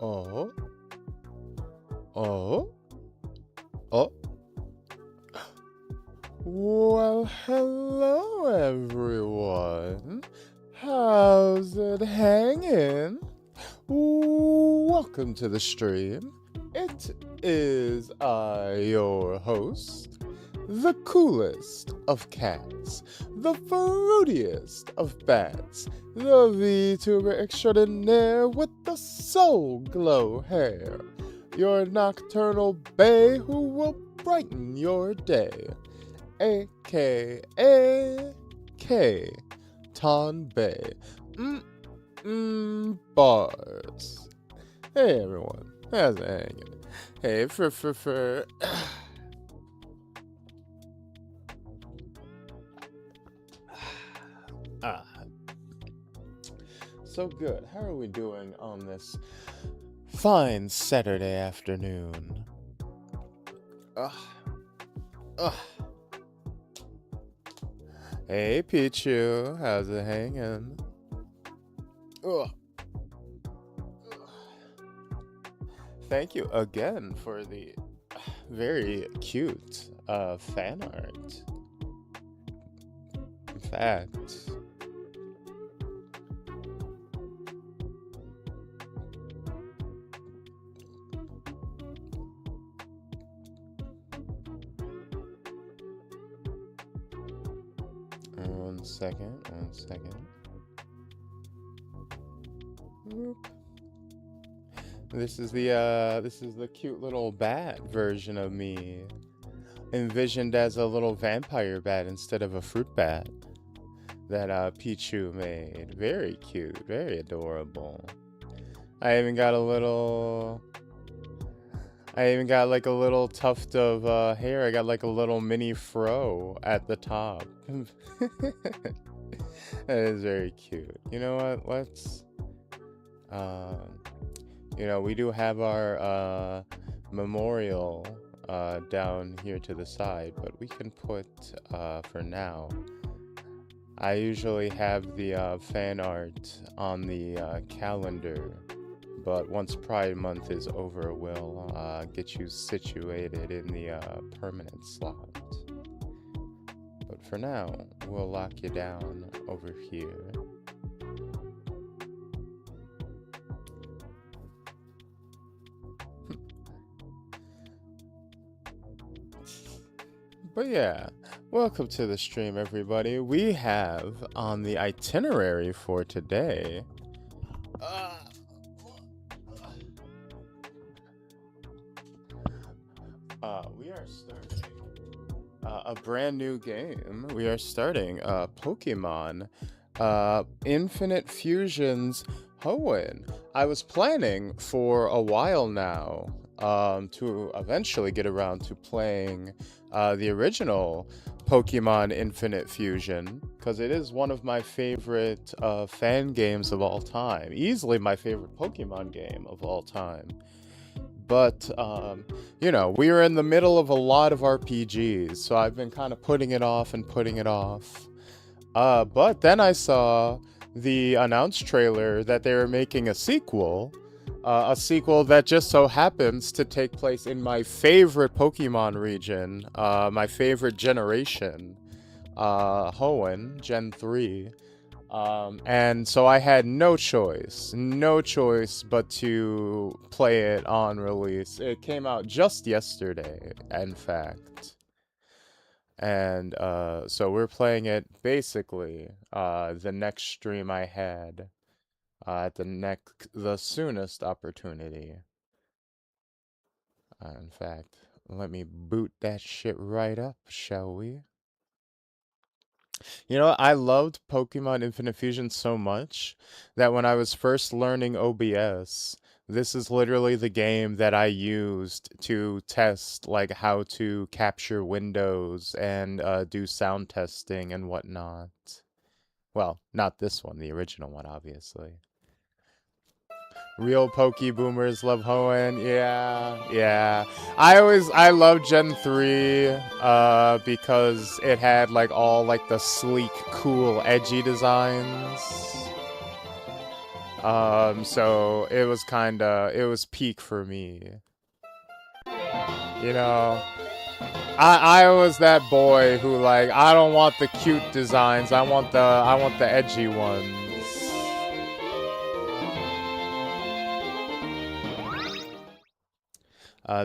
Oh, oh, oh. Well, hello everyone. How's it hanging? Welcome to the stream. It is I, your host, the coolest of cats, the fruitiest of bats, the Vtuber extraordinaire with the soul glow hair, your nocturnal bae who will brighten your day, aka K Ton Bay. Bars. Hey everyone, how's it hanging? Hey, for. Ah, so good. How are we doing on this fine Saturday afternoon? Ugh. Ugh. Hey Pichu, how's it hanging? Ugh. Thank you again for the very cute fan art. In fact, one second. Whoop. This is the cute little bat version of me, envisioned as a little vampire bat instead of a fruit bat that Pichu made. Very cute, very adorable. I even got like a little tuft of hair. I got like a little mini fro at the top. That is very cute. You know what? Let's we do have our memorial down here to the side, but we can put, for now, I usually have the fan art on the calendar, but once Pride Month is over, we'll get you situated in the permanent slot. But for now, we'll lock you down over here. But yeah, welcome to the stream, everybody. We have on the itinerary for today we are starting a brand new game. We are starting Pokemon Infinite Fusion's Hoenn. I was planning for a while now to eventually get around to playing the original Pokemon Infinite Fusion, because it is one of my favorite fan games of all time. Easily my favorite Pokemon game of all time. But, we were in the middle of a lot of RPGs, so I've been kind of putting it off. But then I saw the announced trailer that they were making a sequel that just so happens to take place in my favorite Pokemon region, my favorite generation, Hoenn, Gen 3. And so I had no choice but to play it on release. It came out just yesterday, in fact. And so we're playing it basically the next stream I had at the soonest opportunity. In fact, let me boot that shit right up, shall we? You know, I loved Pokemon Infinite Fusion so much that when I was first learning OBS, this is literally the game that I used to test like how to capture windows and do sound testing and whatnot. Well, not this one, the original one, obviously. Real Poke Boomers love Hoenn. Yeah. I love Gen 3 because it had like all like the sleek, cool, edgy designs. So it was it was peak for me. You know, I was that boy who like, I don't want the cute designs, I want the edgy ones.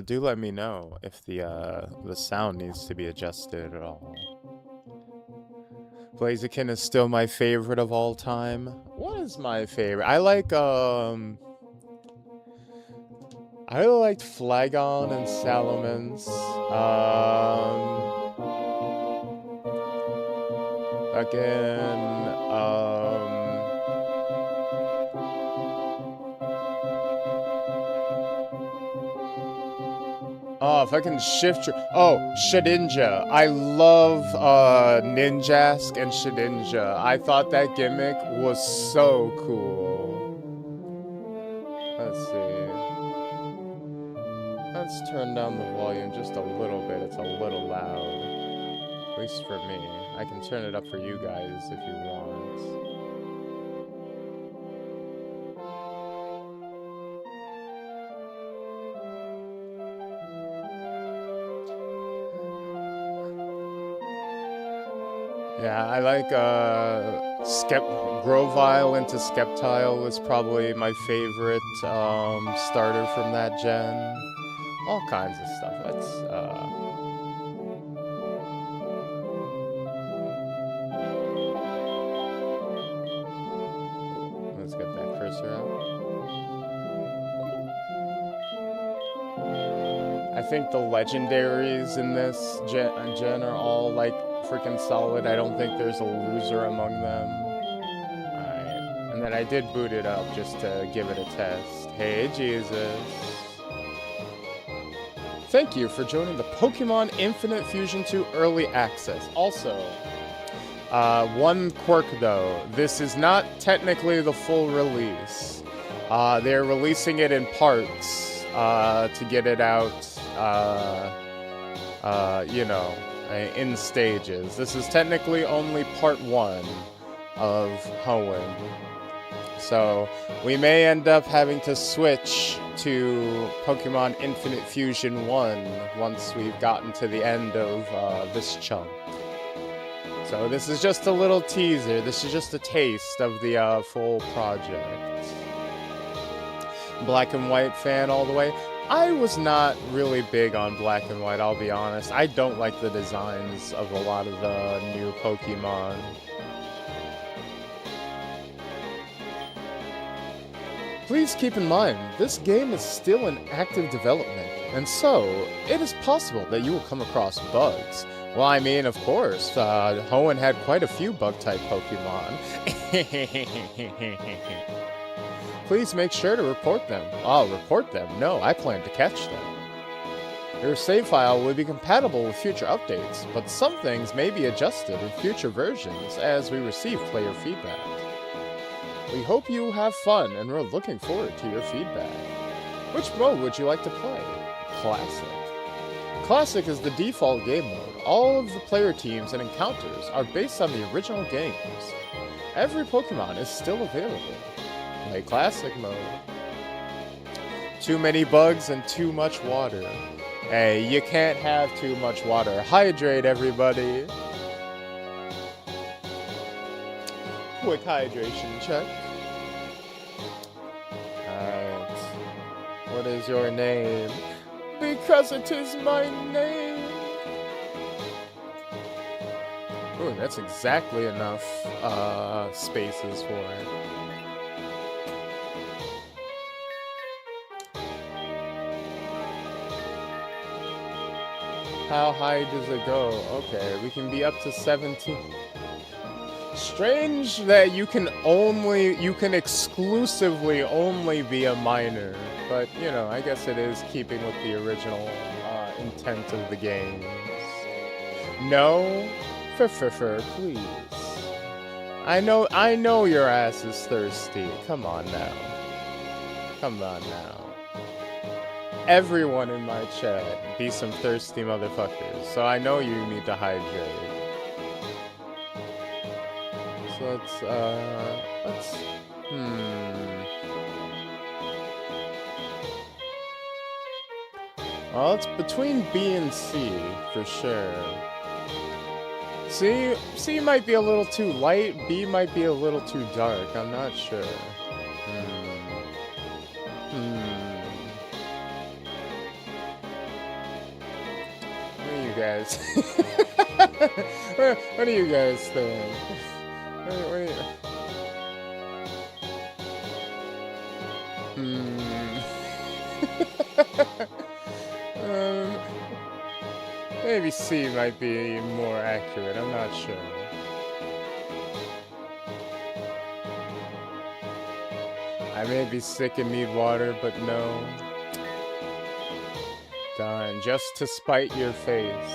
Do let me know if the sound needs to be adjusted at all. Blaziken is still my favorite of all time. What is my favorite? I liked Flagon and Salamence. Again, oh, if I can shift your... Oh, Shedinja. I love, Ninjask and Shedinja. I thought that gimmick was so cool. Let's see. Let's turn down the volume just a little bit. It's a little loud. At least for me. I can turn it up for you guys if you want. Yeah, I like, Grovyle into Skeptile was probably my favorite, starter from that gen. All kinds of stuff. Let's get that cursor out. I think the legendaries in this gen are all, like, freaking solid. I don't think there's a loser among them. Alright. And then I did boot it up just to give it a test. Hey, Jesus. Thank you for joining the Pokemon Infinite Fusion 2 Early Access. Also, one quirk though. This is not technically the full release. They're releasing it in parts to get it out, you know, in stages. This is technically only part 1 of Hoenn. So we may end up having to switch to Pokemon Infinite Fusion 1 once we've gotten to the end of this chunk. So this is just a little teaser. This is just a taste of the full project. Black and White fan all the way. I was not really big on Black and White, I'll be honest. I don't like the designs of a lot of the new Pokemon. Please keep in mind, this game is still in active development, and so, it is possible that you will come across bugs. Well, I mean, of course, Hoenn had quite a few bug-type Pokemon. Please make sure to report them. Oh, report them? No, I plan to catch them. Your save file will be compatible with future updates, but some things may be adjusted in future versions as we receive player feedback. We hope you have fun, and we're looking forward to your feedback. Which mode would you like to play? Classic. Classic is the default game mode. All of the player teams and encounters are based on the original games. Every Pokemon is still available. Play Classic mode. Too many bugs and too much water. Hey, you can't have too much water. Hydrate, everybody. Quick hydration check. Alright. What is your name? Because it is my name. Ooh, that's exactly enough spaces for it. How high does it go? Okay, we can be up to 17. Strange that you can exclusively only be a minor, but, you know, I guess it is keeping with the original intent of the games. No? Please. I know your ass is thirsty. Come on now. Come on now. Everyone in my chat be some thirsty motherfuckers, so I know you need to hydrate. So Hmm. Well, it's between B and C, for sure. C might be a little too light, B might be a little too dark, I'm not sure. Hmm. What do you guys... what do you guys think? What do you... um, maybe C might be more accurate, I'm not sure. I may be sick and need water, but no. Done, just to spite your face.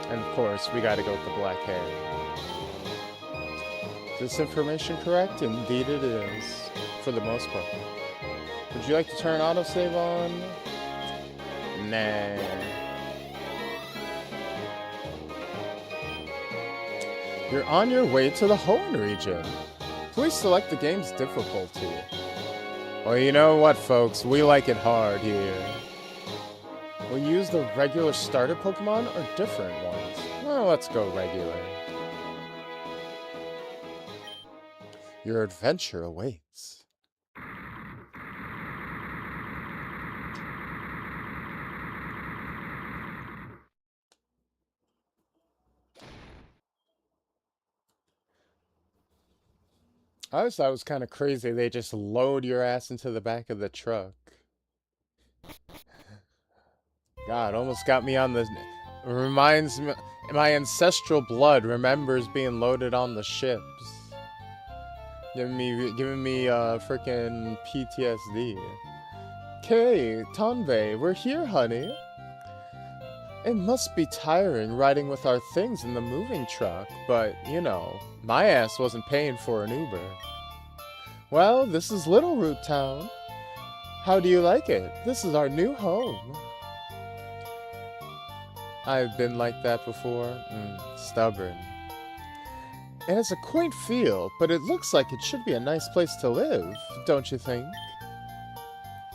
And of course, we gotta go with the black hair. Is this information correct? Indeed it is. For the most part. Would you like to turn autosave on? Nah. You're on your way to the Hoenn region. Please select the game's difficulty. Well, you know what, folks? We like it hard here. Will you use the regular starter Pokemon or different ones? Well, let's go regular. Your adventure awaits. I always thought it was kind of crazy. They just load your ass into the back of the truck. God, almost got me on the... Reminds me... My ancestral blood remembers being loaded on the ships. Giving me freaking PTSD. Okay, Tanve, we're here, honey. It must be tiring riding with our things in the moving truck, but, you know, my ass wasn't paying for an Uber. Well, this is Little Root Town. How do you like it? This is our new home. I've been like that before. Stubborn. It has a quaint feel, but it looks like it should be a nice place to live, don't you think?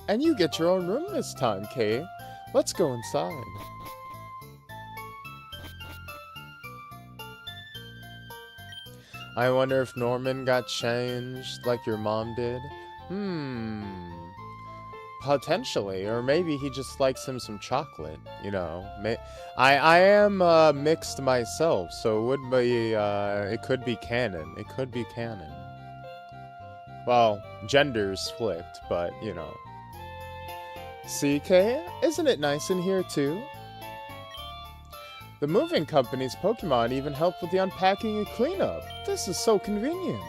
And you get your own room this time, Kay. Let's go inside. I wonder if Norman got changed like your mom did. Potentially, or maybe he just likes him some chocolate, you know. I am mixed myself, so it would be, it could be canon. It could be canon. Well, gender's flipped, but, you know. CK, isn't it nice in here too? The moving company's Pokemon even help with the unpacking and cleanup. This is so convenient.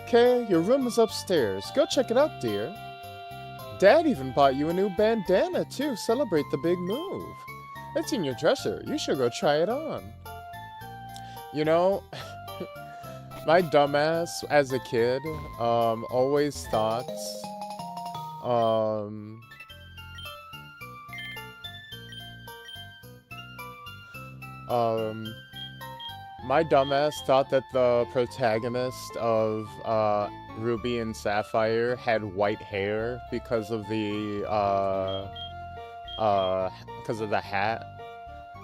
Kay, your room is upstairs. Go check it out, dear. Dad even bought you a new bandana, too. Celebrate the big move. It's in your dresser. You should go try it on. You know, my dumbass as a kid, always thought, my dumbass thought that the protagonist of, Ruby and Sapphire had white hair because of the hat.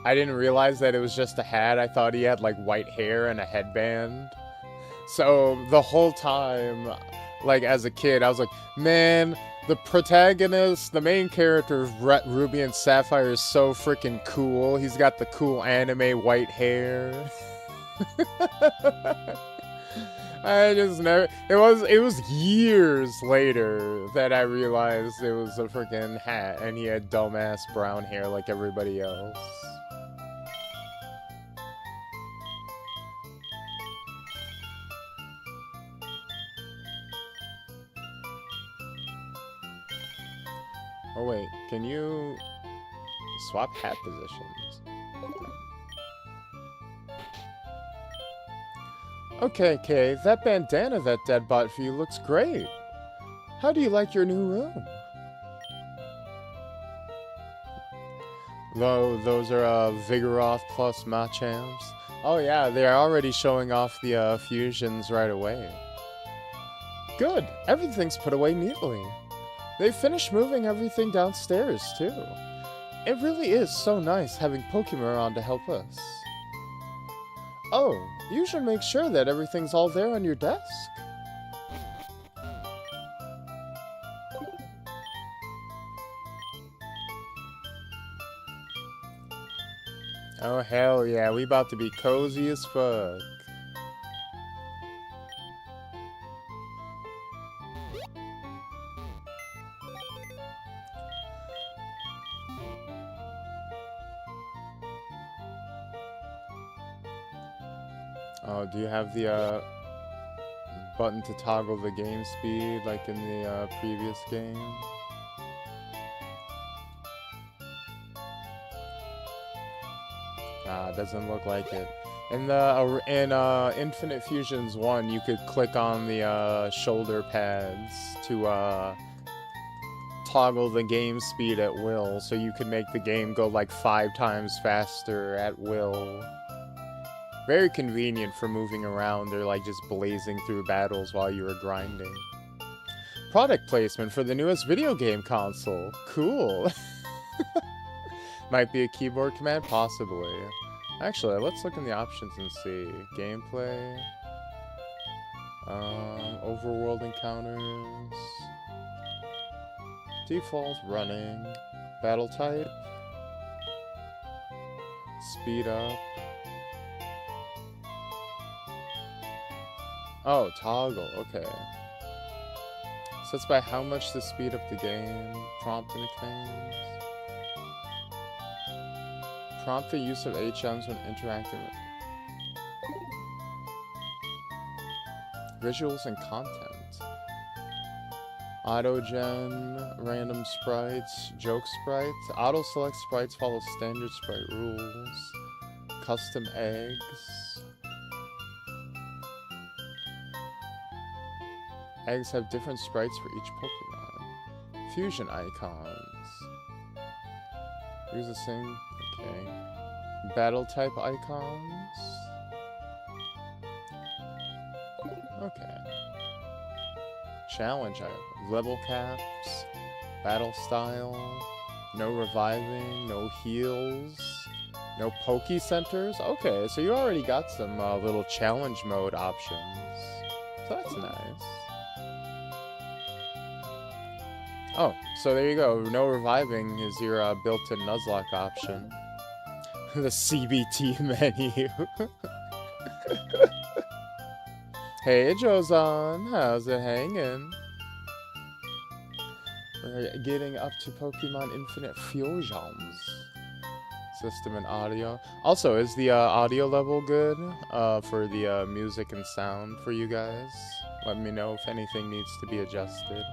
I didn't realize that it was just a hat. I thought he had like white hair and a headband. So the whole time, like as a kid, I was like, man, the protagonist, the main character of Ruby and Sapphire is so freaking cool. He's got the cool anime white hair. I just never... It was years later that I realized it was a freaking hat and he had dumbass brown hair like everybody else. Oh wait, can you swap hat positions? Okay, Kay, that bandana that Dad bought for you looks great. How do you like your new room? Though those are Vigoroth plus Machamps. Oh yeah, they're already showing off the fusions right away. Good, everything's put away neatly. They finished moving everything downstairs, too. It really is so nice having Pokemon around to help us. Oh, you should make sure that everything's all there on your desk. Oh hell yeah, we about to be cozy as fuck. Oh, do you have the button to toggle the game speed like in the previous game? Doesn't look like it. In Infinite Fusions 1, you could click on the shoulder pads to toggle the game speed at will, so you could make the game go like 5 times faster at will. Very convenient for moving around or like just blazing through battles while you were grinding. Product placement for the newest video game console. Cool. Might be a keyboard command, possibly. Actually, let's look in the options and see. Gameplay. Overworld encounters. Default running. Battle type. Speed up. Oh, toggle, okay. Sets by how much to speed up the game. Prompt nicknames. Prompt the use of HMs when interacting with visuals and content. Auto-gen, random sprites, joke sprites. Auto-select sprites follow standard sprite rules. Custom eggs. Eggs have different sprites for each Pokemon. Fusion icons. Use the same. Okay. Battle type icons. Okay. Challenge items. Level caps. Battle style. No reviving. No heals. No Poke Centers. Okay, so you already got some little challenge mode options. So that's nice. Oh, so there you go. No reviving is your built-in Nuzlocke option. The CBT menu. Hey, Jozon. How's it hanging? We're getting up to Pokemon Infinite Fusions. System and audio. Also, is the audio level good for the music and sound for you guys? Let me know if anything needs to be adjusted.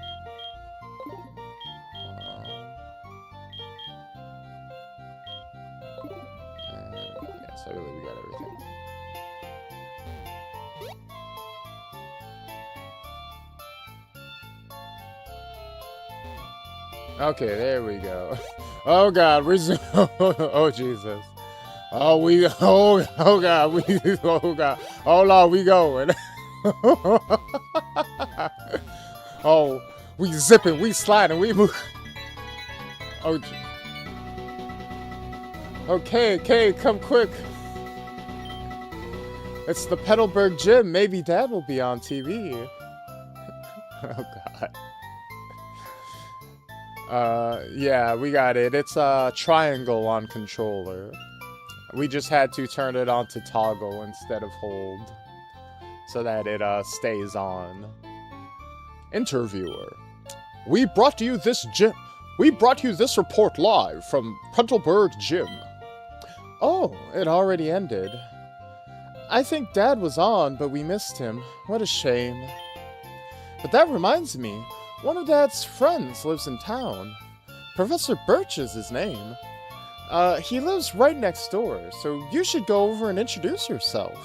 Yes, I believe we got everything. Okay, there we go. Oh god, resume. Oh Jesus. Oh god, oh god. Oh Lord, we going. Oh, we zipping, we sliding, we move. Oh. Okay, come quick. It's the Petalburg Gym. Maybe Dad will be on TV. Oh god. Yeah, we got it. It's a triangle on controller. We just had to turn it on to toggle instead of hold, so that it stays on. Interviewer. We brought you this report live from Petalburg Gym. Oh, it already ended. I think Dad was on, but we missed him. What a shame. But that reminds me. One of Dad's friends lives in town. Professor Birch is his name. He lives right next door, so you should go over and introduce yourself.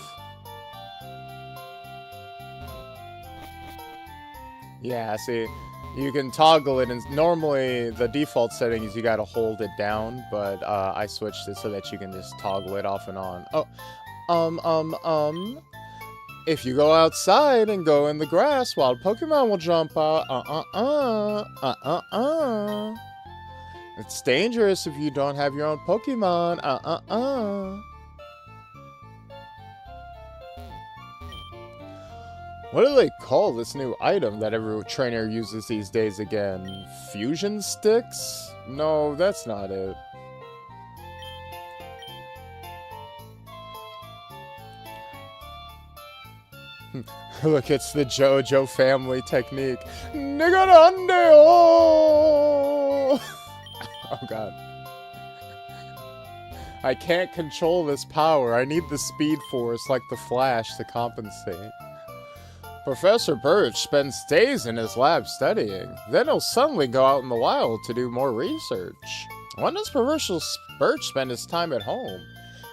Yeah, see, you can toggle it, and normally the default setting is you gotta hold it down, but I switched it so that you can just toggle it off and on. Oh, If you go outside and go in the grass, wild Pokemon will jump out. It's dangerous if you don't have your own Pokemon. What do they call this new item that every trainer uses these days again? Fusion sticks? No, that's not it. Look, it's the JoJo family technique. Nigarandeo! Oh god. I can't control this power. I need the speed force like the Flash to compensate. Professor Birch spends days in his lab studying. Then he'll suddenly go out in the wild to do more research. When does Professor Birch spend his time at home?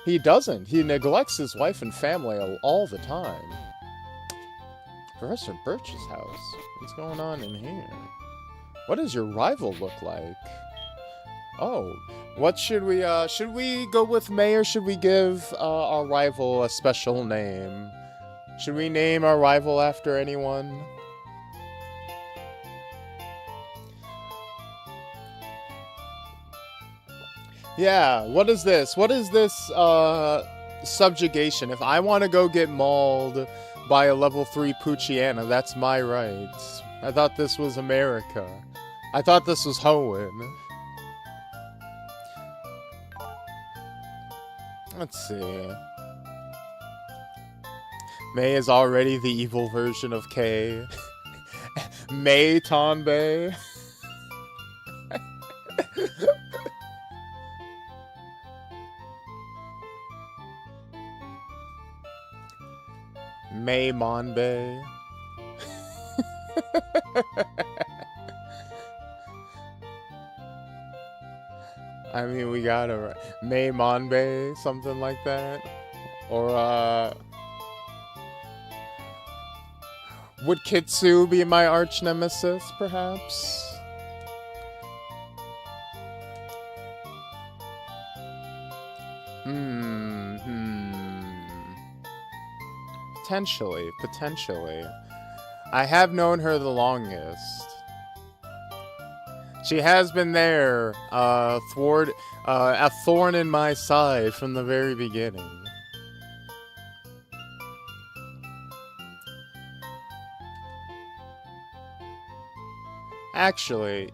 He doesn't. He neglects his wife and family all the time. Professor Birch's house? What's going on in here? What does your rival look like? Oh, what should we go with May, or should we give our rival a special name? Should we name our rival after anyone? Yeah, what is this? What is this, subjugation? If I want to go get mauled by a level 3 Poochyena, that's my right. I thought this was America. I thought this was Hoenn. Let's see. May is already the evil version of K. May Tonbei. May Monbei. I mean, we got it. May Monbei, something like that. Or, would Kitsu be my arch nemesis, perhaps? Potentially. I have known her the longest. She has been there, a thorn in my side from the very beginning. Actually.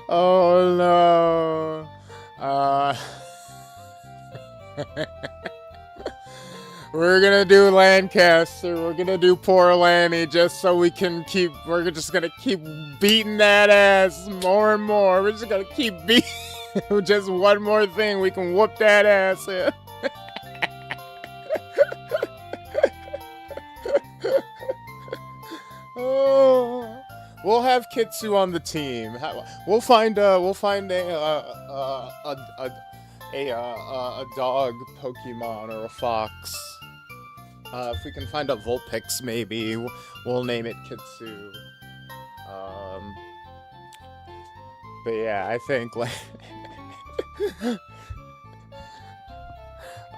Oh no. We're gonna do Lancaster. We're gonna do poor Lanny just so we can keep. We're just gonna keep beating that ass more and more. We're just gonna keep beating. Just one more thing, we can whoop that ass in. Oh, we'll have Kitsu on the team. We'll find a dog Pokemon or a fox. If we can find a Vulpix, maybe we'll name it Kitsu. But yeah, I think like,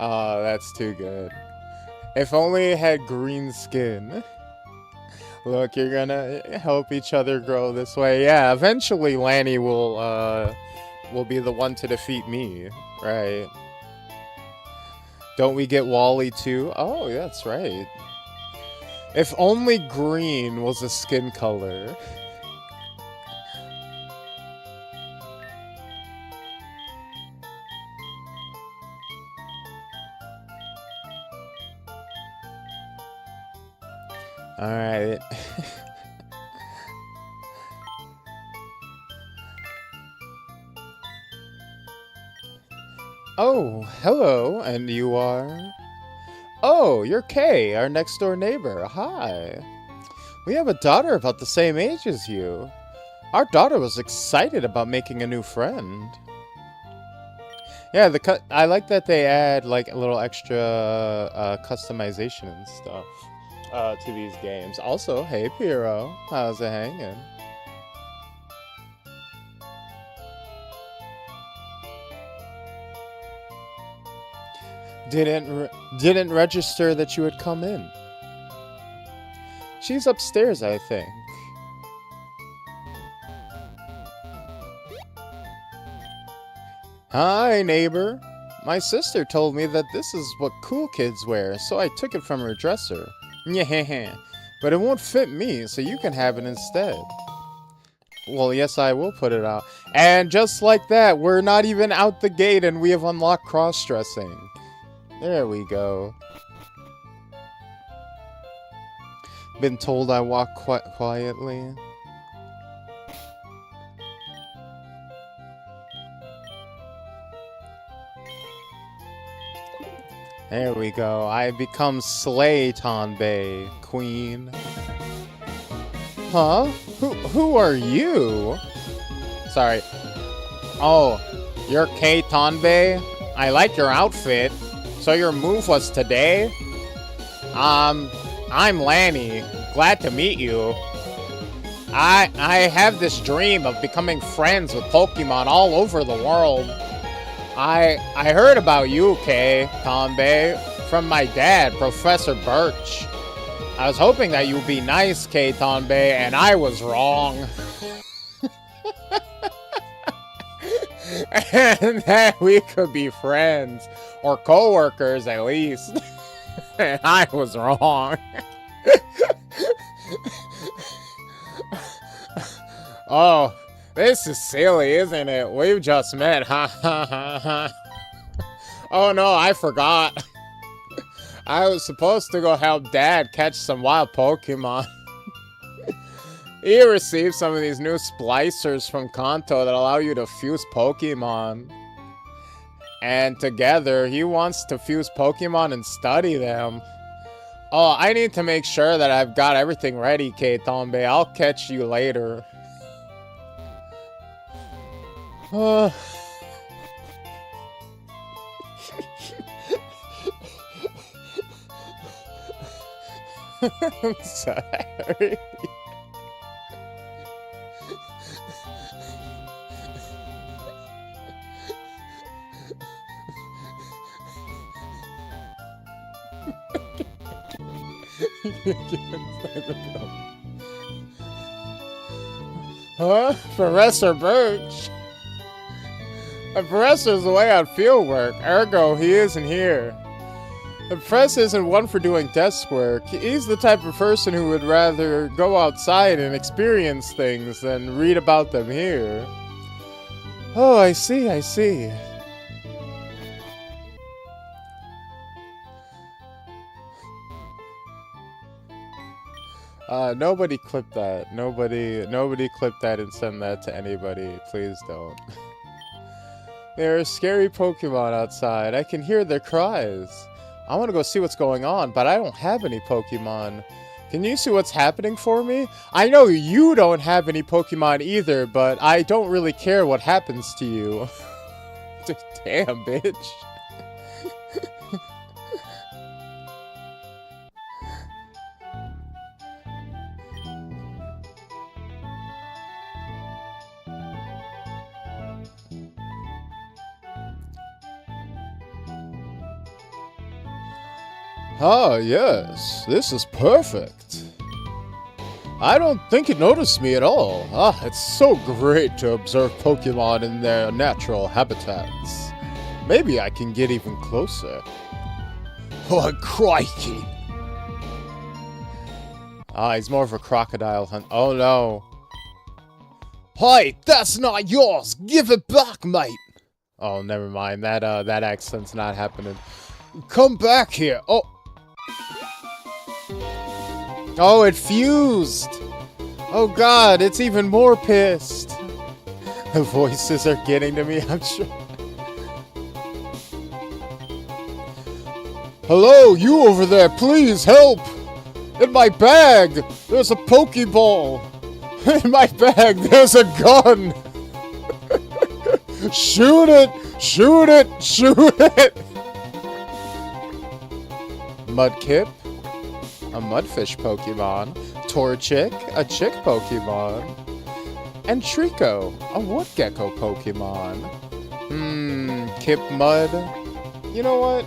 oh, that's too good. If only it had green skin. Look, you're gonna help each other grow this way. Yeah, eventually Lanny will be the one to defeat me, right? Don't we get Wally too? Oh, that's right. If only green was a skin color. Alright. Oh, hello, and you are? Oh, you're Kay, our next door neighbor. Hi. We have a daughter about the same age as you. Our daughter was excited about making a new friend. Yeah, I like that they add like a little extra customization and stuff to these games. Also, hey Piero, how's it hanging? Didn't register that you had come in. She's upstairs, I think. Hi, neighbor. My sister told me that this is what cool kids wear, so I took it from her dresser. Yeah, but it won't fit me, so you can have it instead. Well, yes, I will put it out. And just like that, we're not even out the gate and we have unlocked cross-dressing. There we go. Been told I walk quite quietly. There we go. I become Slay Tanbei, queen. Huh? Who are you? Sorry. Oh, you're Kei Tanbei? I like your outfit. So your move was today? I'm Lanny. Glad to meet you. I have this dream of becoming friends with Pokemon all over the world. I heard about you, Kei Tanbei, from my dad, Professor Birch. I was hoping that you'd be nice, Kei Tanbei, and I was wrong. And that we could be friends, or co-workers at least. And I was wrong. Oh, this is silly, isn't it? We've just met, ha ha ha ha. Oh no, I forgot. I was supposed to go help Dad catch some wild Pokemon. He received some of these new splicers from Kanto that allow you to fuse Pokemon. And together, he wants to fuse Pokemon and study them. Oh, I need to make sure that I've got everything ready, Kei Tanbei. I'll catch you later. I'm sorry. Huh? Professor Birch? The professor's away on field work, ergo he isn't here. The professor isn't one for doing desk work. He's the type of person who would rather go outside and experience things than read about them here. Oh, I see, I see. Nobody clip that. Nobody clip that and send that to anybody. Please don't. There are scary Pokemon outside. I can hear their cries. I want to go see what's going on, but I don't have any Pokemon. Can you see what's happening for me? I know you don't have any Pokemon either, but I don't really care what happens to you. Damn, bitch. Ah, yes, this is perfect. I don't think it noticed me at all. Ah, it's so great to observe Pokemon in their natural habitats. Maybe I can get even closer. Oh, crikey. Ah, he's more of a crocodile hunt. Oh, no. Hey, that's not yours. Give it back, mate. Oh, never mind. That accent's not happening. Come back here. Oh. Oh, it fused! Oh god, it's even more pissed! The voices are getting to me, I'm sure. Hello, you over there, please help! In my bag, there's a Pokeball! In my bag, there's a gun! Shoot it! Shoot it! Shoot it! Mudkip? A Mudfish Pokemon, Torchic, a Chick Pokemon, and Trico, a Wood Gecko Pokemon. Kip Mud. You know what?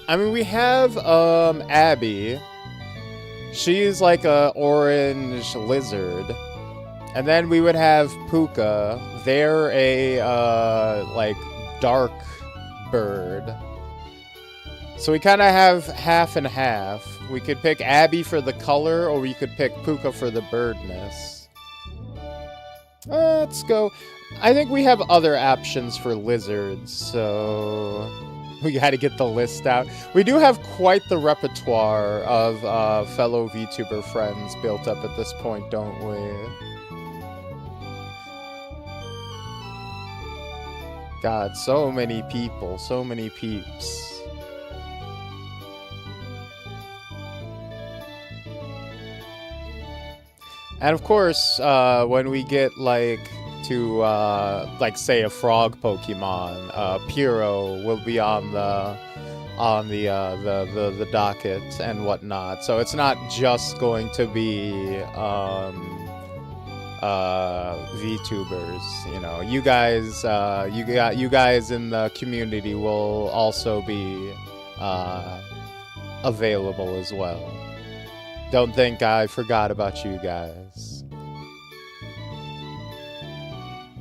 I mean, we have, Abby. She's like a orange lizard. And then we would have Puka. They're a, like, dark bird. So we kind of have half and half. We could pick Abby for the color, or we could pick Puka for the birdness. Let's go. I think we have other options for lizards, so we gotta get the list out. We do have quite the repertoire of fellow VTuber friends built up at this point, don't we? God, so many people, so many peeps. And of course, when we get, like, to, like, say a frog Pokemon, Pyro will be on the docket and whatnot. So it's not just going to be, VTubers, you know. You guys, you guys in the community will also be, available as well. Don't think I forgot about you guys.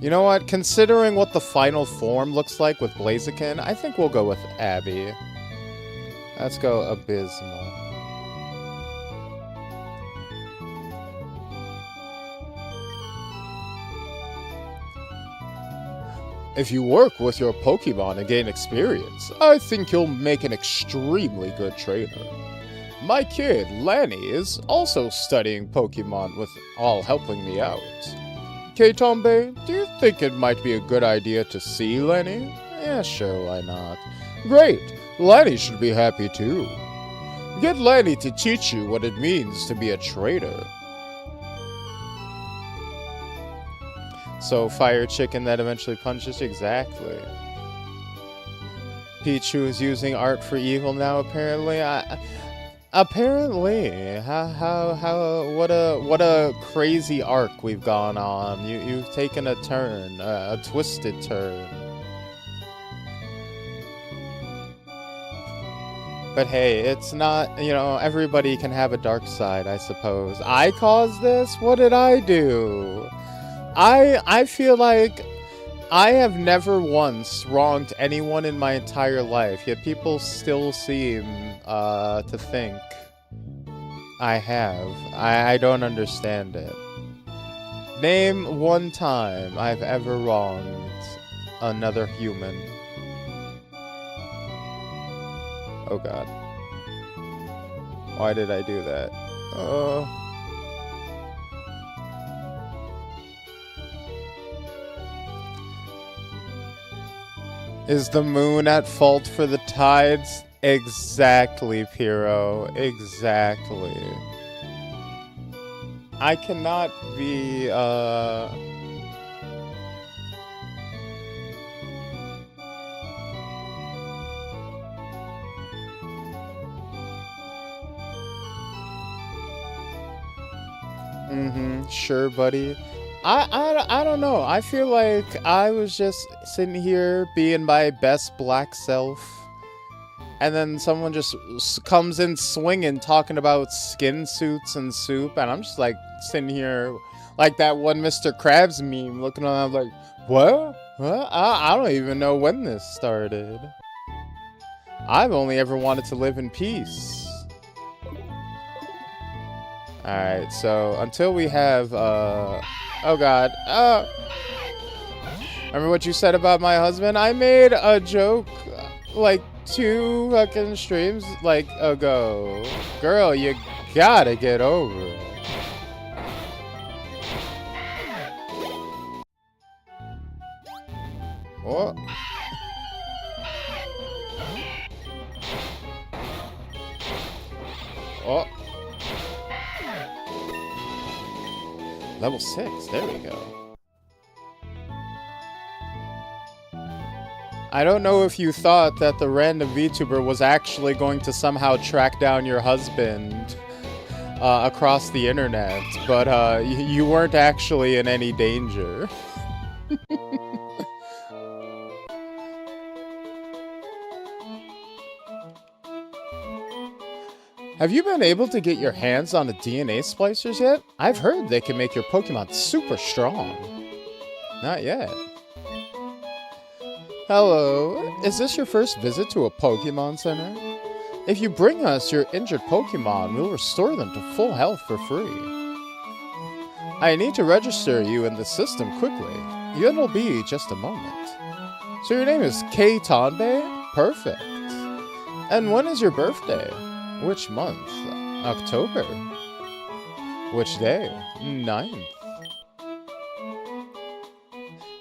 You know what? Considering what the final form looks like with Blaziken, I think we'll go with Abby. Let's go Abysmal. If you work with your Pokemon and gain experience, I think you'll make an extremely good trainer. My kid, Lanny, is also studying Pokemon with all helping me out. K-Tombe, do you think it might be a good idea to see Lanny? Yeah, sure, why not? Great! Lanny should be happy too. Get Lanny to teach you what it means to be a trader. So, fire chicken that eventually punches? Exactly. Pichu is using art for evil now, apparently. Apparently, what a crazy arc we've gone on. You've taken a turn, a twisted turn. But hey, it's not, you know, everybody can have a dark side, I suppose. I caused this? What did I do? I feel like I have never once wronged anyone in my entire life, yet people still seem to think I have. I don't understand it. Name one time I've ever wronged another human. Oh god. Why did I do that? Oh. Is the moon at fault for the tides? Exactly, Pyro. Exactly. I cannot be, sure, buddy. I don't know. I feel like I was just sitting here being my best black self, and then someone just comes in swinging, talking about skin suits and soup, and I'm just like sitting here like that one Mr. Krabs meme, looking around like, what? I don't even know when this started. I've only ever wanted to live in peace. Alright, so until we have, oh god. Remember what you said about my husband? I made a joke, like, 2 fucking streams, like, ago. Girl, you gotta get over it. What? Oh. Level 6, there we go. I don't know if you thought that the random VTuber was actually going to somehow track down your husband across the internet, but you weren't actually in any danger. Have you been able to get your hands on the DNA splicers yet? I've heard they can make your Pokemon super strong. Not yet. Hello, is this your first visit to a Pokemon Center? If you bring us your injured Pokemon, we'll restore them to full health for free. I need to register you in the system quickly. It'll be just a moment. So your name is Kei Tanbei? Perfect. And when is your birthday? Which month? October. Which day? 9th.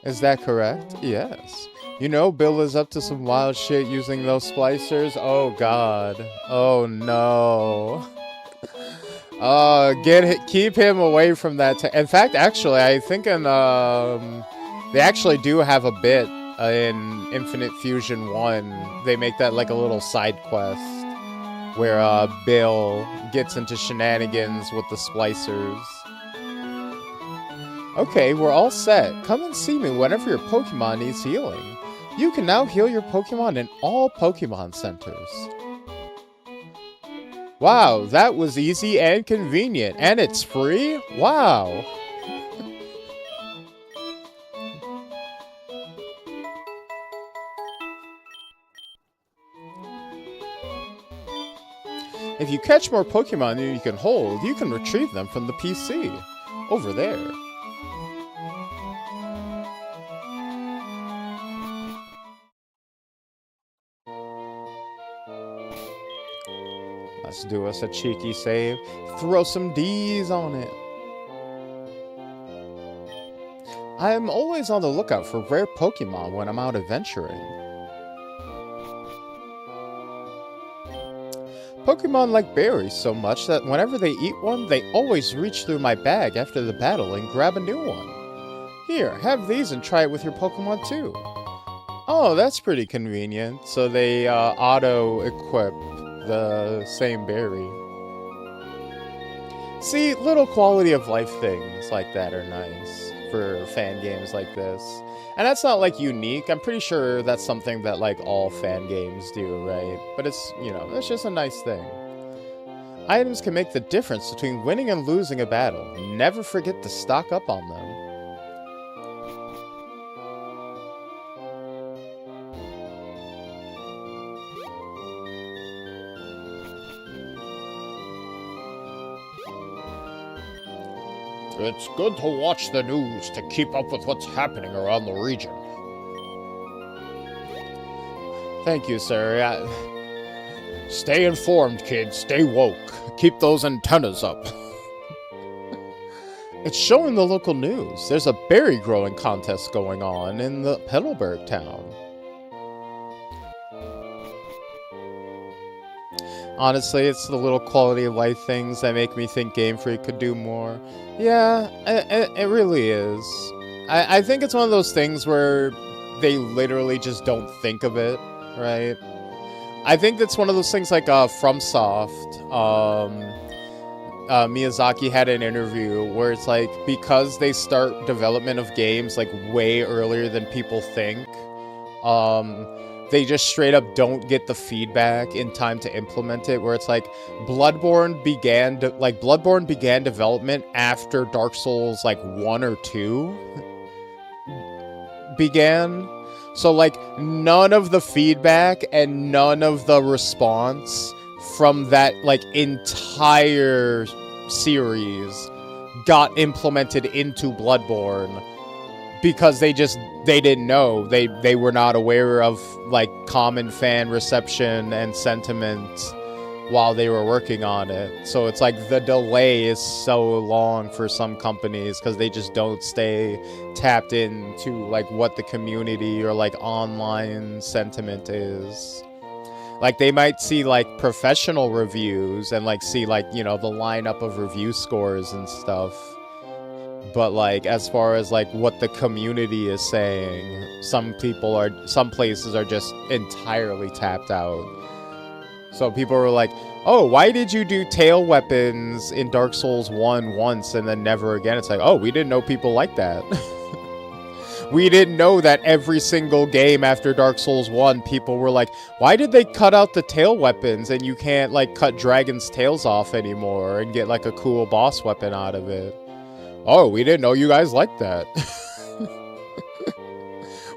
Is that correct? Yes. You know Bill is up to some wild shit using those splicers? Oh god. Oh no. Keep him away from that. In fact, actually, I think they actually do have a bit in Infinite Fusion 1. They make that like a little side quest where Bill gets into shenanigans with the splicers. Okay, we're all set. Come and see me whenever your Pokemon needs healing. You can now heal your Pokemon in all Pokemon Centers. Wow, that was easy and convenient. And it's free? Wow. If you catch more Pokemon than you can hold, you can retrieve them from the PC. Over there. Let's do us a cheeky save. Throw some D's on it. I am always on the lookout for rare Pokemon when I'm out adventuring. Pokemon like berries so much that whenever they eat one, they always reach through my bag after the battle and grab a new one. Here, have these and try it with your Pokemon too. Oh, that's pretty convenient. So they auto-equip the same berry. See, little quality of life things like that are nice for fan games like this. And that's not like unique. I'm pretty sure that's something that like all fan games do, right? But it's, you know, it's just a nice thing. Items can make the difference between winning and losing a battle. Never forget to stock up on them. It's good to watch the news to keep up with what's happening around the region. Thank you, sir. Stay informed, kids. Stay woke. Keep those antennas up. It's showing the local news. There's a berry growing contest going on in the Petalburg town. Honestly, it's the little quality of life things that make me think Game Freak could do more. Yeah, it really is. I think it's one of those things where they literally just don't think of it, right? I think that's one of those things like FromSoft. Miyazaki had an interview where it's like, because they start development of games like way earlier than people think, they just straight up don't get the feedback in time to implement it, where it's like Bloodborne began development after Dark Souls like 1 or 2 began. So like none of the feedback and none of the response from that like entire series got implemented into Bloodborne because they didn't know. They were not aware of like common fan reception and sentiment while they were working on it. So it's like the delay is so long for some companies because they just don't stay tapped into like what the community or like online sentiment is. Like they might see like professional reviews and like see like, you know, the lineup of review scores and stuff. But like as far as like what the community is saying, some places are just entirely tapped out. So people were like, oh, why did you do tail weapons in Dark Souls 1 once and then never again? It's like, oh, we didn't know people like that. We didn't know that every single game after Dark Souls 1, people were like, why did they cut out the tail weapons and you can't, like, cut dragons' tails off anymore and get, like, a cool boss weapon out of it? Oh, we didn't know you guys liked that.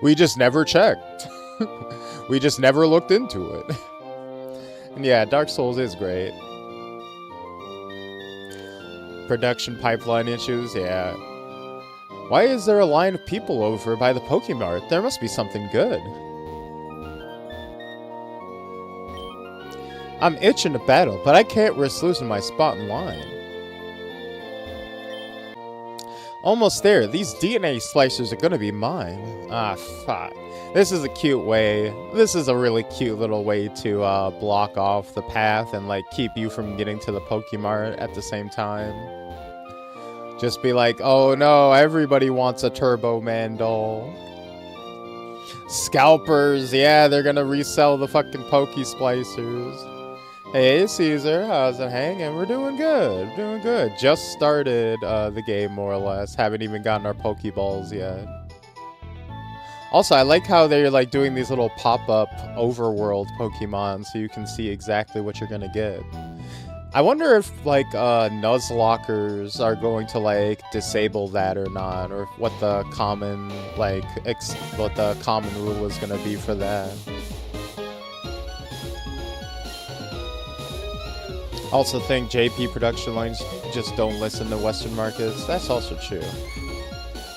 We just never checked. We just never looked into it. And yeah, Dark Souls is great. Production pipeline issues, yeah. Why is there a line of people over by the Pokemart? There must be something good. I'm itching to battle, but I can't risk losing my spot in line. Almost there. These DNA slicers are gonna be mine. Ah, fuck. This is a cute way. This is a really cute little way to block off the path and like keep you from getting to the Pokemart at the same time. Just be like, oh no, everybody wants a Turbo Man doll. Scalpers, yeah, they're gonna resell the fucking Poke Splicers. Hey Caesar, how's it hanging? We're doing good, doing good. Just started the game more or less. Haven't even gotten our Pokeballs yet. Also, I like how they're like doing these little pop-up overworld Pokemon so you can see exactly what you're gonna get. I wonder if like Nuzlockers are going to like disable that or not, or what the common like what the common rule is gonna be for that. Also think JP production lines just don't listen to Western markets. That's also true.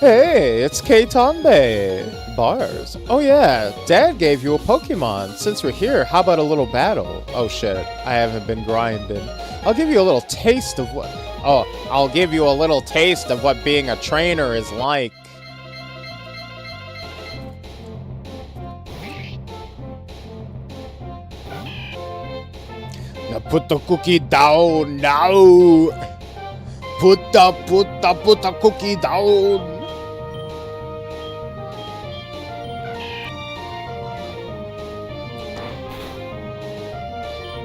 Hey, it's Keitanbe! Bars. Oh yeah, Dad gave you a Pokemon. Since we're here, how about a little battle? Oh shit, I haven't been grinding. I'll give you a little taste of what... Oh, I'll give you a little taste of what being a trainer is like. Now put the cookie down, now! Put the cookie down!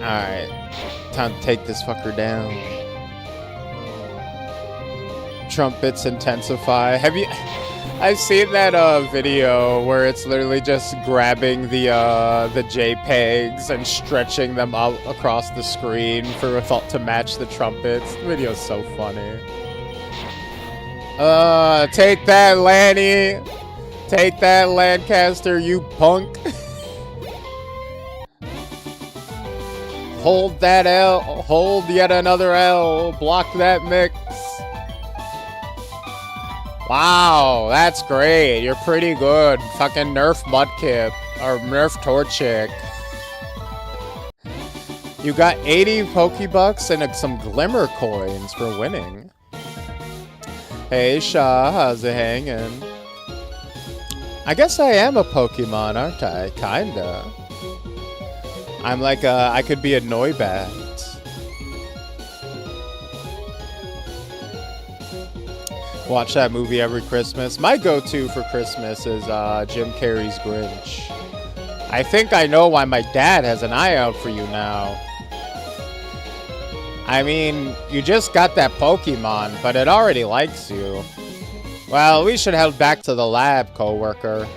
Alright, time to take this fucker down. Trumpets intensify. Have you... I've seen that video where it's literally just grabbing the JPEGs and stretching them out across the screen to match the trumpets. The video's so funny. Take that, Lanny! Take that, Lancaster, you punk! Hold that L. Hold yet another L. Block that mix. Wow, that's great. You're pretty good. Fucking nerf Mudkip. Or nerf Torchic. You got 80 Pokebucks and some Glimmer coins for winning. Hey, Shaw, how's it hanging? I guess I am a Pokemon, aren't I? Kinda. I'm like I could be a Noibat. Watch that movie every Christmas. My go-to for Christmas is Jim Carrey's Grinch. I think I know why my dad has an eye out for you now. I mean, you just got that Pokemon, but it already likes you. Well, we should head back to the lab, coworker.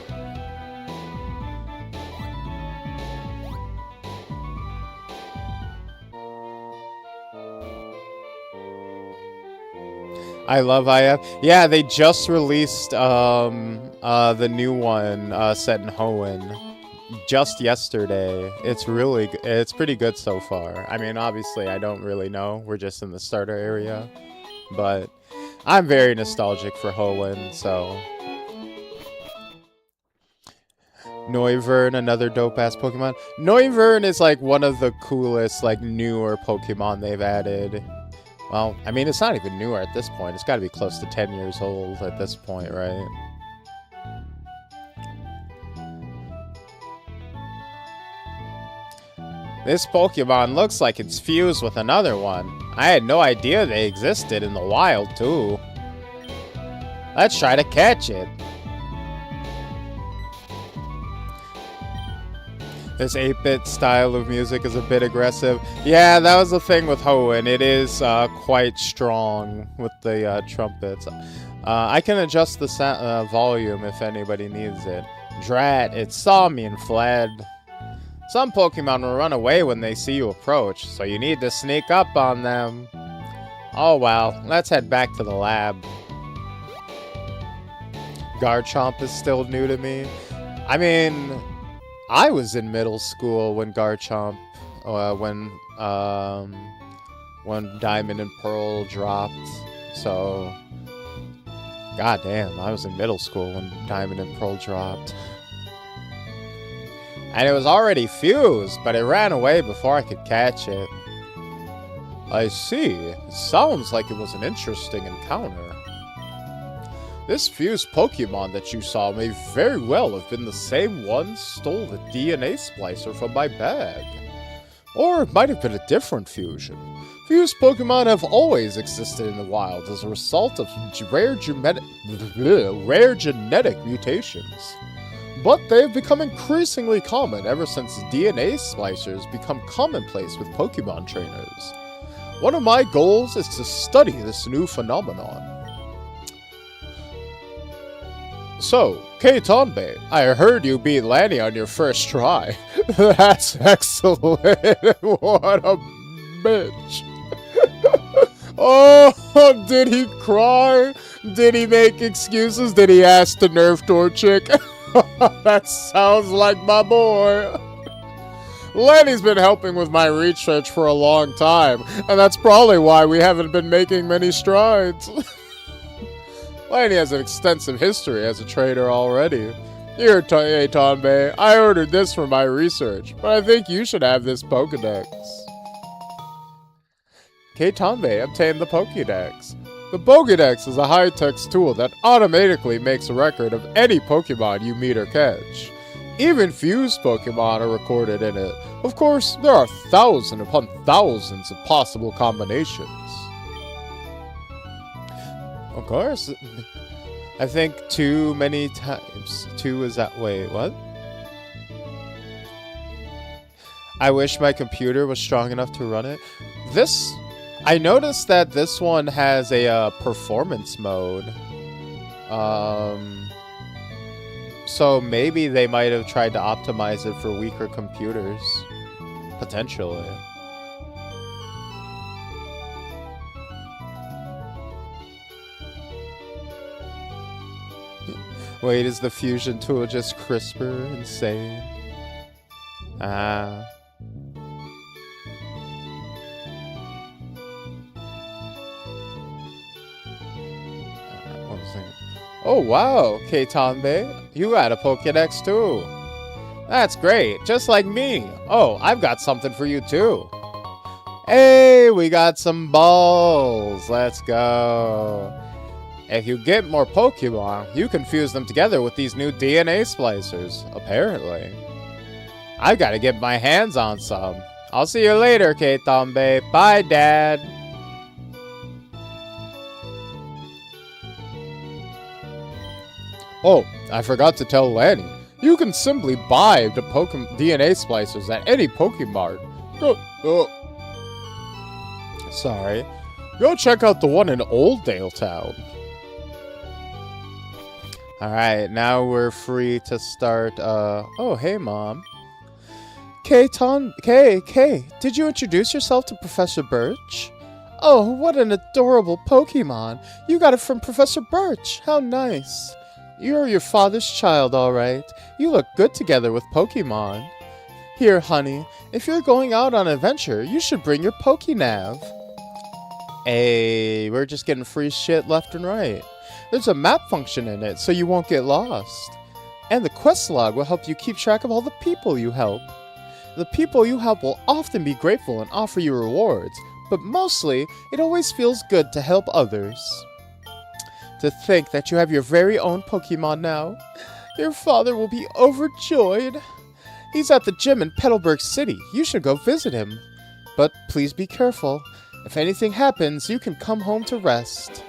I love IF. Yeah, they just released the new one set in Hoenn just yesterday. It's pretty good so far. I mean, obviously, I don't really know. We're just in the starter area, but I'm very nostalgic for Hoenn, so. Noivern, another dope-ass Pokemon. Noivern is like one of the coolest, like, newer Pokemon they've added. Well, I mean, it's not even newer at this point. It's got to be close to 10 years old at this point, right? This Pokemon looks like it's fused with another one. I had no idea they existed in the wild, too. Let's try to catch it. This 8-bit style of music is a bit aggressive. Yeah, that was the thing with Hoenn. It is quite strong with the trumpets. I can adjust the volume if anybody needs it. Drat, it saw me and fled. Some Pokemon will run away when they see you approach, so you need to sneak up on them. Oh well, let's head back to the lab. Garchomp is still new to me. I mean, I was in middle school when Garchomp, when Diamond and Pearl dropped, so... Goddamn, I was in middle school when Diamond and Pearl dropped. And it was already fused, but it ran away before I could catch it. I see. It sounds like it was an interesting encounter. This fused Pokemon that you saw may very well have been the same one stole the DNA splicer from my bag. Or it might have been a different fusion. Fused Pokemon have always existed in the wild as a result of rare genetic mutations. But they have become increasingly common ever since DNA splicers become commonplace with Pokemon trainers. One of my goals is to study this new phenomenon. So, Keitanbe, I heard you beat Lanny on your first try. That's excellent. What a bitch. Oh, did he cry? Did he make excuses? Did he ask the Nerf Torchic? That sounds like my boy. Lanny's been helping with my research for a long time, and that's probably why we haven't been making many strides. Lanny has an extensive history as a trader already. Here, Tanbe, I ordered this for my research, but I think you should have this Pokedex. Keitanbe obtained the Pokédex. The Pokédex is a high-text tool that automatically makes a record of any Pokemon you meet or catch. Even fused Pokemon are recorded in it. Of course, there are thousands upon thousands of possible combinations. Of course. I think too many times. Two is that way. What? I wish my computer was strong enough to run it. I noticed that this one has a performance mode. So maybe they might have tried to optimize it for weaker computers. Potentially. Wait, is the fusion tool just crisper? Insane. Ah. Oh wow, Keitanbe, you got a Pokédex too. That's great, just like me. Oh, I've got something for you too. Hey, we got some balls. Let's go. If you get more Pokemon, you can fuse them together with these new DNA splicers, apparently. I've got to get my hands on some. I'll see you later, Keitanbe. Bye, Dad. Oh, I forgot to tell Lanny. You can simply buy the DNA splicers at any Pokemart. Sorry. Go check out the one in Oldale Town. Alright, now we're free to start, Oh, hey, Mom. Kay, did you introduce yourself to Professor Birch? Oh, what an adorable Pokemon. You got it from Professor Birch. How nice. You're your father's child, all right. You look good together with Pokemon. Here, honey, if you're going out on an adventure, you should bring your Pokénav. Hey, we're just getting free shit left and right. There's a map function in it, so you won't get lost. And the quest log will help you keep track of all the people you help. The people you help will often be grateful and offer you rewards, but mostly, it always feels good to help others. To think that you have your very own Pokemon now. Your father will be overjoyed. He's at the gym in Petalburg City. You should go visit him. But please be careful. If anything happens, you can come home to rest.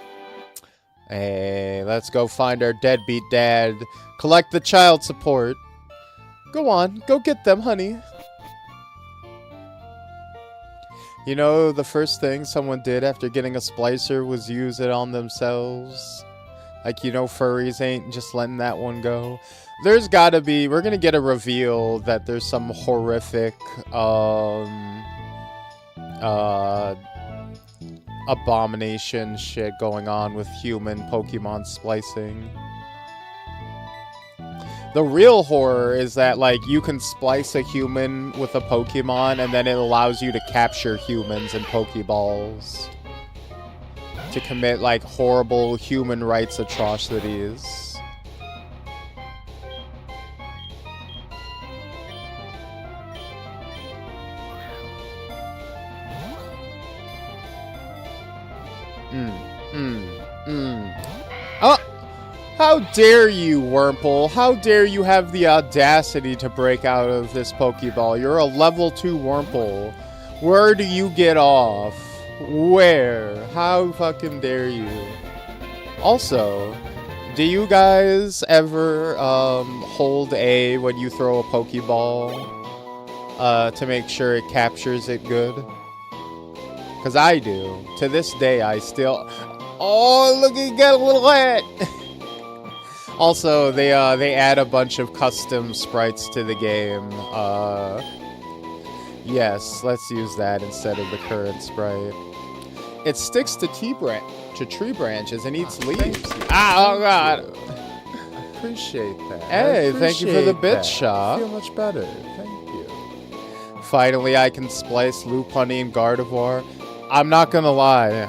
Hey, let's go find our deadbeat dad. Collect the child support. Go on, go get them, honey. You know, the first thing someone did after getting a splicer was use it on themselves. Like, you know, furries ain't just letting that one go. There's gotta be, we're gonna get a reveal that there's some horrific, abomination shit going on with human Pokemon splicing. The real horror is that, like, you can splice a human with a Pokemon, and then it allows you to capture humans and Pokeballs to commit, like, horrible human rights atrocities. Oh! How dare you, Wurmple? How dare you have the audacity to break out of this Pokeball? You're a level 2 Wurmple. Where do you get off? Where? How fucking dare you? Also, do you guys ever hold A when you throw a Pokeball to make sure it captures it good? Because I do. To this day, I still... Oh, look, it got a little wet! Also, they add a bunch of custom sprites to the game. Yes, let's use that instead of the current sprite. It sticks to tree branches and eats leaves. Oh god! I appreciate that. Hey, thank you for the bit shop. I feel much better. Thank you. Finally, I can splice Lopunny and Gardevoir. I'm not gonna lie.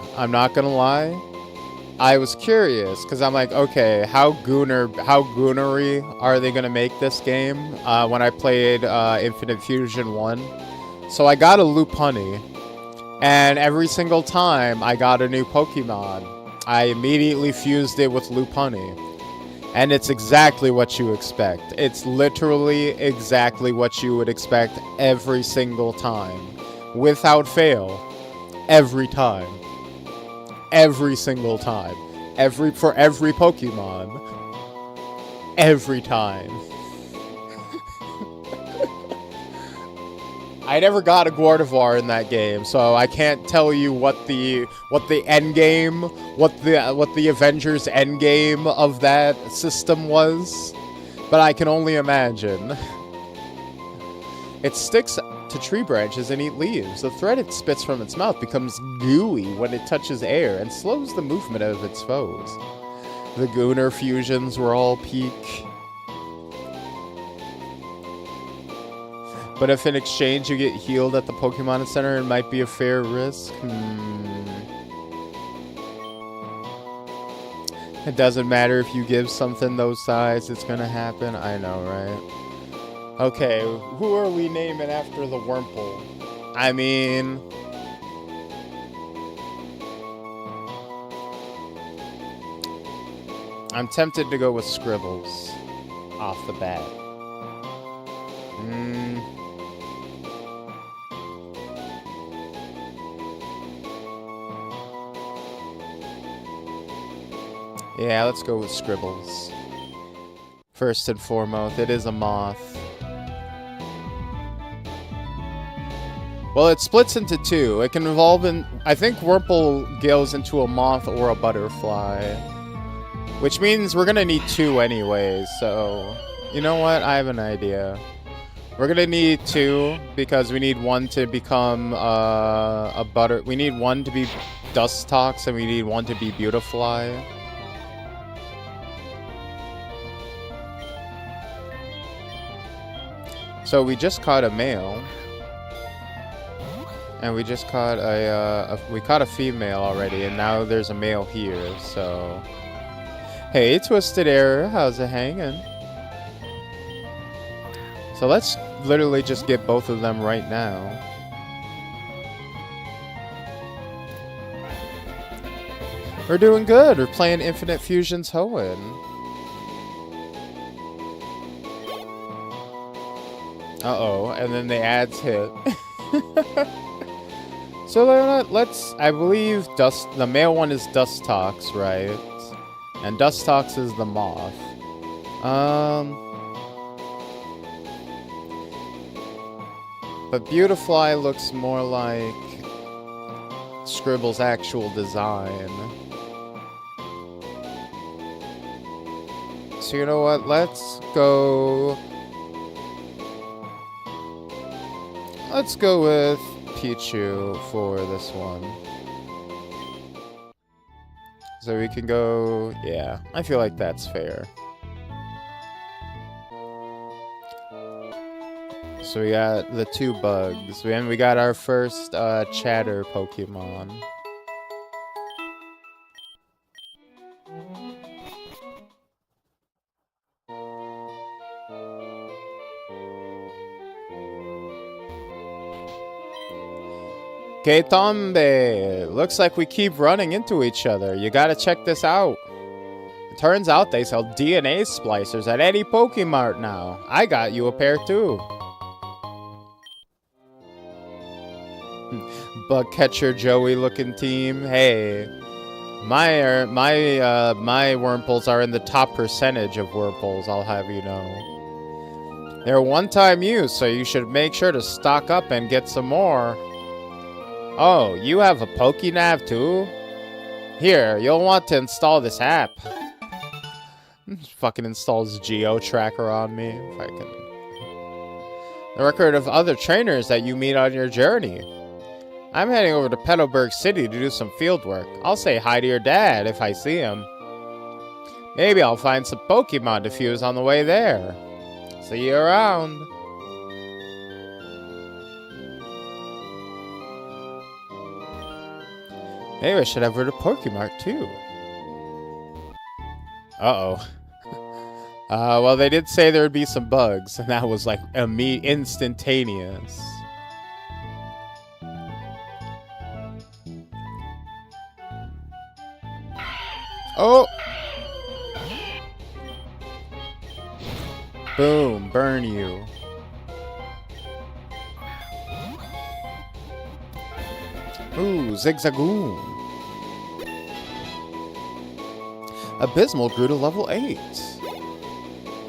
I was curious, because I'm like, okay, how goonery are they going to make this game when I played Infinite Fusion 1? So I got a Lopunny, and every single time I got a new Pokemon, I immediately fused it with Lopunny. And it's exactly what you expect. It's literally exactly what you would expect every single time. Without fail. Every time. Every single time. For every Pokemon. Every time. I never got a Gardevoir in that game, so I can't tell you what the end game, what the Avengers end game of that system was, but I can only imagine. It sticks to tree branches and eat leaves. The thread it spits from its mouth becomes gooey when it touches air and slows the movement of its foes. The Gooner fusions were all peak. But if in exchange you get healed at the Pokemon Center, it might be a fair risk. It doesn't matter if you give something those size, it's gonna happen. I know, right? Okay, who are we naming after the Wurmple? I mean... I'm tempted to go with Scribbles off the bat. Yeah, let's go with Scribbles. First and foremost, it is a moth. Well, it splits into two. It can evolve in... I think Wurmple goes into a moth or a butterfly. Which means we're gonna need two anyways, so... You know what? I have an idea. We're gonna need two, because we need one to become we need one to be Dustox, and we need one to be Beautifly. So we just caught a male. And we just caught we caught a female already, and now there's a male here, so... Hey, Twisted Error, how's it hanging? So let's literally just get both of them right now. We're doing good. We're playing Infinite Fusion's Hoenn. Uh-oh, and then the ads hit. So let's, I believe the male one is Dustox, right? And Dustox is the moth. But Beautifly looks more like Scribble's actual design. So you know what? Let's go with Pichu for this one. So we can go... Yeah, I feel like that's fair. So we got the 2 bugs. And we got our first chatter Pokemon. Okay, Tombe. Looks like we keep running into each other. You gotta check this out. It turns out they sell DNA splicers at any Pokemart now. I got you a pair too. Bug catcher Joey looking team. Hey, my Wurmples are in the top percentage of Wurmples, I'll have you know. They're one-time use, so you should make sure to stock up and get some more. Oh, you have a Pokénav too? Here, you'll want to install this app. Fucking installs Geo Tracker on me. If I can. The record of other trainers that you meet on your journey. I'm heading over to Petalburg City to do some field work. I'll say hi to your dad if I see him. Maybe I'll find some Pokemon to fuse on the way there. See you around. Maybe I should have rid of Pokemart too. Uh-oh. Well, they did say there would be some bugs, and that was like instantaneous. Oh! Boom, burn you. Ooh, Zigzagoon. Abysmal grew to level 8.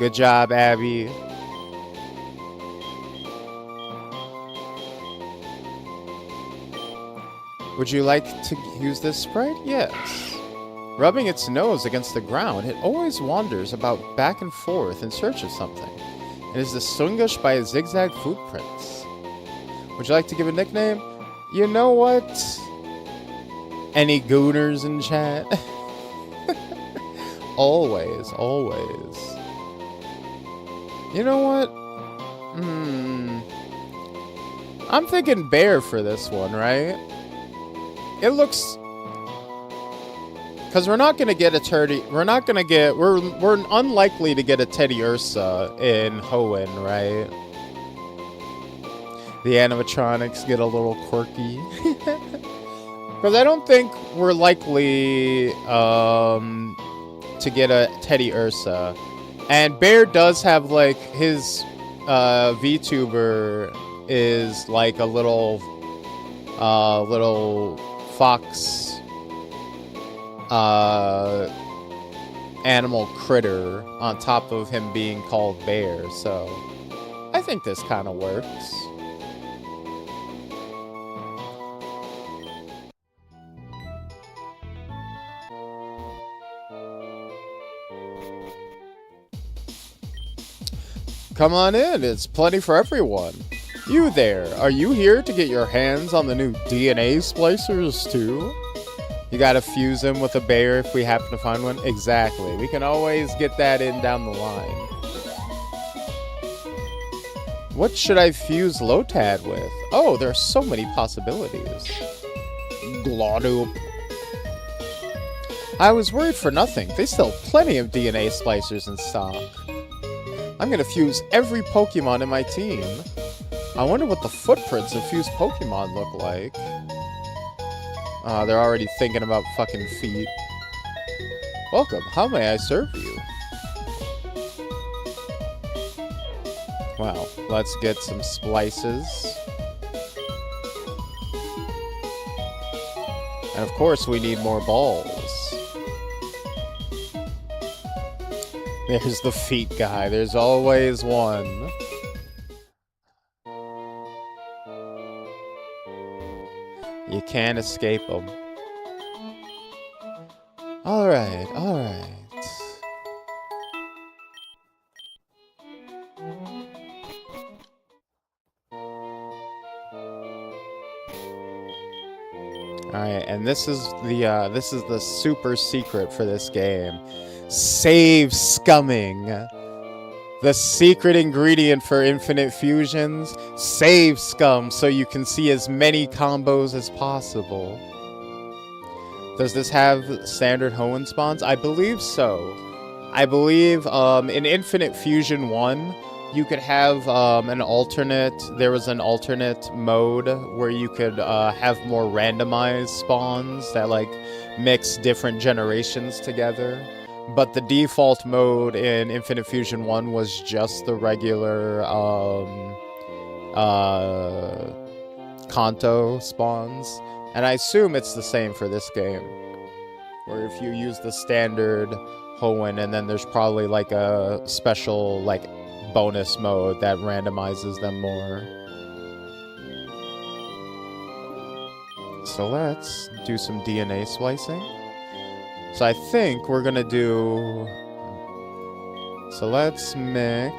Good job, Abby. Would you like to use this sprite? Yes. Rubbing its nose against the ground, it always wanders about back and forth in search of something. It is distinguished by its zigzag footprints. Would you like to give a nickname? You know what? Any gooners in chat? Always, always. You know what? I'm thinking bear for this one, right? It looks... Because we're not going to get a we're unlikely to get a Teddy Ursa in Hoenn, right? The animatronics get a little quirky. Because I don't think we're likely to get a Teddy Ursa. And Bear does have, like, his Vtuber is like a little fox animal critter on top of him being called Bear, so I think this kind of works. Come on in, it's plenty for everyone. You there, are you here to get your hands on the new DNA splicers too? You gotta fuse them with a bear if we happen to find one? Exactly, we can always get that in down the line. What should I fuse Lotad with? Oh, there are so many possibilities. Glawdoop. I was worried for nothing, they still have plenty of DNA splicers in stock. I'm gonna fuse every Pokemon in my team. I wonder what the footprints of fused Pokemon look like. They're already thinking about fucking feet. Welcome, how may I serve you? Well, let's get some splices. And of course we need more balls. There's the feet guy. There's always one. You can't escape them. Alright, alright. Alright, and this is the super secret for this game. Save scumming. The secret ingredient for infinite fusions, save scum so you can see as many combos as possible. Does this have standard Hoenn spawns? I believe so. I believe in Infinite Fusion 1, you could have there was an alternate mode where you could have more randomized spawns that like mix different generations together. But the default mode in Infinite Fusion 1 was just the regular Kanto spawns. And I assume it's the same for this game. Where if you use the standard Hoenn, and then there's probably like a special like bonus mode that randomizes them more. So let's do some DNA splicing. So I think we're gonna do... So let's mix...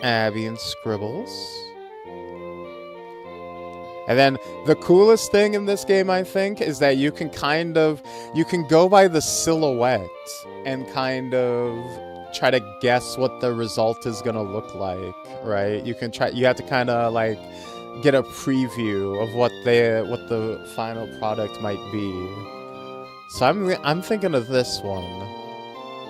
Abby and Scribbles. And then the coolest thing in this game, I think, is that you can you can go by the silhouette and kind of try to guess what the result is gonna look like, right? You have to kind of like get a preview of what the final product might be. So I'm thinking of this one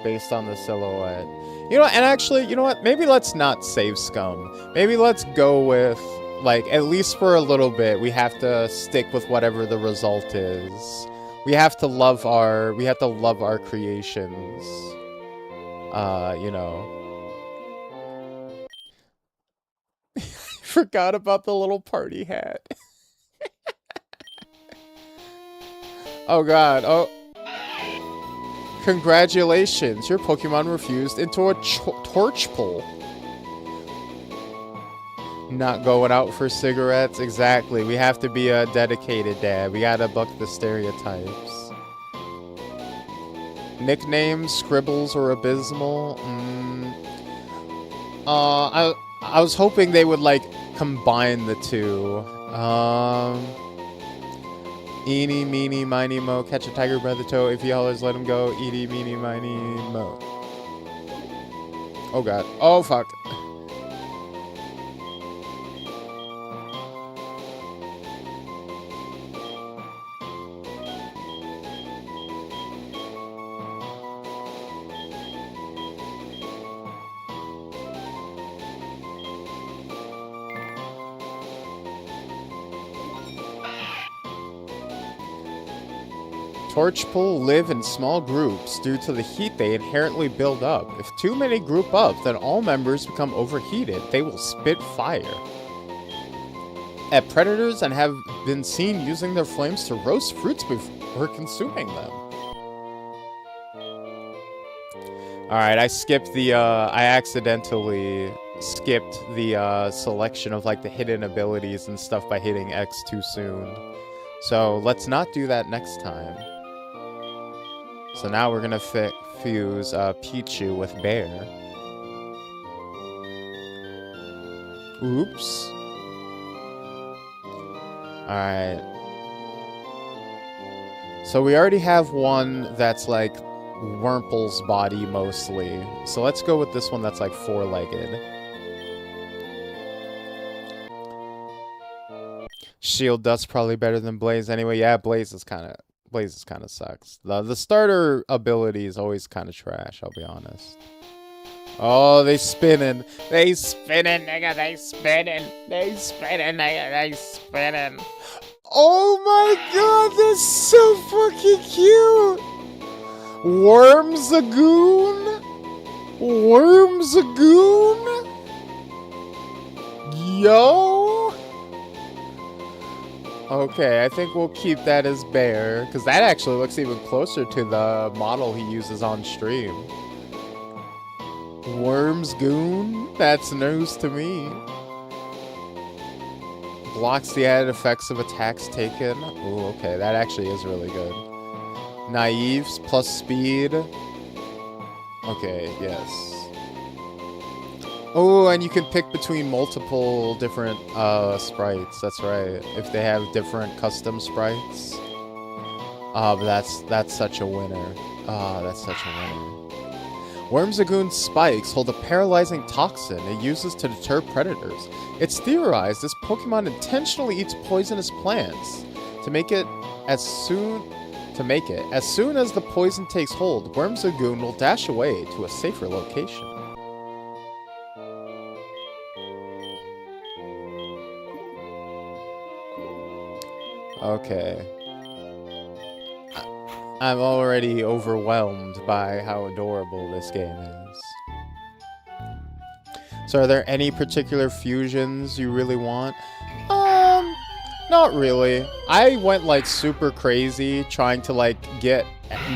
based on the silhouette. You know, and actually, you know what? Maybe let's not save scum. Maybe let's go with, like, at least for a little bit, we have to stick with whatever the result is. We have to love our creations. You know. Forgot about the little party hat. Oh god, oh. Congratulations, your Pokemon refused into a torch pull. Not going out for cigarettes, exactly. We have to be a dedicated dad. We gotta buck the stereotypes. Nicknames, Scribbles or Abysmal? I was hoping they would, like, combine the two. Eeny, meeny, miny, mo. Catch a tiger by the toe. If he hollers, let him go. Eeny, meeny, miny, mo. Oh, God. Oh, fuck. Torchpool live in small groups due to the heat they inherently build up. If too many group up, then all members become overheated. They will spit fire at predators and have been seen using their flames to roast fruits before consuming them. Alright, I accidentally skipped the selection of like the hidden abilities and stuff by hitting X too soon. So let's not do that next time. So now we're gonna fuse Pichu with Bear. Oops. Alright. So we already have one that's like Wurmple's body mostly. So let's go with this one that's like four-legged. Shield Dust probably better than Blaze anyway. Yeah, Blaze is kind of sucks. The starter ability is always kind of trash, I'll be honest. Oh, they spinning. They spinning, nigga. They spinning. They spinning, nigga. They spinning. Oh my god, that's so fucking cute. Wormzagoon? Wormzagoon? Yo? Okay, I think we'll keep that as Bear, because that actually looks even closer to the model he uses on stream. Wormzagoon? That's news to me. Blocks the added effects of attacks taken. Ooh, okay, that actually is really good. Naives plus speed. Okay, yes. Oh, and you can pick between multiple different sprites. That's right. If they have different custom sprites. But that's such a winner. That's such a winner. Wormzagoon's spikes hold a paralyzing toxin it uses to deter predators. It's theorized this Pokemon intentionally eats poisonous plants to make it as soon as the poison takes hold, Wormzagoon will dash away to a safer location. Okay. I'm already overwhelmed by how adorable this game is. So are there any particular fusions you really want? Not really. I went like super crazy trying to like get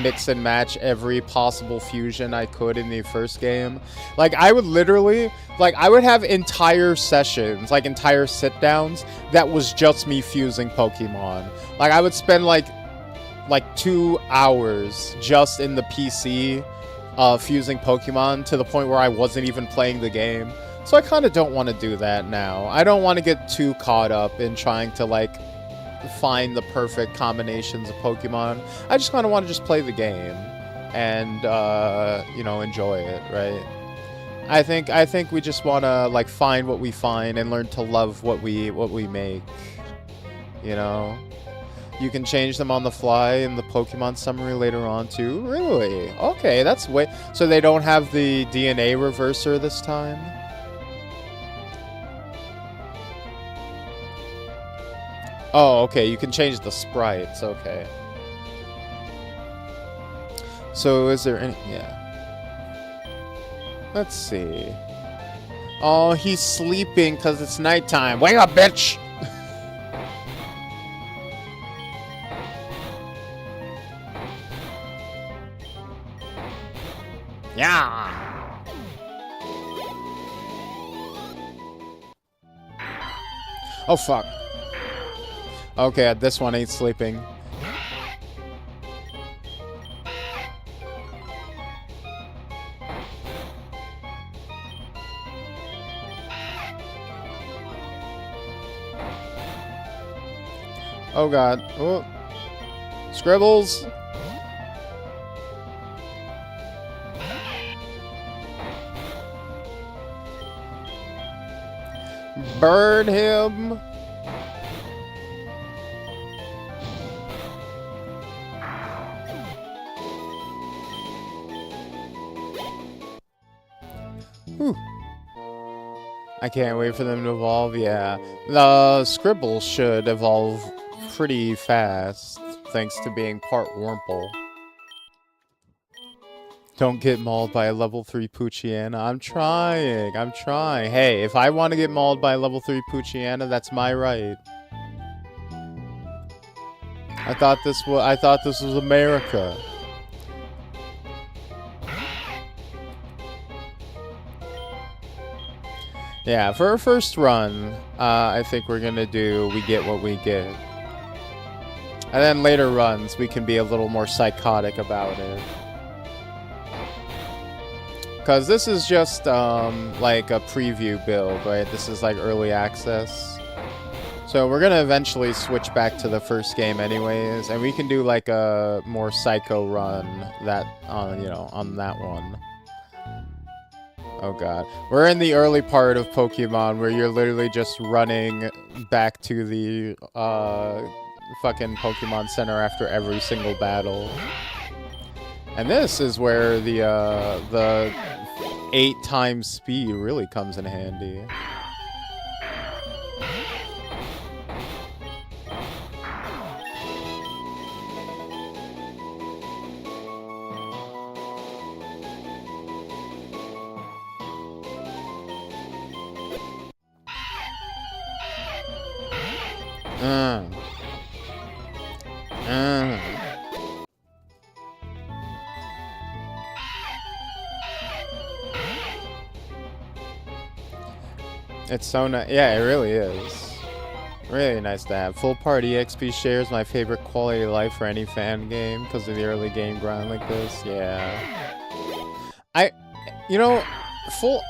mix and match every possible fusion I could in the first game. Like I would literally, like I would have entire sessions, like entire sit downs that was just me fusing Pokemon. Like I would spend like 2 hours just in the PC fusing Pokemon to the point where I wasn't even playing the game. So I kind of don't want to do that now. I don't want to get too caught up in trying to like find the perfect combinations of Pokemon. I just kind of want to just play the game and you know, enjoy it, right? I think we just want to like find what we find and learn to love what we make. You know? You can change them on the fly in the Pokemon summary later on too. Really? Okay, that's way so they don't have the DNA reverser this time. Oh, okay, you can change the sprites, okay. So is there any... yeah. Let's see. Oh, he's sleeping because it's nighttime. Wake up, bitch! Yeah! Oh, fuck. Okay, this one ain't sleeping. Oh god. Oh. Scribbles. Burn him. Whew. I can't wait for them to evolve, yeah. The Scribble should evolve pretty fast, thanks to being part Wurmple. Don't get mauled by a level 3 Poochyena. I'm trying. Hey, if I want to get mauled by a level 3 Poochyena, that's my right. I thought this was America. Yeah, for our first run, I think we're gonna do we get what we get. And then later runs, we can be a little more psychotic about it. Because this is just, like a preview build, right? This is like early access. So we're gonna eventually switch back to the first game anyways, and we can do like a more psycho run that, you know, on that one. Oh god. We're in the early part of Pokemon where you're literally just running back to the fucking Pokemon Center after every single battle. And this is where the 8 times speed really comes in handy. It's so nice. Yeah, it really is. Really nice to have. Full party XP shares my favorite quality of life for any fan game because of the early game grind like this. Yeah. You know,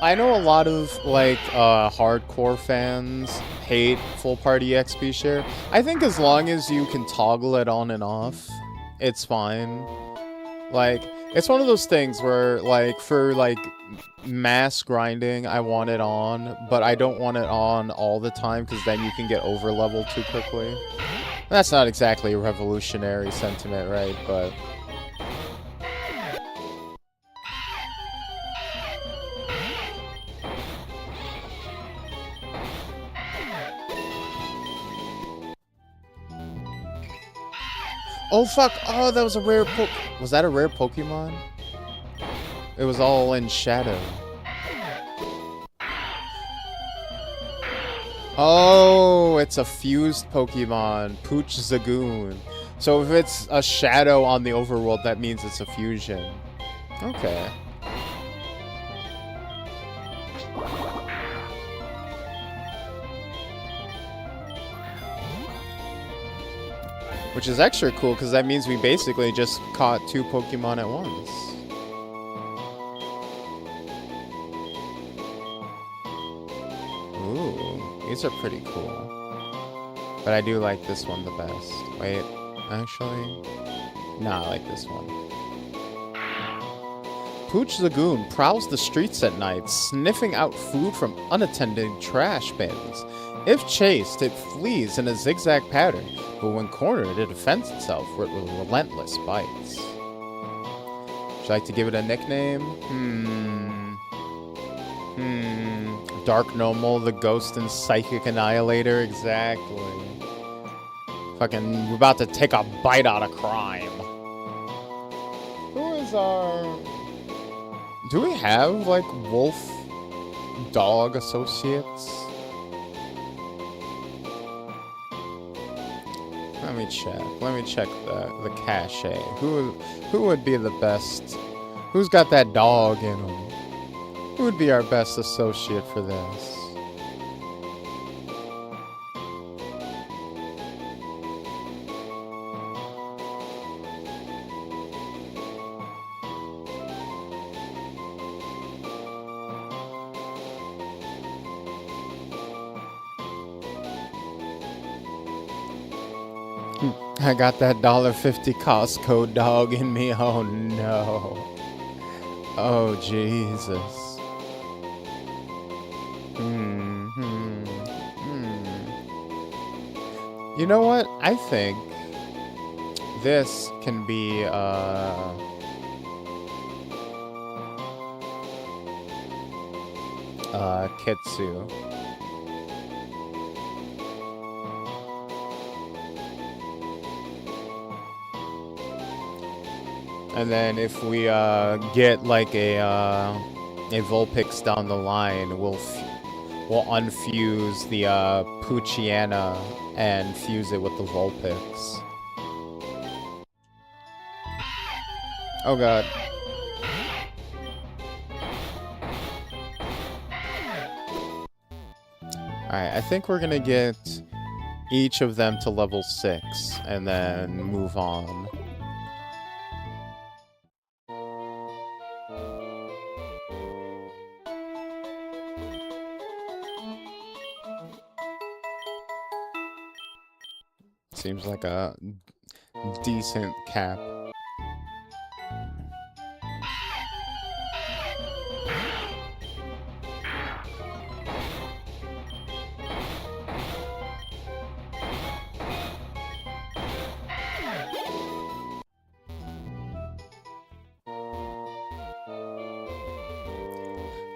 I know a lot of, like, hardcore fans hate full party XP share. I think as long as you can toggle it on and off, it's fine. Like, it's one of those things where, like, for, like, mass grinding, I want it on, but I don't want it on all the time, because then you can get over-leveled too quickly. That's not exactly a revolutionary sentiment, right? But... oh, fuck! Oh, that was a rare was that a rare Pokemon? It was all in shadow. Oh, it's a fused Pokemon. Pooch Zagoon. So if it's a shadow on the overworld, that means it's a fusion. Okay. Which is extra cool, because that means we basically just caught 2 Pokemon at once. Ooh, these are pretty cool. But I do like this one the best. Wait, actually... nah, I like this one. Pooch Lagoon prowls the streets at night, sniffing out food from unattended trash bins. If chased, it flees in a zigzag pattern, but when cornered, it defends itself with relentless bites. Would you like to give it a nickname? Dark Normal, the Ghost and Psychic Annihilator, exactly. Fucking, we're about to take a bite out of crime. Who is our... do we have, like, wolf dog associates? Let me check. Let me check the cache. Who would be the best? Who's got that dog in him? Who would be our best associate for this? I got that $1.50 Costco dog in me. Oh no. Oh Jesus. You know what? I think this can be Kitsu. And then if we get like a Vulpix down the line, we'll unfuse the Poochyena and fuse it with the Vulpix. Oh god. Alright, I think we're gonna get each of them to level 6 and then move on. Seems like a decent cap.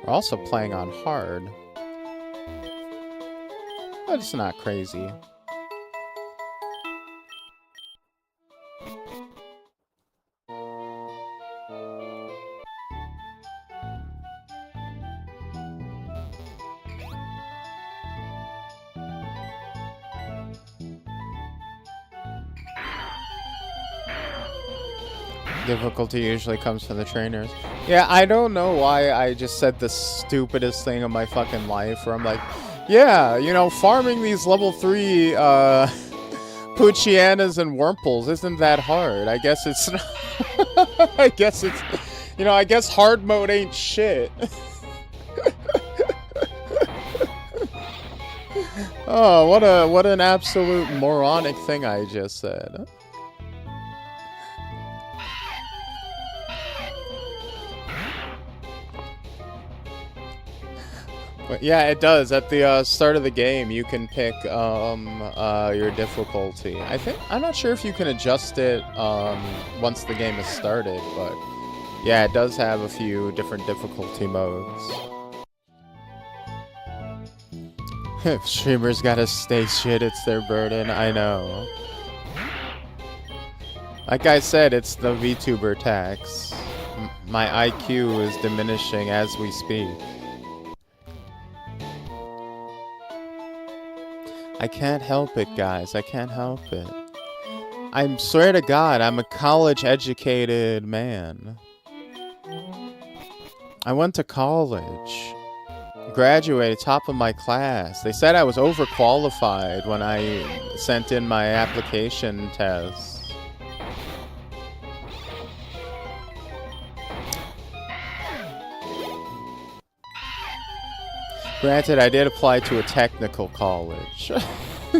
We're also playing on hard, but it's not crazy. Difficulty usually comes from the trainers. Yeah, I don't know why I just said the stupidest thing of my fucking life, where I'm like, yeah, you know, farming these level 3 Poochyenas and Wurmples isn't that hard. I guess it's not I guess it's, you know, I guess hard mode ain't shit. Oh, what an absolute moronic thing I just said. But yeah, it does. At the start of the game, you can pick your difficulty. I'm not sure if you can adjust it once the game has started, but yeah, it does have a few different difficulty modes. If streamers gotta stay shit, it's their burden. I know. Like I said, it's the VTuber tax. My IQ is diminishing as we speak. I can't help it, guys. I can't help it. I swear to God, I'm a college-educated man. I went to college. Graduated top of my class. They said I was overqualified when I sent in my application test. Granted, I did apply to a technical college.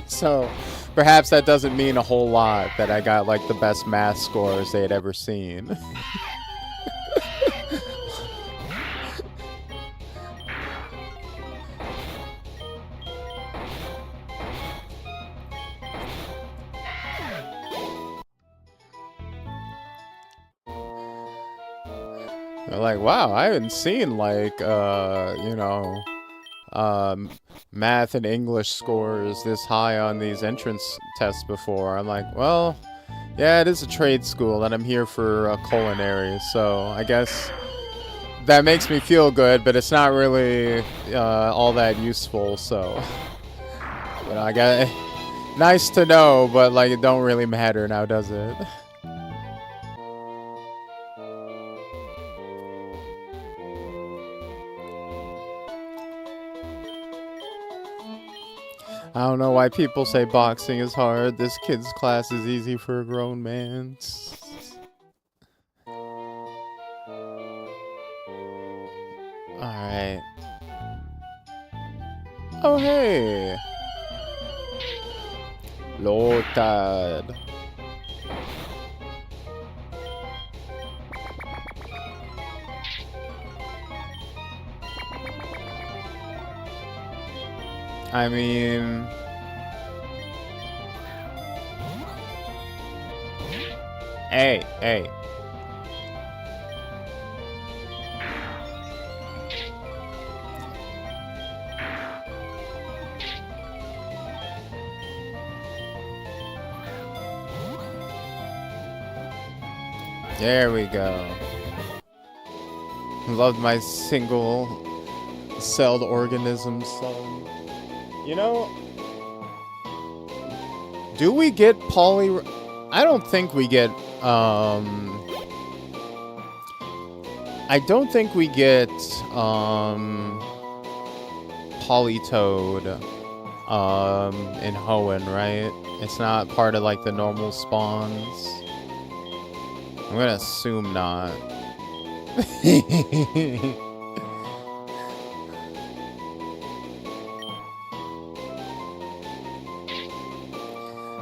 So, perhaps that doesn't mean a whole lot that I got, like, the best math scores they had ever seen. They're like, wow, I haven't seen, like, you know, math and English scores this high on these entrance tests before. I'm like, well, yeah, it is a trade school, and I'm here for culinary, so I guess that makes me feel good, but it's not really all that useful, so, you know, I got nice to know, but, like, it don't really matter now, does it? I don't know why people say boxing is hard. This kid's class is easy for a grown man. Alright. Oh, hey! Lotad. I mean... Hey, hey. There we go. Loved my single-celled organism son. You know, do we get poly... I don't think we get, I don't think we get, Polytoad, in Hoenn, right? It's not part of, like, the normal spawns. I'm gonna assume not.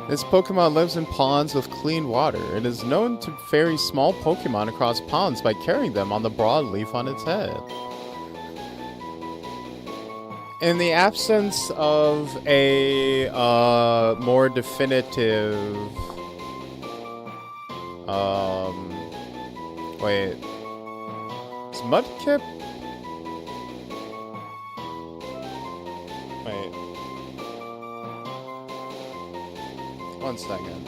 This Pokemon lives in ponds with clean water. It is known to ferry small Pokemon across ponds by carrying them on the broadleaf on its head. In the absence of a more definitive... Wait. Is Mudkip... Wait. One second.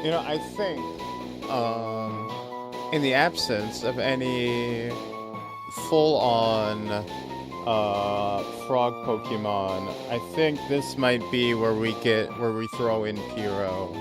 You know, I think, in the absence of any full-on, frog Pokemon. I think this might be where we throw in Pyro.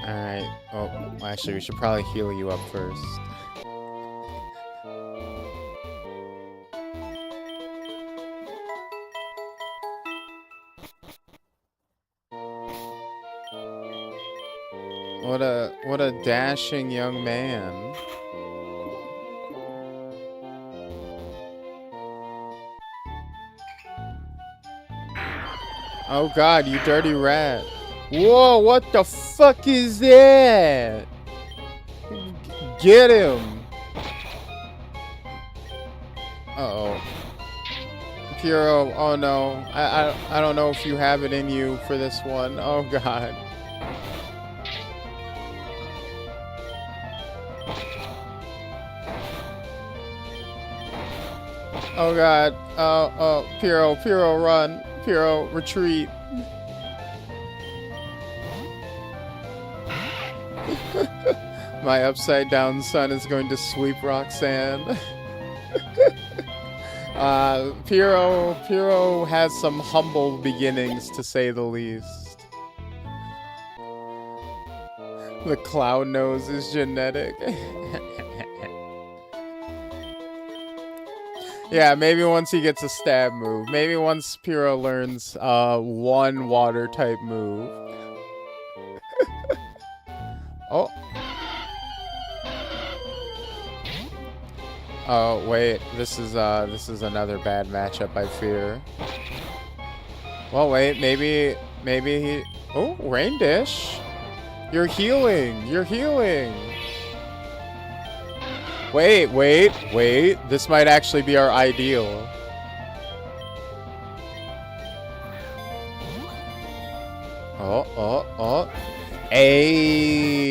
Alright. Oh, actually, we should probably heal you up first. What a dashing young man. Oh god, you dirty rat. Whoa, what the fuck is that? Get him! Uh-oh. Pyro, oh no. I don't know if you have it in you for this one. Oh god. Oh god. Oh, Pyro, run. Pyro, retreat. My upside down son is going to sweep Roxanne. Pyro has some humble beginnings, to say the least. The clown nose is genetic. Yeah, maybe once he gets a stab move. Maybe once Pyro learns one water type move. Oh. Oh wait, this is another bad matchup, I fear. Well, wait, maybe he. Oh, Rain Dish. You're healing. You're healing. Wait. This might actually be our ideal. Oh. Ayy.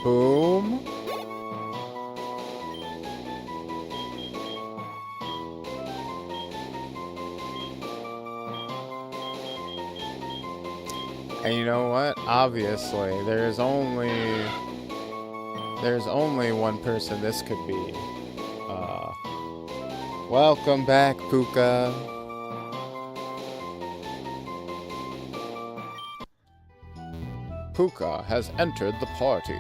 Boom. And you know what? Obviously, there's only one person this could be. Welcome back, Puka. Puka has entered the party.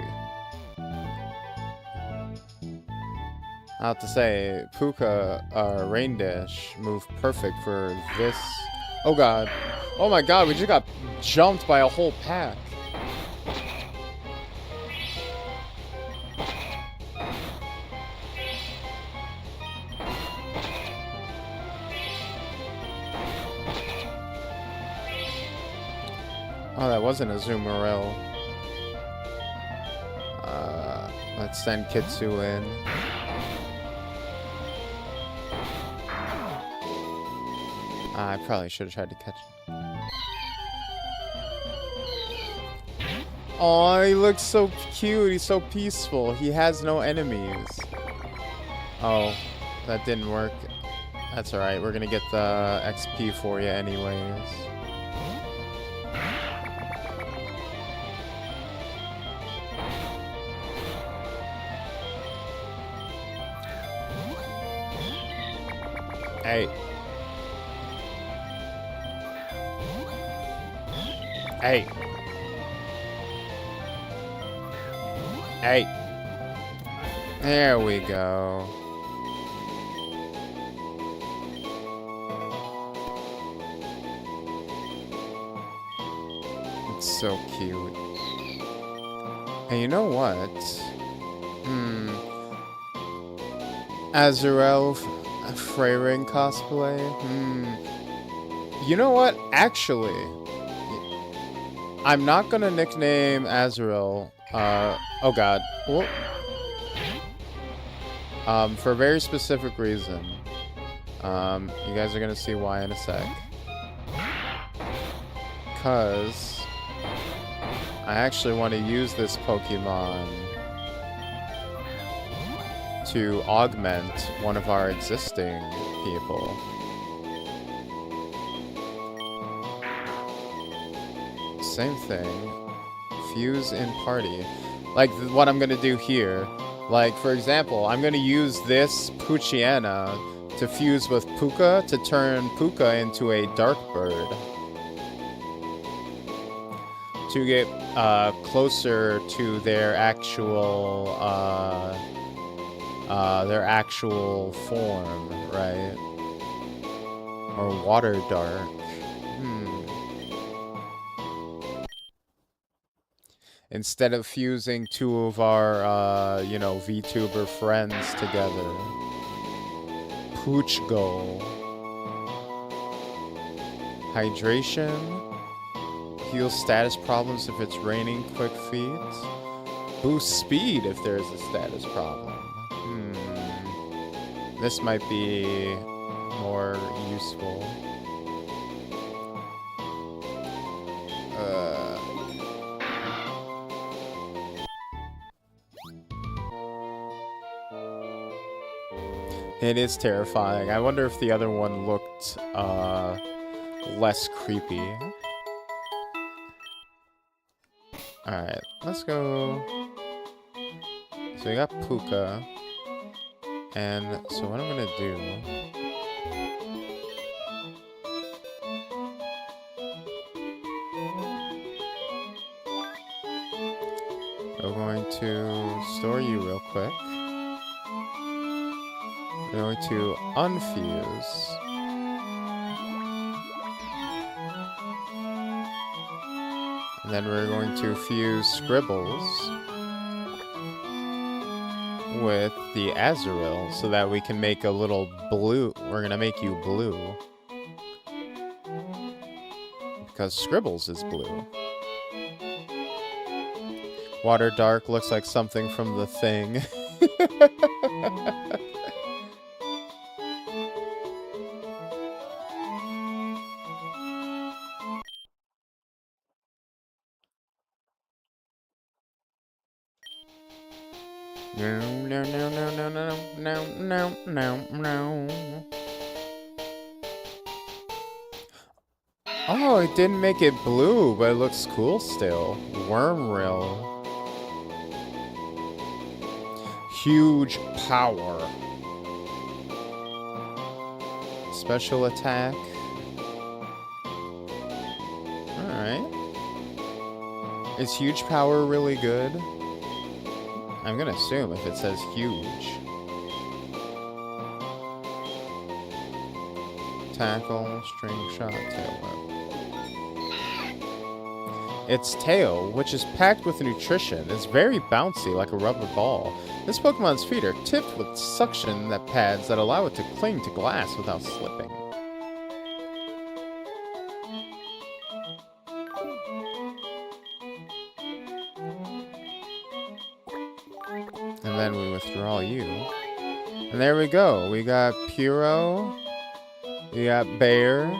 I have to say, Puka, Rain Dash moved perfect for this. Oh god. Oh my god, we just got jumped by a whole pack. Oh, that wasn't a Zoomerell. Let's send Kitsu in. I probably should have tried to catch him. Oh, he looks so cute. He's so peaceful. He has no enemies. Oh, that didn't work. That's alright. We're gonna get the XP for you anyways. Hey. Hey. Hey. There we go. It's so cute. And you know what? Azrael Freyring cosplay? You know what? Actually, I'm not gonna nickname Azrael. Oh god. Whoop. For a very specific reason. You guys are gonna see why in a sec. Cause I actually want to use this Pokemon to augment one of our existing people. Same thing. Fuse in party. Like what I'm gonna do here. Like, for example, I'm gonna use this Poochyena to fuse with Puka to turn Puka into a dark bird. To get closer to their actual form, right? Or water dark. Instead of fusing two of our, you know, VTuber friends together. Pooch Goal. Hydration. Heal status problems if it's raining. Quick feet. Boost speed if there's a status problem. This might be more useful. It is terrifying. I wonder if the other one looked less creepy. Alright, let's go. So we got Puka. And so what I'm gonna do... we're going to store you real quick. We're going to unfuse. And then we're going to fuse Scribbles with the Azrael so that we can make a little blue. We're going to make you blue. Because Scribbles is blue. Water Dark looks like something from The Thing. No. Oh, it didn't make it blue, but it looks cool still. Wormrill. Huge power. Special attack. Alright. Is huge power really good? I'm gonna assume if it says huge. Tackle, string shot, tail whip. Its tail, which is packed with nutrition, is very bouncy like a rubber ball. This Pokemon's feet are tipped with suction pads that allow it to cling to glass without slipping. And then we withdraw you. And there we go. We got Puro. We got Bear.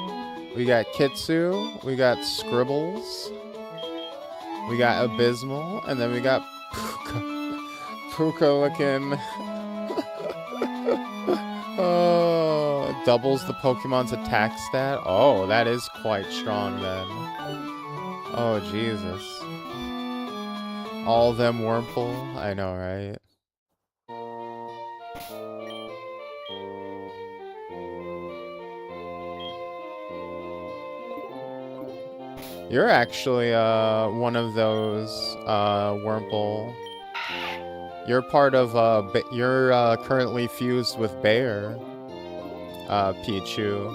We got Kitsu. We got Scribbles. We got Abysmal. And then we got Puka. Puka looking. Oh, doubles the Pokemon's attack stat. Oh, that is quite strong then. Oh, Jesus. All them Wurmple. I know, right? You're actually one of those Wurmple. You're part of you're currently fused with Bear, Pichu.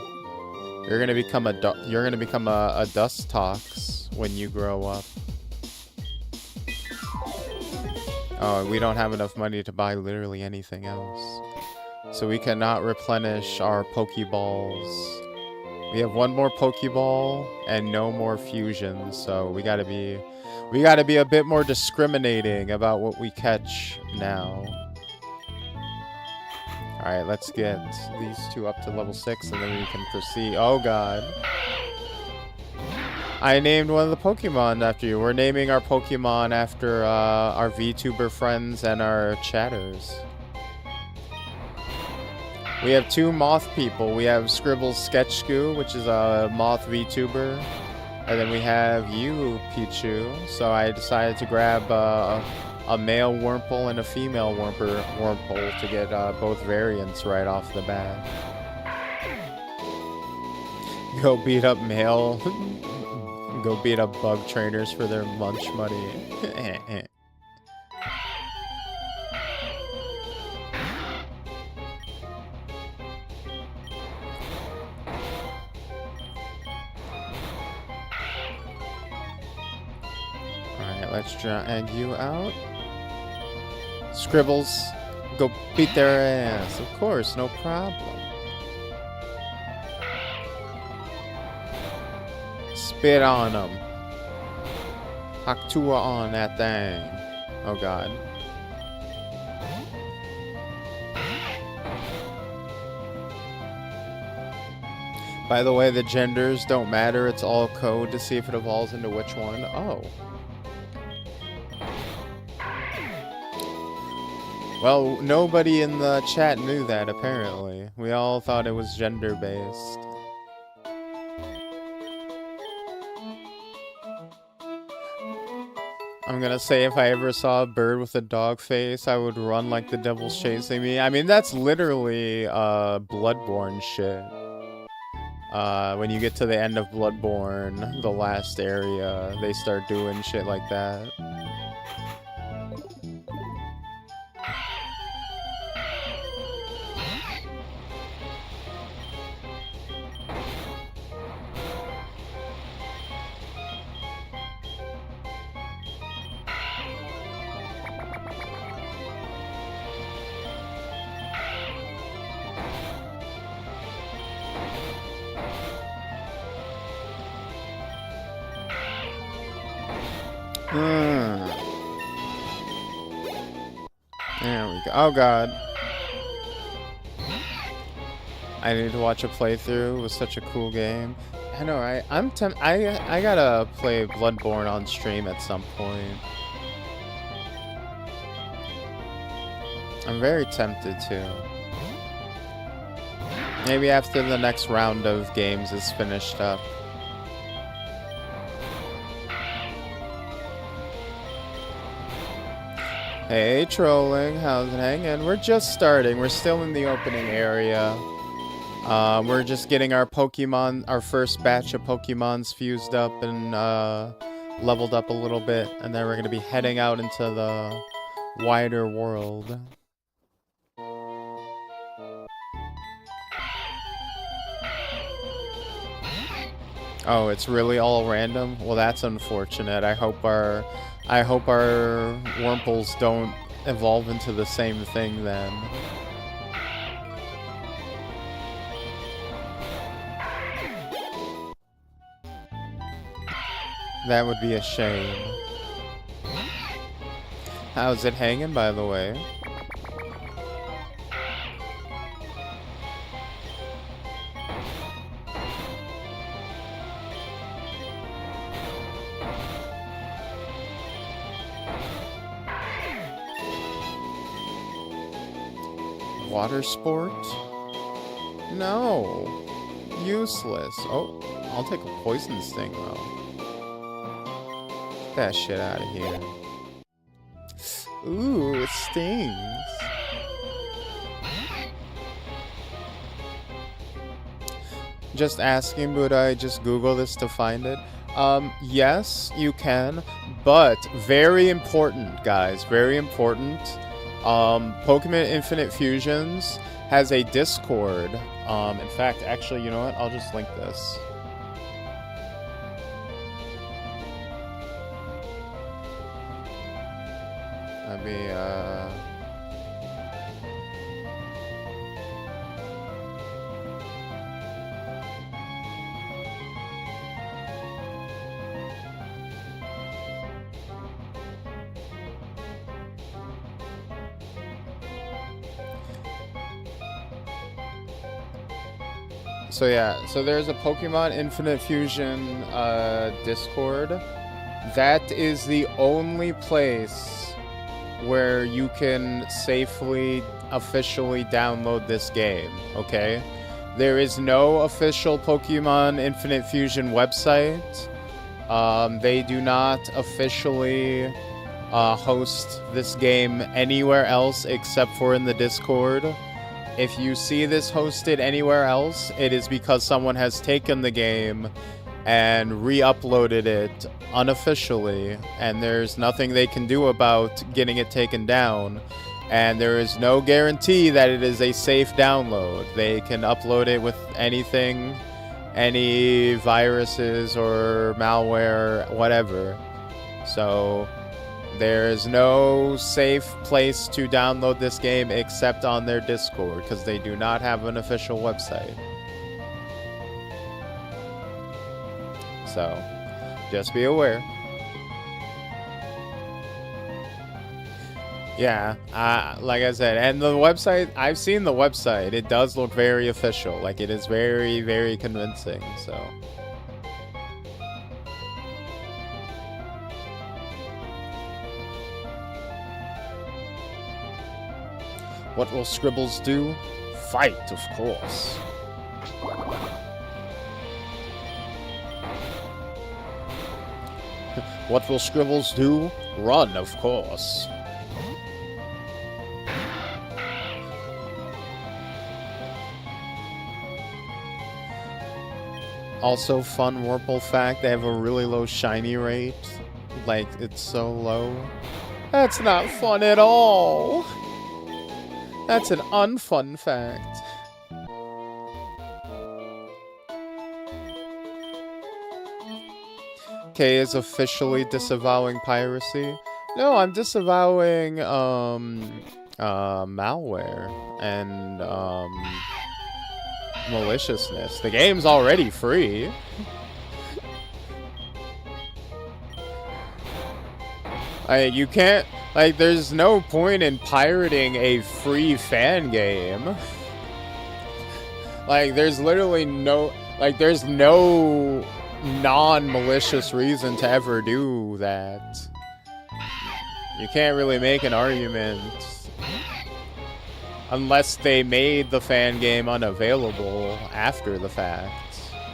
You're gonna become a Dustox when you grow up. Oh, we don't have enough money to buy literally anything else, so we cannot replenish our Pokeballs. We have one more Pokeball and no more fusions, so we gotta be a bit more discriminating about what we catch now. Alright, let's get these two up to level 6 and then we can proceed. Oh god. I named one of the Pokemon after you. We're naming our Pokemon after our VTuber friends and our chatters. We have two moth people. We have Scribble's Sketchgoo, which is a moth VTuber. And then we have you, Pichu. So I decided to grab a male Wurmple and a female Wurmple to get both variants right off the bat. Go beat up male. Go beat up bug trainers for their lunch money. Alright, let's drag you out. Scribbles, go beat their ass. Of course, no problem. Spit on them. Haktua on that thing. Oh god. By the way, the genders don't matter. It's all code to see if it evolves into which one. Oh. Well, nobody in the chat knew that, apparently. We all thought it was gender-based. I'm gonna say if I ever saw a bird with a dog face, I would run like the devil's chasing me. I mean, that's literally Bloodborne shit. When you get to the end of Bloodborne, the last area, they start doing shit like that. There we go. Oh god. I need to watch a playthrough. It was such a cool game. I know, right? I gotta play Bloodborne on stream at some point. I'm very tempted to. Maybe after the next round of games is finished up. Hey, trolling, how's it hanging? We're just starting. We're still in the opening area. We're just getting our Pokemon, our first batch of Pokemons fused up and leveled up a little bit, and then we're gonna be heading out into the wider world. Oh, it's really all random? Well, that's unfortunate. I hope our Wurmples don't evolve into the same thing then. That would be a shame. How's it hanging, by the way? Water sport? No. Useless. Oh, I'll take a poison sting though. Get that shit out of here. Ooh, it stings. Just asking, would I just Google this to find it? Yes, you can, but very important, guys, very important. Pokemon Infinite Fusions has a Discord. In fact, actually, you know what? I'll just link this. That'd be, So yeah, so there's a Pokemon Infinite Fusion Discord. That is the only place where you can safely officially download this game, okay? There is no official Pokemon Infinite Fusion website. They do not officially host this game anywhere else except for in the Discord. If you see this hosted anywhere else, it is because someone has taken the game and re-uploaded it unofficially, and there's nothing they can do about getting it taken down. And there is no guarantee that it is a safe download. They can upload it with anything, any viruses or malware, whatever. So there is no safe place to download this game except on their Discord, because they do not have an official website. So, just be aware. Yeah, like I said, and the website, I've seen the website. It does look very official. Like, it is very, very convincing, so. What will Scribbles do? Fight, of course. What will Scribbles do? Run, of course. Also, fun Wurple fact, they have a really low shiny rate. Like, it's so low. That's not fun at all. That's an unfun fact. K is officially disavowing piracy. No, I'm disavowing, malware and, maliciousness. The game's already free. You can't, like, there's no point in pirating a free fan game. Like, there's literally no, like, there's no non-malicious reason to ever do that. You can't really make an argument unless they made the fan game unavailable after the fact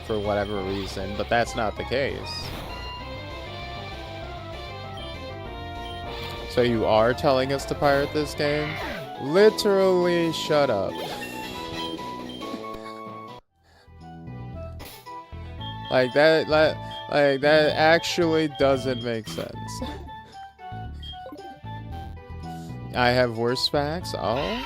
for whatever reason, but that's not the case. So you are telling us to pirate this game? Literally, shut up. Like that actually doesn't make sense. I have worse facts? Oh?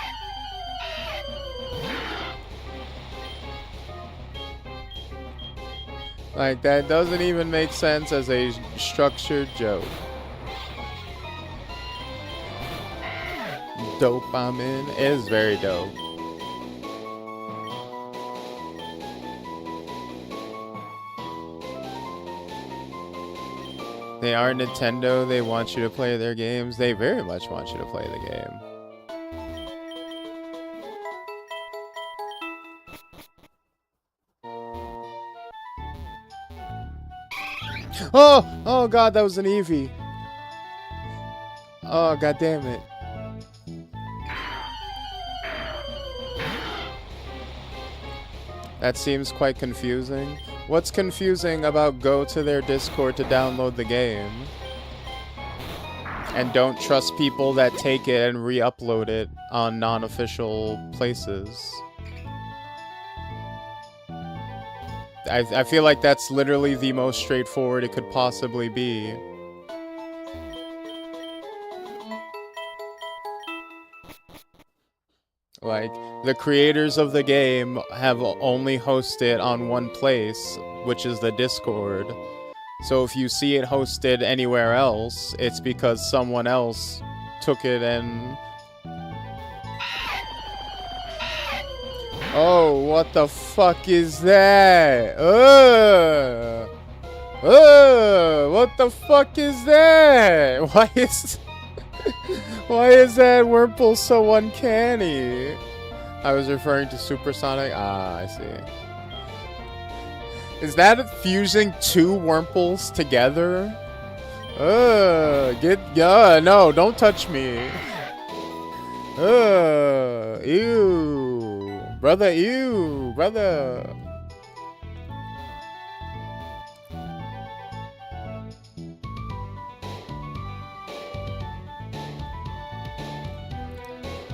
Like, that doesn't even make sense as a structured joke. Dopamine is very dope. They are Nintendo, they want you to play their games. They very much want you to play the game. Oh! Oh god, that was an Eevee. Oh, god damn it. That seems quite confusing. What's confusing about go to their Discord to download the game? And don't trust people that take it and re-upload it on non-official places. I feel like that's literally the most straightforward it could possibly be. Like, the creators of the game have only hosted on one place, which is the Discord. So if you see it hosted anywhere else, it's because someone else took it and... Oh, what the fuck is that? What the fuck is that? Why is... Why is that Wurmple so uncanny? I was referring to Supersonic. Ah, I see. Is that fusing two Wurmples together? No, don't touch me. Ew. Brother, ew. Brother.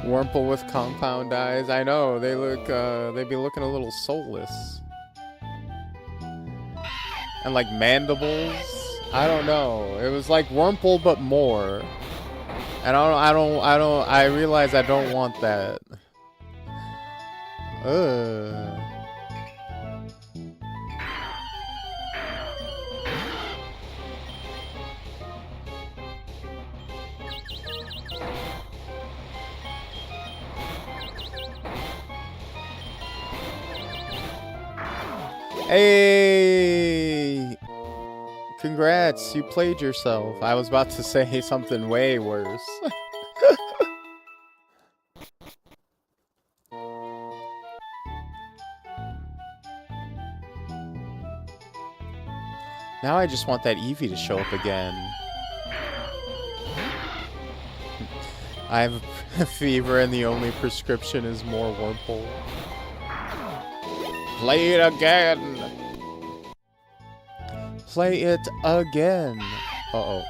Wurmple with compound eyes. I know, they look, they be looking a little soulless. And like mandibles. I don't know. It was like Wurmple, but more. And I realize I don't want that. Ugh. Hey! Congrats, you played yourself. I was about to say something way worse. Now I just want that Eevee to show up again. I have a fever and the only prescription is more Wurmple. Play it again! Play it again! Uh-oh.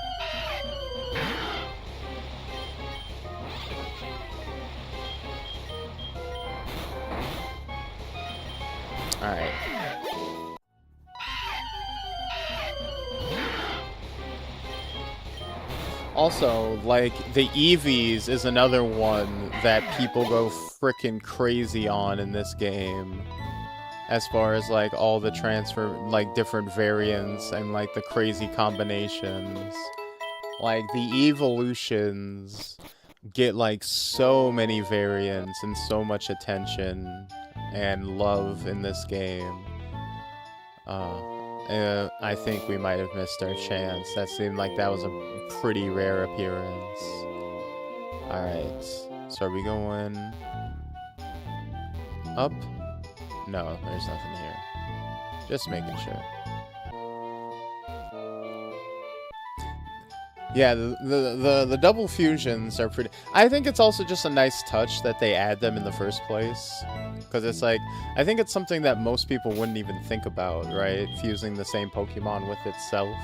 Alright. Also, like, the Eevees is another one that people go frickin' crazy on in this game. As far as, like, all the transfer, like, different variants and, like, the crazy combinations. Like, the evolutions get, like, so many variants and so much attention and love in this game. I think we might have missed our chance. That seemed like that was a pretty rare appearance. Alright, so are we going up? No, there's nothing here. Just making sure. Yeah, the double fusions are pretty... I think it's also just a nice touch that they add them in the first place. Because it's like... I think it's something that most people wouldn't even think about, right? Fusing the same Pokemon with itself.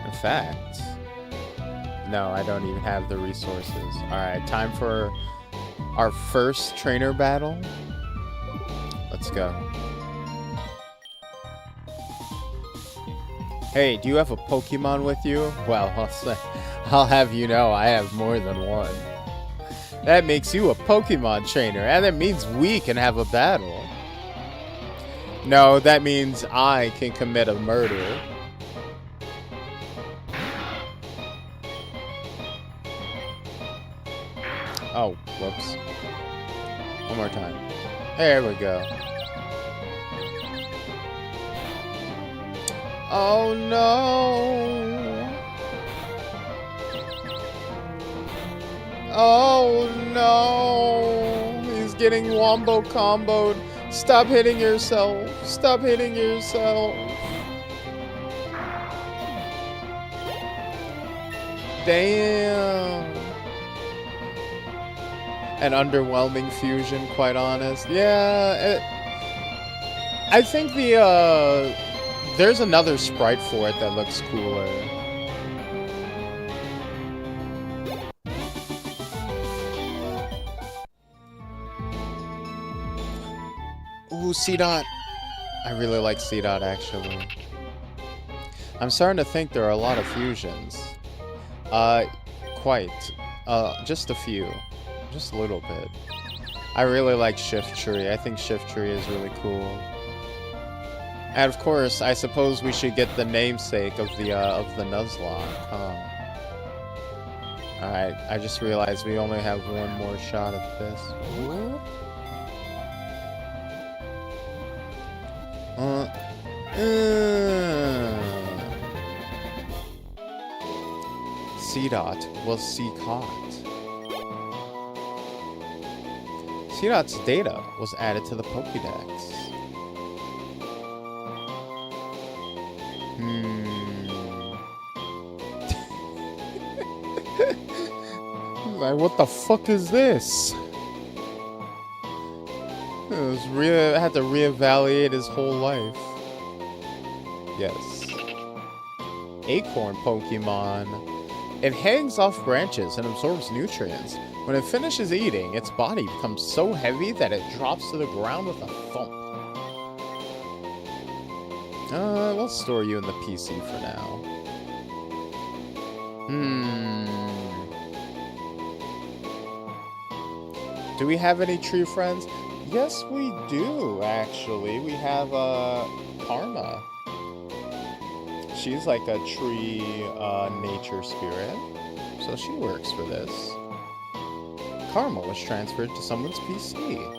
In fact... No, I don't even have the resources. Alright, time for our first trainer battle. Let's go. Hey, do you have a Pokemon with you? Well, I'll have you know I have more than one. That makes you a Pokemon trainer, and it means we can have a battle. No, that means I can commit a murder. Oh, whoops. One more time. There we go. Oh no! Oh no! He's getting wombo comboed. Stop hitting yourself. Stop hitting yourself. Damn. An underwhelming fusion, quite honest. Yeah, I think there's another sprite for it that looks cooler. Ooh, C-Dot. I really like C-Dot, actually. I'm starting to think there are a lot of fusions. Quite. Just a few. Just a little bit. I really like Shiftry. I think Shiftry is really cool. And of course, I suppose we should get the namesake of the Nuzlocke, huh? Alright, I just realized we only have one more shot at this. C-Dot was C-Caught. C-Dot's data was added to the Pokédex. Like, what the fuck is this? I had to reevaluate his whole life. Yes. Acorn Pokemon. It hangs off branches and absorbs nutrients. When it finishes eating, its body becomes so heavy that it drops to the ground with a thump. We'll store you in the PC for now. Do we have any tree friends? Yes, we do, actually. We have, Karma. She's like a tree, nature spirit. So she works for this. Karma was transferred to someone's PC.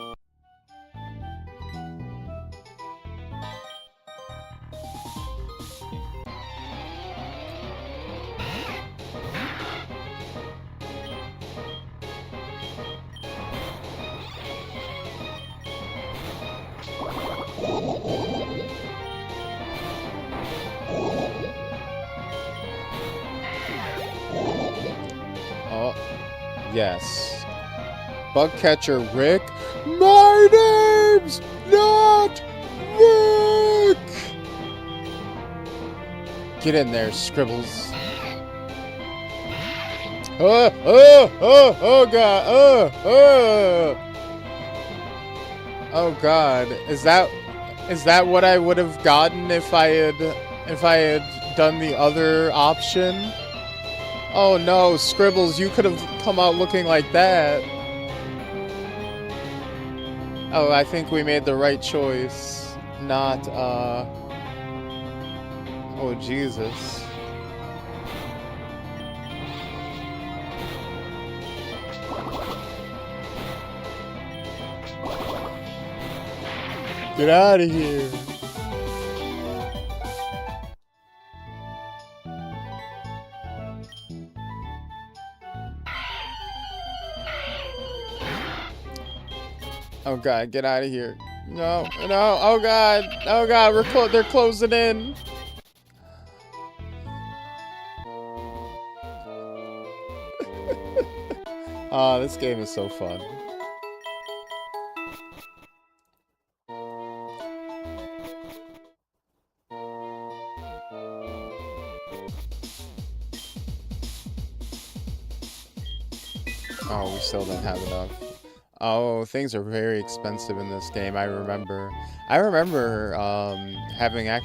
Yes. Bugcatcher Rick? My name's not Rick! Get in there, Scribbles. Oh god, oh god. Is that what I would have gotten if I had done the other option? Oh no, Scribbles, you could have come out looking like that. Oh, I think we made the right choice. Not, oh, Jesus. Get out of here. Oh god, get out of here. No, no, oh god, they're closing in. Oh, this game is so fun. Oh, we still don't have enough. Oh, things are very expensive in this game. I remember having a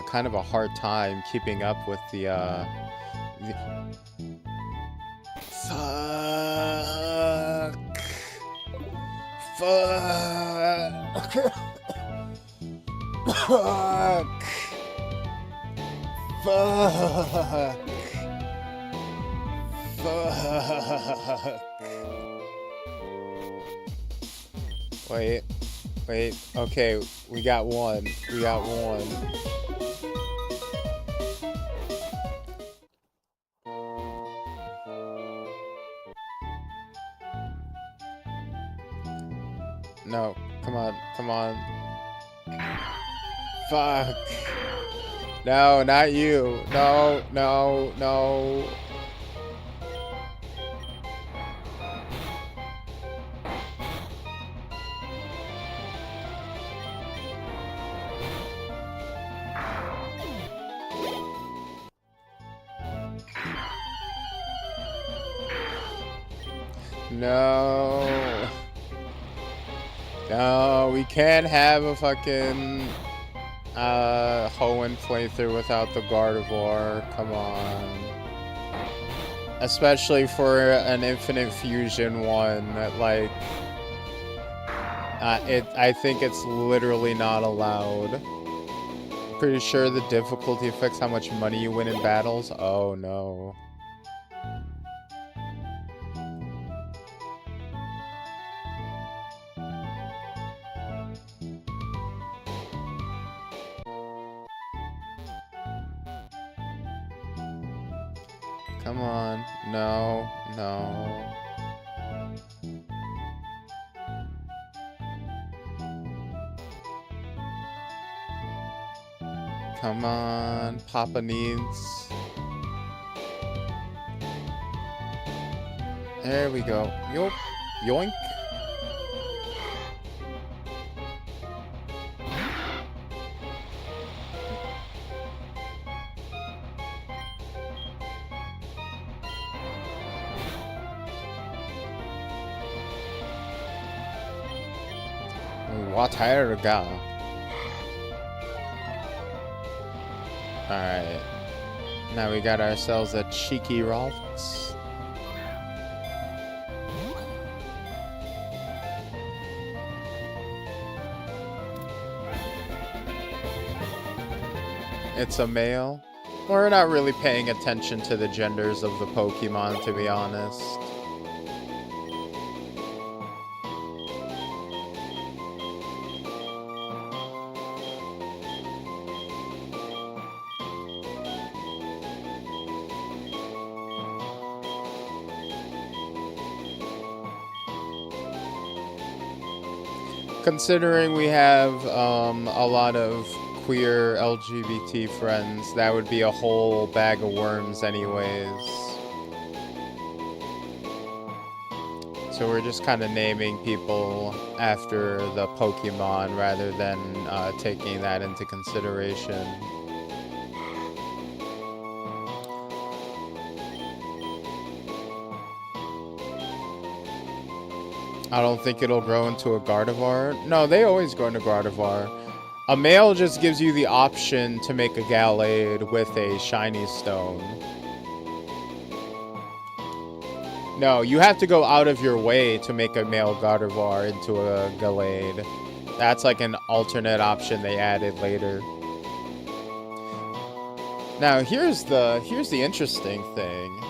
kind of a hard time keeping up with the fuck. Fuck. Fuck. Fuck. Fuck. Wait, okay, we got one. No, come on. Fuck. No, not you. No. No, we can't have a fucking Hoenn playthrough without the Gardevoir. Come on. Especially for an Infinite Fusion one that, like, I think it's literally not allowed. Pretty sure the difficulty affects how much money you win in battles. Oh no. Come on. No. Come on. Papa needs... There we go. Yoink. Yoink. Waterga. Alright. Now we got ourselves a cheeky Ralts. It's a male. We're not really paying attention to the genders of the Pokemon, to be honest. Considering we have a lot of queer LGBT friends, that would be a whole bag of worms anyways. So we're just kind of naming people after the Pokemon rather than taking that into consideration. I don't think it'll grow into a Gardevoir. No, they always grow into Gardevoir. A male just gives you the option to make a Gallade with a shiny stone. No, you have to go out of your way to make a male Gardevoir into a Gallade. That's like an alternate option they added later. Now, here's the interesting thing.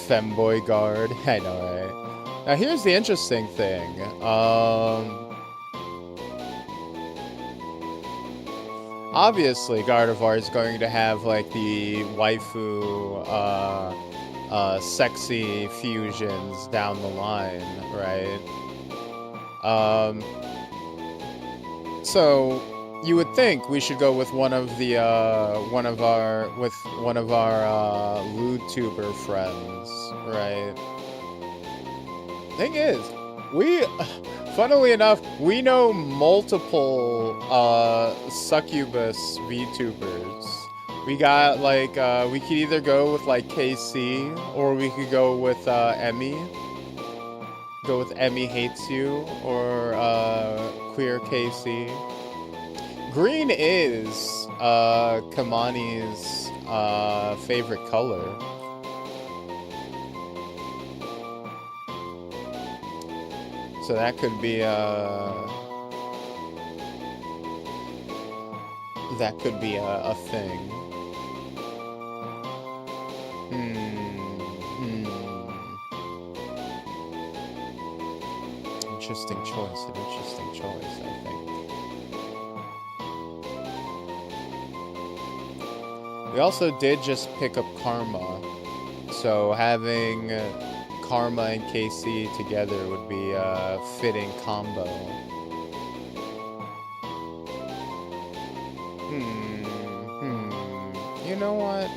Femboy Guard. I know, right? Now, here's the interesting thing. Obviously, Gardevoir is going to have, like, the waifu, sexy fusions down the line, right? So, you would think we should go with one of our Vtuber friends, right? Thing is, funnily enough, we know multiple succubus VTubers. We got like we could either go with like KC or we could go with Emmy. Go with Emmy Hates You or Queer KC. Green is Kamani's favorite color. So that could be a thing. Interesting choice, an interesting choice, I think. We also did just pick up Karma, so having Karma and KC together would be a fitting combo. You know what?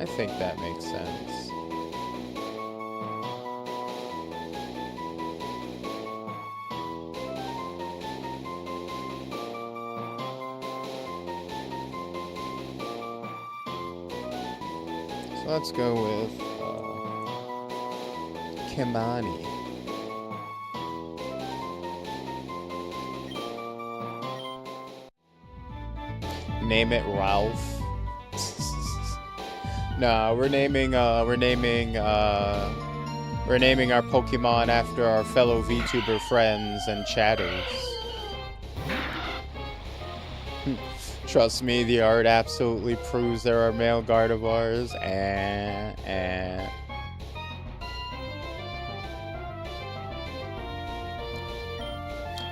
I think that makes sense. So let's go with Kimani. Name it Ralph. No, we're naming our Pokemon after our fellow VTuber friends and chatters. Trust me, the art absolutely proves there are male Gardevoirs.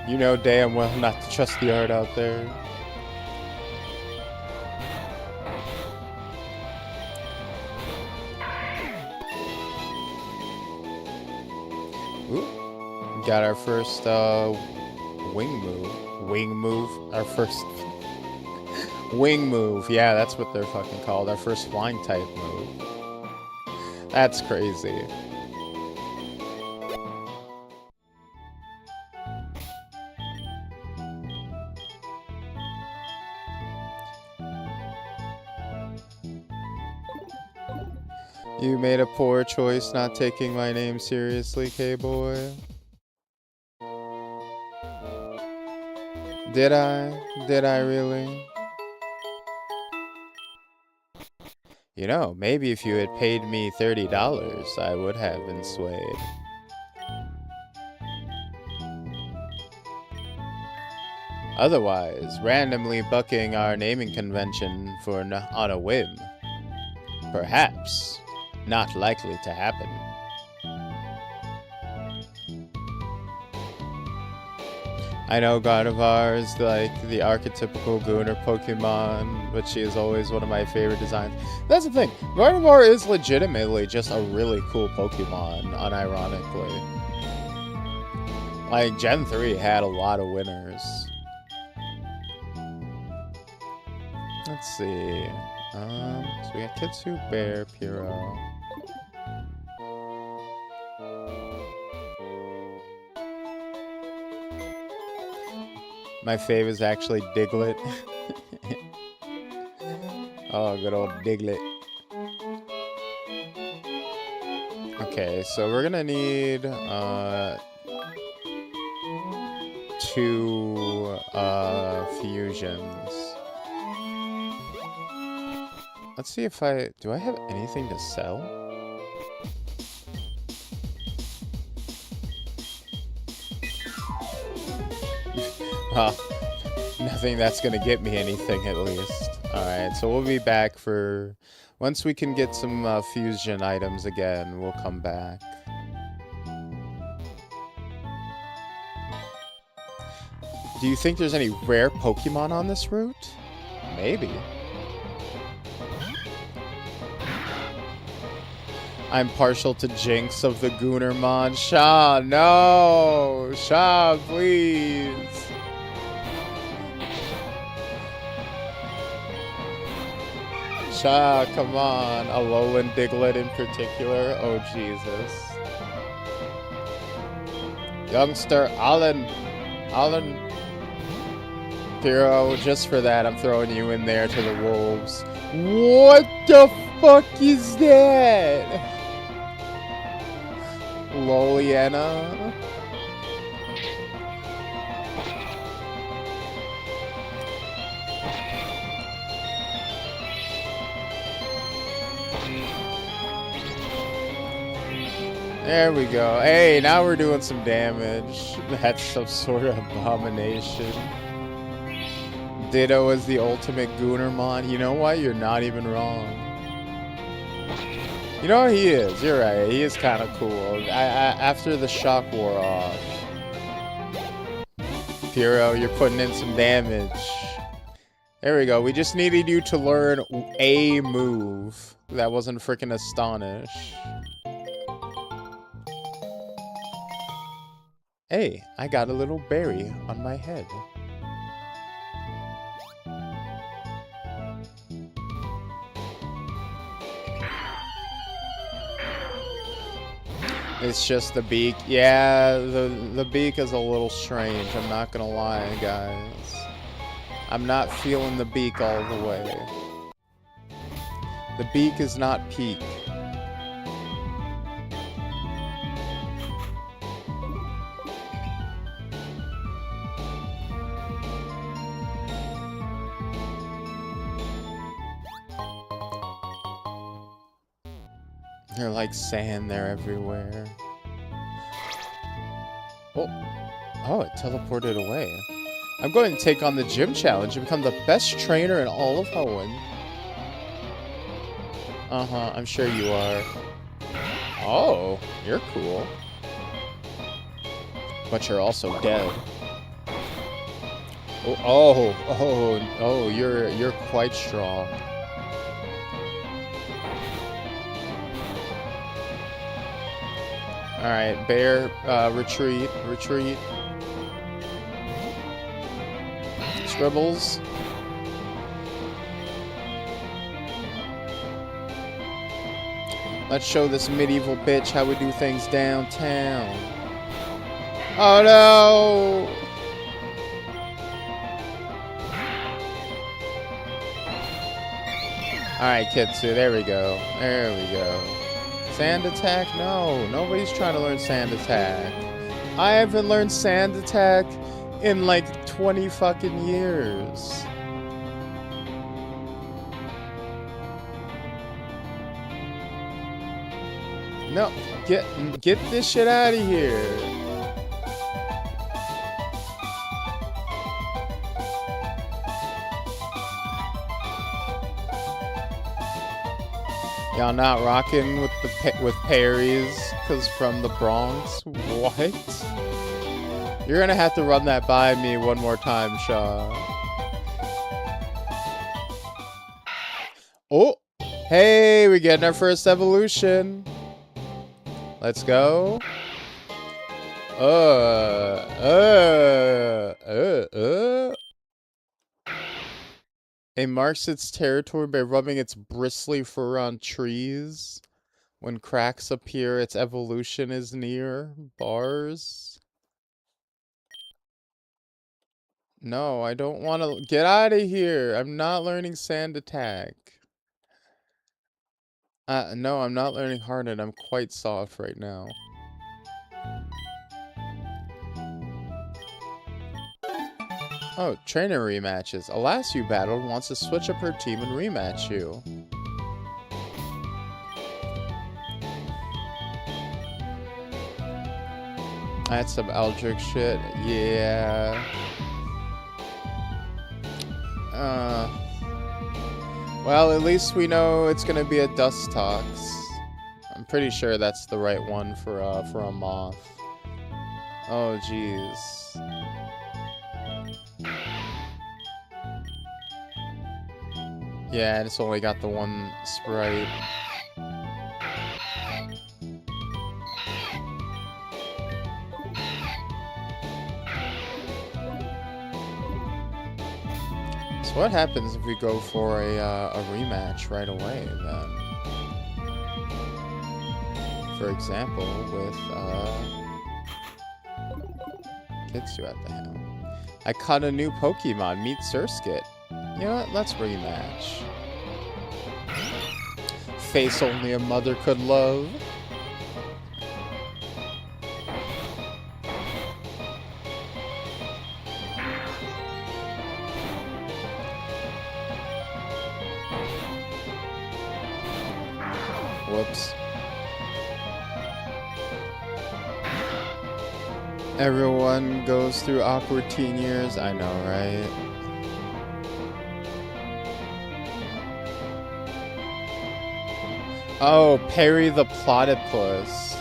You know damn well not to trust the art out there. Ooh, got our first wing move. Our first wing move. Yeah, that's what they're fucking called. Our first flying type move. That's crazy. You made a poor choice not taking my name seriously, K-boy. Did I? Did I really? You know, maybe if you had paid me $30, I would have been swayed. Otherwise, randomly bucking our naming convention on a whim. Perhaps not likely to happen. I know Gardevoir is like the archetypical Gooner Pokemon, but she is always one of my favorite designs. That's the thing, Gardevoir is legitimately just a really cool Pokemon, unironically. Like, Gen 3 had a lot of winners. Let's see. So we got Kitsu, Bear, Piro. My fave is actually Diglett. Oh, good old Diglett. Okay, so we're gonna need 2 fusions. Let's see if do I have anything to sell? Huh. Nothing that's gonna get me anything, at least. Alright, so we'll be back for... Once we can get some fusion items again, we'll come back. Do you think there's any rare Pokemon on this route? Maybe. I'm partial to Jinx of the Gooner mod. Sha, no! Sha, please! Sha, come on. Alolan Diglett in particular. Oh, Jesus. Youngster Alan. Piro, just for that, I'm throwing you in there to the wolves. What the fuck is that? Loliana? There we go. Hey, now we're doing some damage. That's some sort of abomination. Ditto is the ultimate Goonermon. You know what? You're not even wrong. You know, he is. You're right. He is kind of cool. After the shock wore off. Piro, you're putting in some damage. There we go. We just needed you to learn a move. That wasn't freaking Astonish. Hey, I got a little berry on my head. It's just the beak. Yeah, the beak is a little strange. I'm not gonna lie, guys. I'm not feeling the beak all the way. The beak is not peak. They're like sand, they're everywhere. Oh, it teleported away. I'm going to take on the gym challenge and become the best trainer in all of Hoenn. Uh-huh, I'm sure you are. Oh, you're cool. But you're also dead. Oh, you're quite strong. Alright, bear, retreat. Scribbles. Let's show this medieval bitch how we do things downtown. Oh no! Alright, Kitsu, there we go. There we go. Sand attack? No, nobody's trying to learn sand attack. I haven't learned sand attack in like 20 fucking years. No, get this shit out of here. Y'all not rocking with with parries cause from the Bronx? What? You're gonna have to run that by me one more time, Shaw. Oh, hey, we're getting our first evolution. Let's go. It marks its territory by rubbing its bristly fur on trees. When cracks appear, its evolution is near. Bars. No, I don't want to. Get out of here. I'm not learning sand attack. No, I'm not learning hardened. I'm quite soft right now. Oh, trainer rematches. A last you battled wants to switch up her team and rematch you. That's some Eldritch shit. Yeah. Well, at least we know it's gonna be a Dust Tox. I'm pretty sure that's the right one for a moth. Oh, jeez. Yeah, it's only got the one sprite. So what happens if we go for a rematch right away, then? For example, with Kitsu at the helm. I caught a new Pokemon, meet Surskit. You know what? Let's rematch. Face only a mother could love. Whoops. Everyone goes through awkward teen years. I know, right? Oh, Perry the Platypus.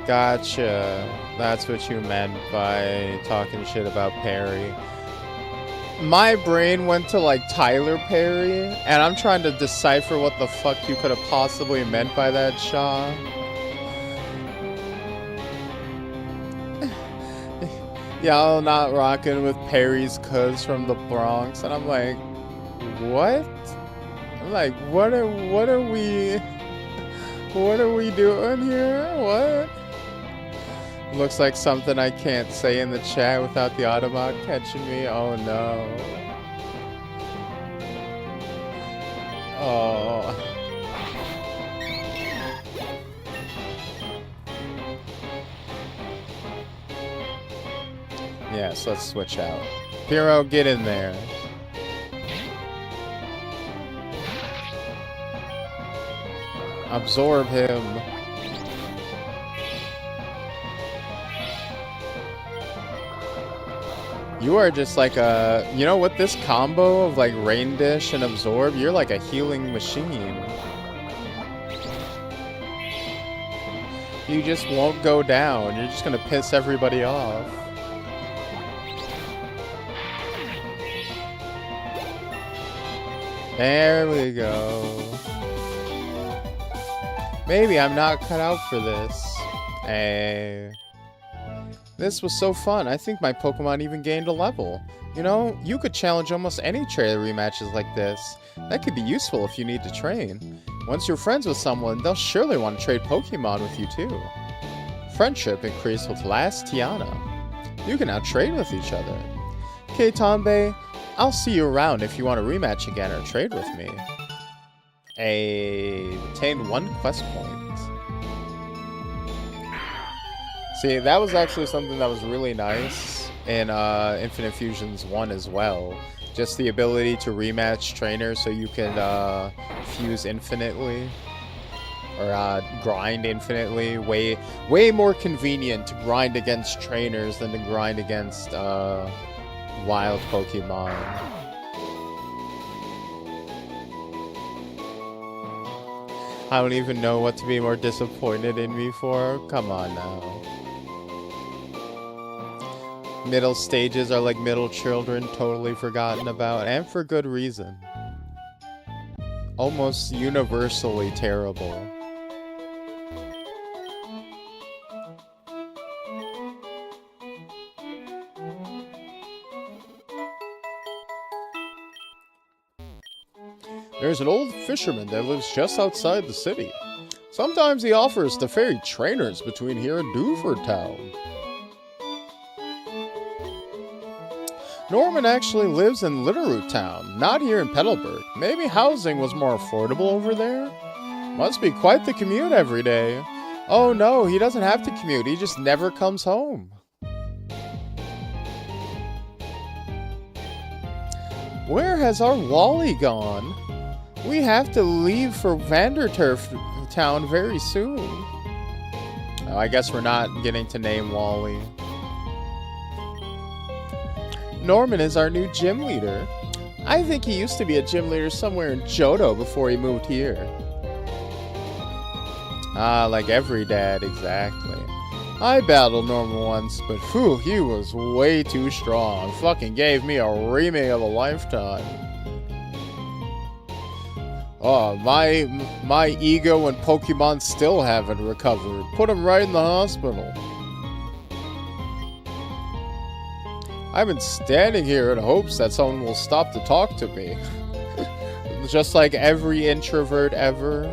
Gotcha. That's what you meant by talking shit about Perry. My brain went to like Tyler Perry, and I'm trying to decipher what the fuck you could have possibly meant by that, Shaw. Y'all not rocking with Perry's cuz from the Bronx, and I'm like, what? I'm like, what are we doing here? What? Looks like something I can't say in the chat without the Autobot catching me. Oh no. Oh. Yes, let's switch out. Hero, get in there. Absorb him. You are just like a... You know, with this combo of like Rain Dish and Absorb, you're like a healing machine. You just won't go down. You're just gonna piss everybody off. There we go. Maybe I'm not cut out for this. Hey. This was so fun. I think my Pokemon even gained a level. You know, you could challenge almost any trainer rematches like this. That could be useful if you need to train. Once you're friends with someone, they'll surely want to trade Pokemon with you too. Friendship increased with last Tiana. You can now trade with each other. Okay, Tanbei, I'll see you around if you want to rematch again or trade with me. Obtain 1 quest point. See, that was actually something that was really nice in Infinite Fusions 1 as well. Just the ability to rematch trainers so you can fuse infinitely. Or grind infinitely. Way more convenient to grind against trainers than to grind against wild Pokemon. I don't even know what to be more disappointed in me for. Come on now. Middle stages are like middle children, totally forgotten about, and for good reason. Almost universally terrible. There's an old fisherman that lives just outside the city. Sometimes he offers to ferry trainers between here and Vtuber town. Norman actually lives in Litterroot town, not here in Petalburg. Maybe housing was more affordable over there? Must be quite the commute every day. Oh no, he doesn't have to commute, he just never comes home. Where has our Wally gone? We have to leave for Vanderturf town very soon. Oh, I guess we're not getting to name Wally. Norman is our new gym leader. I think he used to be a gym leader somewhere in Johto before he moved here. Ah, like every dad, exactly. I battled Norman once, but whew, he was way too strong. Fucking gave me a remake of a lifetime. Oh, my ego and Pokemon still haven't recovered. Put him right in the hospital. I've been standing here in hopes that someone will stop to talk to me. Just like every introvert ever.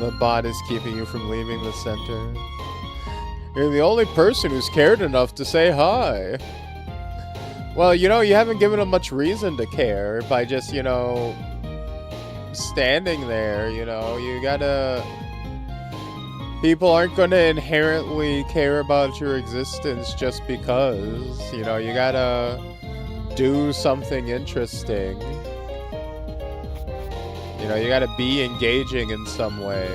The bot is keeping you from leaving the center. You're the only person who's cared enough to say hi. Well, you know, you haven't given him much reason to care by just, you know, standing there, you know. You gotta... People aren't going to inherently care about your existence just because, you know, you gotta do something interesting. You know, you gotta be engaging in some way.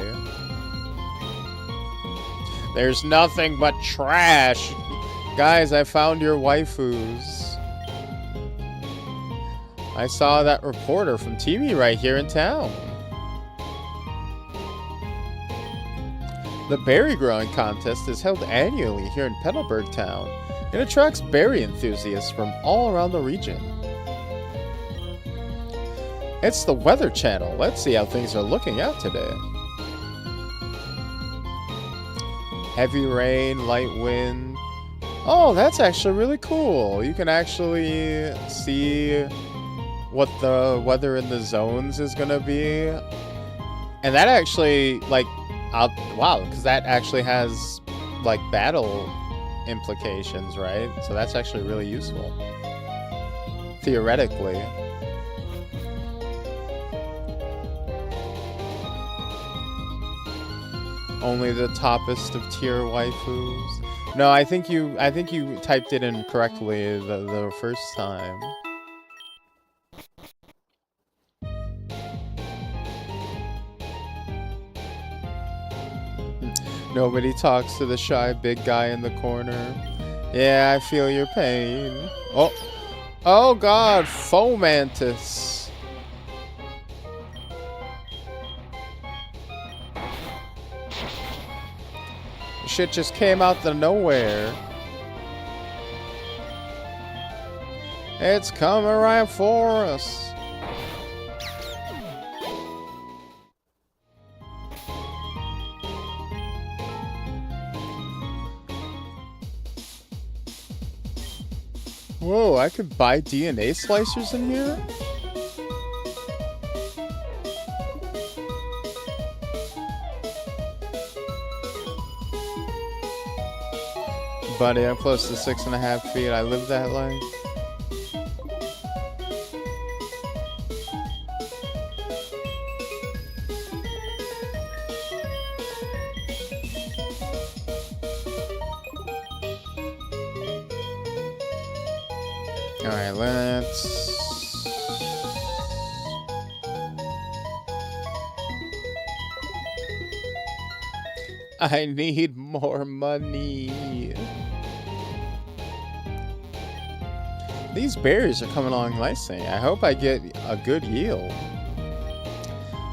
There's nothing but trash. Guys, I found your waifus. I saw that reporter from TV right here in town. The berry growing contest is held annually here in Petalburg town. It attracts berry enthusiasts from all around the region. It's the Weather Channel. Let's see how things are looking out today. Heavy rain, light wind. Oh, that's actually really cool. You can actually see what the weather in the zones is gonna be. And that actually, like, wow, because that actually has, like, battle implications, right? So that's actually really useful. Theoretically. Only the toppest of tier waifus. No, I think you typed it in correctly the first time. Nobody talks to the shy big guy in the corner. Yeah, I feel your pain. Oh, oh God, Fomantis. Shit just came out of nowhere. It's coming right for us. Whoa, I could buy DNA slicers in here? Buddy, I'm close to 6.5 feet. I live that life. Alright, let's... I need more money. These berries are coming along nicely. I hope I get a good yield.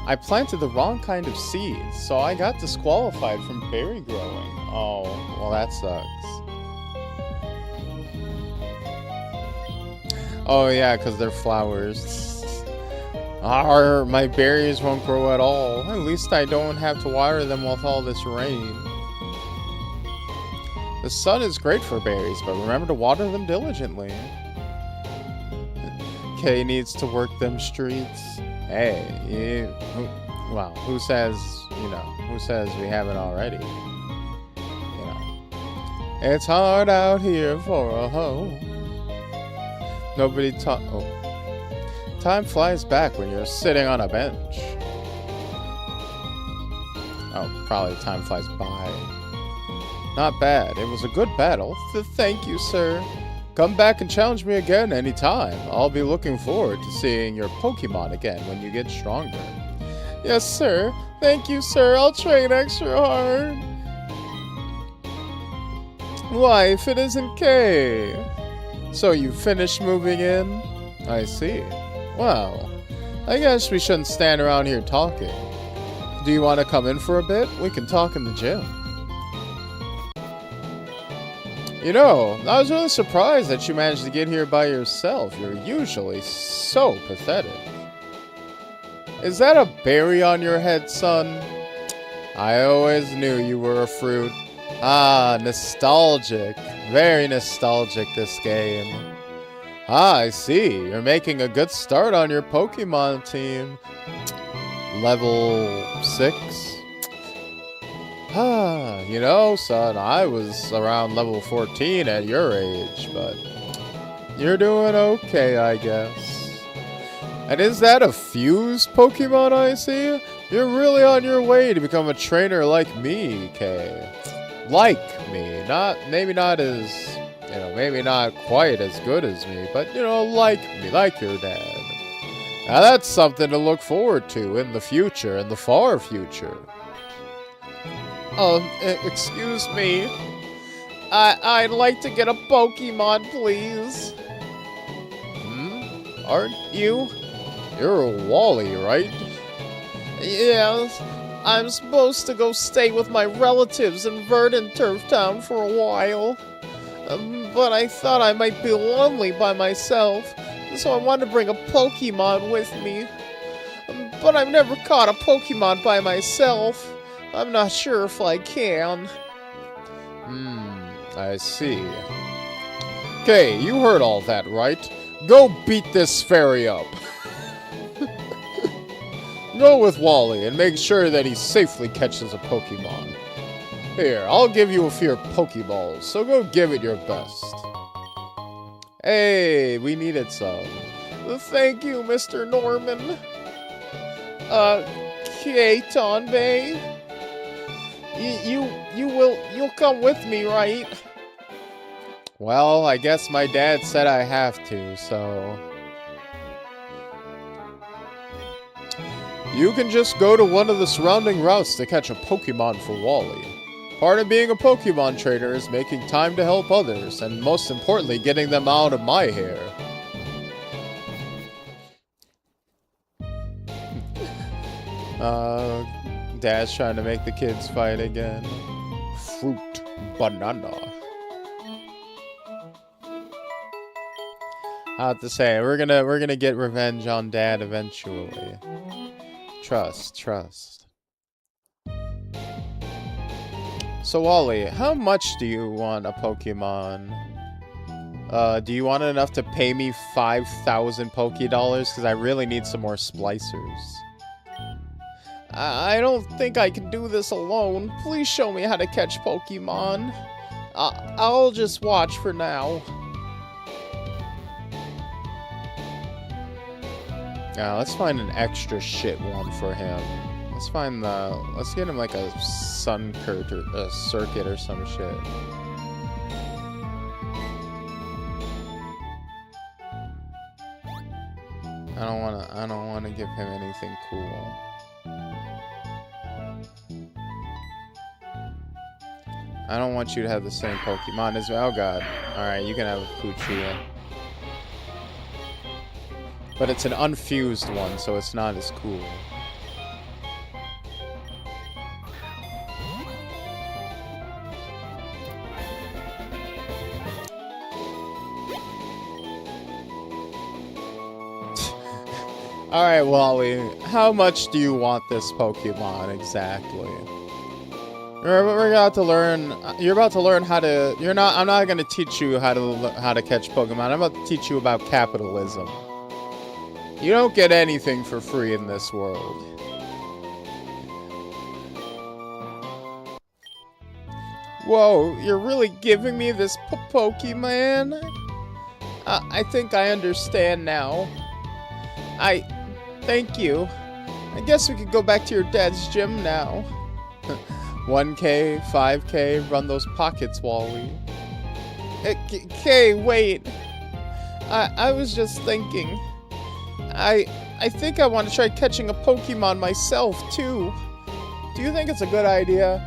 I planted the wrong kind of seeds, so I got disqualified from berry growing. Oh, well that sucks. Oh yeah, because they're flowers. Arr, my berries won't grow at all. At least I don't have to water them with all this rain. The sun is great for berries, but remember to water them diligently. Kay needs to work them streets. Hey, well, who says, who says we haven't already? It's hard out here for a hoe. Nobody time flies back when you're sitting on a bench. Oh, probably time flies by. Not bad. It was a good battle. Thank you, sir. Come back and challenge me again anytime. I'll be looking forward to seeing your Pokemon again when you get stronger. Yes, sir. Thank you, sir. I'll train extra hard. Wife, it isn't Kay. So you finished moving in? I see. Well, I guess we shouldn't stand around here talking. Do you want to come in for a bit? We can talk in the gym. I was really surprised that you managed to get here by yourself. You're usually so pathetic. Is that a berry on your head, son? I always knew you were a fruit. Ah, nostalgic. Very nostalgic, this game. Ah, I see. You're making a good start on your Pokemon team. Level 6? Ah, son, I was around level 14 at your age, but you're doing okay, I guess. And is that a fused Pokemon I see? You're really on your way to become a trainer like me, Kay. Like me. Maybe not as, maybe not quite as good as me, but, like me, like your dad. Now that's something to look forward to in the future, in the far future. Excuse me. I'd like to get a Pokemon, please. Aren't you? You're a Wally, right? Yes. I'm supposed to go stay with my relatives in Verdant Turf Town for a while. But I thought I might be lonely by myself, so I wanted to bring a Pokemon with me. But I've never caught a Pokemon by myself. I'm not sure if I can. I see. Okay, you heard all that, right? Go beat this fairy up. Go with Wally and make sure that he safely catches a Pokemon. Here, I'll give you a few Pokeballs, so go give it your best. Hey, we needed some. Thank you, Mr. Norman. Keitanbe? You'll come with me, right? Well, I guess my dad said I have to, so... You can just go to one of the surrounding routes to catch a Pokemon for Wally. Part of being a Pokemon trainer is making time to help others, and most importantly, getting them out of my hair. Dad's trying to make the kids fight again. Fruit banana. I have to say, we're gonna get revenge on Dad eventually. Trust. So Wally, how much do you want a Pokemon? Do you want enough to pay me 5,000 Pokédollars? Because I really need some more splicers. I don't think I can do this alone. Please show me how to catch Pokemon. I'll just watch for now. Yeah, let's find an extra shit one for him. Let's get him like a sun curtain or a circuit or some shit. I don't wanna give him anything cool. I don't want you to have the same Pokemon as me. Oh god. Alright, you can have a Puchia. But it's an unfused one, so it's not as cool. Alright, Wally. How much do you want this Pokemon exactly? You're about to learn how to. I'm not gonna teach you how to catch Pokemon. I'm about to teach you about capitalism. You don't get anything for free in this world. Whoa, you're really giving me this Pokemon? I think I understand now. Thank you. I guess we could go back to your dad's gym now. 1K, 5K, run those pockets, Wally. Okay, wait. I was just thinking. I think I want to try catching a Pokemon myself, too. Do you think it's a good idea?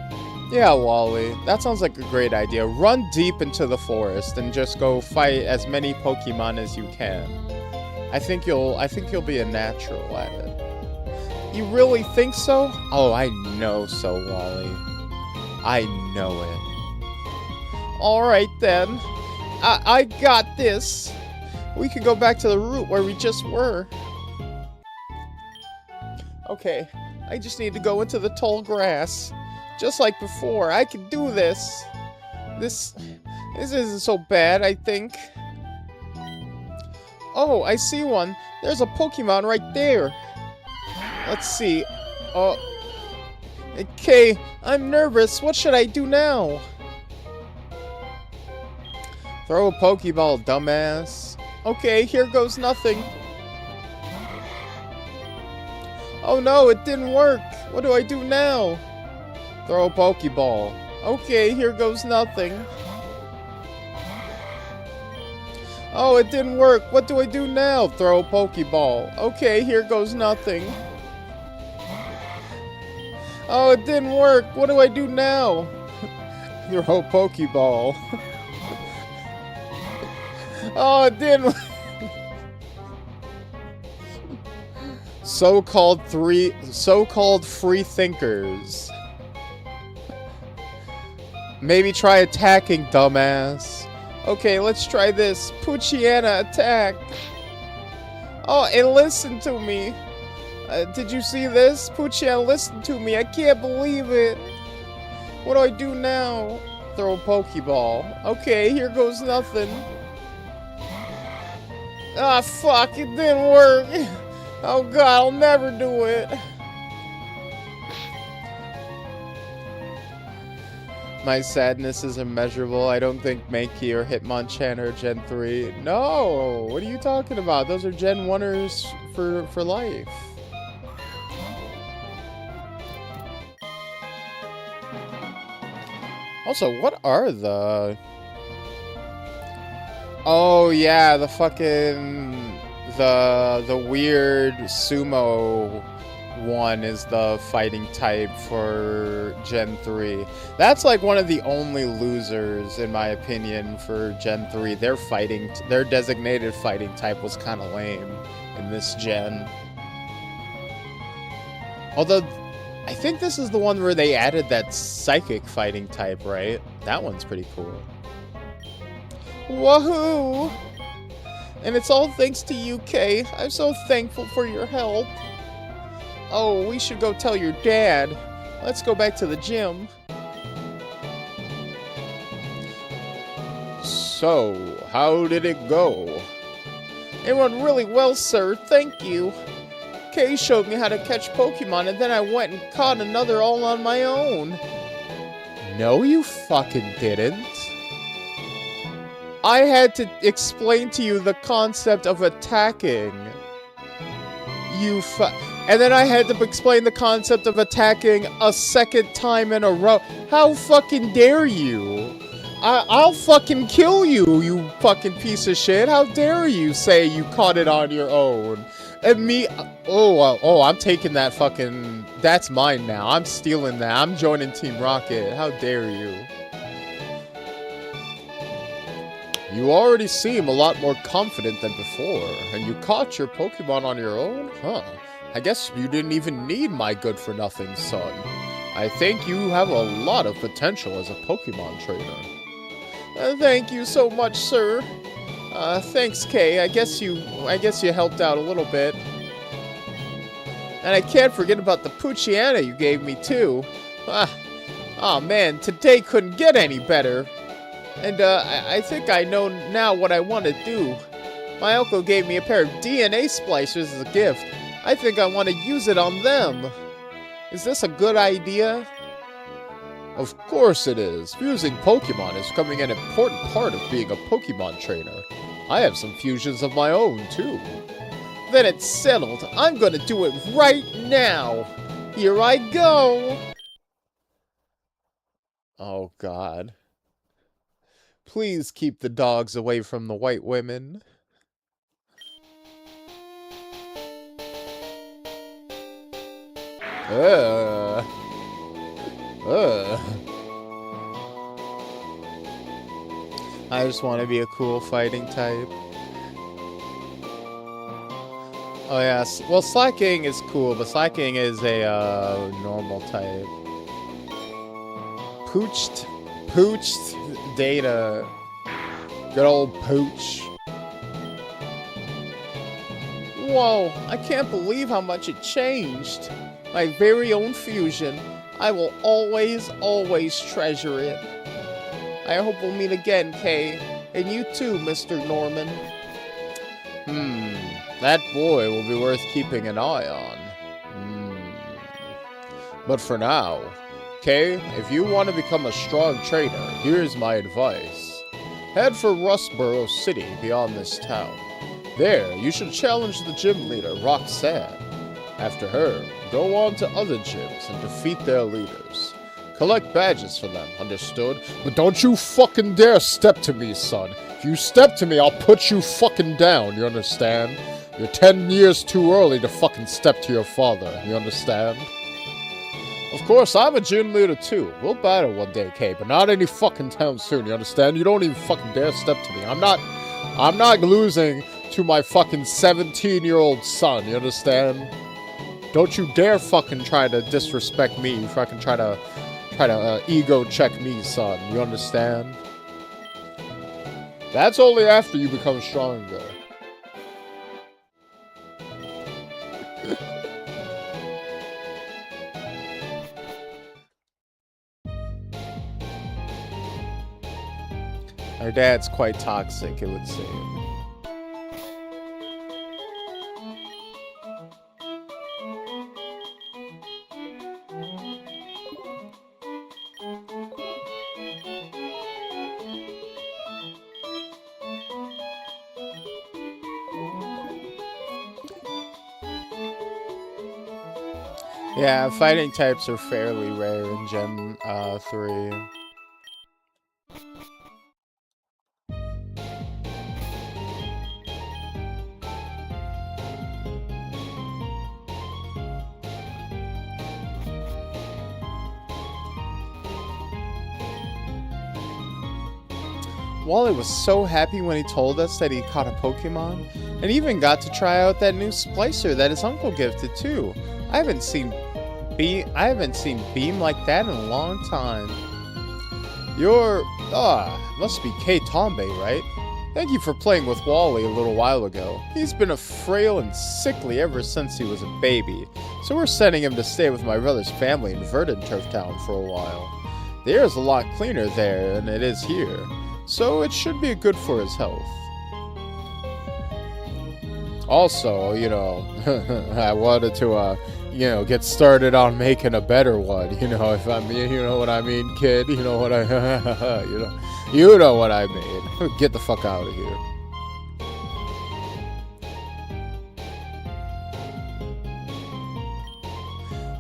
Yeah, Wally. That sounds like a great idea. Run deep into the forest and just go fight as many Pokemon as you can. I think you'll be a natural at it. You really think so? Oh, I know so, Wally. I know it. Alright then. I got this. We could go back to the route where we just were. Okay, I just need to go into the tall grass. Just like before. I can do this. This isn't so bad, I think. Oh, I see one. There's a Pokemon right there. Let's see. Oh. Okay, I'm nervous. What should I do now? Throw a Pokeball, dumbass. Okay, here goes nothing. Oh no, it didn't work. What do I do now? Throw a Pokeball. Okay, here goes nothing. Oh, it didn't work. What do I do now? Throw a Pokeball. Okay, here goes nothing. Oh, it didn't work. What do I do now? Throw a Pokeball. Oh, it didn't. So-called free thinkers. Maybe try attacking, dumbass. Okay, let's try this. Poochyena, attack. Oh, it listened to me. Did you see this? Poochyena listened to me. I can't believe it. What do I do now? Throw a Pokeball. Okay, here goes nothing. Ah, fuck, it didn't work. Oh god, I'll never do it. My sadness is immeasurable. I don't think Mankey or Hitmonchan are Gen 3. No! What are you talking about? Those are Gen 1ers for life. Also, what are the... Oh, yeah, the fucking... The weird sumo one is the fighting type for Gen 3. That's like one of the only losers, in my opinion, for Gen 3. Their designated fighting type was kind of lame in this gen. Although, I think this is the one where they added that psychic fighting type, right? That one's pretty cool. Woohoo! And it's all thanks to you, Kay. I'm so thankful for your help. Oh, we should go tell your dad. Let's go back to the gym. So, how did it go? It went really well, sir. Thank you. Kay showed me how to catch Pokemon, and then I went and caught another all on my own. No, you fucking didn't. I had to explain to you the concept of attacking. And then I had to explain the concept of attacking a second time in a row. How fucking dare you? I'll fucking kill you, you fucking piece of shit. How dare you say you caught it on your own? And me, I'm taking that fucking, that's mine now. I'm stealing that. I'm joining Team Rocket. How dare you? You already seem a lot more confident than before, and you caught your Pokemon on your own? Huh. I guess you didn't even need my good-for-nothing son. I think you have a lot of potential as a Pokemon trainer. Thank you so much, sir. Thanks, Kay. I guess you helped out a little bit. And I can't forget about the Poochyena you gave me, too. Oh man, today couldn't get any better. And, I think I know now what I want to do. My uncle gave me a pair of DNA splicers as a gift. I think I want to use it on them. Is this a good idea? Of course it is. Fusing Pokemon is becoming an important part of being a Pokemon trainer. I have some fusions of my own, too. Then it's settled. I'm gonna do it right now. Here I go. Oh, God. Please keep the dogs away from the white women. I just want to be a cool fighting type. Oh yeah, well Slacking is cool, but Slacking is a normal type. Pooched Data. Good old Pooch. Whoa, I can't believe how much it changed. My very own fusion. I will always, always treasure it. I hope we'll meet again, Kay. And you too, Mr. Norman. That boy will be worth keeping an eye on. But for now, Kay, if you want to become a strong trainer, here's my advice. Head for Rustboro City beyond this town. There, you should challenge the gym leader, Roxanne. After her, go on to other gyms and defeat their leaders. Collect badges for them, understood? But don't you fucking dare step to me, son. If you step to me, I'll put you fucking down, you understand? You're 10 years too early to fucking step to your father, you understand? Of course, I'm a gym leader too. We'll battle one day, Kay, but not any fucking time soon, you understand? You don't even fucking dare step to me. I'm not losing to my fucking 17-year-old son, you understand? Don't you dare fucking try to disrespect me. You fucking try to ego check me, son. You understand? That's only after you become stronger. Our dad's quite toxic, it would seem. Yeah, fighting types are fairly rare in Gen 3. Wally was so happy when he told us that he caught a Pokemon, and even got to try out that new splicer that his uncle gifted too. I haven't seen Beam like that in a long time. Must be Kay Tombe, right? Thank you for playing with Wally a little while ago. He's been frail and sickly ever since he was a baby, so we're sending him to stay with my brother's family in Verdant Turf Town for a while. The air is a lot cleaner there than it is here, so it should be good for his health. Also, I wanted to, get started on making a better one, if you know what I mean, kid, you know what I mean. Get the fuck out of here.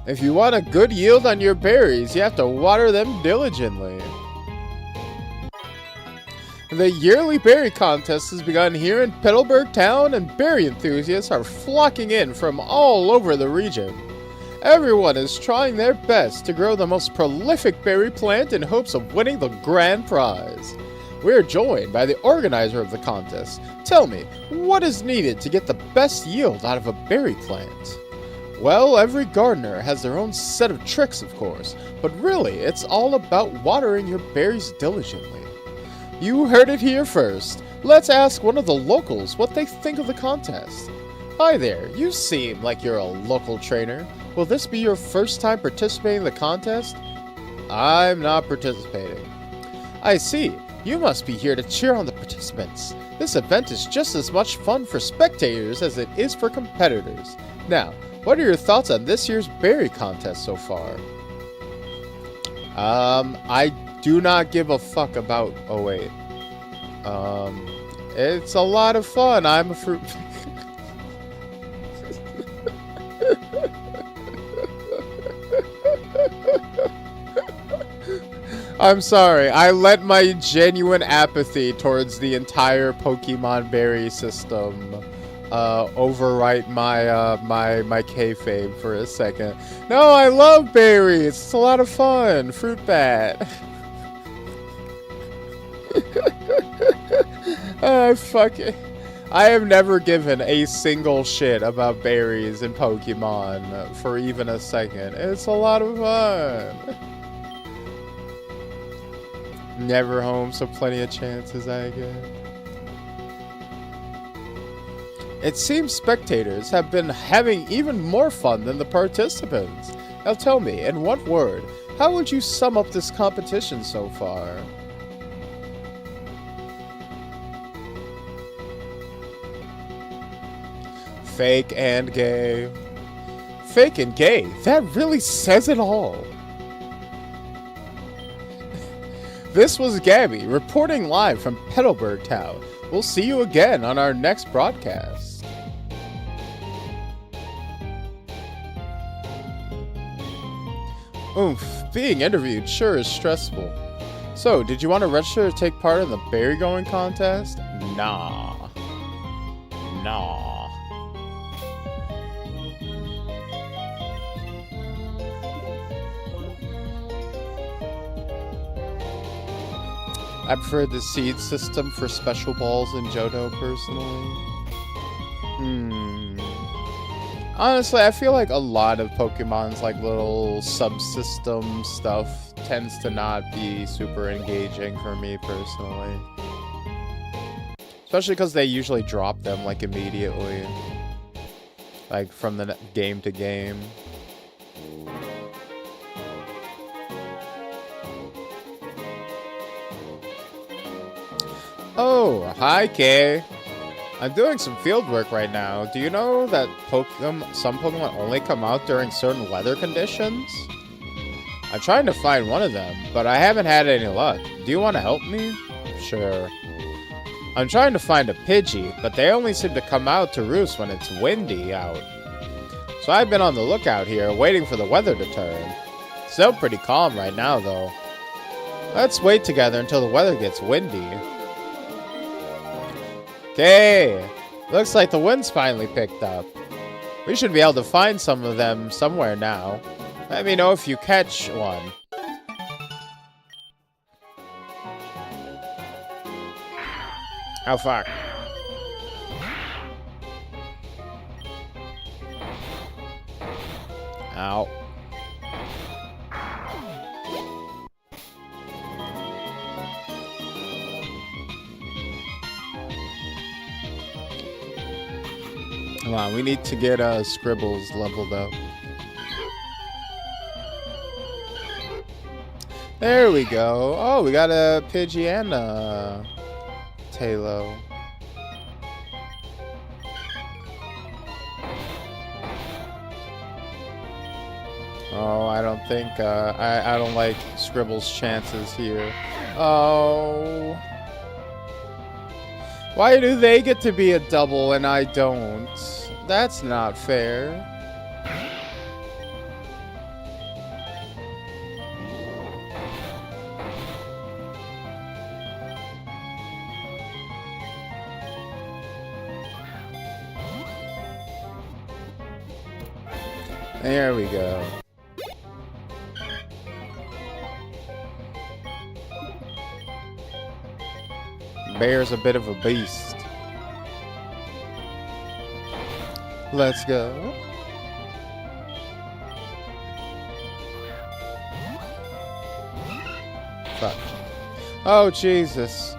If you want a good yield on your berries, you have to water them diligently. The yearly berry contest has begun here in Petalburg Town, and berry enthusiasts are flocking in from all over the region. Everyone is trying their best to grow the most prolific berry plant in hopes of winning the grand prize. We are joined by the organizer of the contest. Tell me, what is needed to get the best yield out of a berry plant? Well, every gardener has their own set of tricks, of course, but really, it's all about watering your berries diligently. You heard it here first. Let's ask one of the locals what they think of the contest. Hi there, you seem like you're a local trainer. Will this be your first time participating in the contest? I'm not participating. I see. You must be here to cheer on the participants. This event is just as much fun for spectators as it is for competitors. Now, what are your thoughts on this year's berry contest so far? I do not give a fuck about... Oh, wait. It's a lot of fun. I'm a fruit... I'm sorry. I let my genuine apathy towards the entire Pokemon berry system overwrite my kayfabe for a second. No, I love berries. It's a lot of fun. Fruit bat. Fuck it. I have never given a single shit about berries in Pokemon for even a second. It's a lot of fun. Never home, so plenty of chances, I guess. It seems spectators have been having even more fun than the participants. Now tell me, in one word, how would you sum up this competition so far? Fake and gay. Fake and gay? That really says it all. This was Gabby, reporting live from Petalburg Town. We'll see you again on our next broadcast. Oomph, being interviewed sure is stressful. So, did you want to register to take part in the berry going contest? Nah. I prefer the seed system for special balls in Johto, personally. Honestly, I feel like a lot of Pokemon's like little subsystem stuff tends to not be super engaging for me, personally. Especially because they usually drop them like immediately. Like from the game to game. Oh, hi Kay. I'm doing some field work right now. Do you know that some Pokemon only come out during certain weather conditions? I'm trying to find one of them, but I haven't had any luck. Do you want to help me? Sure. I'm trying to find a Pidgey, but they only seem to come out to roost when it's windy out. So I've been on the lookout here, waiting for the weather to turn. It's still pretty calm right now, though. Let's wait together until the weather gets windy. Okay, looks like the wind's finally picked up. We should be able to find some of them somewhere now. Let me know if you catch one. Oh, fuck. Ow. Come on, we need to get Scribbles leveled up. There we go. Oh, we got a Pidgey and a Talo. Oh, I don't think, I don't like Scribbles' chances here. Oh. Why do they get to be a double and I don't? That's not fair. There we go. Bear's a bit of a beast. Let's go. Fuck. Oh, Jesus.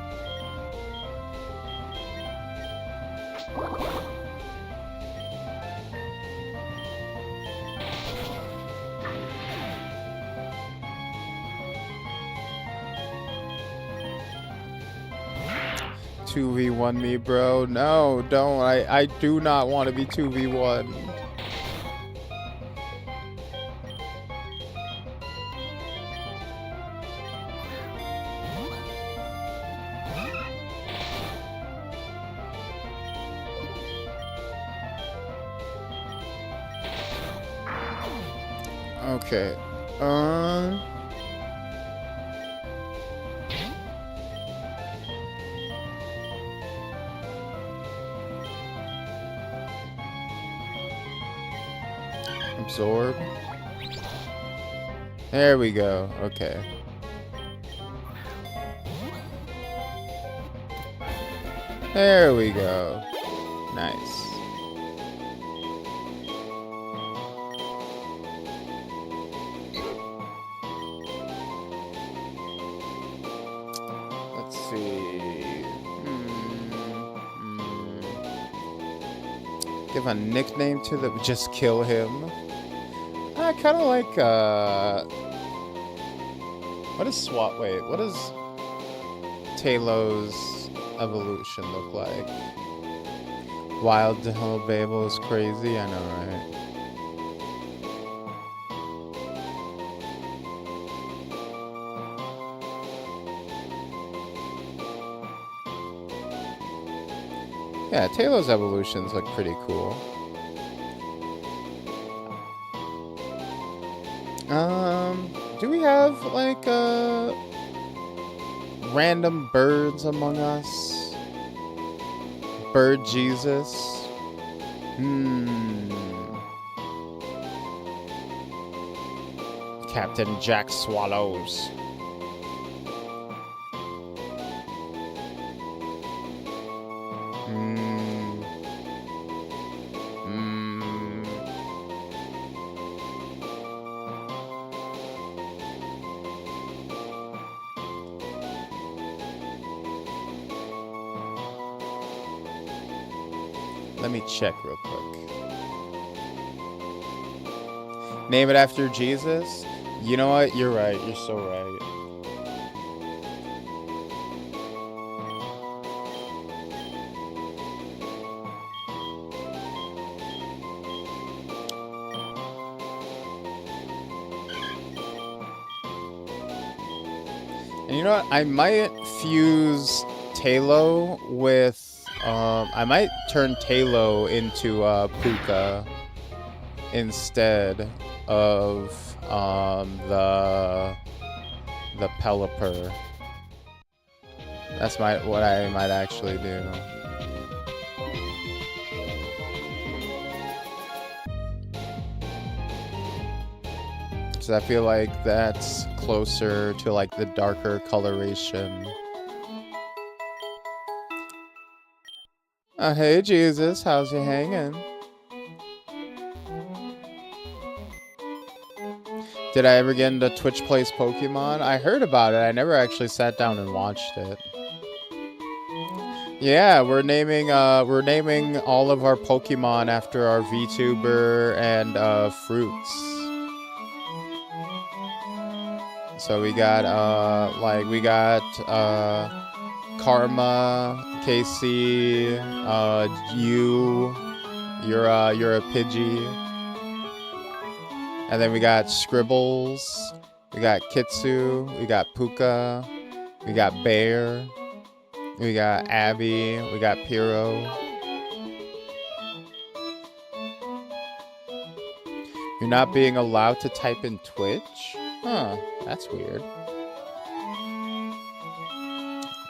Two v one me, bro. No, don't. I do not want to be 2v1. Okay. Absorb. There we go. Okay. There we go. Nice. Let's see. Give a nickname to the... Just kill him. I kind of like, what is SWAT? Wait, what does Talos evolution look like? Wild Hello Babel is crazy, I know, right? Yeah, Talos evolutions look pretty cool. Do we have, like, random birds among us? Bird Jesus? Captain Jack Swallows. Let me check real quick. Name it after Jesus? You know what? You're right. You're so right. And you know what? I might fuse Talo with... I might turn Talo into Puka instead of the Pelipper. That's what I might actually do. Because I feel like that's closer to like the darker coloration. Hey Jesus, how's you hanging? Did I ever get into Twitch Plays Pokemon? I heard about it. I never actually sat down and watched it. Yeah, we're naming all of our Pokemon after our Vtuber and fruits. So we got Karma, KC, you're a Pidgey. And then we got Scribbles, we got Kitsu, we got Puka, we got Bear, We got Abby. We got Pyro. You're not being allowed to type in Twitch? Huh, that's weird.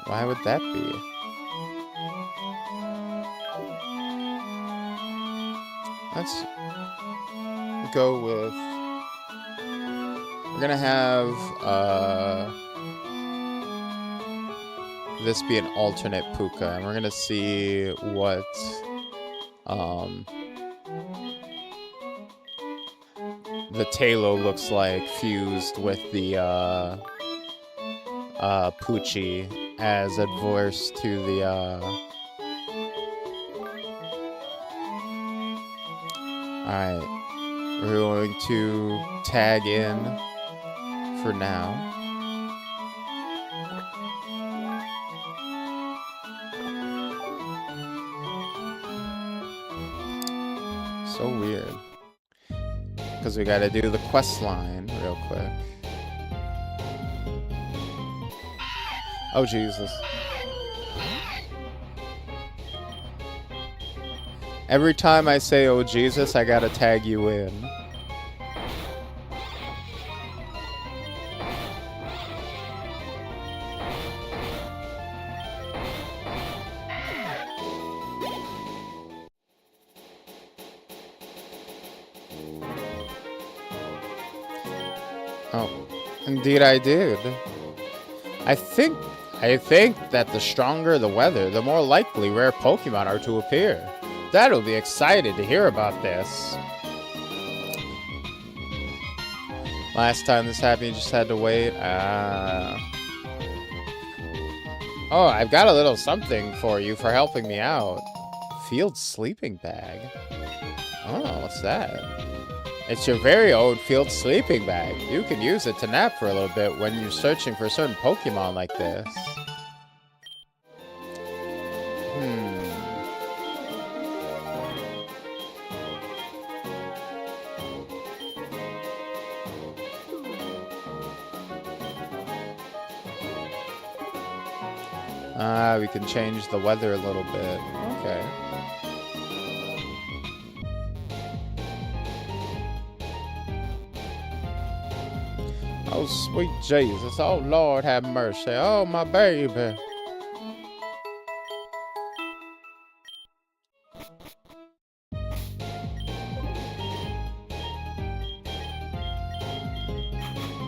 Why would that be? Let's go with... We're gonna have this be an alternate Puka, and we're gonna see what the Talo looks like fused with the Poochie as adverse to the Alright, we're going to tag in for now. So weird. Because we gotta do the quest line real quick. Oh, Jesus. Every time I say, oh, Jesus, I gotta tag you in. Oh, indeed I did. I think that the stronger the weather, the more likely rare Pokemon are to appear. Dad'll be excited to hear about this. Last time this happened, you just had to wait. Oh, I've got a little something for you for helping me out. Field sleeping bag. Oh, what's that? It's your very own field sleeping bag. You can use it to nap for a little bit when you're searching for certain Pokemon like this. We can change the weather a little bit. Okay. Oh, sweet Jesus. Oh, Lord, have mercy. Oh, my baby.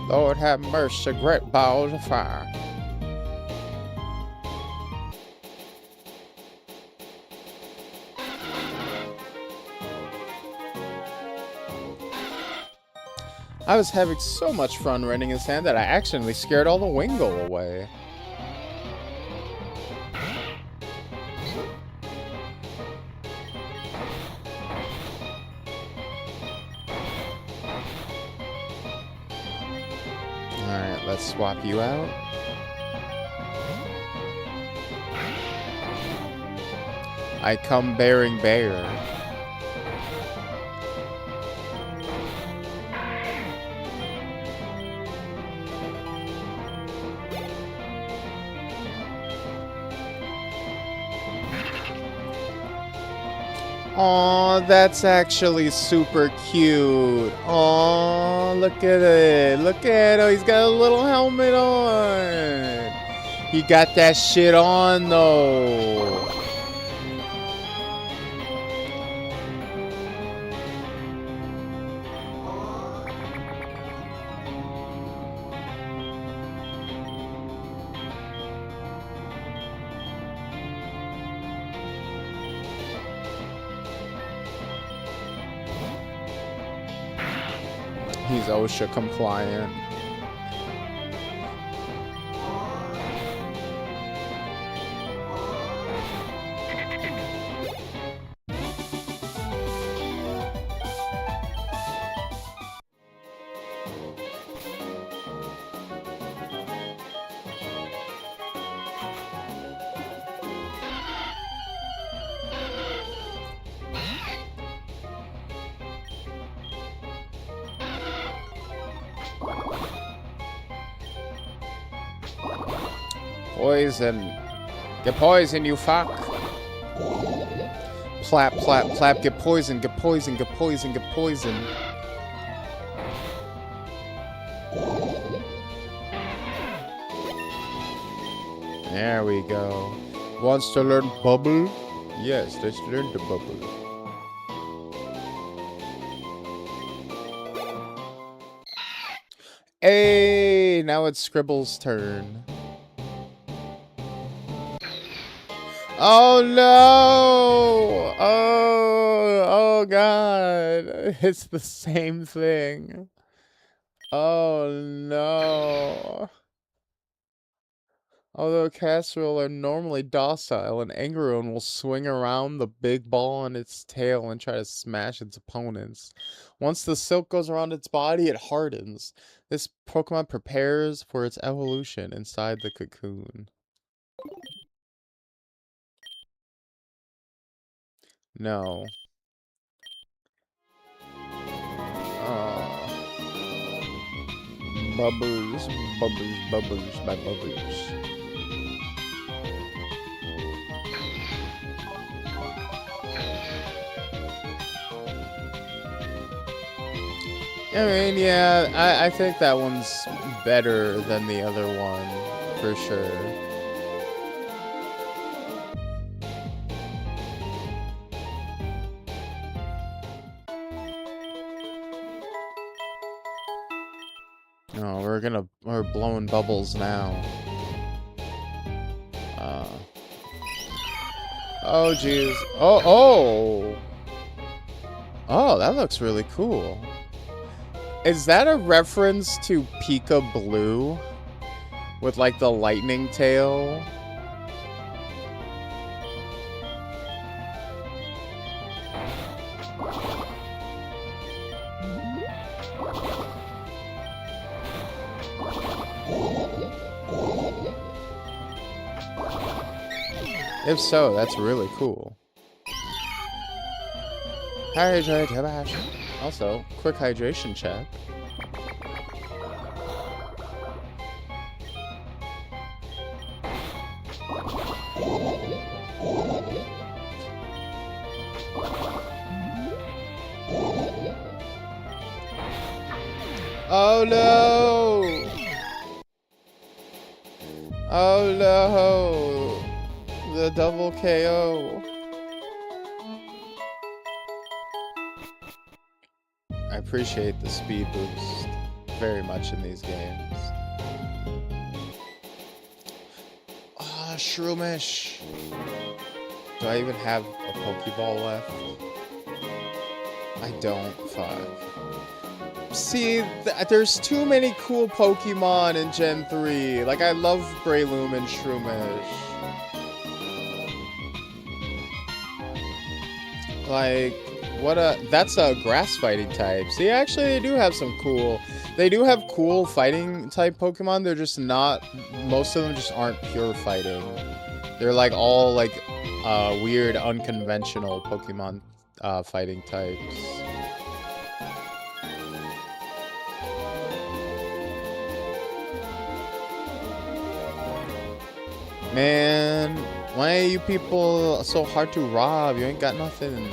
Lord, have mercy. Great balls of fire. I was having so much fun running his hand that I accidentally scared all the Wingull away. Alright, let's swap you out. I come bearing bear. Aw, that's actually super cute. Aw, look at it. Look at him. He's got a little helmet on. He got that shit on, though. He's OSHA compliant. Poison. Get poisoned, you fuck. Plap, plap, plap. Get poisoned, get poisoned, get poisoned, get poisoned. There we go. Wants to learn bubble? Yes, let's learn the bubble. Hey, now it's Scribble's turn. Oh no! Oh god. It's the same thing. Oh no. Although Casserole are normally docile, an Angeron will swing around the big ball on its tail and try to smash its opponents. Once the silk goes around its body, it hardens. This Pokemon prepares for its evolution inside the cocoon. No. Oh. Bubbles, bubbles, bubbles, by bubbles. I mean, yeah, I think that one's better than the other one, for sure. Oh, we're blowing bubbles now. Oh, jeez. Oh, that looks really cool. Is that a reference to Pika Blue? With, like, the lightning tail? If so, that's really cool. Also, quick hydration check. Oh no! Oh no! The double KO. I appreciate the speed boost very much in these games. Ah, Shroomish. Do I even have a Pokeball left? I don't. Fuck. See, there's too many cool Pokemon in Gen 3. Like, I love Breloom and Shroomish. Like, that's a grass fighting type. See, actually, they do have cool fighting type Pokemon. They're just not, most of them just aren't pure fighting. They're like all like, weird, unconventional Pokemon, fighting types. Man, why are you people so hard to rob? You ain't got nothing.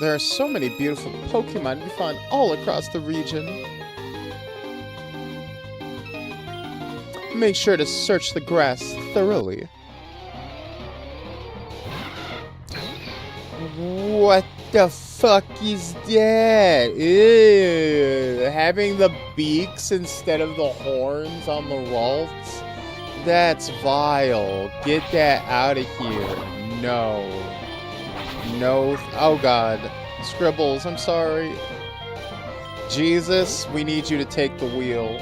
There are so many beautiful Pokemon you find all across the region. Make sure to search the grass thoroughly. What the fuck is that? Ew. Having the beaks instead of the horns on the Ralts? That's vile. Get that out of here. No. No. Oh god. Scribbles, I'm sorry. Jesus, we need you to take the wheel.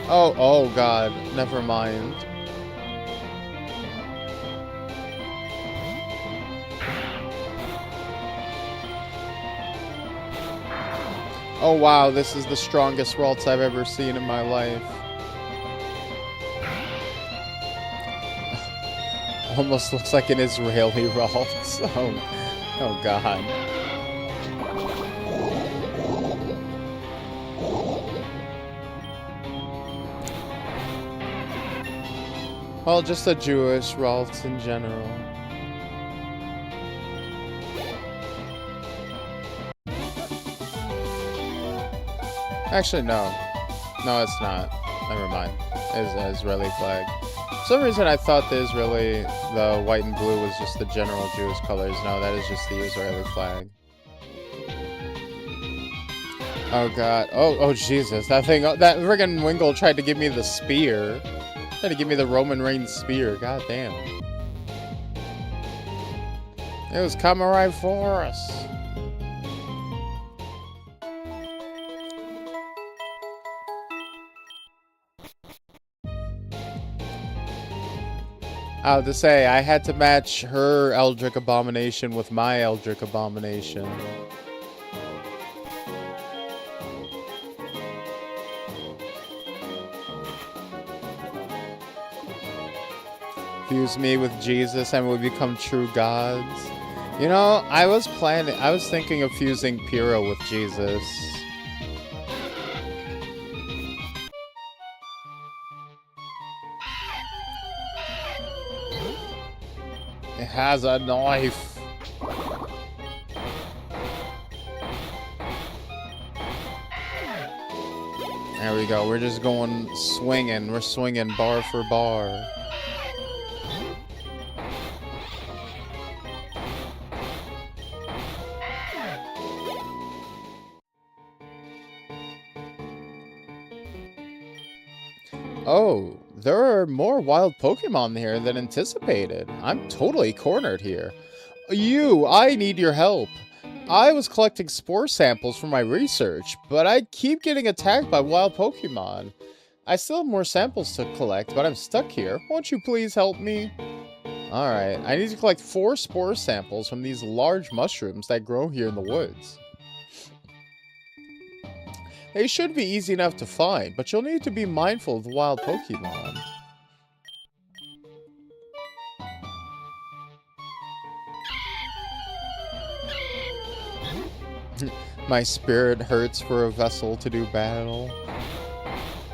Oh god. Never mind. Oh wow, this is the strongest Ralts I've ever seen in my life. Almost looks like an Israeli Ralt. Oh god. Well, just a Jewish Ralt in general. Actually, no. No, it's not. Never mind. It's an Israeli flag. For some reason, I thought the white and blue was just the general Jewish colors. No, that is just the Israeli flag. Oh god. Oh Jesus. That friggin' Wingle tried to give me the spear. Tried to give me the Roman Reigns spear. God damn. It was coming right for us. I have to say, I had to match her Eldritch Abomination with my Eldritch Abomination. Fuse me with Jesus and we become true gods. You know, I was thinking of fusing Pyrrha with Jesus. It has a knife. There we go. We're just going swinging. We're swinging bar for bar. Oh, there are more wild Pokemon here than anticipated. I'm totally cornered here. I need your help. I was collecting spore samples for my research, but I keep getting attacked by wild Pokemon. I still have more samples to collect, but I'm stuck here. Won't you please help me? Alright, I need to collect 4 spore samples from these large mushrooms that grow here in the woods. They should be easy enough to find, but you'll need to be mindful of the wild Pokemon. My spirit hurts for a vessel to do battle.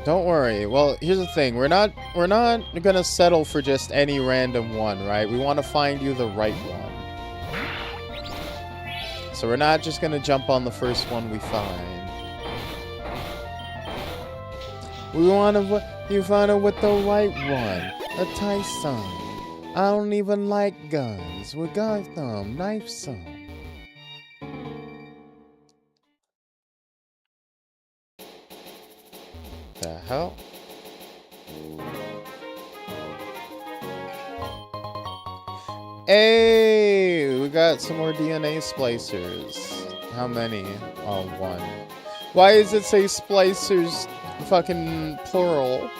Don't worry. Well, here's the thing. We're not gonna settle for just any random one, right? We want to find you the right one. So we're not just gonna jump on the first one we find. We want you find it with the right one. A Tyson. I don't even like guns. We got them. Knife some. The hell? Hey! We got some more DNA splicers. How many? Oh, 1. Why does it say splicers fucking plural?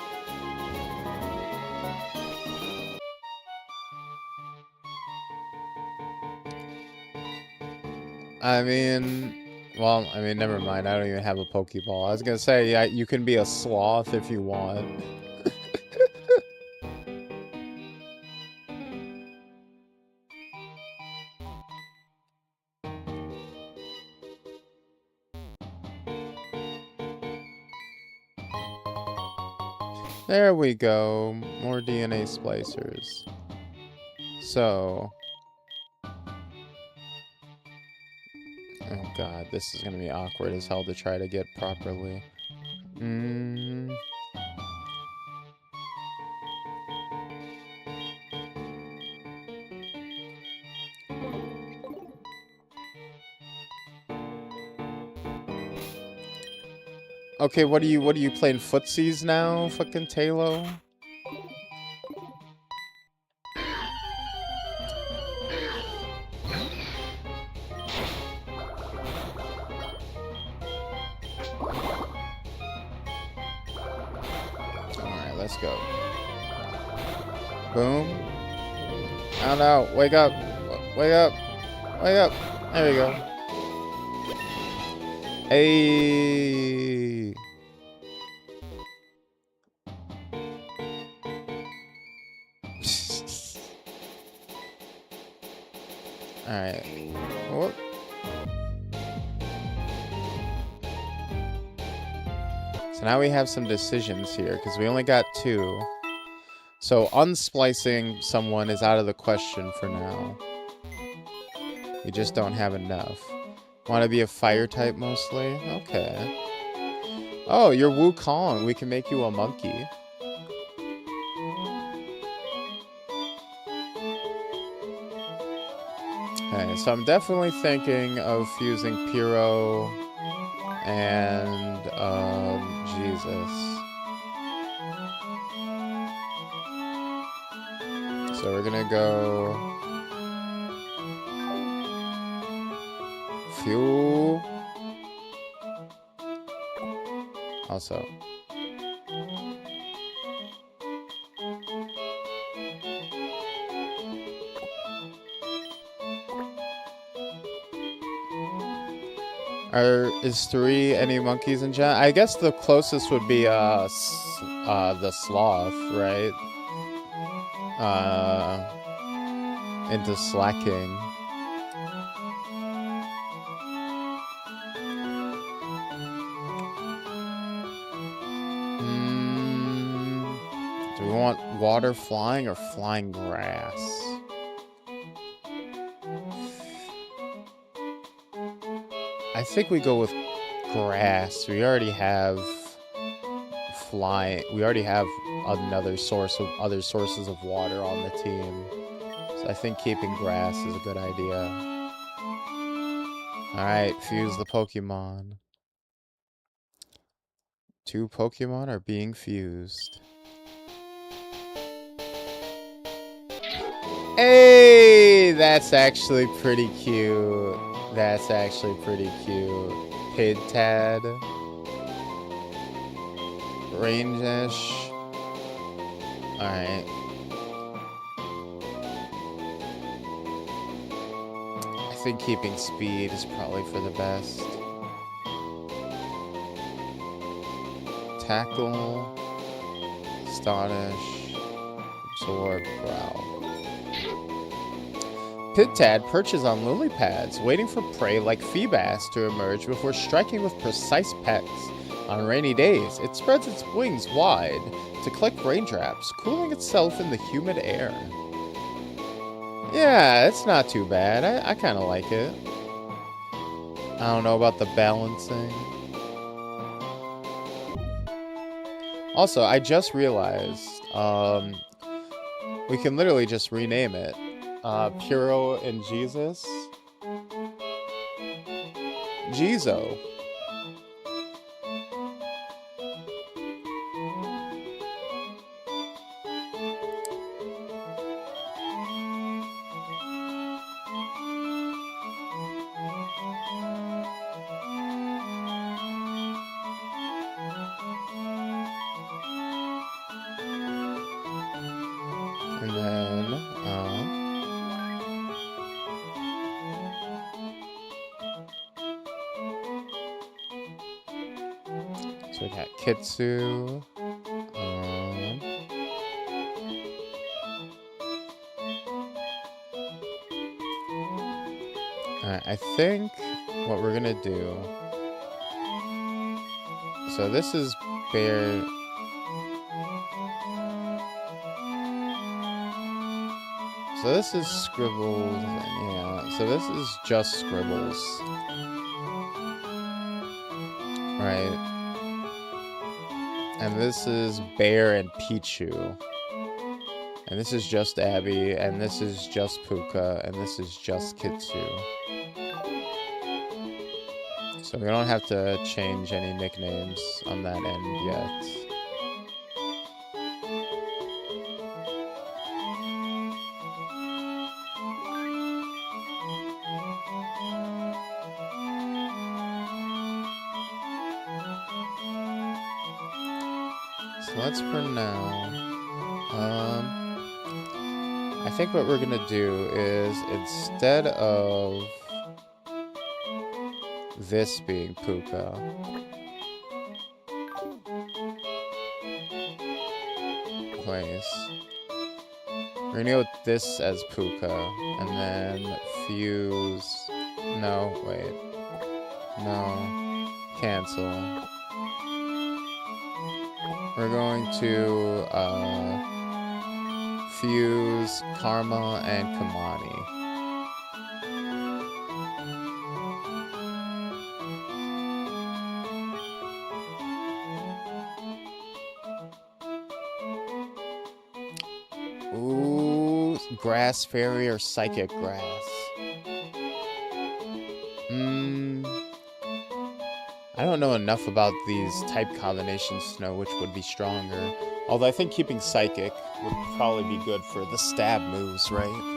Well, never mind. I don't even have a Pokeball. I was gonna say, yeah, you can be a sloth if you want. There we go. More DNA splicers. So... Oh god, this is gonna be awkward as hell to try to get properly. Okay, what are you playing footsies now, fucking Talo? Let's go. Boom. Oh no, wake up. Wake up. Wake up. There we go. Hey. Alright. Whoop. So now we have some decisions here, because we only got 2. So unsplicing someone is out of the question for now. We just don't have enough. Want to be a fire type mostly? Okay. Oh, you're Wukong. We can make you a monkey. Okay, so I'm definitely thinking of fusing Pyro and Jesus. So we're gonna go fuel. Also. Is 3 any monkeys in chat? I guess the closest would be the sloth, right? Into slacking. Do we want water flying or flying grass? I think we go with grass. We already have flying. We already have other sources of water on the team. So I think keeping grass is a good idea. Alright, fuse the Pokemon. 2 Pokemon are being fused. Hey! That's actually pretty cute. That's actually pretty cute. Pidtad. Range-ish. Alright. I think keeping speed is probably for the best. Tackle. Astonish. Absorb. Growl. Pidtad perches on lily pads, waiting for prey like Feebas to emerge before striking with precise pecks. On rainy days, it spreads its wings wide to collect raindrops, cooling itself in the humid air. Yeah, it's not too bad. I kind of like it. I don't know about the balancing. Also, I just realized, we can literally just rename it. Puro and Jesus. Jizo. And then, so we got Kitsu. Alright, I think what we're gonna do. So this is Bear. So this is Scribbles. Yeah, so this is just Scribbles. Right. And this is Bear and Pichu. And this is just Abby, and this is just Puka, and this is just Kitsu. So we don't have to change any nicknames on that end yet. So that's for now. I think what we're gonna do is, instead of this being Puka, we're We're gonna go with this as Puka, and then fuse. No, wait. No. Cancel. We're going to fuse Karma and Kamani. Ooh, Grass Fairy or Psychic Grass? I don't know enough about these type combinations to know which would be stronger. Although I think keeping Psychic would probably be good for the stab moves, right?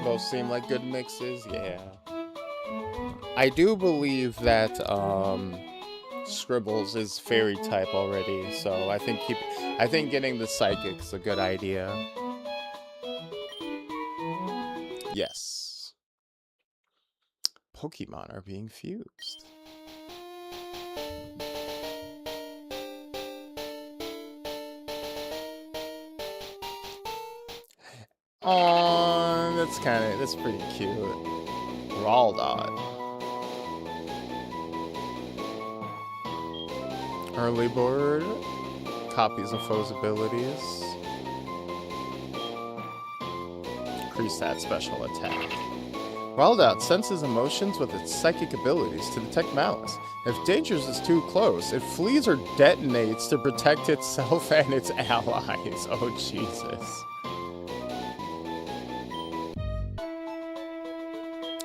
Both seem like good mixes, yeah. I do believe that Scribbles is fairy type already, so I think getting the Psychic's a good idea. Yes. Pokemon are being fused. Oh, that's pretty cute. Raldot. Early board. Copies of foes' abilities. Increase that special attack. Raldot senses emotions with its psychic abilities to detect malice. If dangers is too close, it flees or detonates to protect itself and its allies. Oh, Jesus.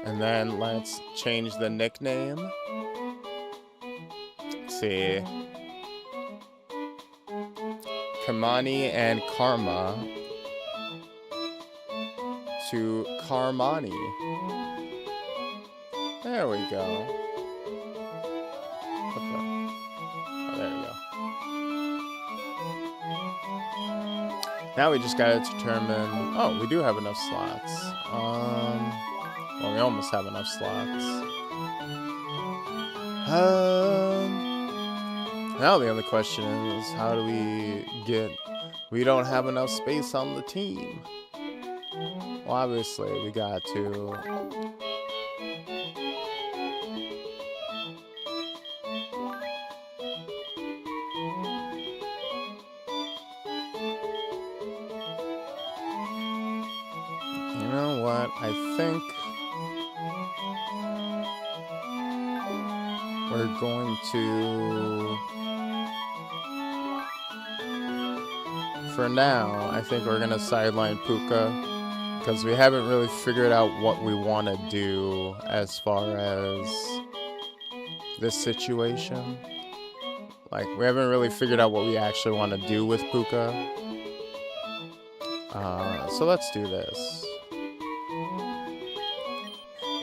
And then let's change the nickname. Let's see. Kamani and Karma to Karmani. There we go. Oh, there we go. Now we just gotta determine... Oh, we do have enough slots. Well, we almost have enough slots. Now the only question is, how do we get... We don't have enough space on the team. Well, obviously, we got to... You know what? I think... we're going to... For now, I think we're going to sideline Puka, because we haven't really figured out what we want to do as far as this situation. Like, we haven't really figured out what we actually want to do with Puka. So let's do this.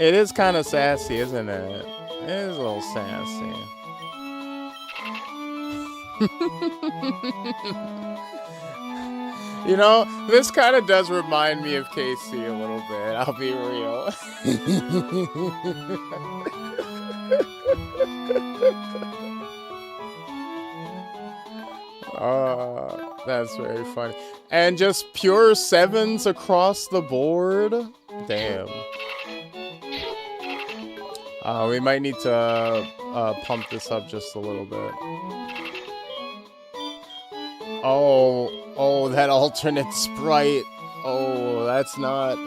It is kind of sassy, isn't it? It is a little sassy. You know, this kind of does remind me of KC a little bit, I'll be real. That's very funny. And just pure 7s across the board? Damn. We might need to pump this up just a little bit. Oh, that alternate sprite. Oh, that's not...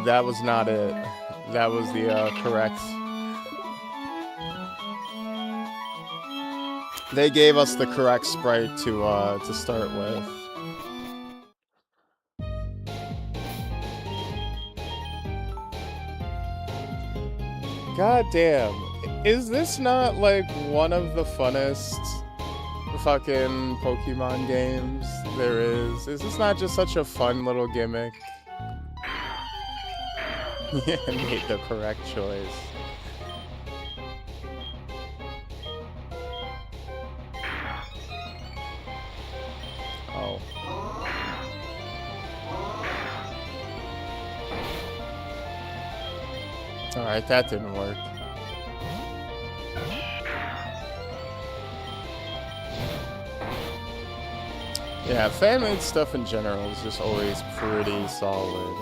that was not it. That was the correct... They gave us the correct sprite to start with. God damn. Is this not like one of the funnest fucking Pokemon games there is? Is this not just such a fun little gimmick? Yeah, made the correct choice. Oh. Alright, that didn't work. Yeah, fan-made stuff in general is just always pretty solid.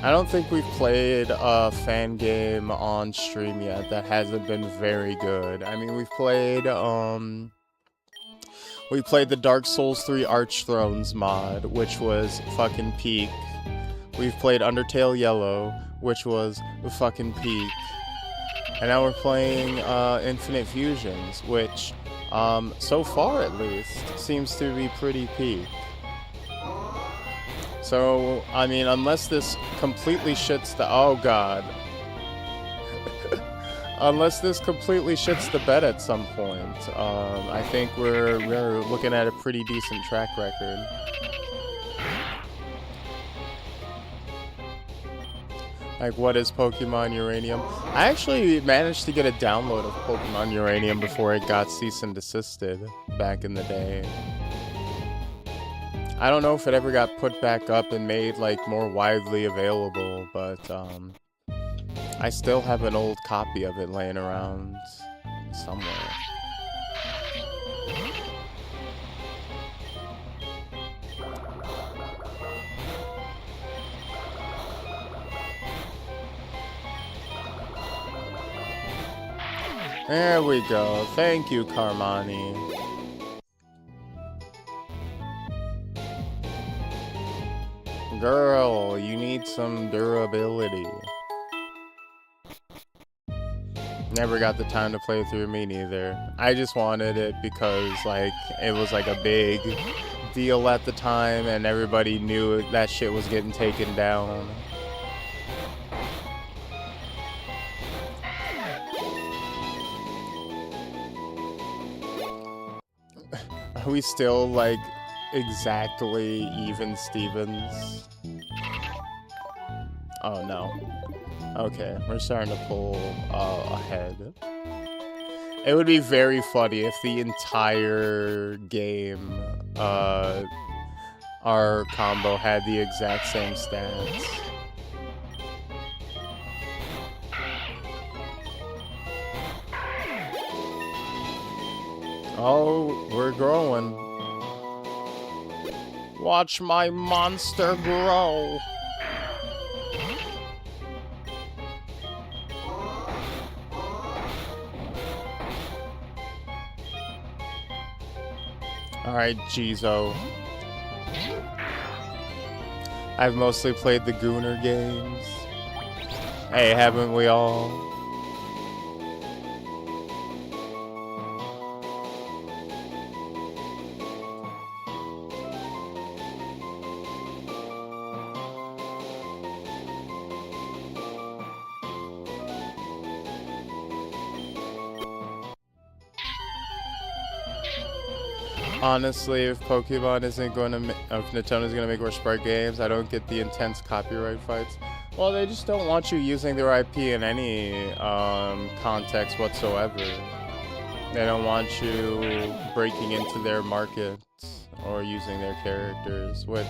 I don't think we've played a fan game on stream yet that hasn't been very good. I mean, we played the Dark Souls 3 Archthrones mod, which was fucking peak. We've played Undertale Yellow, which was fucking peak. And now we're playing Infinite Fusions, which, so far at least, seems to be pretty peak. So, I mean, unless this completely shits the... Oh, God. Unless this completely shits the bed at some point, I think we're looking at a pretty decent track record. Like, what is Pokemon Uranium? I actually managed to get a download of Pokemon Uranium before it got cease and desisted back in the day. I don't know if it ever got put back up and made, like, more widely available, but, I still have an old copy of it laying around somewhere. There we go. Thank you, Carmani. Girl, you need some durability. Never got the time to play through, me neither. I just wanted it because, like, it was like a big deal at the time and everybody knew that shit was getting taken down. Are we still, like, exactly even Stevens? Oh, no. Okay, we're starting to pull ahead. It would be very funny if the entire game, our combo had the exact same stats. Oh, we're growing. Watch my monster grow. Alright, Jizo. I've mostly played the Gooner games. Hey, haven't we all? Honestly, if Pokemon isn't going to, if Nintendo's going to make more Sprite games, I don't get the intense copyright fights. Well, they just don't want you using their IP in any context whatsoever. They don't want you breaking into their markets or using their characters, which,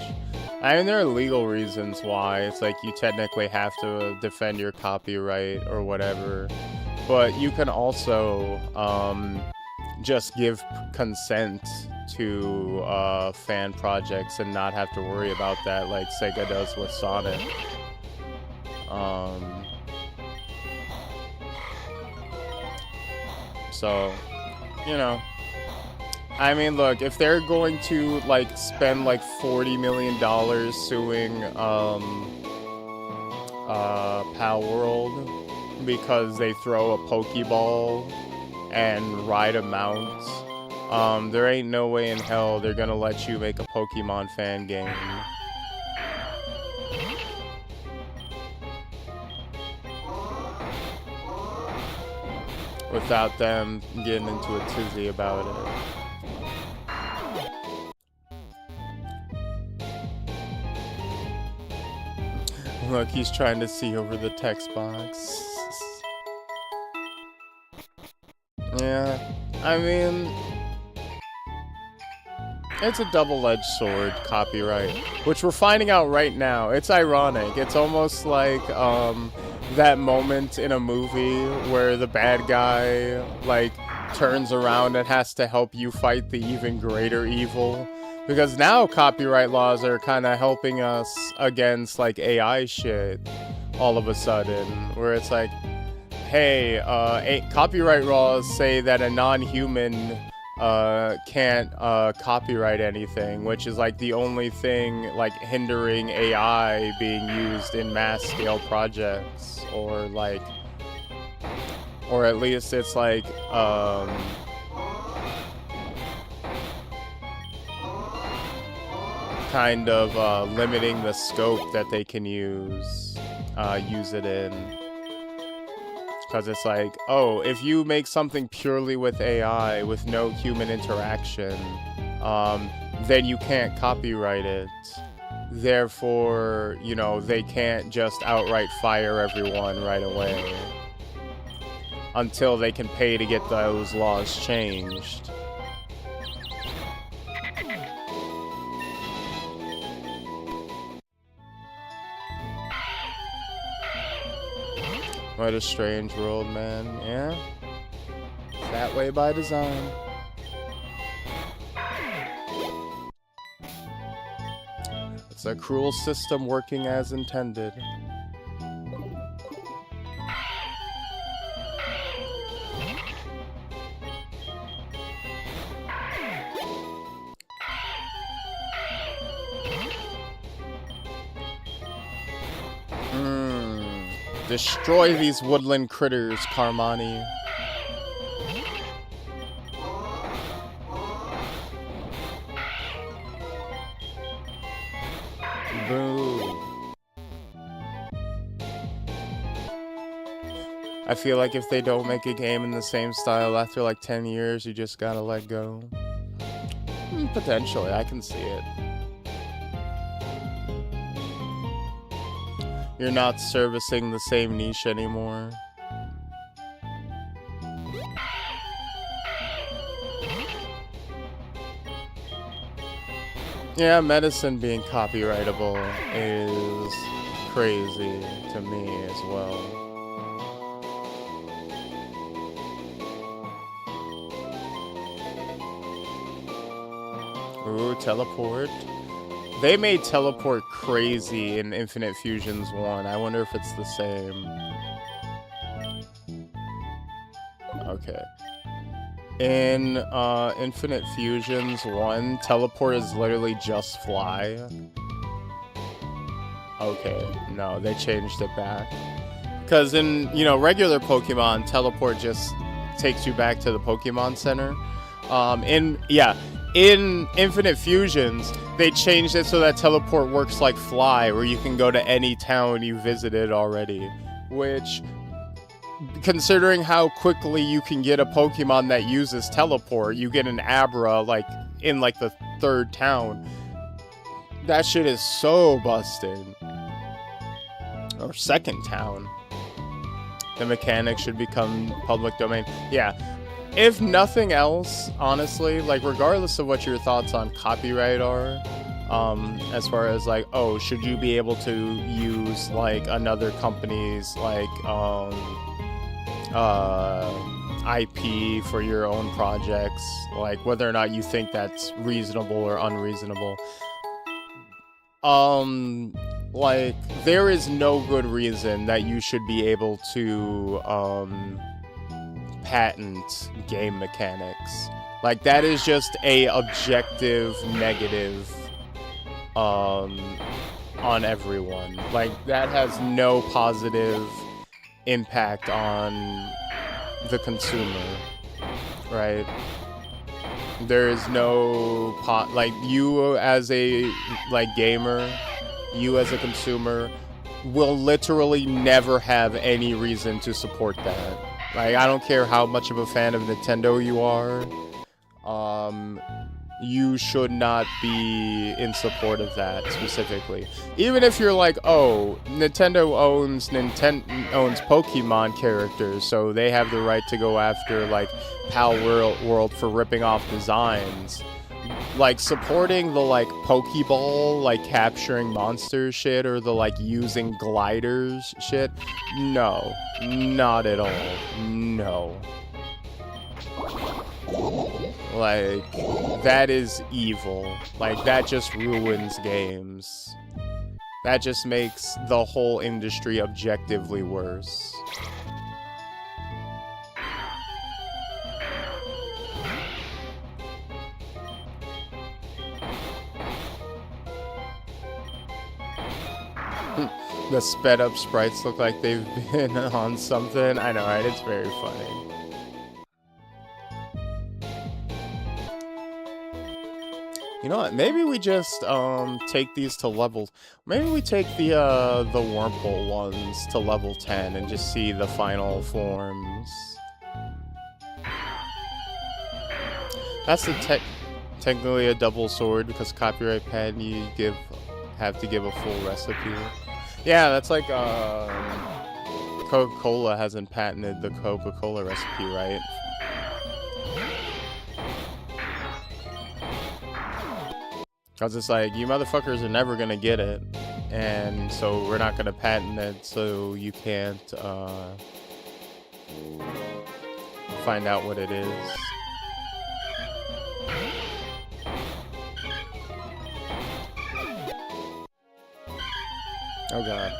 I mean, there are legal reasons why. It's like you technically have to defend your copyright or whatever, but you can also just give consent to fan projects and not have to worry about that like Sega does with Sonic. So, you know, I mean, look, if they're going to like spend like $40 million suing Pal World because they throw a Pokeball and ride a mount, there ain't no way in hell they're gonna let you make a Pokemon fan game. Without them getting into a tizzy about it. Look, he's trying to see over the text box. Yeah, I mean... It's a double-edged sword, copyright, which we're finding out right now. It's ironic. It's almost like that moment in a movie where the bad guy like turns around and has to help you fight the even greater evil. Because now copyright laws are kind of helping us against like AI shit all of a sudden, where it's like, hey, copyright laws say that a non-human can't copyright anything, which is like the only thing like hindering AI being used in mass scale projects, or like, or at least it's like kind of limiting the scope that they can use it in. Because it's like, oh, if you make something purely with AI, with no human interaction, then you can't copyright it. Therefore, you know, they can't just outright fire everyone right away until they can pay to get those laws changed. What a strange world, man. Yeah? It's that way by design. It's a cruel system working as intended. Destroy these woodland critters, Carmani. Boo. I feel like if they don't make a game in the same style after like 10 years, you just gotta let go. Potentially, I can see it. You're not servicing the same niche anymore. Yeah, medicine being copyrightable is crazy to me as well. Ooh, teleport. They made teleport crazy in Infinite Fusions 1. I wonder if it's the same. Okay. In Infinite Fusions 1, teleport is literally just fly. Okay, no, they changed it back. Because in, you know, regular Pokemon, teleport just takes you back to the Pokemon Center. In Infinite Fusions, they changed it so that teleport works like fly, where you can go to any town you visited already. Which, considering how quickly you can get a Pokemon that uses teleport, you get an Abra, like, in, like, the 3rd town. That shit is so busted. Or 2nd town. The mechanics should become public domain. Yeah. If nothing else, honestly, like, regardless of what your thoughts on copyright are, as far as, like, oh, should you be able to use, like, another company's, like, IP for your own projects, like, whether or not you think that's reasonable or unreasonable, like, there is no good reason that you should be able to, patent game mechanics. Like, that is just a objective negative on everyone. Like, that has no positive impact on the consumer, right? There is no like, you as a, like, gamer, you as a consumer will literally never have any reason to support that. Like, I don't care how much of a fan of Nintendo you are, you should not be in support of that specifically. Even if you're like, oh, Nintendo owns Pokemon characters, so they have the right to go after, like, Pal World for ripping off designs. like supporting the like Pokeball, like capturing monsters shit, or the like using gliders shit. No, not at all. No. Like, that is evil. Like, that just ruins games. That just makes the whole industry objectively worse. The sped up sprites look like they've been on something. I know, right? It's very funny. You know what? Maybe we just take these to level. Maybe we take the Wurmple ones to level 10 and just see the final forms. That's technically a double sword because copyright patent you have to give a full recipe. Yeah, that's like Coca-Cola hasn't patented the Coca-Cola recipe, right? Because it's like, you motherfuckers are never going to get it. And so we're not going to patent it, so you can't find out what it is. Oh god.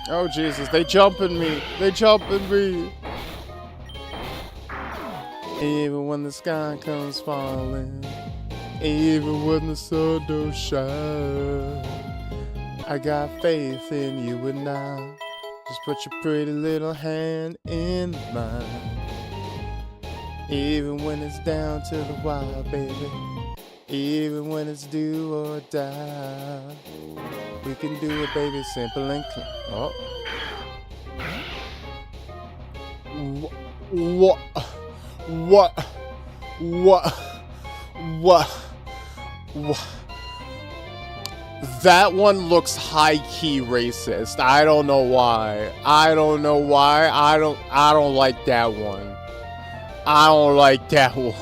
Oh Jesus, they jumping me! They jumping me! Even when the sky comes falling, even when the sun don't shine, I got faith in you and I. Just put your pretty little hand in mine. Even when it's down to the wire, baby. Even when it's do or die. We can do it, baby, simple and clean. Oh. What? What? What? What? What? That one looks high-key racist. I don't know why. I don't know why. I don't like that one. I don't like that one.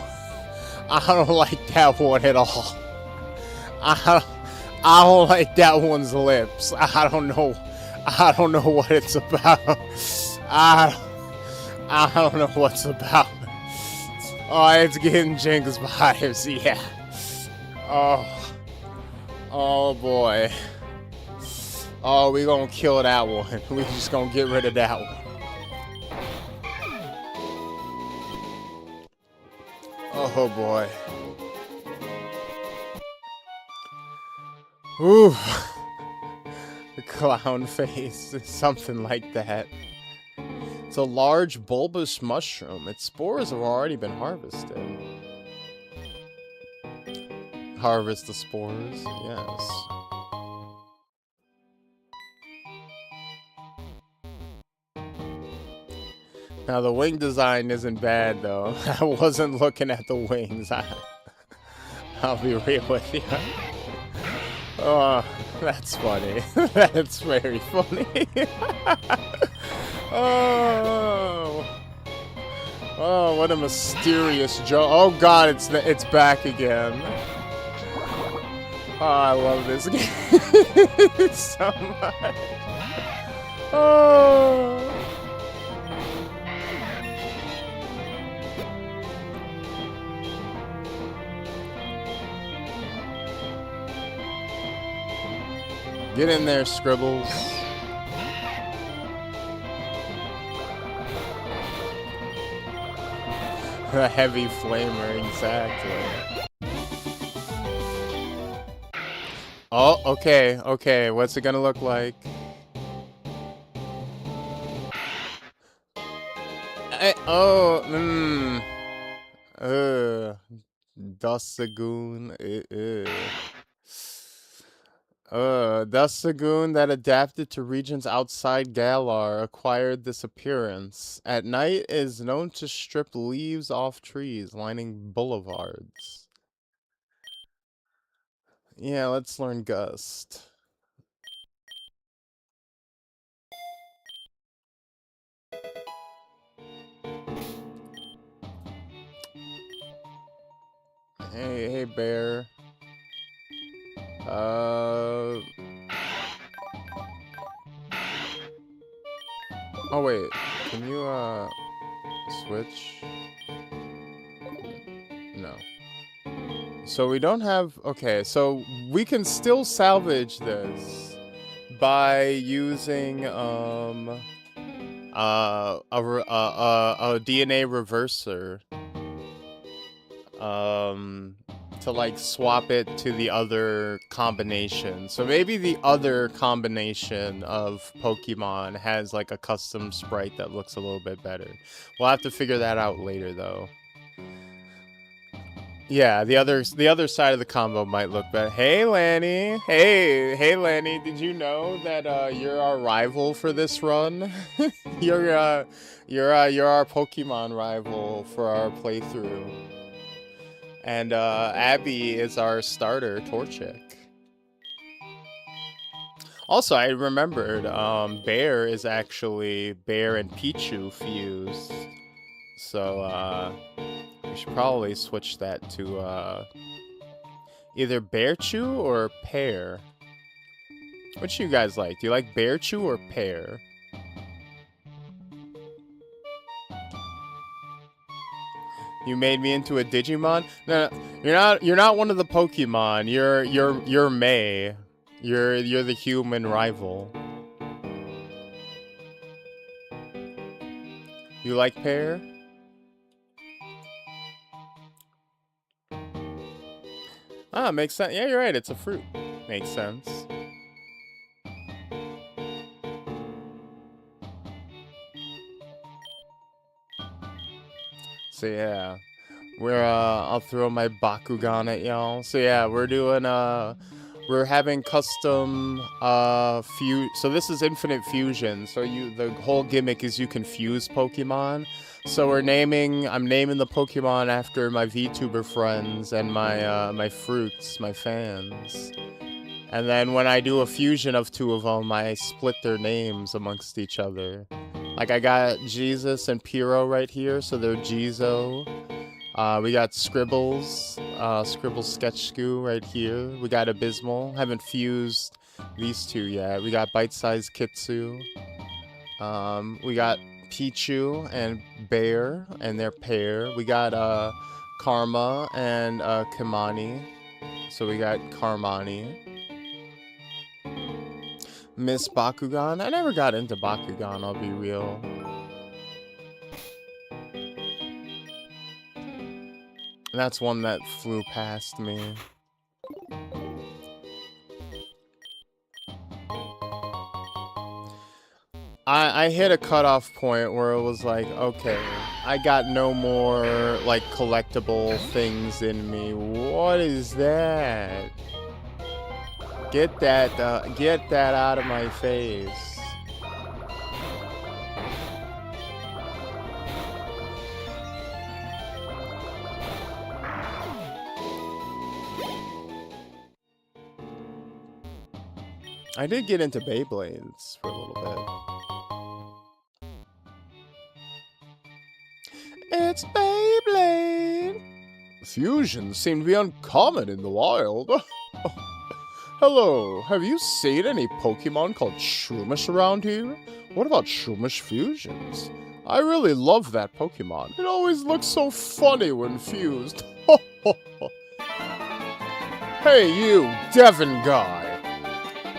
I don't like that one at all. I don't like that one's lips. I don't know what it's about. I don't know what's about. Oh, it's getting Jinx vibes, yeah. Oh boy. Oh, we gonna kill that one. We just gonna get rid of that one. Oh boy. Ooh. The clown face, something like that. It's a large bulbous mushroom. Its spores have already been harvested. Harvest the spores, yes. Now the wing design isn't bad though. I wasn't looking at the wings. I'll be real with you. Oh, that's funny. That's very funny. Oh. Oh, what a mysterious joke. Oh god, it's back again. Oh, I love this game so much. Oh. Get in there, Scribbles. A heavy flamer, exactly. Oh, okay, okay. What's it gonna look like? Dustagoon. Dustagoon that adapted to regions outside Galar acquired this appearance. At night is known to strip leaves off trees lining boulevards. Yeah, let's learn Gust. Hey, bear. Oh, wait. Can you, switch? No. So we don't have... Okay, so we can still salvage this by using, a DNA reverser. To like swap it to the other combination. So maybe the other combination of Pokemon has like a custom sprite that looks a little bit better. We'll have to figure that out later though. Yeah, the other side of the combo might look better. Hey Lanny. Hey Lanny, did you know that you're our rival for this run? you're our Pokemon rival for our playthrough. And Abby is our starter, Torchic. Also, I remembered Bear is actually Bear and Pichu fused. So we should probably switch that to either Bearchu or Pear. Which you guys like? Do you like Bearchu or Pear? You made me into a Digimon? No, you're not one of the Pokemon. You're May. You're the human rival. You like pear? Ah, makes sense. Yeah, you're right. It's a fruit. Makes sense. So yeah, I'll throw my Bakugan at y'all. So yeah, we're having custom so this is infinite fusion. So the whole gimmick is you can fuse Pokemon. So I'm naming the Pokemon after my VTuber friends and my fruits, my fans. And then when I do a fusion of two of them, I split their names amongst each other. Like I got Jesus and Pyro right here, so they're Jizo. We got Scribbles, Scribbles Sketch Scoo right here. We got Abysmal. Haven't fused these two yet. We got Bite Size Kitsu. We got Pichu and Bear and their pair. We got Karma and Kamani. So we got Karmani. Miss Bakugan. I never got into Bakugan, I'll be real. That's one that flew past me. I hit a cutoff point where it was like, okay, I got no more, like, collectible things in me. What is that? Get that out of my face. I did get into Beyblades for a little bit. It's Beyblade! Fusions seem to be uncommon in the wild. Hello, have you seen any Pokemon called Shroomish around here? What about Shroomish fusions? I really love that Pokemon. It always looks so funny when fused. Hey you, Devon guy!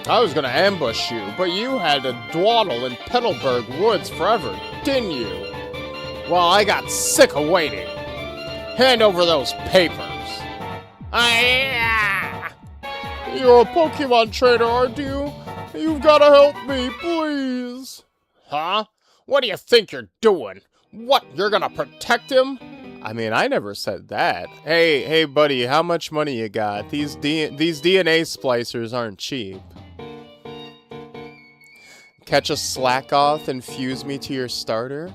I was gonna ambush you, but you had to dawdle in Petalburg Woods forever, didn't you? Well, I got sick of waiting. Hand over those papers. You're a Pokemon trainer, aren't you? You've gotta help me, please. Huh? What do you think you're doing? What, you're gonna protect him? I mean, I never said that. Hey, buddy, how much money you got? These DNA splicers aren't cheap. Catch a Slackoth and fuse me to your starter?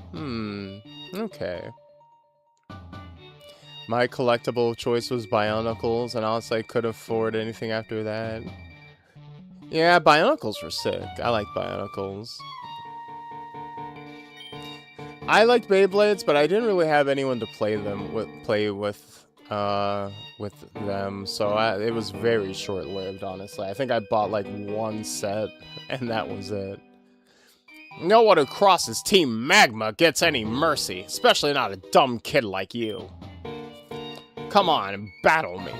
Okay. My collectible choice was Bionicles, and honestly, I couldn't afford anything after that. Yeah, Bionicles were sick. I like Bionicles. I liked Beyblades, but I didn't really have anyone to play with with them, so it was very short-lived, honestly. I think I bought like one set, and that was it. No one who crosses Team Magma gets any mercy, especially not a dumb kid like you. Come on and battle me.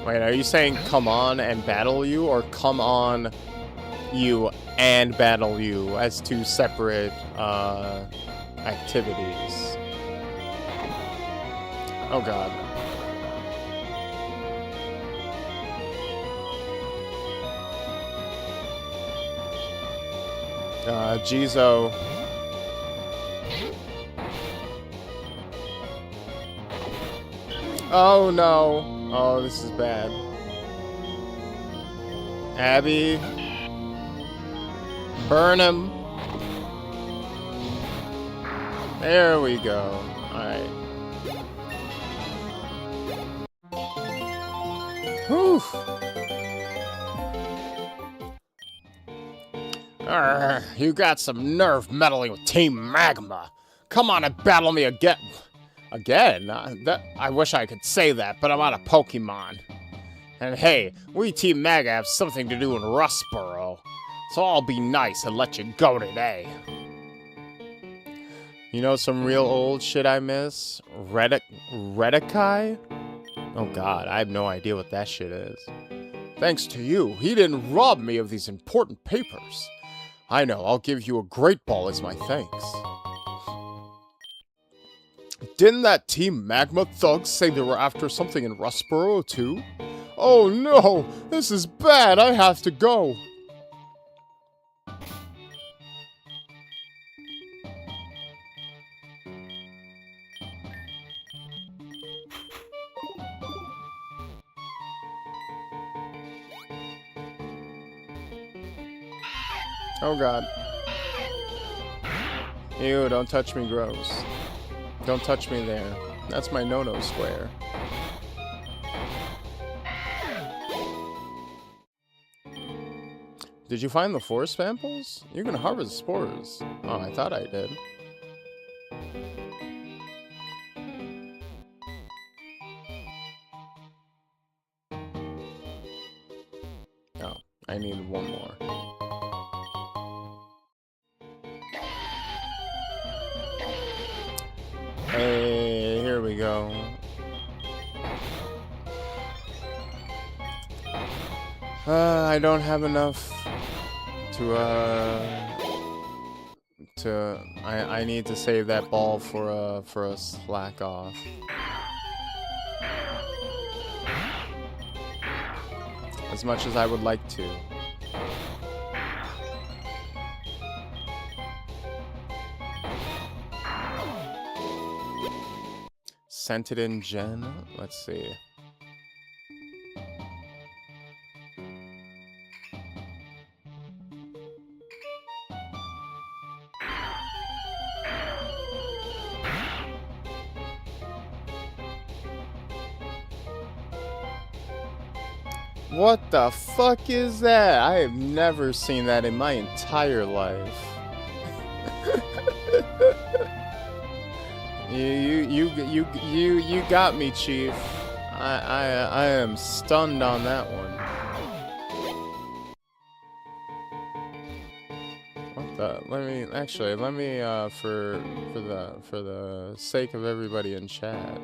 Wait, are you saying come on and battle you, or come on you and battle you as two separate activities? Oh god. Jizo. Oh no. Oh, this is bad. Abby. Burn him. There we go. Alright. Whew. You got some nerve meddling with Team Magma. Come on and battle me again. Again? I wish I could say that, but I'm out of Pokemon. And hey, we Team Maga have something to do in Rustboro, so I'll be nice and let you go today. You know some real old shit I miss? Redikai? Oh god, I have no idea what that shit is. Thanks to you, he didn't rob me of these important papers. I know, I'll give you a great ball as my thanks. Didn't that Team Magma thugs say they were after something in Rustboro too? Oh no, this is bad, I have to go. Oh god. Ew, don't touch me, gross. Don't touch me there. That's my no-no square. Did you find the forest samples? You can harvest spores. Oh, I thought I did. Oh, I need one more. Hey, here we go. I don't have enough to I need to save that ball for a slack off. As much as I would like to. Sent it in Gen. Let's see. What the fuck is that? I have never seen that in my entire life. You got me, Chief. I am stunned on that one. What the? Let me for the sake of everybody in chat.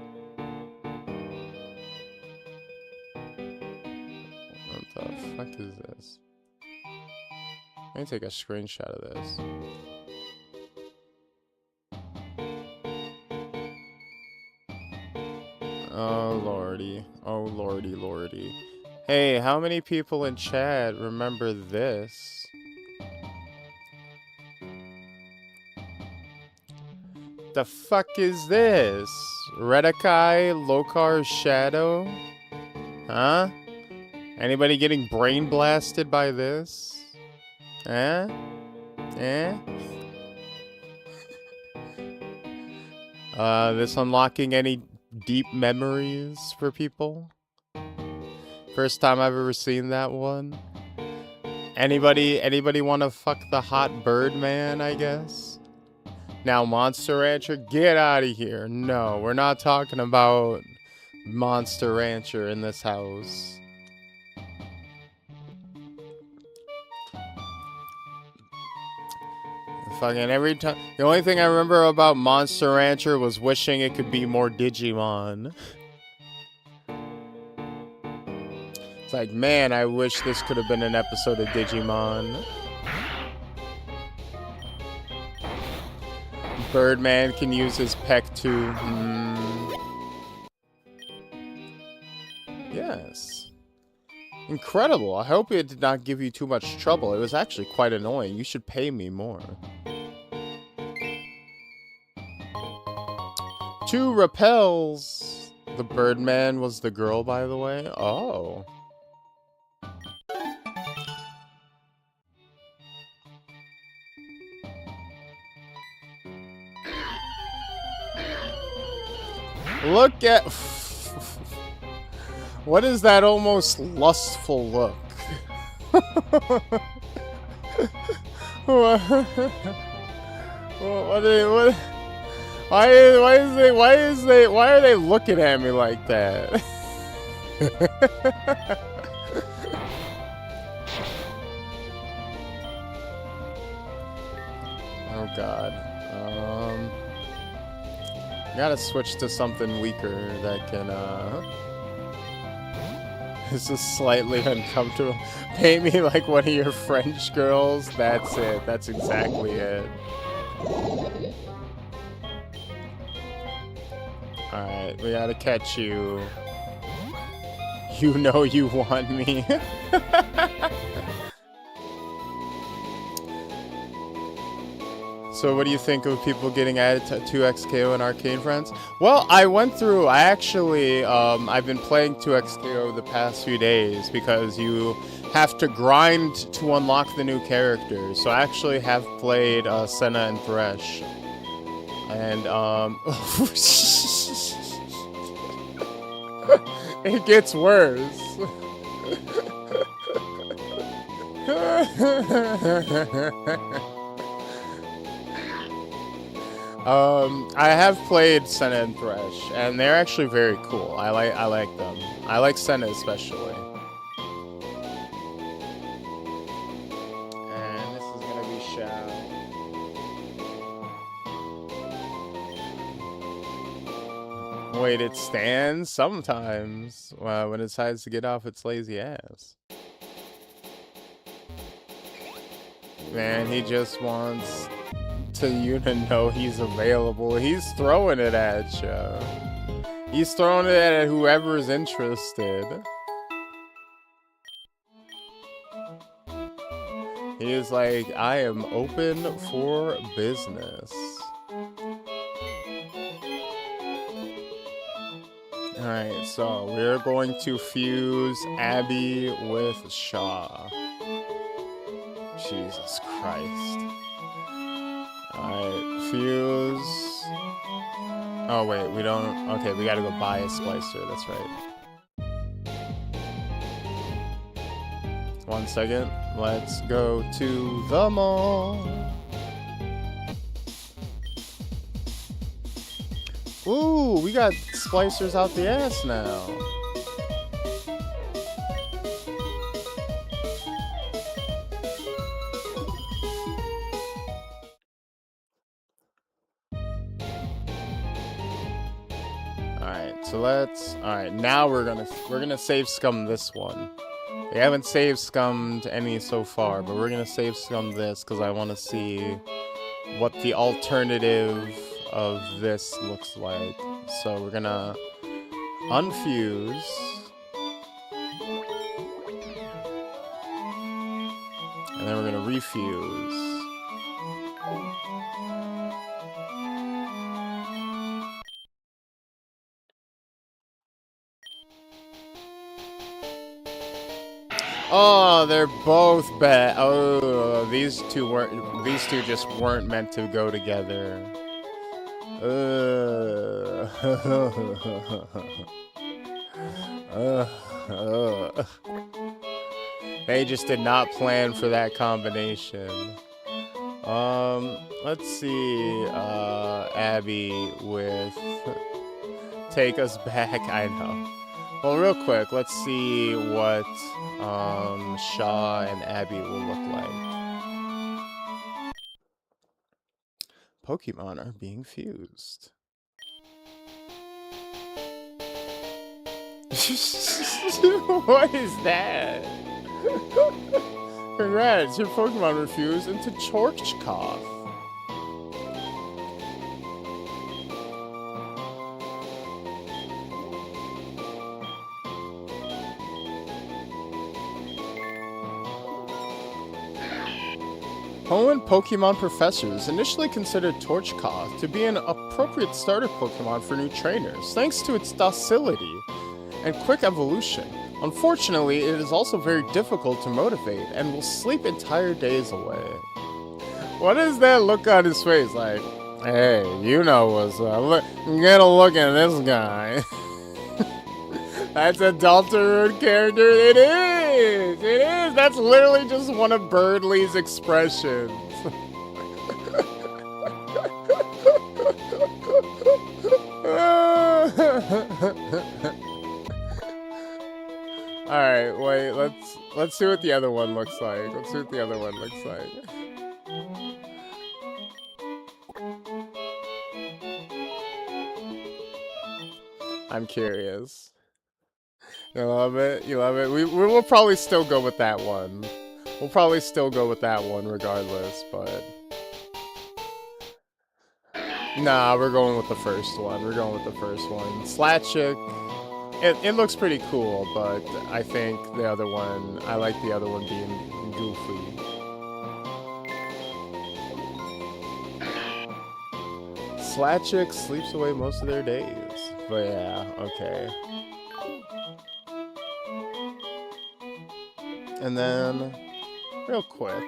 What the fuck is this? Let me take a screenshot of this. Oh lordy. Oh lordy lordy. Hey, how many people in chat remember this? The fuck is this? Redikai Lokar's Shadow? Huh? Anybody getting brain blasted by this? Eh? Eh? This unlocking any deep memories for people? First time I've ever seen that one. Anybody want to fuck the hot bird man, I guess? Now, Monster Rancher, get out of here. No, we're not talking about Monster Rancher in this house. Fucking every time. The only thing I remember about Monster Rancher was wishing it could be more Digimon. It's like, man, I wish this could have been an episode of Digimon. Birdman can use his peck too. Yes. Incredible. I hope it did not give you too much trouble. It was actually quite annoying. You should pay me more. 2 repels. The Birdman was the girl, by the way. Oh. Look at... What is that almost lustful look? What why are they looking at me like that? Oh god. Gotta switch to something weaker that can This is slightly uncomfortable. Paint me like one of your French girls. That's it. That's exactly it. Alright, we gotta catch you. You know you want me. So what do you think of people getting added to 2XKO and Arcade Friends? Well, I actually, I've been playing 2XKO the past few days because you have to grind to unlock the new characters. So I actually have played Senna and Thresh. And, it gets worse. I have played Senna and Thresh, and they're actually very cool. I like them. I like Senna especially. And this is gonna be Shao. Wait, it stands sometimes when it decides to get off its lazy ass. Man, he just wants you to know he's available. He's throwing it at you. He's throwing it at whoever's interested. He is like, I am open for business. Alright, so we're going to fuse Abby with Shaw. Jesus Christ. Alright, fuse. Oh, wait, we don't. Okay, we gotta go buy a splicer, that's right. 1 second. Let's go to the mall. Ooh, we got splicers out the ass now. So let's. All right, now we're gonna save scum this one. We haven't saved scummed any so far, but we're gonna save scum this because I want to see what the alternative of this looks like. So we're gonna unfuse. And then we're gonna refuse. Oh, they're both bad. Oh, these two just weren't meant to go together. They just did not plan for that combination. Let's see, Abby with Take Us Back, I know. Well, real quick, let's see what, Shaw and Abby will look like. Pokemon are being fused. What is that? Congrats, your Pokemon were fused into Chorchkoff. Hoenn Pokemon professors initially considered Torchkoth to be an appropriate starter Pokemon for new trainers, thanks to its docility and quick evolution. Unfortunately, it is also very difficult to motivate and will sleep entire days away. What is that look on his face like? Hey, you know what's up. Look, get a look at this guy. That's a Deltarune character. It is. It is. That's literally just one of Birdley's expressions. All right, wait. Let's see what the other one looks like. Let's see what the other one looks like. I'm curious. You love it? You love it? We will probably still go with that one. We'll probably still go with that one regardless, but... Nah, we're going with the first one. We're going with the first one. Slatchik, it looks pretty cool, but I think the other one, I like the other one being goofy. Slatchik sleeps away most of their days. But yeah, okay. And then, real quick,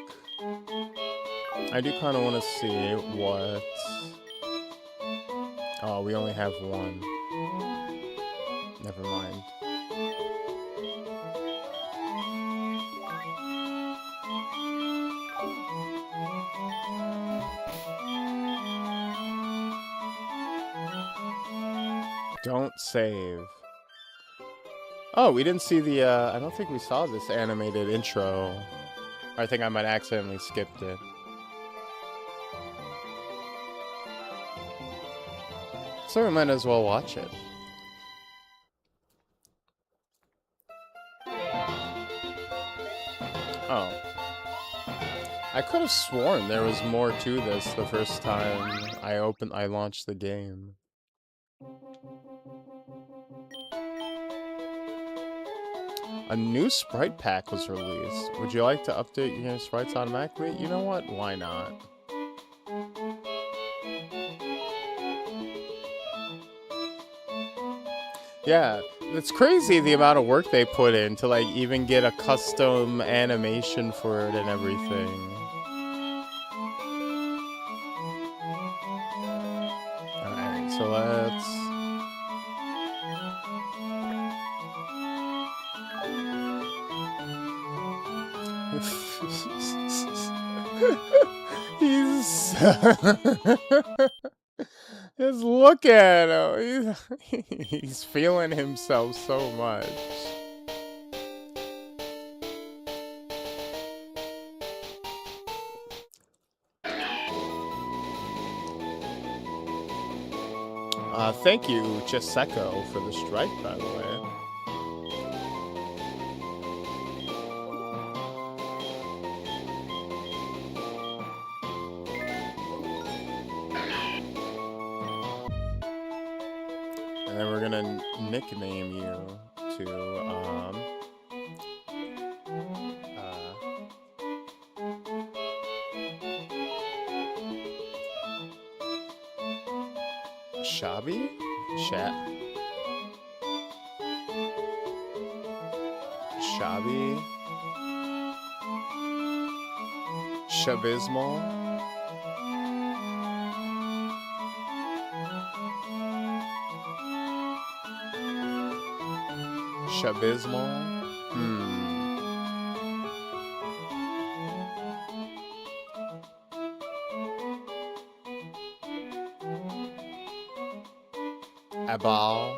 I do kind of want to see what... Oh, we only have one. Never mind. Don't save. Oh, we didn't see the, I don't think we saw this animated intro. I think I might accidentally skipped it. So we might as well watch it. Oh. I could have sworn there was more to this the first time I launched the game. A new sprite pack was released. Would you like to update your sprites automatically? You know what? Why not? Yeah, it's crazy the amount of work they put in to like even get a custom animation for it and everything. Alright, so let's... He's... Just look at him. He's feeling himself so much. Thank you, Chiseko, for the strike, by the way. And then we're gonna nickname you to, Shabby? Shabby? Shabismal? Shabismal? Ball.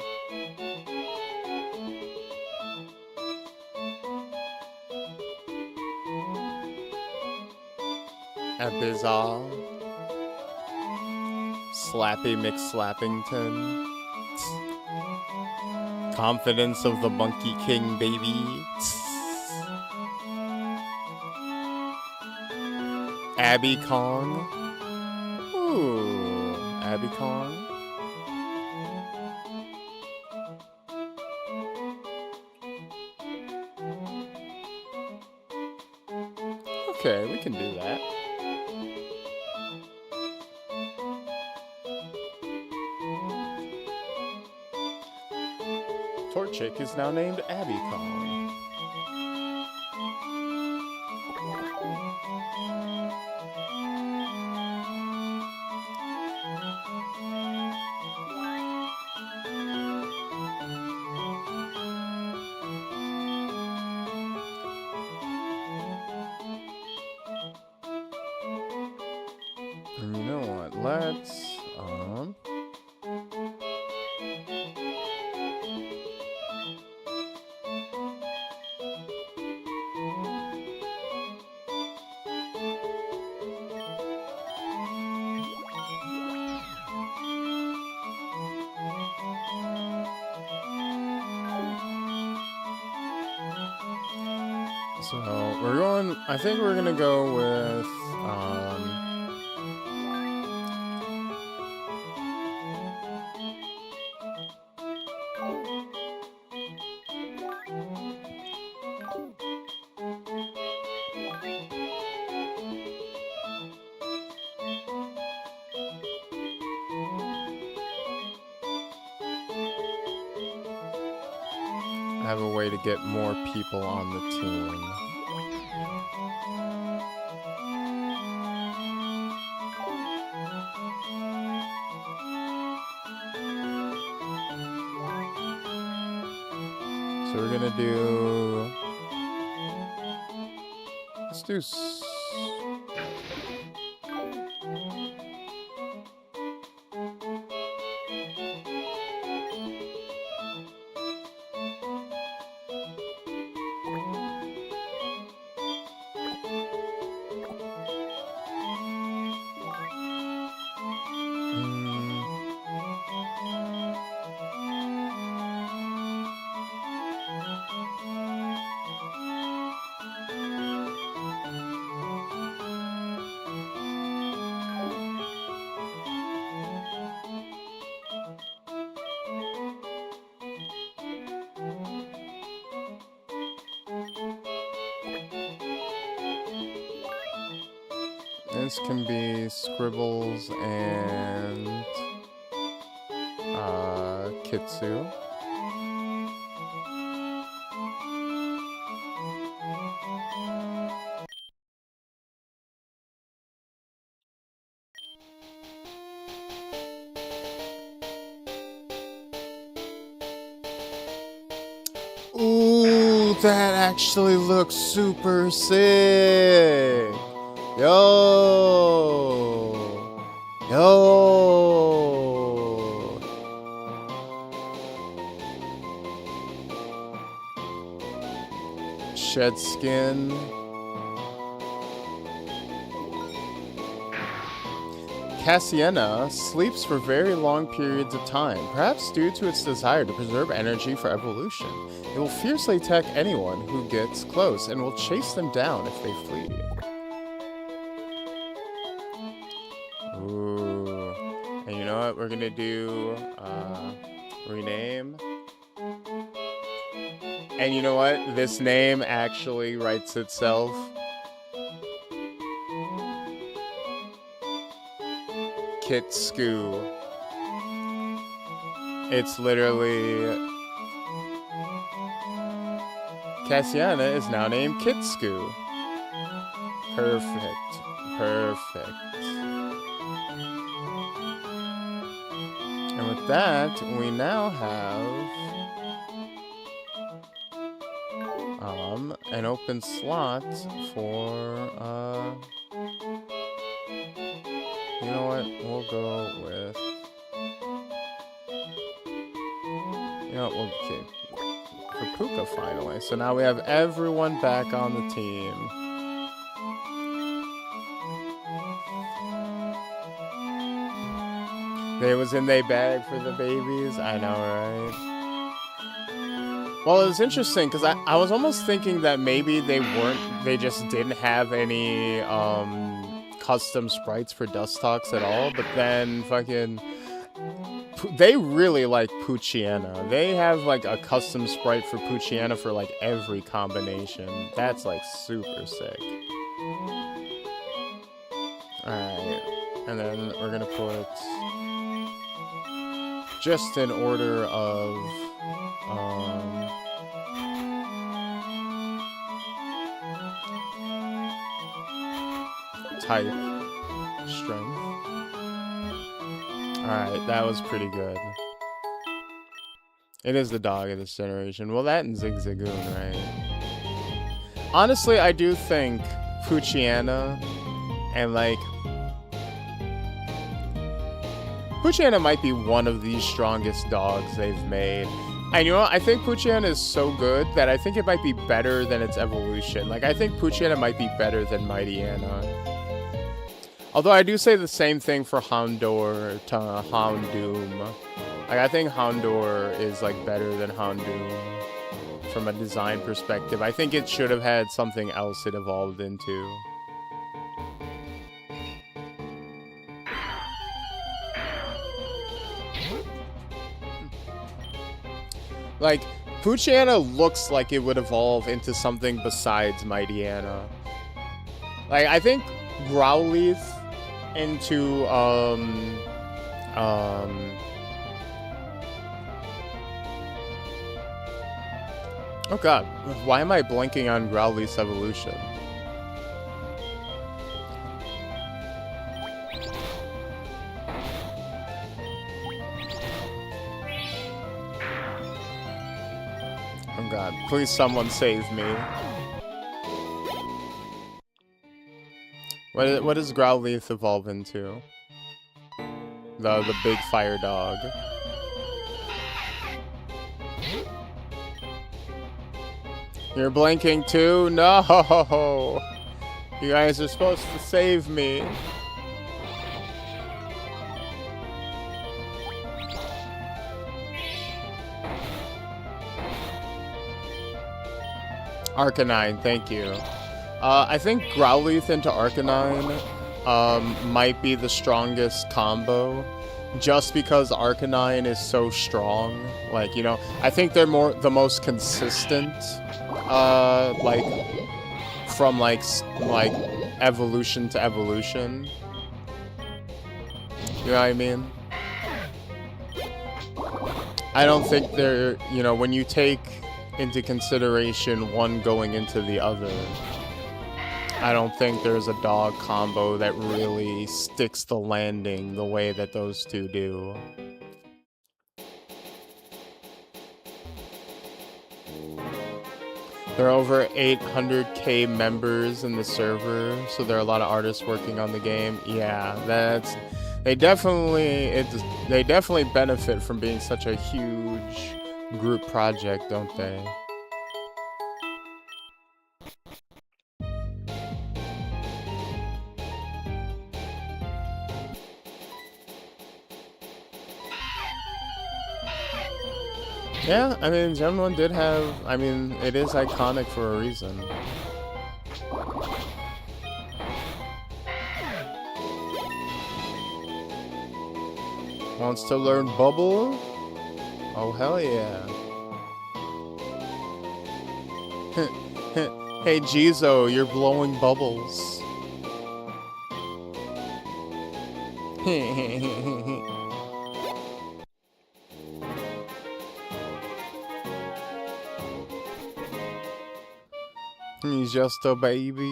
Abizal. Slappy McSlappington. Confidence of the Monkey King, baby. Abby Kong. Ooh, Abby Kong. Okay, we can do that. Torchic is now named Abby Kong. And you know what? Let's so we're going. I think we're gonna go with I have a way to get more people on the team. So we're gonna do. Let's do. This can be Scribbles and Kitsu. Ooh, that actually looks super sick. Yo! Shed skin. Cassiena sleeps for very long periods of time, perhaps due to its desire to preserve energy for evolution. It will fiercely attack anyone who gets close and will chase them down if they flee. Ooh. And you know what we're gonna do? Rename. And you know what? This name actually writes itself. Kitsu. It's literally... Cassiena is now named Kitsu. Perfect. Perfect. And with that, we now have an open slot for you know what? We'll go with You know, we'll keep for Puka finally. So now we have everyone back on the team. They was in their bag for the babies. I know, right? Well, it was interesting because I was almost thinking that maybe they just didn't have any custom sprites for Dust Talks at all, but then fucking they really like Poochyena. They have like a custom sprite for Poochyena for like every combination. That's like super sick. Alright, and then we're gonna put just in order of type strength. Alright, that was pretty good. It is the dog of this generation. Well, that and Zigzagoon, right? Honestly, I do think Poochyena and like Poochyena might be one of the strongest dogs they've made. And you know what? I think Poochyena is so good that I think it might be better than its evolution. Like, I think Poochyena might be better than Mightyena. Although I do say the same thing for Houndour to Houndoom. Like, I think Houndour is, like, better than Houndoom from a design perspective. I think it should have had something else it evolved into. Like, Poochyena looks like it would evolve into something besides Mightyena. Like, I think Growlithe into, oh god, why am I blanking on Growlithe's evolution? Oh god, please someone save me. What does Growlithe evolve into? The big fire dog. You're blinking too? No! You guys are supposed to save me. Arcanine, thank you. I think Growlithe into Arcanine might be the strongest combo, just because Arcanine is so strong. Like, you know, I think they're the most consistent, like, from, like, evolution to evolution. You know what I mean? I don't think they're, you know, when you take into consideration one going into the other, I don't think there's a dog combo that really sticks the landing the way that those two do. There are over 800k members in the server, so there are a lot of artists working on the game. Yeah, they definitely benefit from being such a huge group project, don't they? Yeah, I mean, Gen 1 did have, I mean, it is iconic for a reason. Wants to learn Bubble? Oh, hell yeah. Hey, Jizo, you're blowing bubbles. He's just a baby.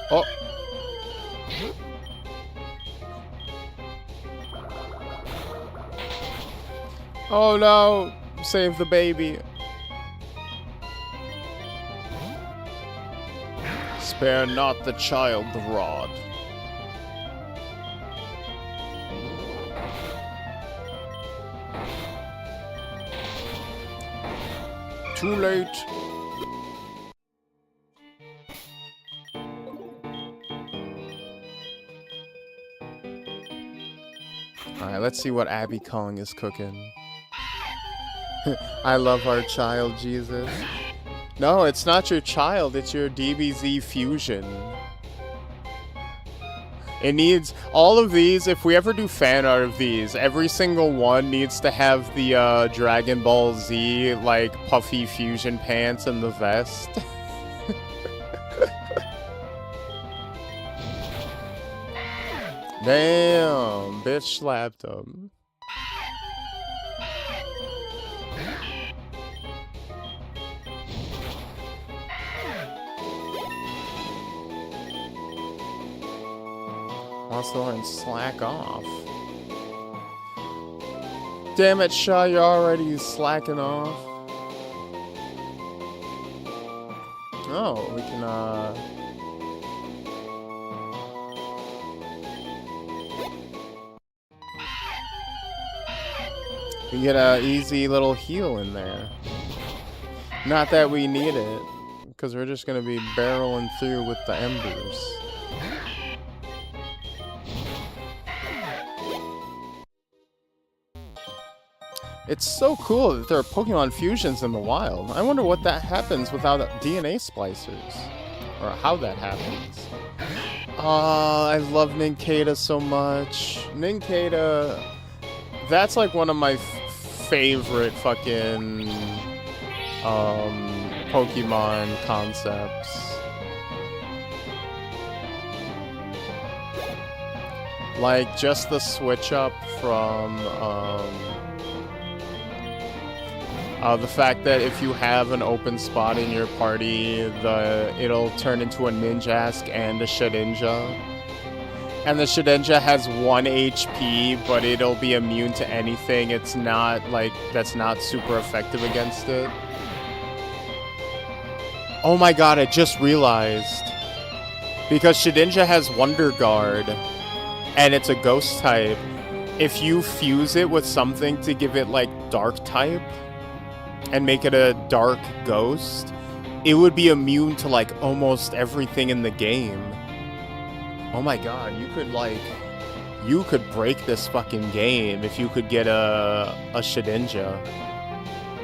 Oh. Oh no, save the baby. Spare not the child the rod. too late. Alright, let's see what Abby Kong is cooking. I love our child, Jesus. No, it's not your child, it's your DBZ fusion. It needs all of these. If we ever do fan art of these, every single one needs to have the Dragon Ball Z like puffy fusion pants and the vest. Damn, bitch slapped him. Also, and slack off. Damn it, Shaw, you're already slacking off. Oh, we can, we get a easy little heal in there. Not that we need it, because we're just gonna be barreling through with the embers. It's so cool that there are Pokemon fusions in the wild. I wonder what that happens without DNA splicers. Or how that happens. I love Nincada so much. Nincada, that's like one of my favorite fucking Pokemon concepts. Like just the switch up from the fact that if you have an open spot in your party, it'll turn into a Ninjask and a Shedinja. And the Shedinja has 1 HP, but it'll be immune to anything. It's not, like, that's not super effective against it. Oh my god, I just realized. Because Shedinja has Wonder Guard, and it's a ghost type. If you fuse it with something to give it, like, dark type, and make it a dark ghost, it would be immune to like almost everything in the game. Oh my god, you could break this fucking game if you could get a Shedinja.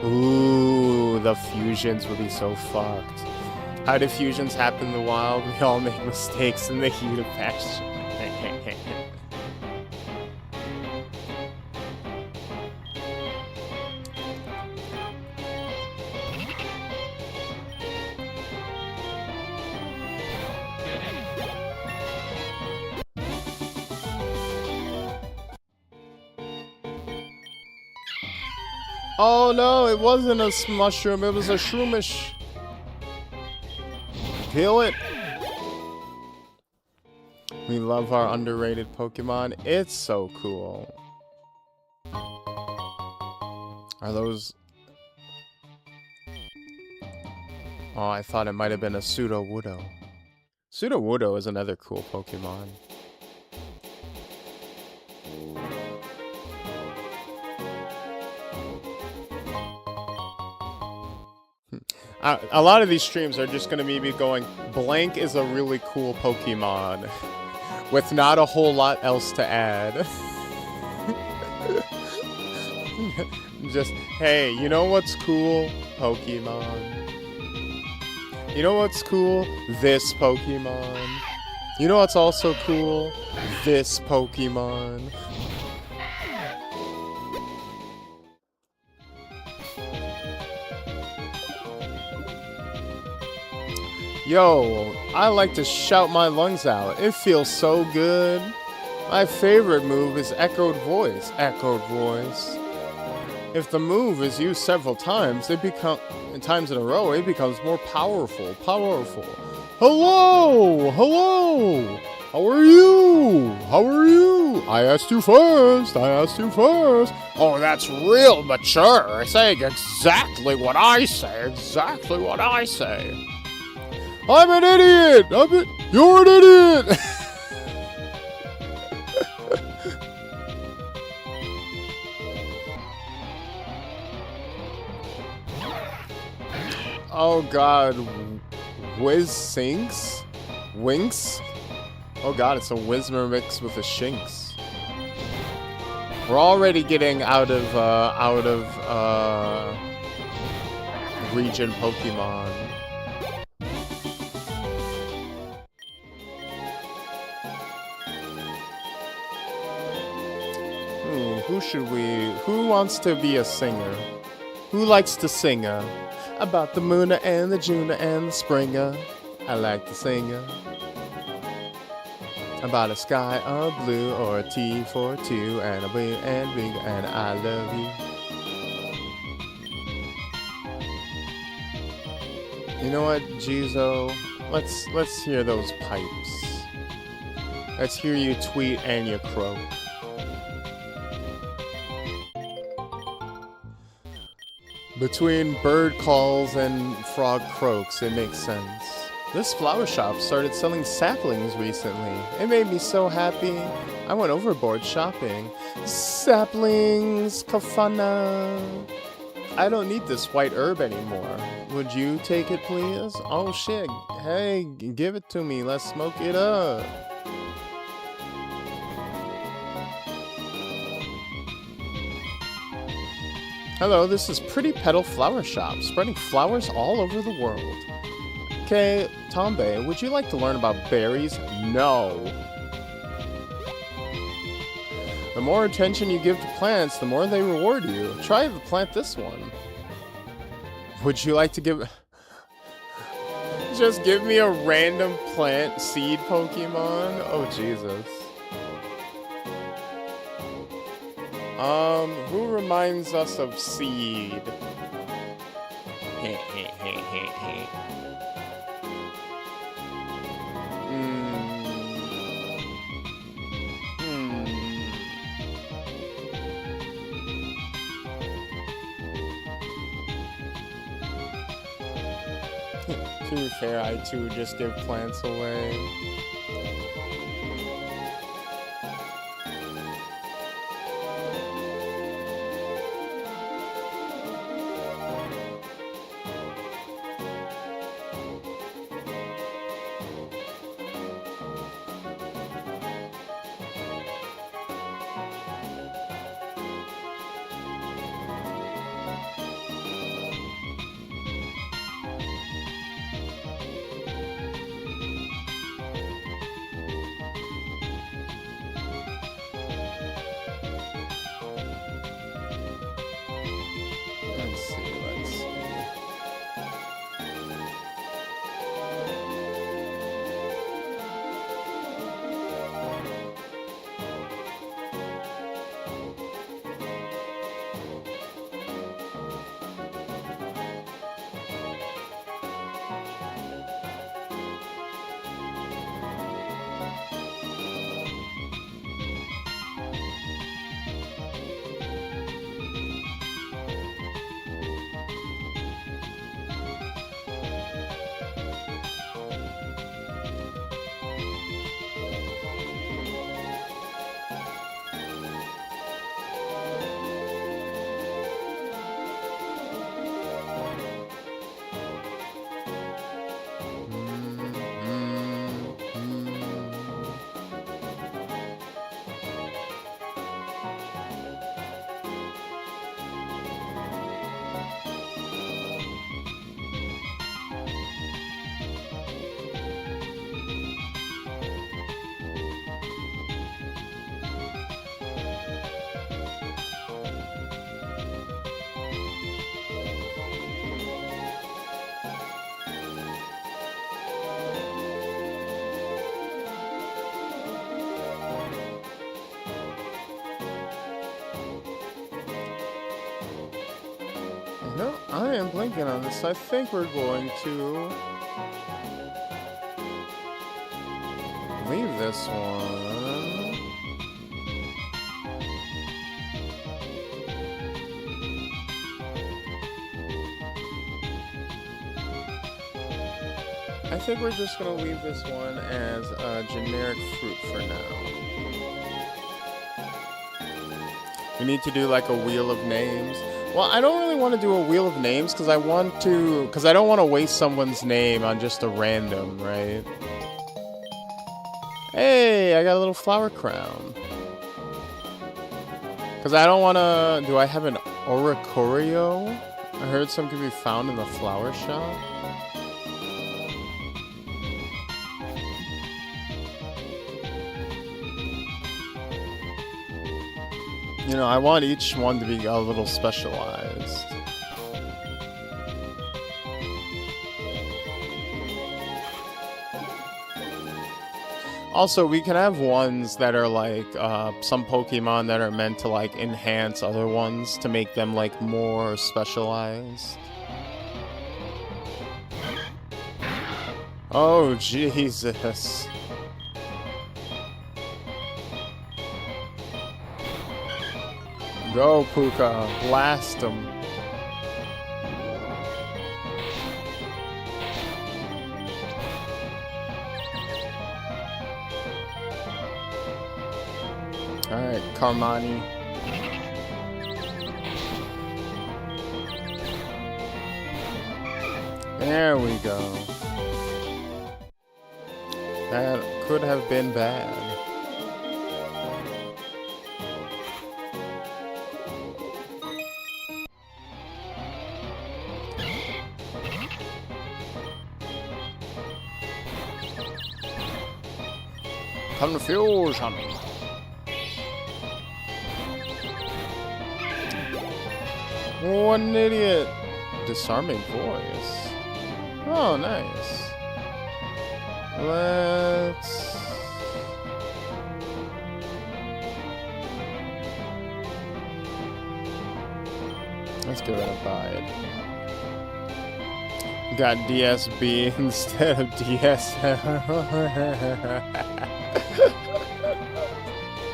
Ooh, the fusions would be so fucked. How do fusions happen in the wild? We all make mistakes in the heat of passion. Oh no, it wasn't a mushroom, it was a shroomish. Kill it. We love our underrated Pokemon. It's so cool. Are those... Oh, I thought it might have been a Pseudo-Woodo. Pseudo-Woodo is another cool Pokemon. A lot of these streams are just going to be going, blank is a really cool Pokemon, with not a whole lot else to add. Just, hey, you know what's cool? Pokemon. You know what's cool? This Pokemon. You know what's also cool? This Pokemon. Yo, I like to shout my lungs out. It feels so good. My favorite move is Echoed Voice. Echoed Voice. If the move is used several times, in a row, it becomes more powerful. Powerful. Hello! Hello! How are you? How are you? I asked you first. I asked you first. Oh, that's real mature. Saying exactly what I say. Exactly what I say. I'm an idiot! You're an idiot! Oh god. Whiz sinks? Winks? Oh god, it's a Whismer mixed with a Shinx. We're already getting out of region Pokemon. Who wants to be a singer? Who likes to sing about the Moona and the Juna and the Springer? I like to sing about a sky of blue or a T for two and a blue and big and I love you. You know what, Jizo? Let's hear those pipes. Let's hear you tweet and you croak. Between bird calls and frog croaks, it makes sense. This flower shop started selling saplings recently. It made me so happy. I went overboard shopping. Saplings, kafana. I don't need this white herb anymore. Would you take it, please? Oh shit. Hey, give it to me. Let's smoke it up. Hello, this is Pretty Petal Flower Shop, spreading flowers all over the world. Okay, Tombe, would you like to learn about berries? No. The more attention you give to plants, the more they reward you. Try to plant this one. Would you like to give... Just give me a random plant seed Pokemon? Oh, Jesus. Who reminds us of Seed? To be fair, I too just give plants away. Let's see. No, I am blinking on this. I think we're going to leave this one. I think we're just going to leave this one as a generic fruit for now. We need to do like a wheel of names. Well, I don't really want to do a wheel of names because I don't want to waste someone's name on just a random, right? Hey, I got a little flower crown. Because I don't want to... Do I have an Oricorio? I heard some can be found in the flower shop. You know, I want each one to be a little specialized. Also, we can have ones that are like some Pokemon that are meant to like enhance other ones to make them like more specialized. Oh, Jesus. Go, Puka. Blast him. Alright, Carmani. There we go. That could have been bad. Confusion. What an idiot. Disarming voice. Oh, nice. Let's give it a bite. Got DSB instead of DSL.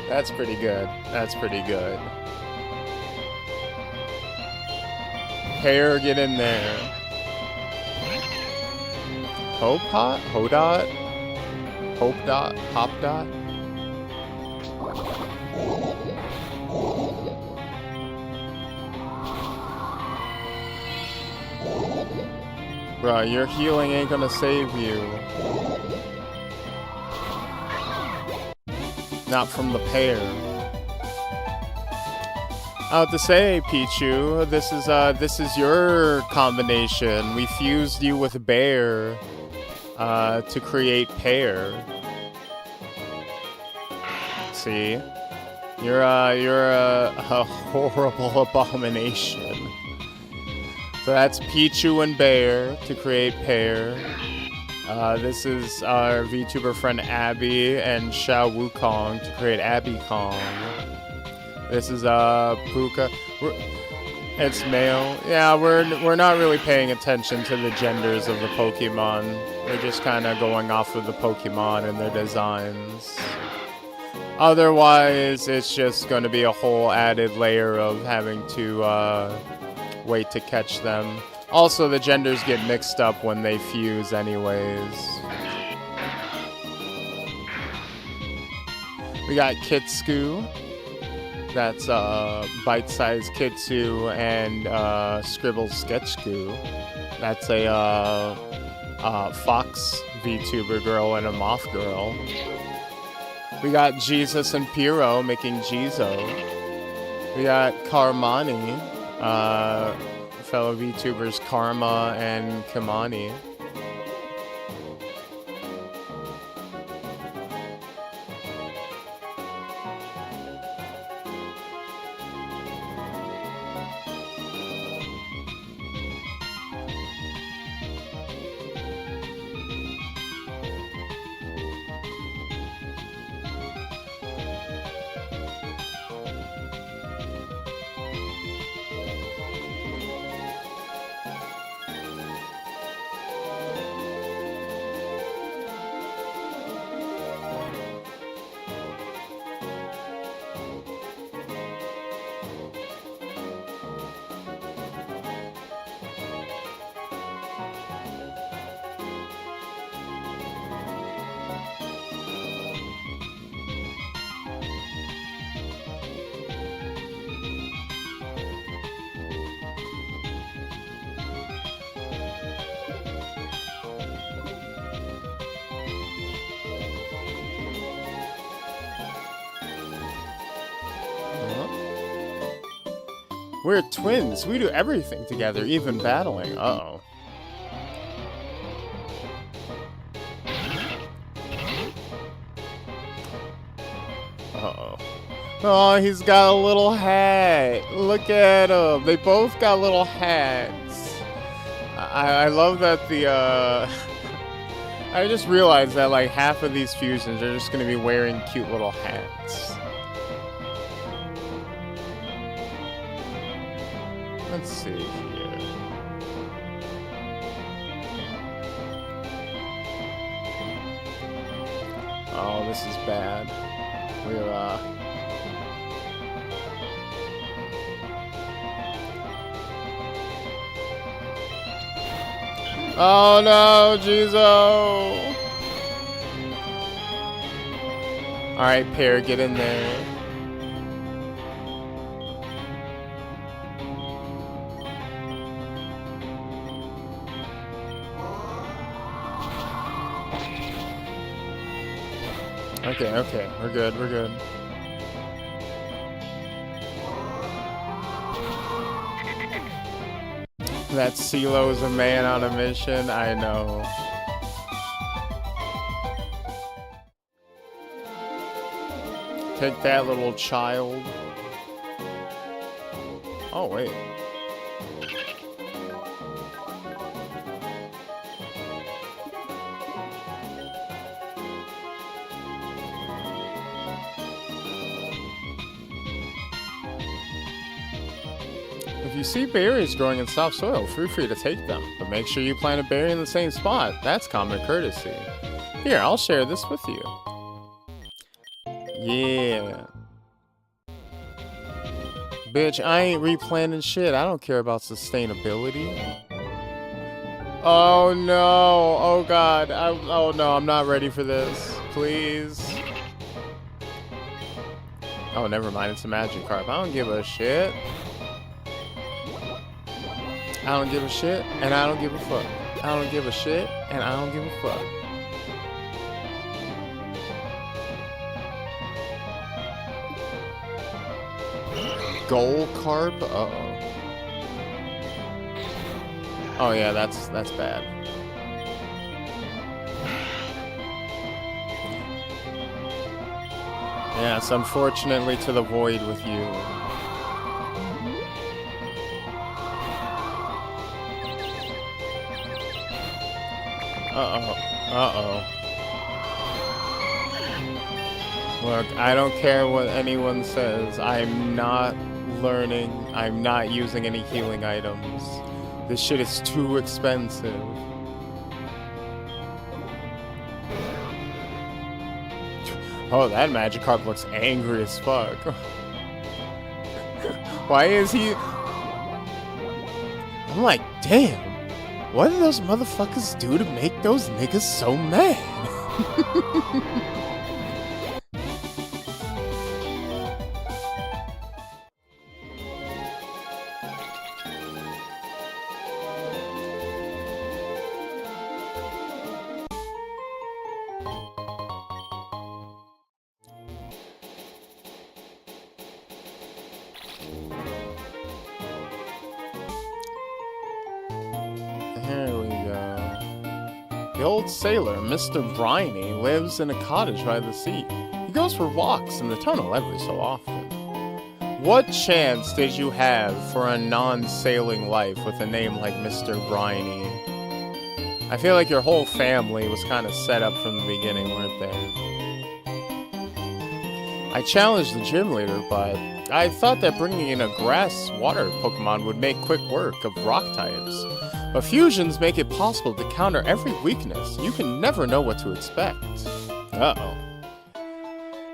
That's pretty good. That's pretty good. Hair, get in there. Hopot? Hodot? Hope dot? Hop dot? Bruh, your healing ain't gonna save you. Not from the pair. I have to say, Pichu, this is your combination. We fused you with Bear to create Pear. See? You're a horrible abomination. So that's Pichu and Bear to create Pear. This is our VTuber friend Abby and Xiao Wukong to create Abby Kong. This is Puka. It's male. Yeah, we're not really paying attention to the genders of the Pokemon. We're just kind of going off of the Pokemon and their designs. Otherwise, it's just going to be a whole added layer of having to wait to catch them. Also, the genders get mixed up when they fuse anyways. We got Kitsu. That's Bite-Sized Kitsu and Scribble Sketchku. That's a Fox VTuber girl and a Moth girl. We got Jesus and Piro making Jizo. We got Carmani, fellow VTubers Karma and Kamani. We're twins. We do everything together, even battling. Uh-oh. Uh-oh. Oh, he's got a little hat. Look at him. They both got little hats. I love that the, I just realized that, like, half of these fusions are just gonna be wearing cute little hats. Let's see here. Oh, this is bad. We're, oh no, Jizo! Alright, Pear, get in there. Okay, we're good. That CeeLo is a man on a mission, I know. Take that, little child. Oh, wait. If you see berries growing in soft soil, feel free to take them, but make sure you plant a berry in the same spot. That's common courtesy. Here, I'll share this with you. Yeah. Bitch, I ain't replanting shit. I don't care about sustainability. Oh no. Oh god. Oh no, I'm not ready for this. Please. Oh, never mind. It's a Magikarp. I don't give a shit. I don't give a shit, and I don't give a fuck. I don't give a shit, and I don't give a fuck. Golcarp? Uh-oh. Oh yeah, that's bad. Yes, unfortunately to the void with you. Uh-oh. Look, I don't care what anyone says. I'm not learning. I'm not using any healing items. This shit is too expensive. Oh, that Magikarp looks angry as fuck. Why is he... I'm like, damn. What did those motherfuckers do to make those niggas so mad? Here we go. The old sailor, Mr. Briny, lives in a cottage by the sea. He goes for walks in the tunnel every so often. What chance did you have for a non-sailing life with a name like Mr. Briny? I feel like your whole family was kind of set up from the beginning, weren't they? I challenged the gym leader, but I thought that bringing in a grass water Pokemon would make quick work of rock types. But fusions make it possible to counter every weakness. You can never know what to expect. Uh-oh.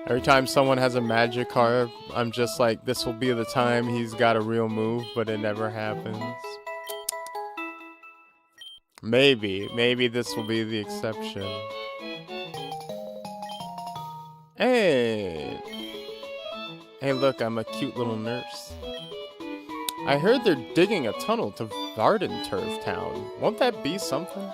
Every time someone has a Magikarp, I'm just like, this will be the time he's got a real move, but it never happens. Maybe this will be the exception. Hey! Hey look, I'm a cute little nurse. I heard they're digging a tunnel to Vardenturf Town. Won't that be something?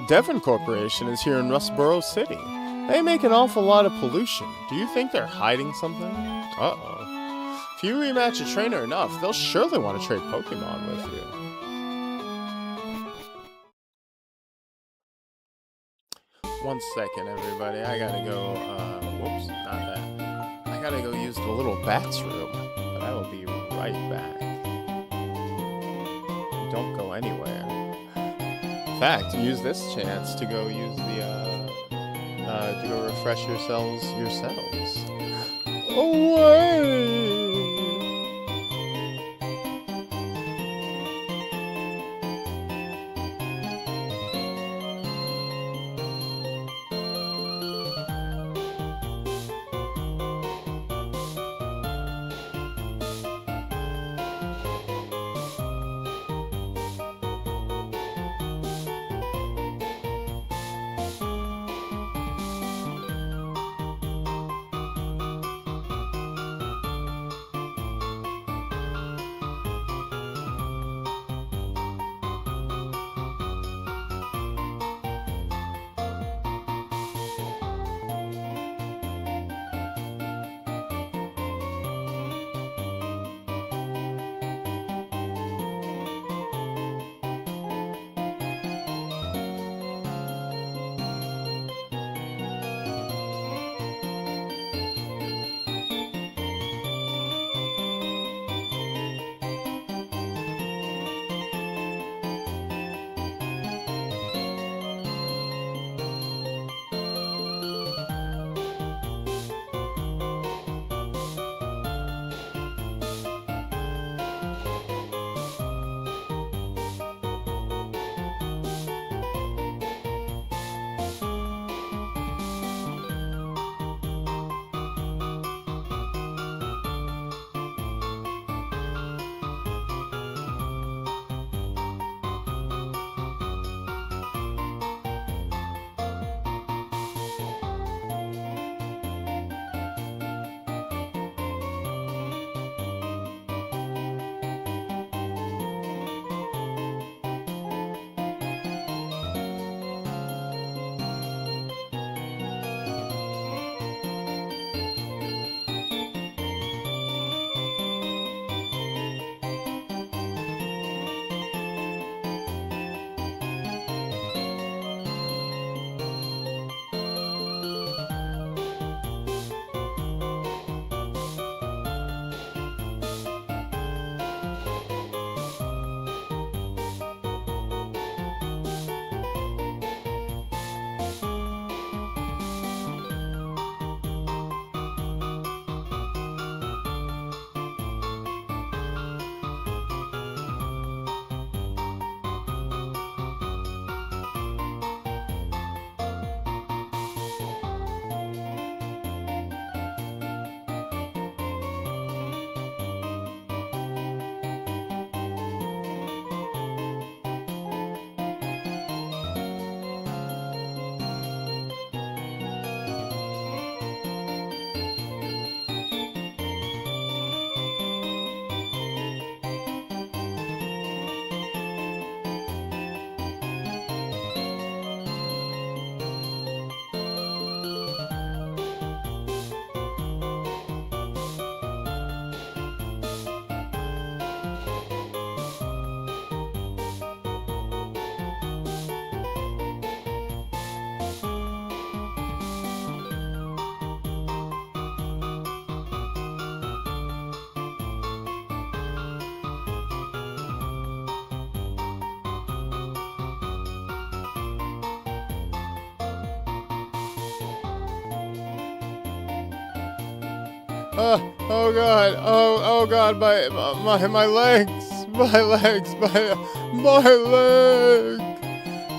Devon Corporation is here in Rustboro City. They make an awful lot of pollution. Do you think they're hiding something? Uh-oh. If you rematch a trainer enough, they'll surely want to trade Pokemon with you. One second, everybody. I gotta go, whoops, not that. I gotta go use the little bat's room. But I will be right back. Don't go anywhere. In fact, use this chance to go use the, to go refresh yourselves. Away! Oh god, oh god, my legs, my leg,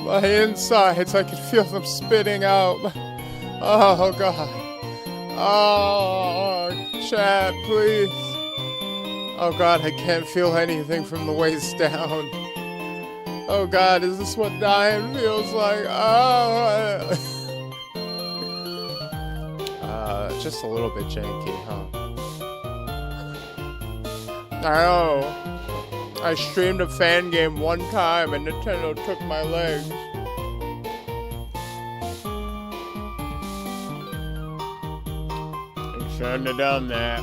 my insides, I can feel them spitting out. Oh god, oh, chat, please. Oh god, I can't feel anything from the waist down. Oh god, is this what dying feels like? Oh. Just a little bit janky, huh? I know. I streamed a fan game one time and Nintendo took my legs. Shouldn't have done that.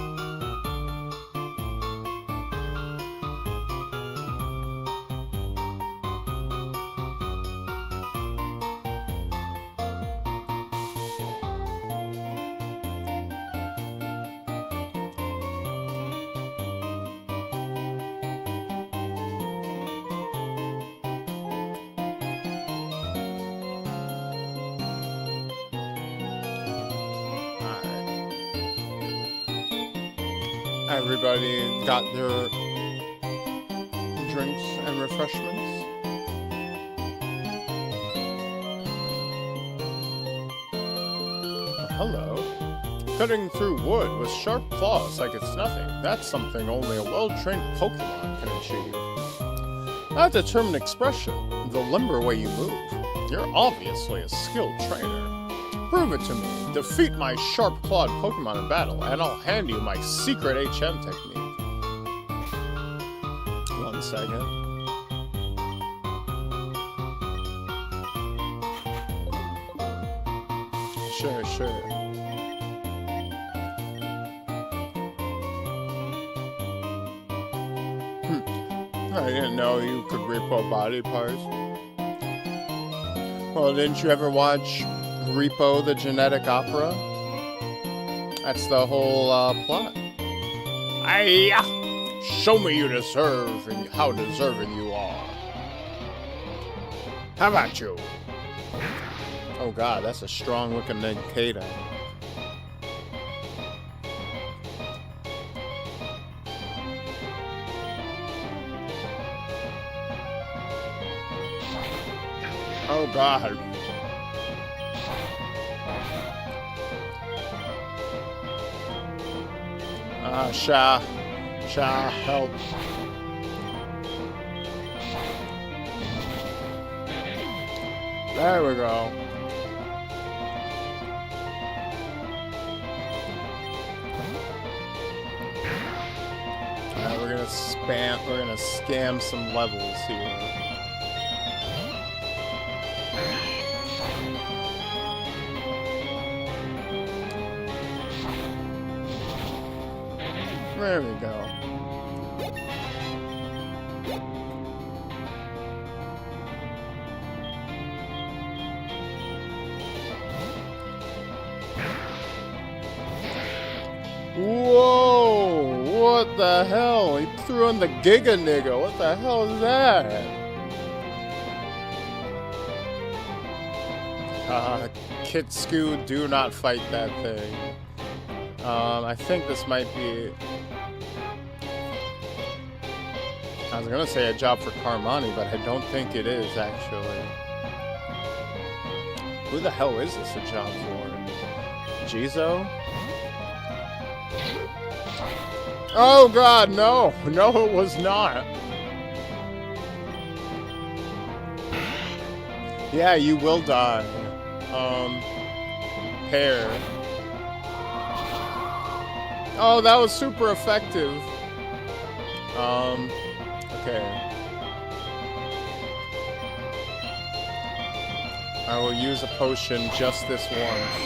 Everybody got their drinks and refreshments. Hello. Cutting through wood with sharp claws like it's nothing. That's something only a well-trained Pokemon can achieve. A determined expression, the limber way you move. You're obviously a skilled trainer. Prove it to me. Defeat my sharp-clawed Pokemon in battle, and I'll hand you my secret HM technique. 1 second. Sure. I didn't know you could repo body parts. Well, didn't you ever watch Repo the Genetic Opera? That's the whole plot. Aye, show me you deserve and how deserving you are. How about you? Oh god, that's a strong looking Ninkata. Oh god. Sha, help. There we go. Alright, we're gonna scam some levels here. There we go. Whoa! What the hell? He threw in the Giga Nigga. What the hell is that? Kitsuku, do not fight that thing. I think this might be... I was gonna say a job for Carmani, but I don't think it is, actually. Who the hell is this a job for? Jizo? Oh god, no! No, it was not! Yeah, you will die. Pair. Oh, that was super effective. Okay. I will use a potion just this once.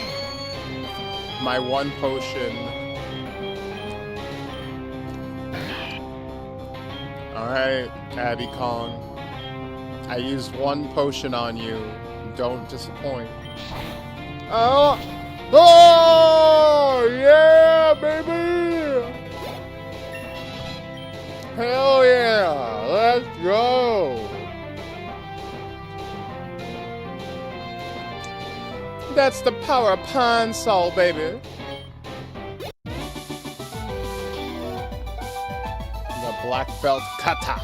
My one potion. Alright, Abby Kong. I used one potion on you. Don't disappoint. Oh! Oh! Yeah, baby! Hell yeah! Let's go! That's the power of Pine Sol, baby! The Black Belt Kata.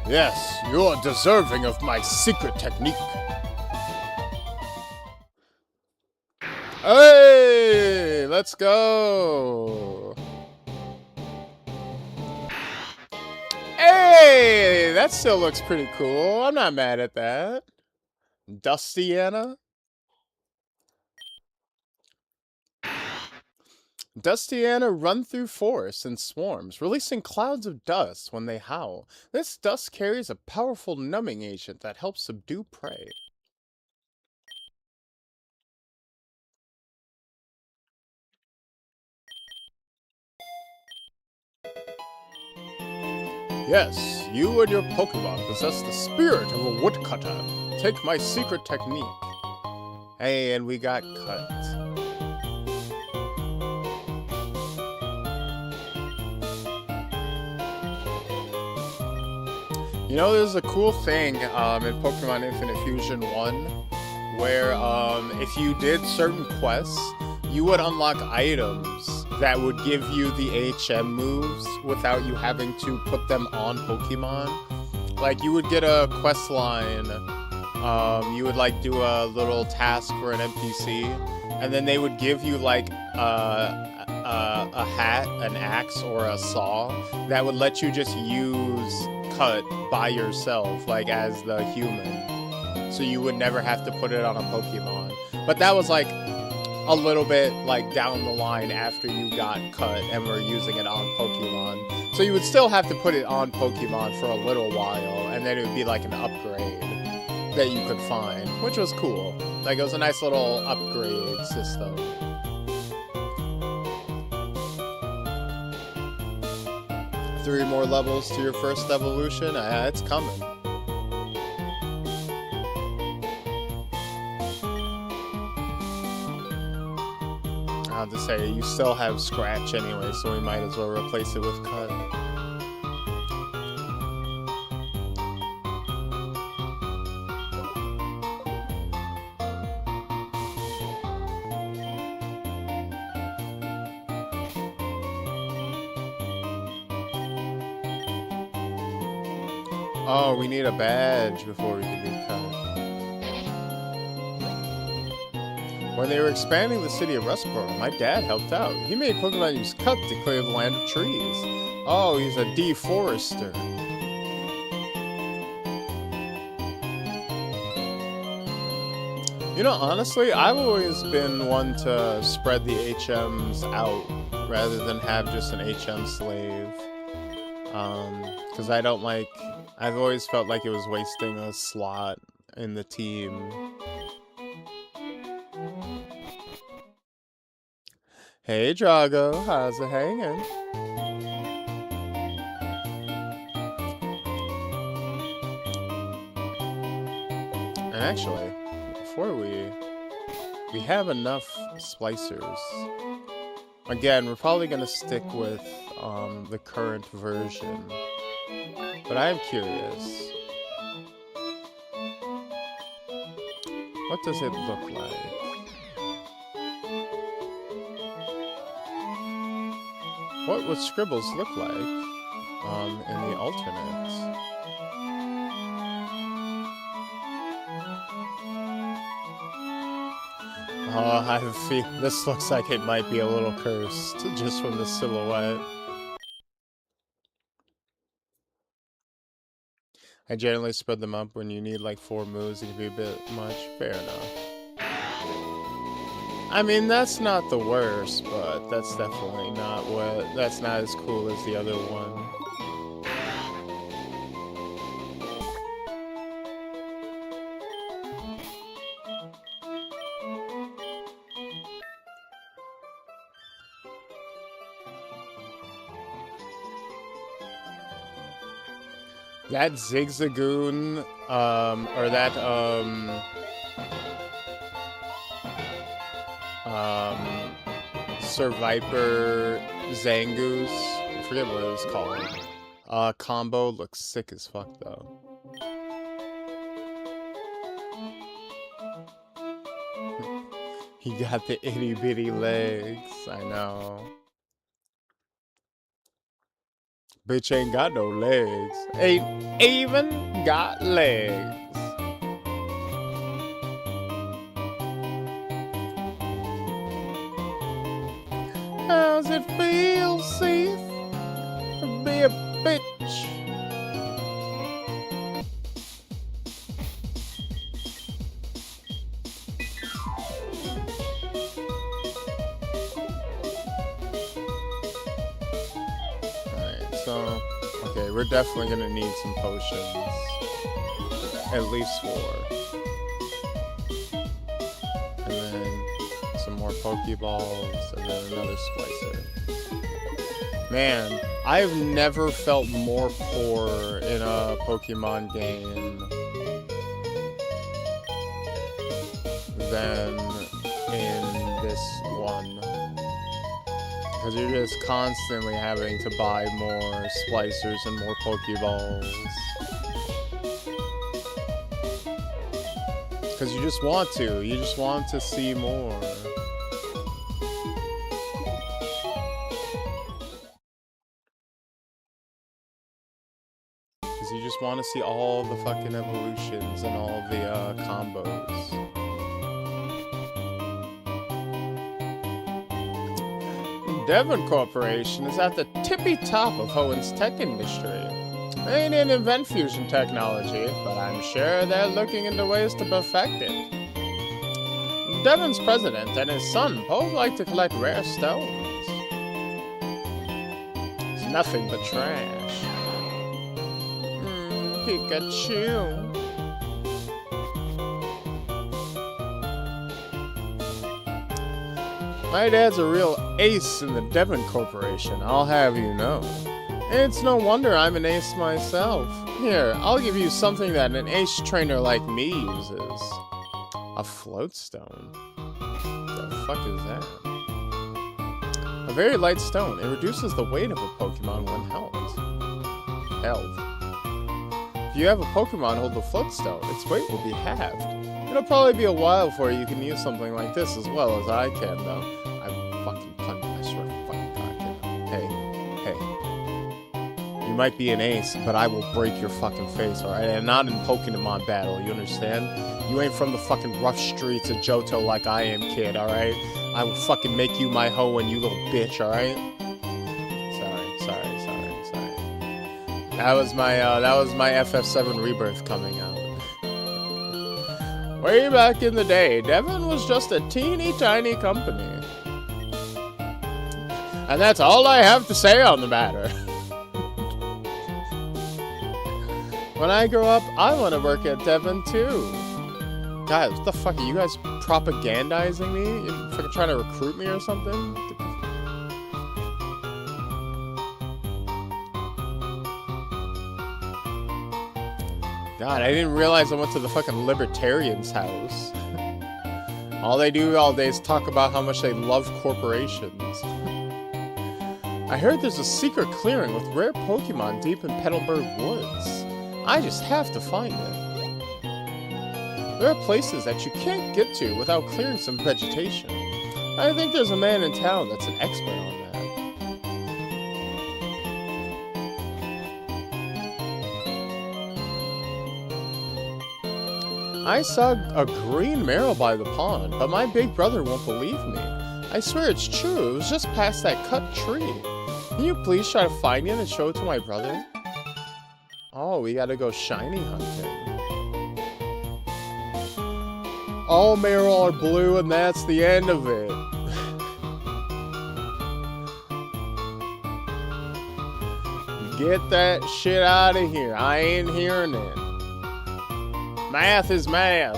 Yes, you're deserving of my secret technique. Hey! Let's go! Hey! That still looks pretty cool. I'm not mad at that. Dustiana? Dustiana run through forests in swarms, releasing clouds of dust when they howl. This dust carries a powerful numbing agent that helps subdue prey. Yes, you and your Pokemon possess the spirit of a woodcutter. Take my secret technique. Hey, and we got cut. You know, there's a cool thing in Pokemon Infinite Fusion 1 where if you did certain quests, you would unlock items that would give you the HM moves without you having to put them on Pokemon. Like, you would get a quest line, you would like do a little task for an NPC, and then they would give you like a hat, an axe, or a saw that would let you just use cut by yourself, like as the human. So you would never have to put it on a Pokemon. But that was like a little bit like down the line after you got cut and were using it on Pokemon. So you would still have to put it on Pokemon for a little while, and then it would be like an upgrade that you could find, which was cool. Like, it was a nice little upgrade system. Three more levels to your first evolution? It's coming. I'll have to say, you still have Scratch anyway, so we might as well replace it with Cut. Oh, we need a badge before we can do Cut. When they were expanding the city of Rustboro, my dad helped out. He made Pokemon use Cut to clear the land of trees. Oh, he's a deforester. You know, honestly, I've always been one to spread the HMs out rather than have just an HM slave. Because I don't like... I've always felt like it was wasting a slot in the team. Hey, Drago, how's it hanging? And actually, before we have enough splicers. Again, we're probably gonna stick with the current version. But I am curious. What does it look like? What would Scribbles look like in the alternates? Oh, I have a feeling this looks like it might be a little cursed, just from the silhouette. I generally spread them up when you need like 4 moves. It can be a bit much. Fair enough. I mean, that's not the worst, but that's definitely not that's not as cool as the other one. That Zigzagoon, or that, Survivor Zangoose, I forget what it was called. Combo looks sick as fuck, though. He got the itty bitty legs, I know. Bitch ain't got no legs. Ain't even got legs. How's it feel, Seth, to be a bitch? So, okay, we're definitely gonna need some potions. At least 4. And then some more Pokeballs, and then another Splicer. Man, I've never felt more poor in a Pokemon game than in this one. Because you're just constantly having to buy more splicers and more Pokeballs. Because you just want to. You just want to see more. Because you just want to see all the fucking evolutions and all the combos. Devon Corporation is at the tippy top of Hoenn's tech industry. They didn't invent fusion technology, but I'm sure they're looking into ways to perfect it. Devon's president and his son both like to collect rare stones. It's nothing but trash. Pikachu. My dad's a real ace in the Devon Corporation, I'll have you know. It's no wonder I'm an ace myself. Here, I'll give you something that an ace trainer like me uses. A floatstone? The fuck is that? A very light stone. It reduces the weight of a Pokemon when held. If you have a Pokemon hold the floatstone, its weight will be halved. It'll probably be a while before you can use something like this as well as I can, though. I swear to fucking God, kid. Hey. You might be an ace, but I will break your fucking face, alright? And not in Pokemon battle, you understand? You ain't from the fucking rough streets of Johto like I am, kid, alright? I will fucking make you my hoe and you little bitch, alright? Sorry. That was my FF7 rebirth coming out. Way back in the day, Devon was just a teeny tiny company. And that's all I have to say on the matter. When I grow up, I want to work at Devon too. Guys, what the fuck? Are you guys propagandizing me? You fucking trying to recruit me or something? God, I didn't realize I went to the fucking libertarian's house. All they do all day is talk about how much they love corporations. I heard there's a secret clearing with rare Pokemon deep in Petalburg Woods. I just have to find it. There are places that you can't get to without clearing some vegetation. I think there's a man in town that's an expert on that. I saw a green marrow by the pond, but my big brother won't believe me. I swear it's true, it was just past that cut tree. Can you please try to find it and show it to my brother? Oh, we gotta go shiny hunting. All marrow are blue and that's the end of it. Get that shit out of here, I ain't hearing it. Math is math.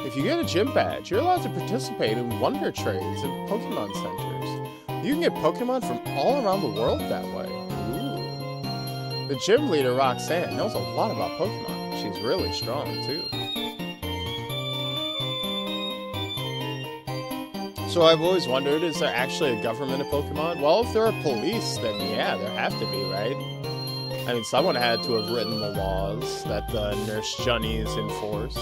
If you get a gym badge, you're allowed to participate in Wonder Trades at Pokemon Centers. You can get Pokemon from all around the world that way. Ooh. The gym leader, Roxanne, knows a lot about Pokemon. She's really strong, too. So I've always wondered, is there actually a government of Pokemon? Well, if there are police, then yeah, there have to be, right? I mean, someone had to have written the laws that the Nurse Junnies enforce.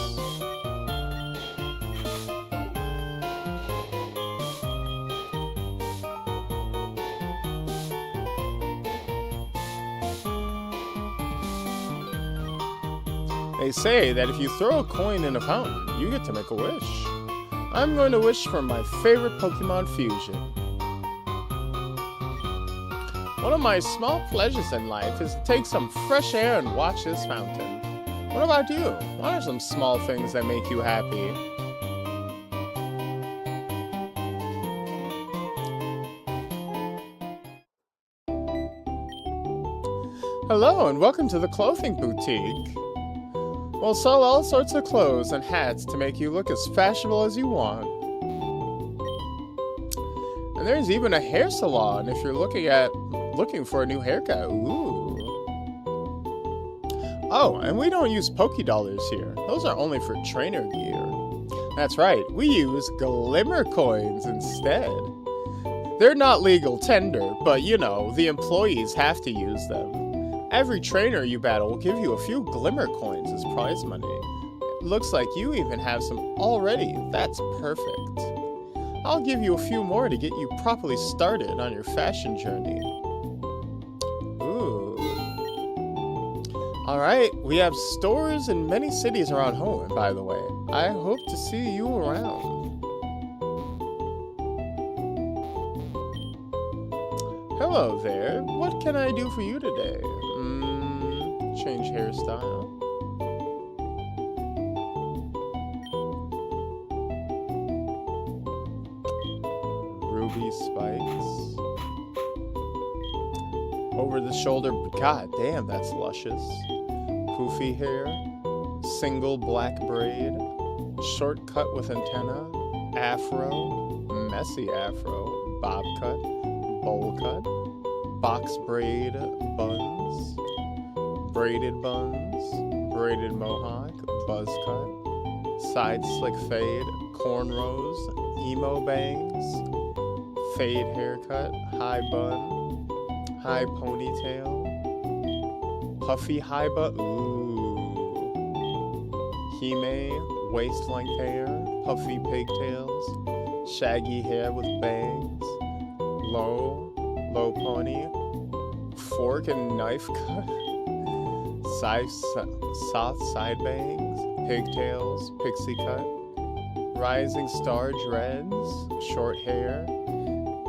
They say that if you throw a coin in a fountain, you get to make a wish. I'm going to wish for my favorite Pokemon fusion. One of my small pleasures in life is to take some fresh air and watch this fountain. What about you? What are some small things that make you happy? Hello and welcome to the clothing boutique. We'll sell all sorts of clothes and hats to make you look as fashionable as you want. And there's even a hair salon if you're looking for a new haircut. Ooh. Oh, and we don't use Poké Dollars here. Those are only for trainer gear. That's right, we use Glimmer Coins instead. They're not legal tender, but you know, the employees have to use them. Every trainer you battle will give you a few Glimmer Coins as prize money. It looks like you even have some already. That's perfect. I'll give you a few more to get you properly started on your fashion journey. Ooh. Alright, we have stores in many cities around Hoenn, by the way. I hope to see you around. Hello there. What can I do for you today? Change hairstyle. Ruby spikes. Over the shoulder. God damn, that's luscious. Poofy hair. Single black braid. Short cut with antenna. Afro. Messy afro. Bob cut. Bowl cut. Box braid buns. Braided buns. Braided mohawk. Buzz cut. Side slick fade. Cornrows. Emo bangs. Fade haircut. High bun. High ponytail. Puffy high bun. Ooh. Hime. Waist length hair. Puffy pigtails. Shaggy hair with bangs. Low pony. Fork and knife cut. Soft side bangs. Pigtails. Pixie cut. Rising star dreads. Short hair.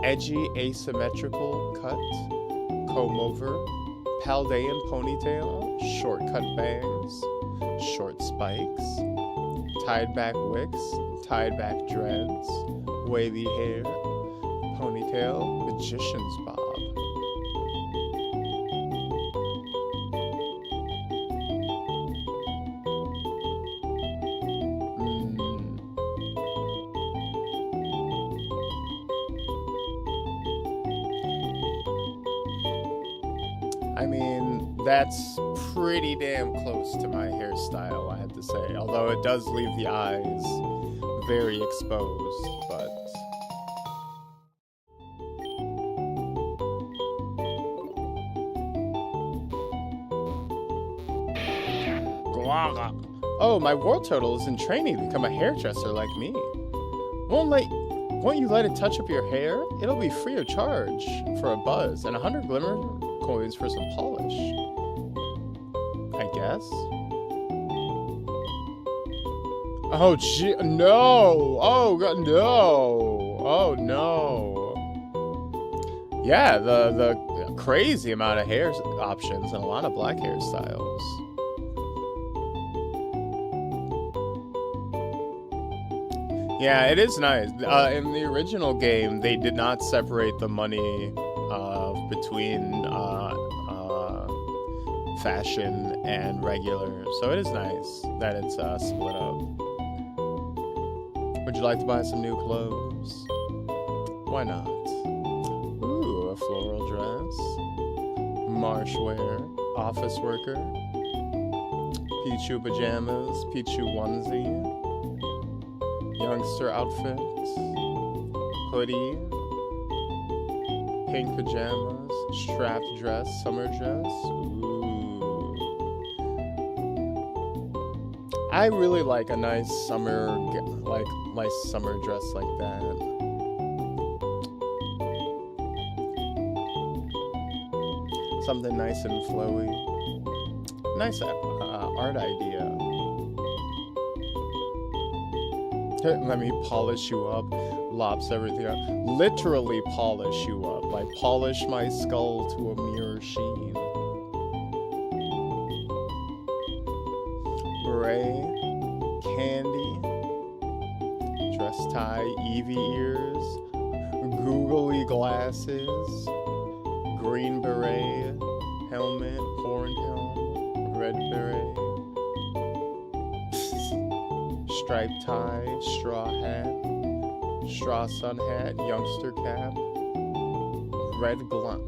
Edgy asymmetrical cut. Comb over. Paldean ponytail. Short cut bangs. Short spikes. Tied back wicks. Tied back dreads. Wavy hair. Ponytail. Magician's bob. I mean, that's pretty damn close to my hairstyle, I have to say. Although it does leave the eyes very exposed, but... Oh, my war turtle is in training to become a hairdresser like me. Won't you let it touch up your hair? It'll be free of charge for a buzz and 100 glimmer coins for some polish. I guess. Oh gee, no! Oh god, no! Oh no! Yeah, the crazy amount of hair options and a lot of black hairstyles. Yeah, it is nice. In the original game, they did not separate the money between fashion and regular, so it is nice that it's split up. Would you like to buy some new clothes? Why not? Ooh, a floral dress. Marsh wear. Office worker. Pichu pajamas. Pichu onesie. Youngster outfit, hoodie, pink pajamas, strapped dress, summer dress. Ooh. I really like a nice summer dress like that. Something nice and flowy. Nice art idea. Let me polish you up, lops everything up. Literally polish you up. Like polish my skull to a mirror sheen. Beret, candy, dress tie, Eevee ears, googly glasses, green beret, helmet, horned helmet, red beret. striped tie, straw hat, straw sun hat, youngster cap, red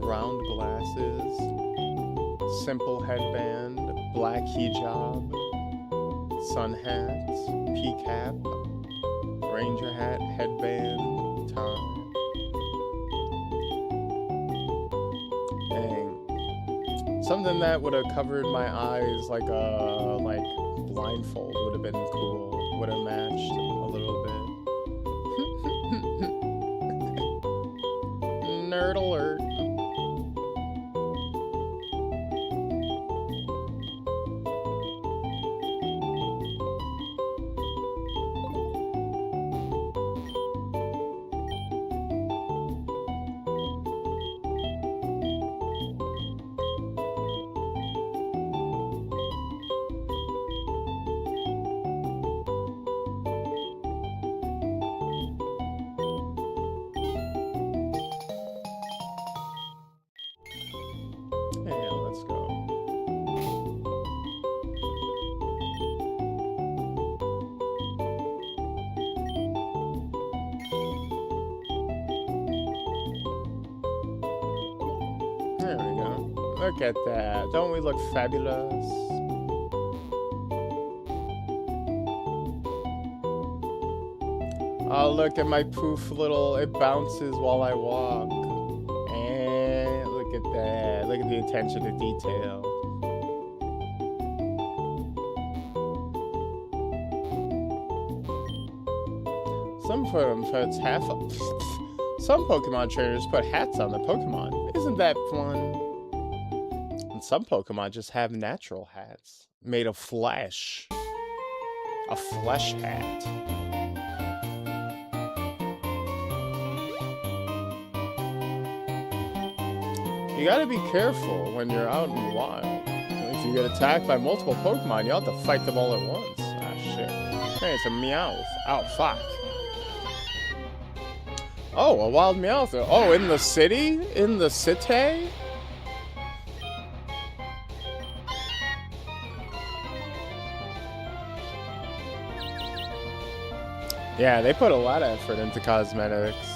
round glasses, simple headband, black hijab, sun hat, pea cap, ranger hat, headband, tie. Dang. Something that would have covered my eyes like a blindfold would have been cool. Would have matched a little bit. Nerd alert. Yeah, let's go. There we go. Look at that. Don't we look fabulous? Oh, look at my poof little, it bounces while I walk. And look at that. Look at the attention to detail. Some Pokemon trainers put hats on the Pokemon. Isn't that fun? And some Pokemon just have natural hats made of flesh. A flesh hat. You gotta be careful when you're out in the wild. If you get attacked by multiple Pokemon, you have to fight them all at once. Ah, shit. Hey, it's a Meowth. Oh, fuck. Oh, a wild Meowth. Oh, in the city? In the city? Yeah, they put a lot of effort into cosmetics.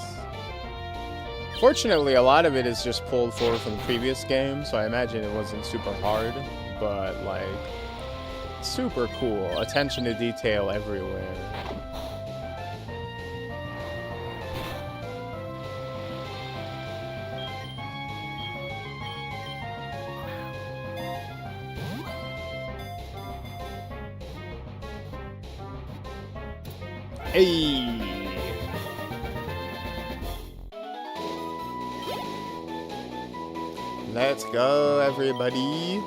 Fortunately, a lot of it is just pulled forward from the previous game, so I imagine it wasn't super hard, but, like, super cool. Attention to detail everywhere. Hey! Let's go, everybody.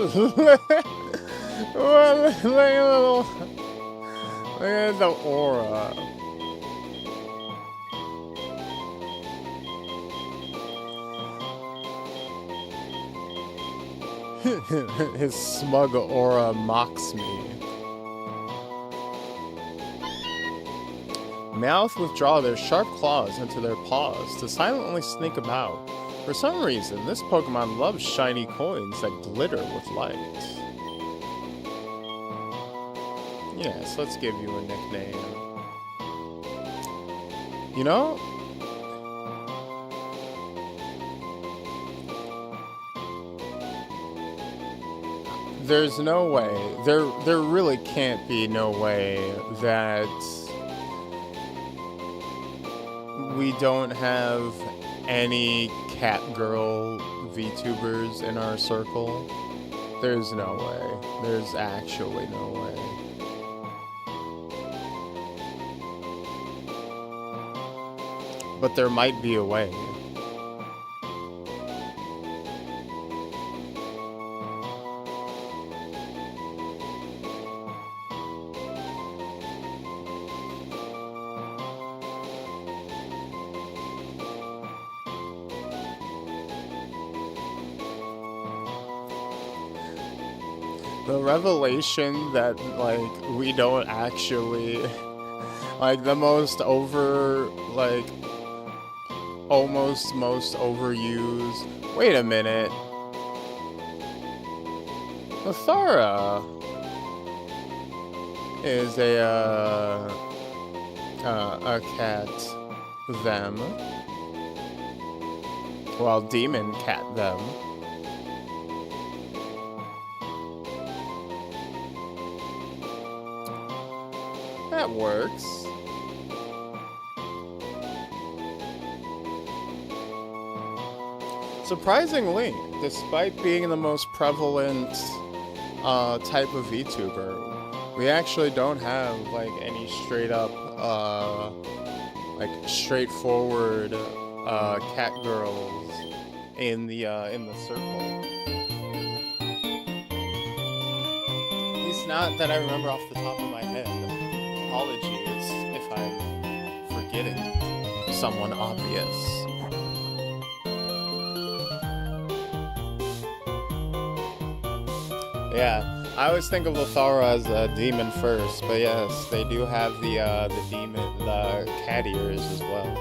Look at the aura. His smug aura mocks me. Meowth withdraw their sharp claws into their paws to silently sneak about. For some reason, this Pokemon loves shiny coins that glitter with light. Yes, let's give you a nickname. You know? There's no way, there really can't be no way that we don't have any cat girl VTubers in our circle. There's no way. There's actually no way. But there might be a way. The revelation that, like, we don't actually, like, the most over, like, almost most overused. Wait a minute. Lothara is a cat them. Well, demon cat them. That works. Surprisingly, despite being the most prevalent type of VTuber, we actually don't have like any straight up like straightforward cat girls in the circle. At least not that I remember off the top of my head. Apologies if I'm forgetting someone obvious. Yeah, I always think of Lothara as a demon first, but yes, they do have the cat ears as well.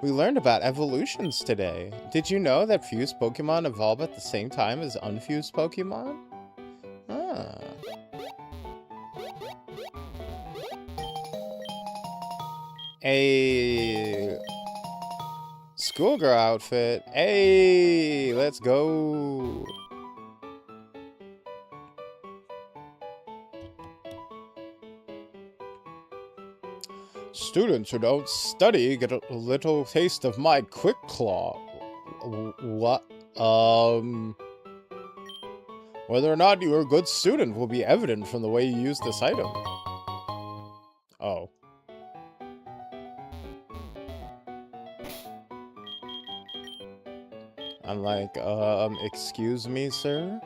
We learned about evolutions today. Did you know that fused Pokemon evolve at the same time as unfused Pokemon? Ah. A schoolgirl outfit. Hey, let's go. Students who don't study get a little taste of my quick claw. What? Whether or not you're a good student will be evident from the way you use this item. Oh. I'm like, excuse me, sir?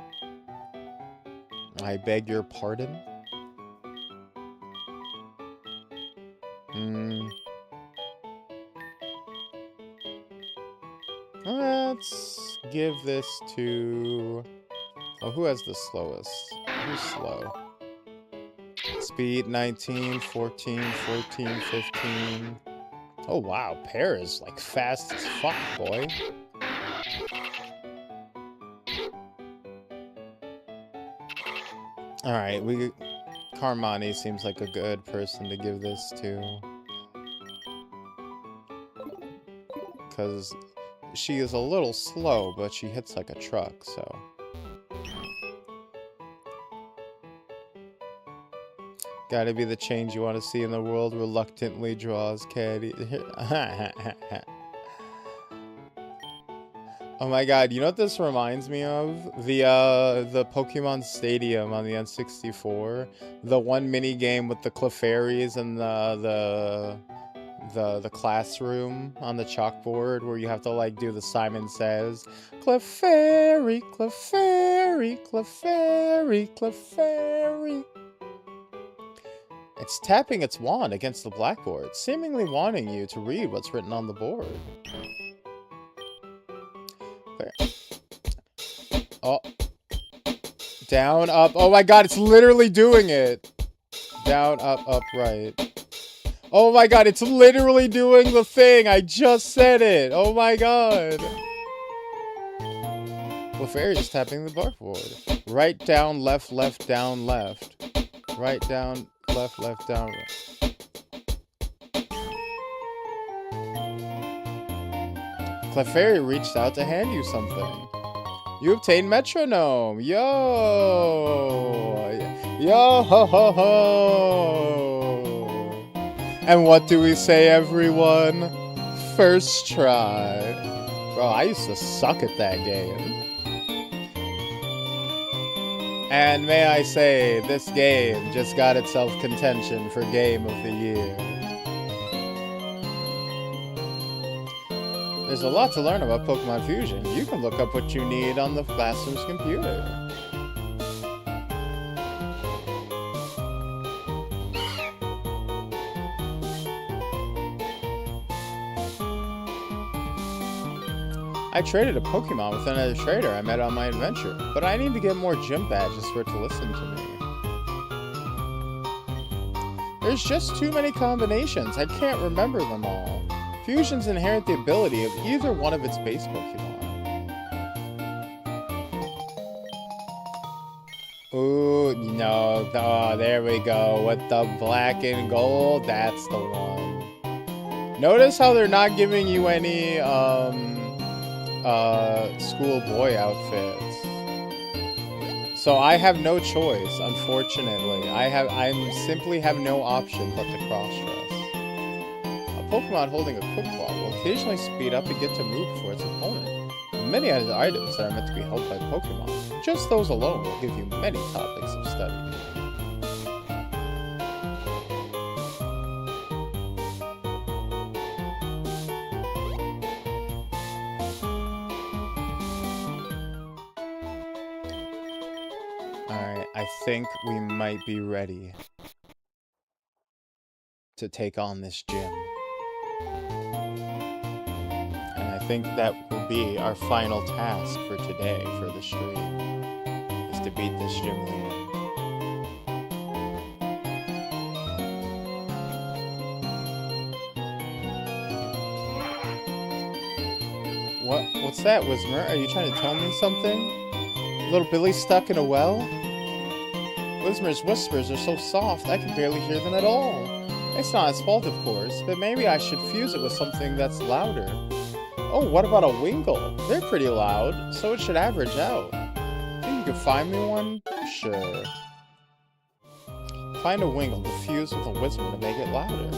I beg your pardon? Let's give this to... Oh, who has the slowest? Who's slow? Speed 19, 14, 14, 15. Oh, wow. Pear is, like, fast as fuck, boy. Alright, Carmani seems like a good person to give this to. Because she is a little slow, but she hits like a truck, so... Gotta be the change you want to see in the world, reluctantly draws caddy. Oh my god, you know what this reminds me of? The Pokemon Stadium on the N64. The one mini game with the Clefairies and the classroom on the chalkboard where you have to like do the Simon Says. Clefairy, Clefairy, Clefairy, Clefairy. It's tapping its wand against the blackboard, seemingly wanting you to read what's written on the board. Okay. Oh. Down, up. Oh my god, it's literally doing it. Down, up, right. Oh my god, it's literally doing the thing. I just said it. Oh my god. Clefairy is tapping the blackboard. Right, down, left, left, down, left. Right, down, left, left, down, right. Clefairy reached out to hand you something. You obtained Metronome. Yo! Yo ho ho ho! And what do we say, everyone? First try. Bro, I used to suck at that game. And may I say, this game just got itself contention for Game of the Year. There's a lot to learn about Pokemon Fusion. You can look up what you need on the classroom's computer. I traded a Pokemon with another trader I met on my adventure, but I need to get more gym badges for it to listen to me. There's just too many combinations, I can't remember them all. Fusions inherit the ability of either one of its base Pokemon. Ooh, no, there we go, with the black and gold, that's the one. Notice how they're not giving you any, schoolboy outfits. So I have no choice, unfortunately. I simply have no option but to cross-dress. A Pokemon holding a Quick Claw will occasionally speed up and get to move before its opponent. Many other items that are meant to be held by Pokemon, just those alone will give you many topics of study. Alright, I think we might be ready to take on this gym. And I think that will be our final task for today, for the stream, is to beat this gym leader. What's that, Whismer? Are you trying to tell me something? Little Billy's stuck in a well? Whismer's whispers are so soft, I can barely hear them at all. It's not his fault, of course, but maybe I should fuse it with something that's louder. Oh, what about a Wingull? They're pretty loud, so it should average out. Think you could find me one? Sure. Find a Wingull to fuse with a Whismer to make it louder.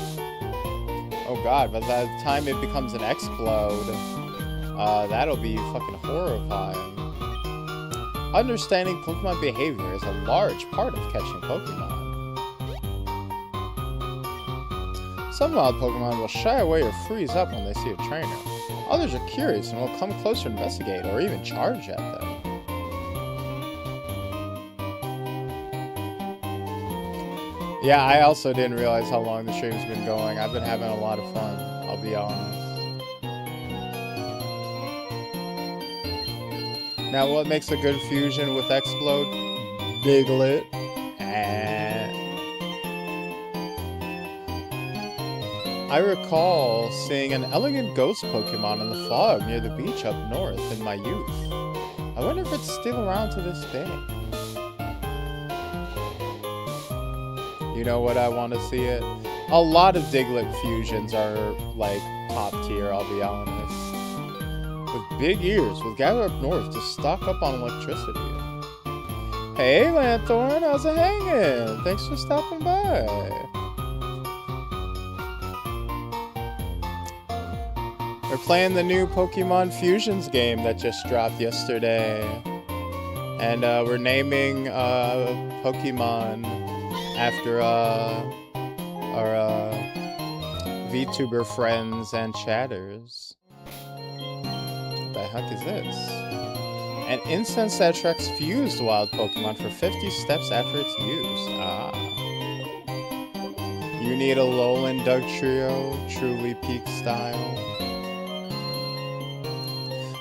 Oh god, by the time it becomes an Explode, that'll be fucking horrifying. Understanding Pokemon behavior is a large part of catching Pokemon. Some wild Pokemon will shy away or freeze up when they see a trainer. Others are curious and will come closer to investigate or even charge at them. Yeah, I also didn't realize how long the stream's been going. I've been having a lot of fun, I'll be honest. Now, what makes a good fusion with Explode? Diglett. I recall seeing an elegant ghost Pokemon in the fog near the beach up north in my youth. I wonder if it's still around to this day. You know what I want to see it? A lot of Diglett fusions are, like, top tier, I'll be honest. With big ears, will gather up north to stock up on electricity. Hey, Lanthorn, how's it hanging? Thanks for stopping by. We're playing the new Pokemon Fusions game that just dropped yesterday. And we're naming Pokemon after our VTuber friends and chatters. What the heck is this? An incense that attracts fused wild Pokemon for 50 steps after its use. Ah. You need a Alolan Dugtrio, truly peak style.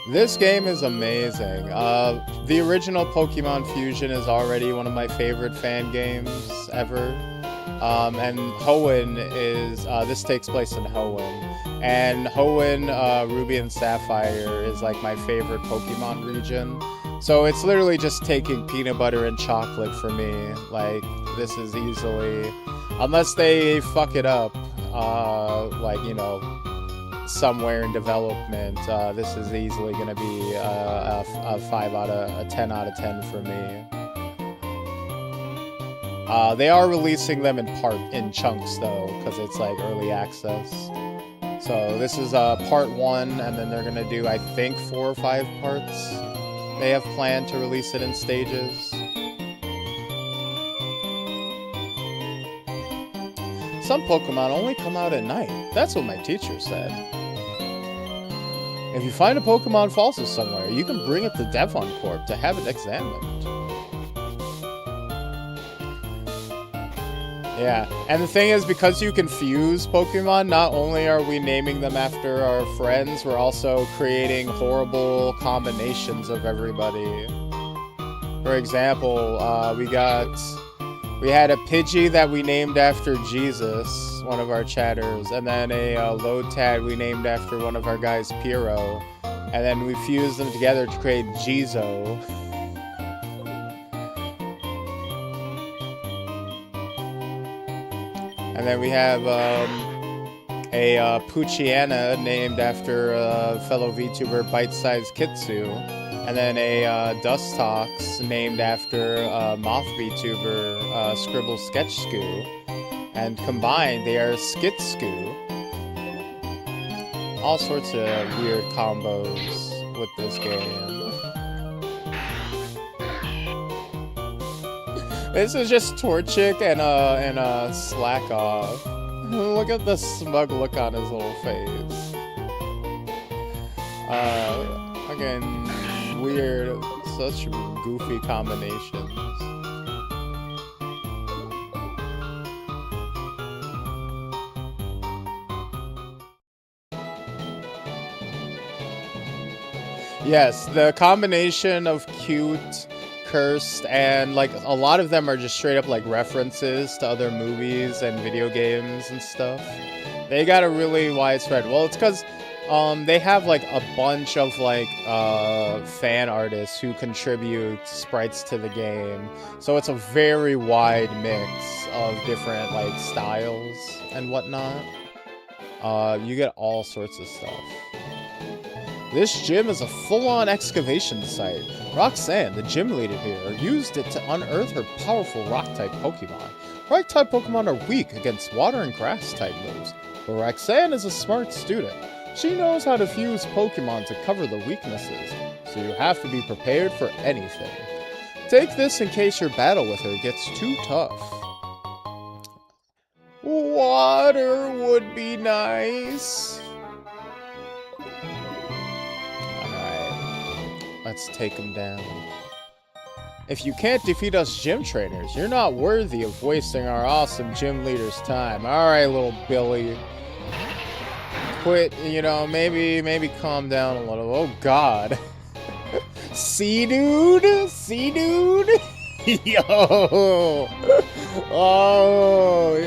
This game is amazing. The original Pokemon Fusion is already one of my favorite fan games ever. And Hoenn is, this takes place in Hoenn. And Hoenn, Ruby and Sapphire is like my favorite Pokemon region. So it's literally just taking peanut butter and chocolate for me. Like, this is easily, unless they fuck it up, like, you know, somewhere in development, this is easily going to be a 10 out of 10 for me. They are releasing them in chunks though, because it's like early access. So this is part 1, and then they're going to do, I think, 4 or 5 parts. They have planned to release it in stages. Some Pokemon only come out at night. That's what my teacher said. If you find a Pokemon fossil somewhere, you can bring it to Devon Corp to have it examined. Yeah, and the thing is, because you can fuse Pokemon, not only are we naming them after our friends, we're also creating horrible combinations of everybody. For example, we had a Pidgey that we named after Jesus, one of our chatters, and then a Lotad we named after one of our guys, Pyro, and then we fused them together to create Jizo. And then we have a Poochyena named after fellow VTuber Bite-Sized Kitsu. And then a Dustox named after Moth VTuber Scribble Sketchsku. And combined, they are Skitsku. All sorts of weird combos with this game. This is just Torchic and Slack Off. Look at the smug look on his little face. Fucking weird, such goofy combinations. Yes, the combination of cute, cursed, and like a lot of them are just straight up like references to other movies and video games and stuff. They got a really widespread. Well, it's because they have like a bunch of like fan artists who contribute sprites to the game, so it's a very wide mix of different like styles and whatnot. You get all sorts of stuff. This gym is a full-on excavation site. Roxanne, the gym leader here, used it to unearth her powerful rock-type Pokemon. Rock-type Pokemon are weak against water and grass-type moves, but Roxanne is a smart student. She knows how to fuse Pokemon to cover the weaknesses, so you have to be prepared for anything. Take this in case your battle with her gets too tough. Water would be nice. Let's take him down. If you can't defeat us gym trainers, you're not worthy of wasting our awesome gym leader's time. Alright, little Billy. Quit, you know, maybe calm down a little. Oh, God. See, dude? See, dude? Yo! Oh!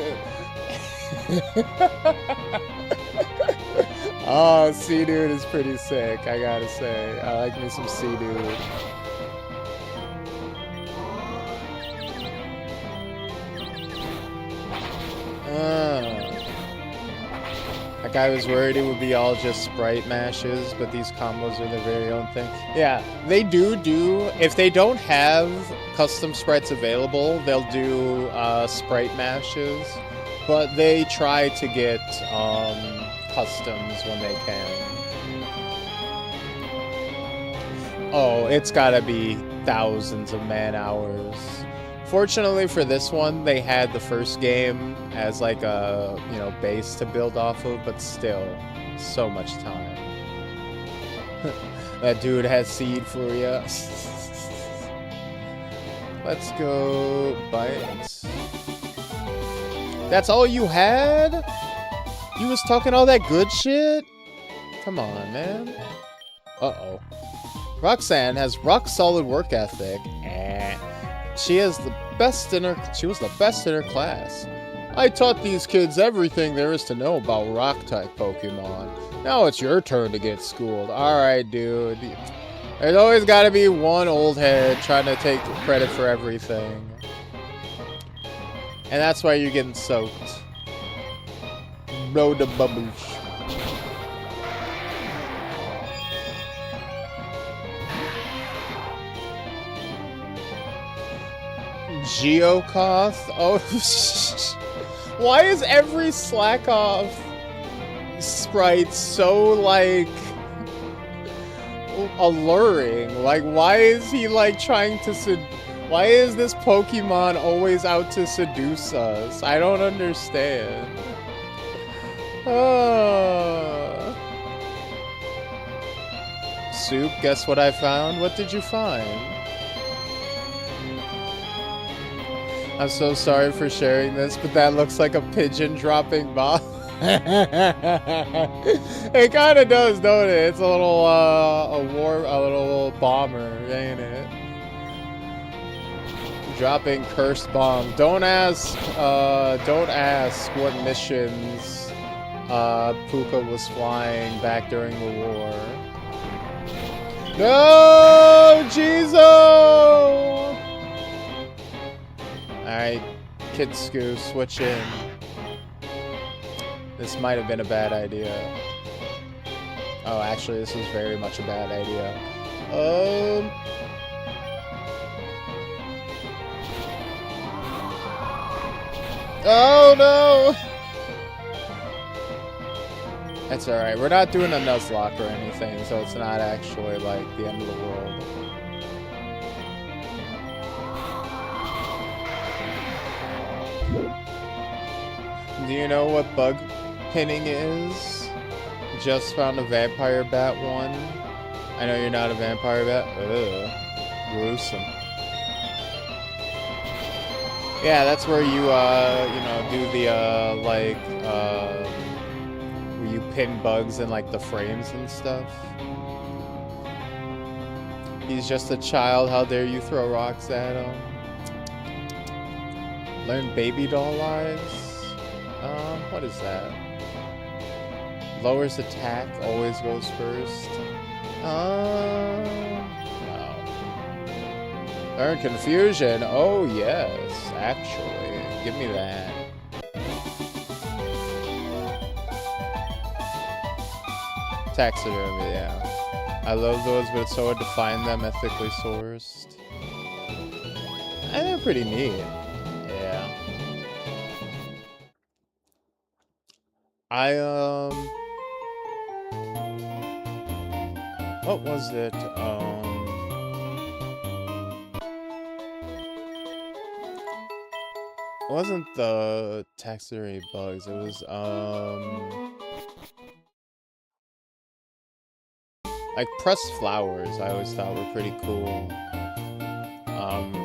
Oh, Sea-Dude is pretty sick, I gotta say. I like me some Sea-Dude. Like, I was worried it would be all just sprite mashes, but these combos are their very own thing. Yeah, they do, if they don't have custom sprites available, they'll do sprite mashes, but they try to get customs when they can. Oh, it's gotta be thousands of man hours. Fortunately for this one, they had the first game as like a, you know, base to build off of, but still, so much time. That dude has seed for you. Let's go bite. That's all you had? You was talking all that good shit? Come on, man. Uh-oh. Roxanne has rock-solid work ethic. She was the best in her class. I taught these kids everything there is to know about rock-type Pokemon. Now it's your turn to get schooled. Alright, dude. There's always gotta be one old head trying to take credit for everything. And that's why you're getting soaked. Blow the bubbles. Geocoth? Oh, why is every slack off sprite so, like, alluring? Like, why is he, like, trying to why is this Pokemon always out to seduce us? I don't understand. Soup, guess what I found? What did you find? I'm so sorry for sharing this, but that looks like a pigeon dropping bomb. It kind of does, don't it? It's a little, a little bomber, ain't it? Dropping cursed bomb. Don't ask what missions Puka was flying back during the war. No, Jizo! Alright, Kitsuku, switch in. This might have been a bad idea. Oh, actually, this was very much a bad idea. Oh no! That's alright. We're not doing a Nuzlocke or anything, so it's not actually like the end of the world. Do you know what bug pinning is? Just found a vampire bat one. I know you're not a vampire bat. Ugh. Gruesome. Yeah, that's where you, you know, do the, where you pin bugs in, like, the frames and stuff. He's just a child, how dare you throw rocks at him? Learn baby doll eyes? What is that? Lowers attack, always goes first. No. Learn confusion. Oh yes, actually. Give me that. Taxidermy, yeah. I love those, but it's so hard to find them ethically sourced. And they're pretty neat. Yeah. What was it? It wasn't the taxidermy bugs, it was, like pressed flowers I always thought were pretty cool.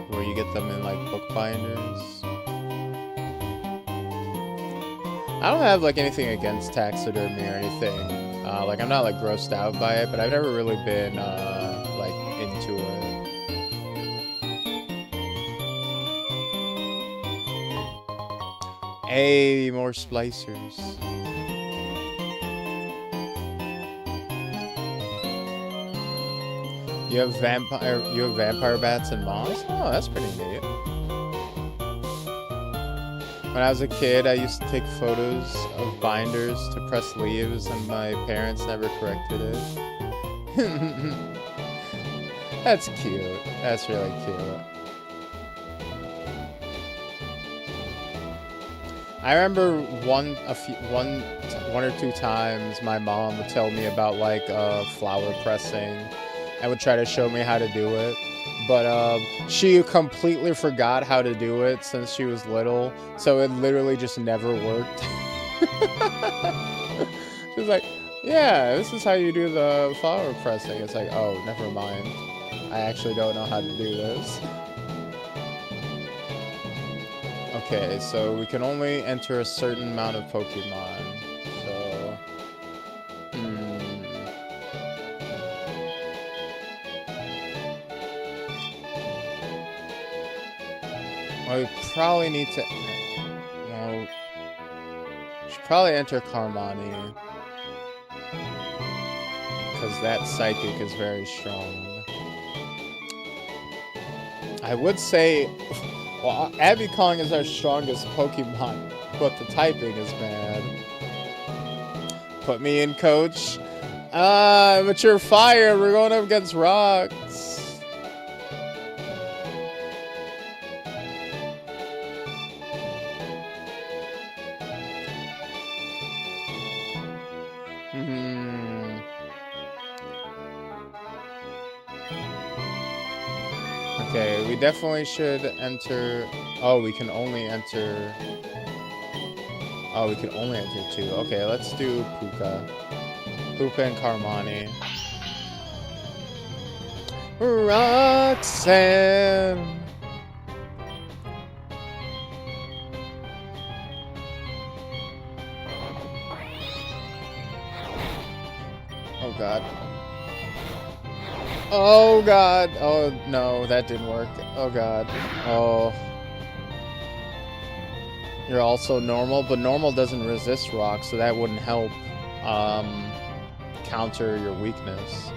Where you get them in like book binders. I don't have like anything against taxidermy or anything. Like I'm not like grossed out by it, but I've never really been like into it. Hey, more splicers. You have vampire bats and moths? Oh, that's pretty neat. When I was a kid, I used to take photos of binders to press leaves, and my parents never corrected it. That's cute. That's really cute. I remember one or two times my mom would tell me about like flower pressing and would try to show me how to do it. But she completely forgot how to do it since she was little, so it literally just never worked. She was like, yeah, this is how you do the flower pressing. It's like, oh, never mind. I actually don't know how to do this. Okay, so we can only enter a certain amount of Pokemon. So, well, we probably need to. Well, we should probably enter Carmani, because that Psychic is very strong. I would say. Well, Abby Kong is our strongest Pokemon, but the typing is bad. Put me in, coach. Mature Fire, we're going up against rocks. Okay, we definitely should enter. Oh, we can only enter. Oh, we can only enter 2. Okay, let's do Puka. Puka and Carmani. Roxanne. god. Oh god. Oh no, that didn't work. Oh god. Oh. You're also normal, but normal doesn't resist rock, so that wouldn't help counter your weakness.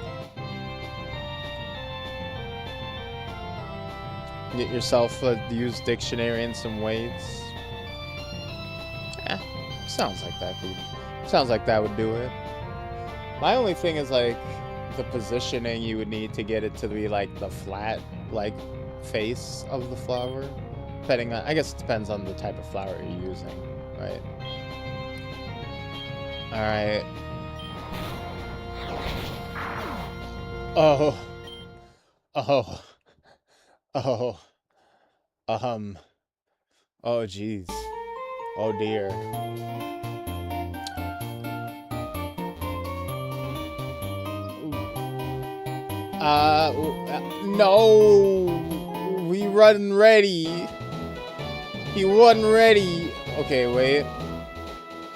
Get yourself a used dictionary and some weights. Sounds like that would do it. My only thing is like the positioning you would need to get it to be like the flat like face of the flower. Depending on, I guess it depends on the type of flower you're using, right? Alright. Oh. Oh. Oh. Oh, jeez. Oh, dear. No! We wasn't ready. He wasn't ready. Okay, wait.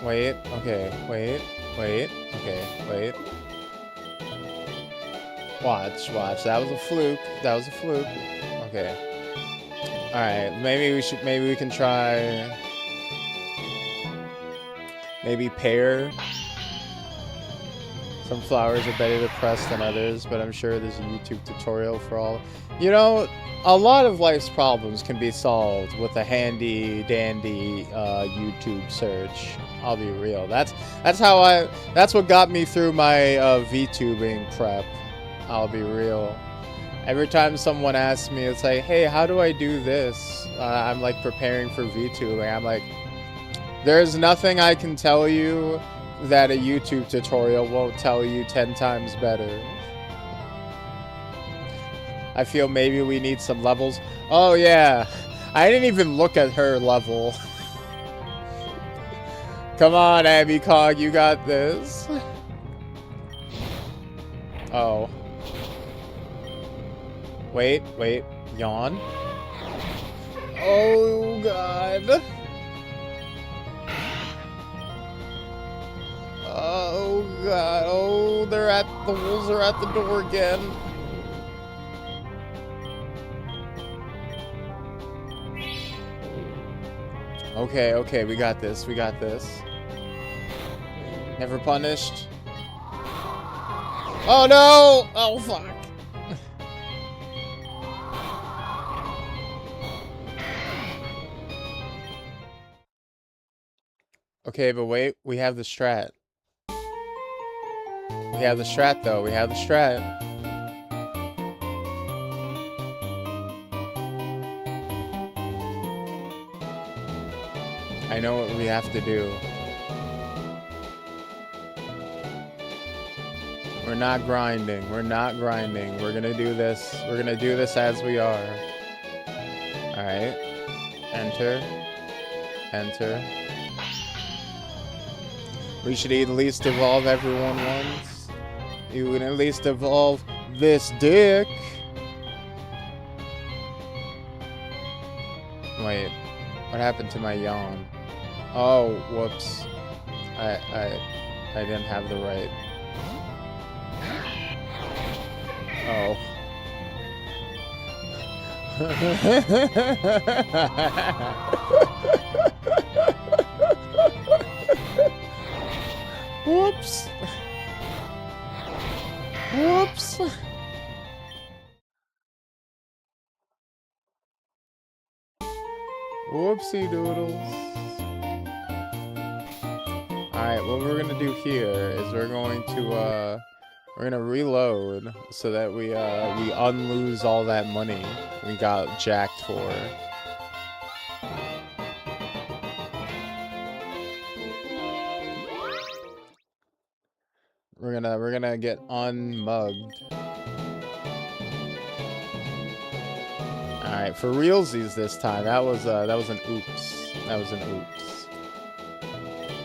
Wait, okay, wait. Okay, wait. Watch. That was a fluke. Okay. Alright, maybe we can try... Maybe pair. Some flowers are better to press than others, but I'm sure there's a YouTube tutorial for all. You know, a lot of life's problems can be solved with a handy dandy YouTube search. I'll be real. That's what got me through my VTubing prep. I'll be real. Every time someone asks me, it's like, hey, how do I do this? I'm like preparing for VTubing. I'm like, there's nothing I can tell you that a YouTube tutorial won't tell you 10 times better. I feel maybe we need some levels. Oh yeah, I didn't even look at her level. Come on, Abby Cog, you got this. Oh. Wait, yawn. Oh god. Oh god, oh, the wolves are at the door again. Okay, we got this. Never punished. Oh no! Oh fuck. Okay, but wait, we have the strat. We have the strat. I know what we have to do. We're not grinding. We're gonna do this. We're gonna do this as we are. Alright. Enter. We should at least evolve everyone once. You can at least evolve this dick. Wait, what happened to my yawn? Oh, whoops. I didn't have the right. Oh. Whoops. Whoopsie doodles. Alright, what we're gonna do here is we're gonna reload so that we unlose all that money we got jacked for. We're gonna get unmugged. Alright, for realsies this time. That was an oops.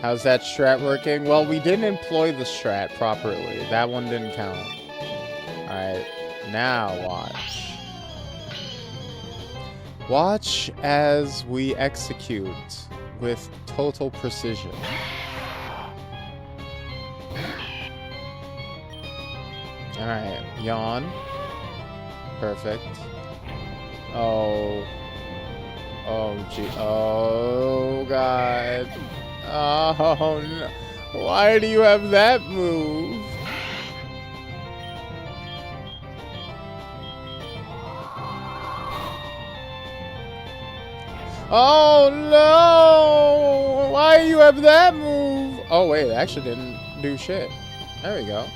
How's that strat working? Well, we didn't employ the strat properly. That one didn't count. Alright, now watch. Watch as we execute with total precision. Alright, yawn. Perfect. Oh. Oh, gee. Oh, God. Oh, no. Why do you have that move? Oh, no! Why do you have that move? Oh, wait, it actually didn't do shit. There we go.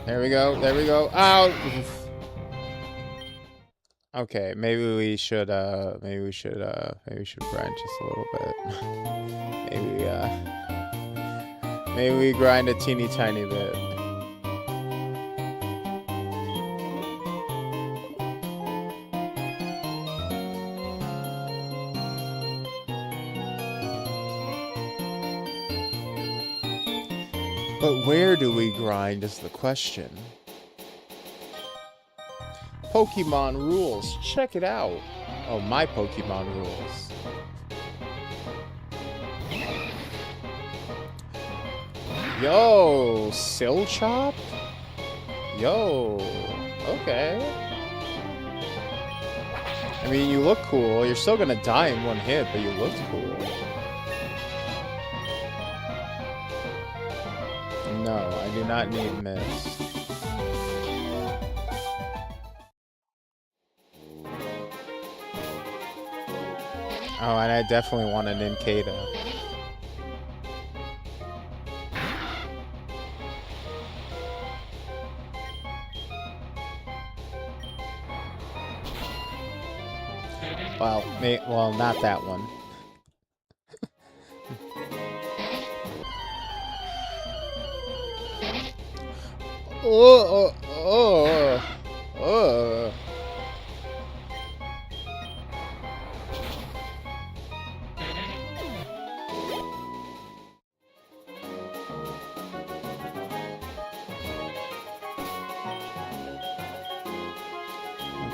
There we go. There we go. Ow! Okay, maybe we should grind just a little bit. Maybe we grind a teeny tiny bit. But where do we grind is the question. Pokemon rules. Check it out. Oh, my Pokemon rules. Yo, Silchop? Yo, okay. I mean, you look cool. You're still gonna die in one hit, but you looked cool. No, I do not need Mist. Oh, and I definitely want an Nincada. Well, not that one.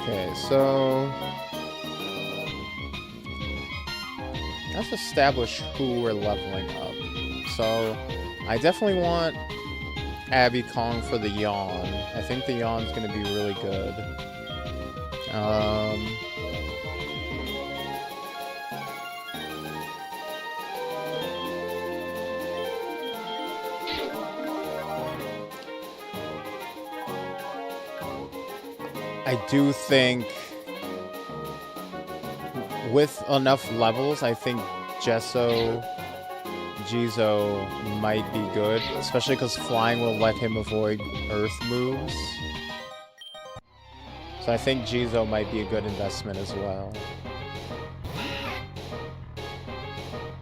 Okay, so let's establish who we're leveling up. So I definitely want Abby Kong for the yawn. I think the yawn's gonna be really good. I do think with enough levels, I think Jizo might be good, especially because flying will let him avoid earth moves. So I think Jizo might be a good investment as well.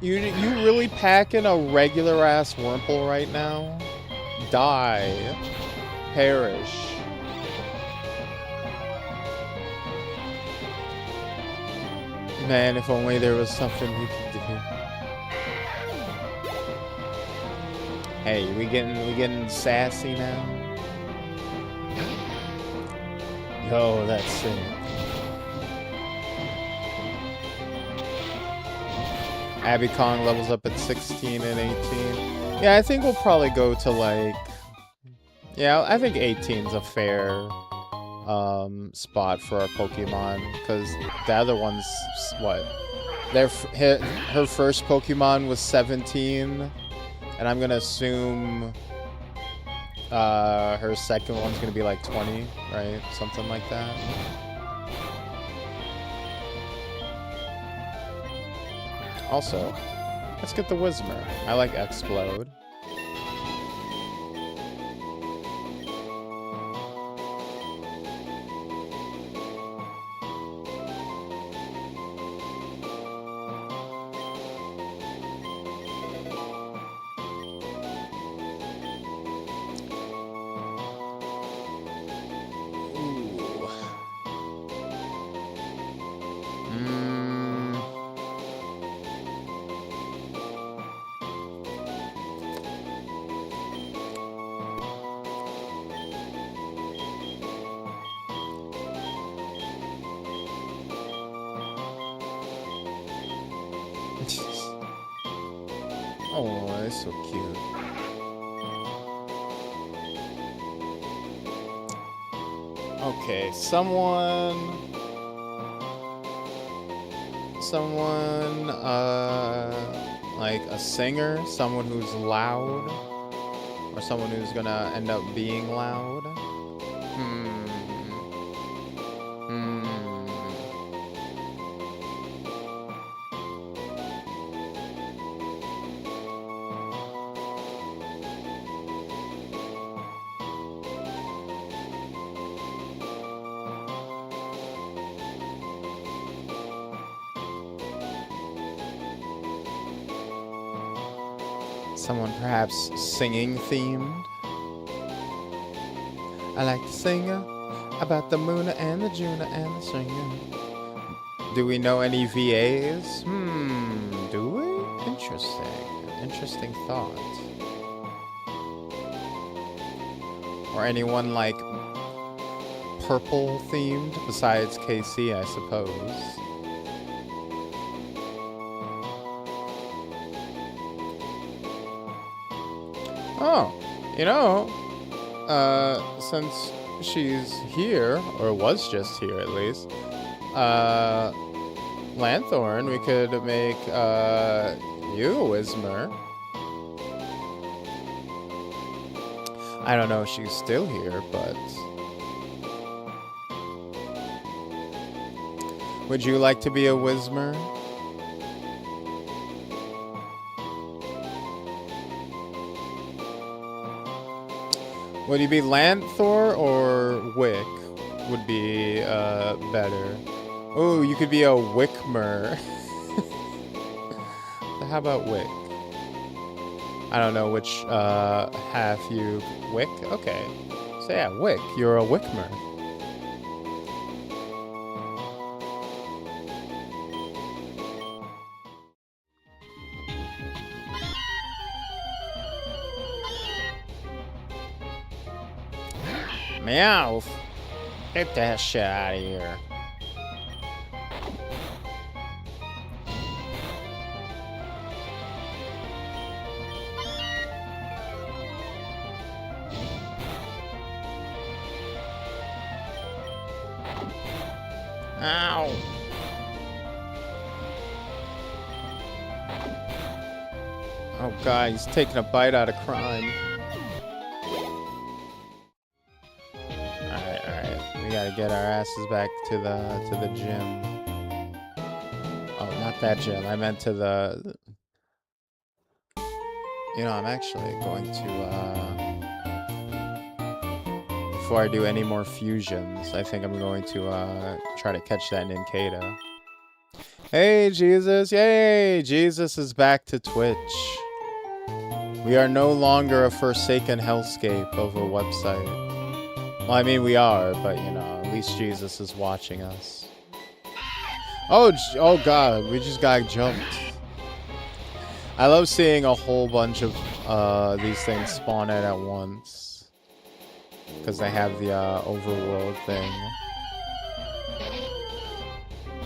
You really packing a regular ass Wurmple right now? Die. Perish. Man, if only there was something we could do. Hey, we getting sassy now? Yo, that's sick. Abby Kong levels up at 16 and 18. Yeah, I think we'll probably go to like... Yeah, I think 18's a fair spot for our Pokemon, because the other one's what? Her first Pokemon was 17, and I'm gonna assume her second one's gonna be like 20, right? Something like that. Also, let's get the Whismur. I like Explode. Oh, that's so cute. Okay, someone, like a singer, someone who's loud, or someone who's gonna end up being loud. Hmm. Hmm. Someone perhaps singing themed. I like to sing about the Moona and the Juna and the Singer. Do we know any VAs? Do we? Interesting. Interesting thought. Or anyone like purple themed besides KC, I suppose. Oh, you know, since she's here, or was just here at least, Lanthorn, we could make, you a Whismer. I don't know if she's still here, but... Would you like to be a Whismer? Would you be Lanthor or Wick? Would be better. Oh, you could be a Wickmer. How about Wick? I don't know which half you... Wick? Okay. So yeah, Wick. You're a Wickmer. Meow! Get that shit out of here. Ow! Oh god, he's taking a bite out of crime. We gotta get our asses back to the gym. Oh, not that gym. I meant to the... You know, I'm actually going to, before I do any more fusions, I think I'm going to, try to catch that Ninkata. Hey, Jesus! Yay! Jesus is back to Twitch. We are no longer a forsaken hellscape of a website. Well, I mean, we are, but, you know, at least Jesus is watching us. Oh god, we just got jumped. I love seeing a whole bunch of these things spawn in at once. Because they have the overworld thing.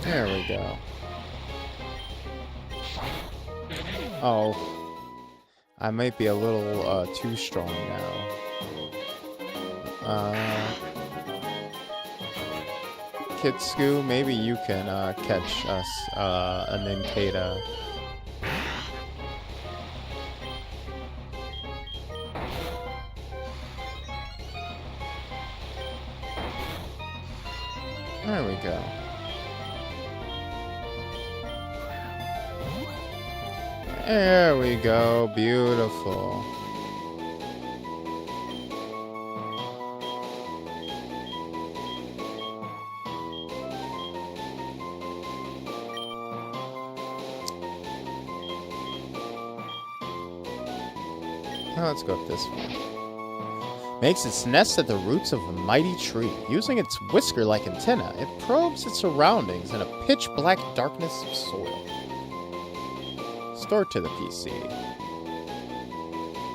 There we go. Oh. I might be a little too strong now. Kitsu, maybe you can catch us a Ninkata. There we go. There we go. Beautiful. Let's go up this way. Makes its nest at the roots of a mighty tree. Using its whisker-like antenna, it probes its surroundings in a pitch-black darkness of soil. Stored to the PC.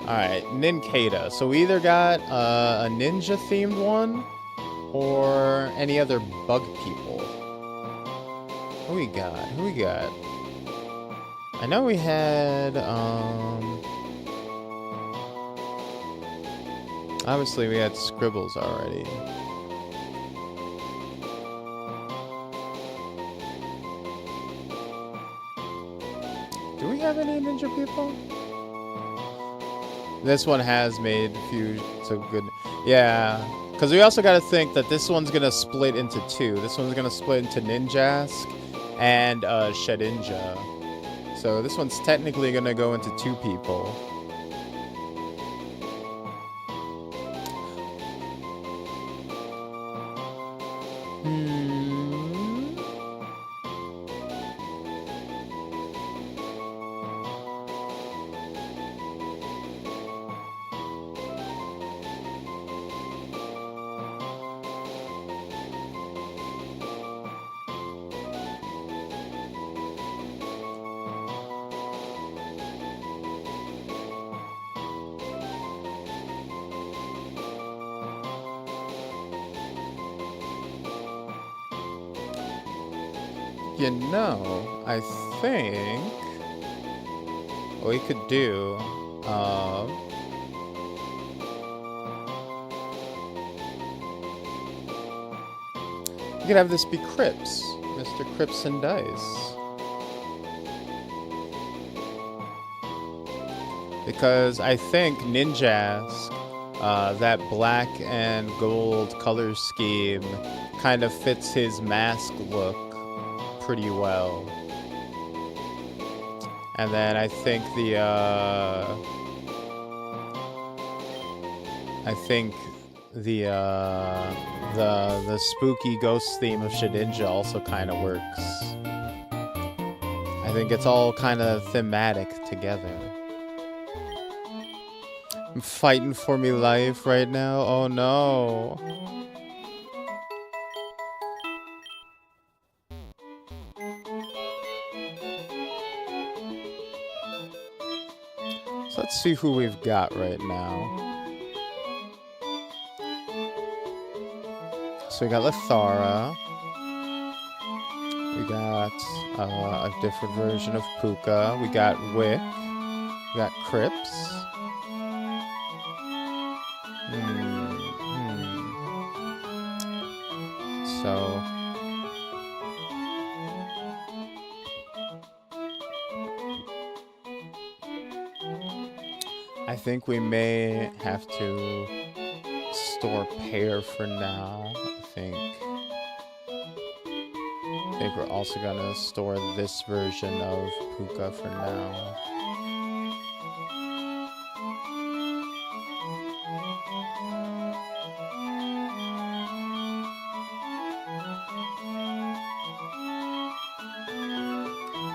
Alright, Ninkata. So we either got a ninja-themed one, or any other bug people. Who we got? Who we got? I know we had, obviously we had scribbles already. Do we have any ninja people? This one has made a few, so good. Yeah, because we also got to think that this one's going to split into two. This one's going to split into Ninjask and Shedinja. So this one's technically going to go into two people. You know, I think what we could do, we could have this be Crips, Mr. Crips and Dice. Because I think Ninjask, that black and gold color scheme, kind of fits his mask look pretty well. And then I think the spooky ghost theme of Shedinja also kind of works. I think it's all kind of thematic together. I'm fighting for me life right now. Oh no. So let's see who we've got right now. So we got Lithara. We got a different version of Puka. We got Wick. We got Crips. So I think we may have to store Pear for now. I think we're also gonna store this version of Puka for now.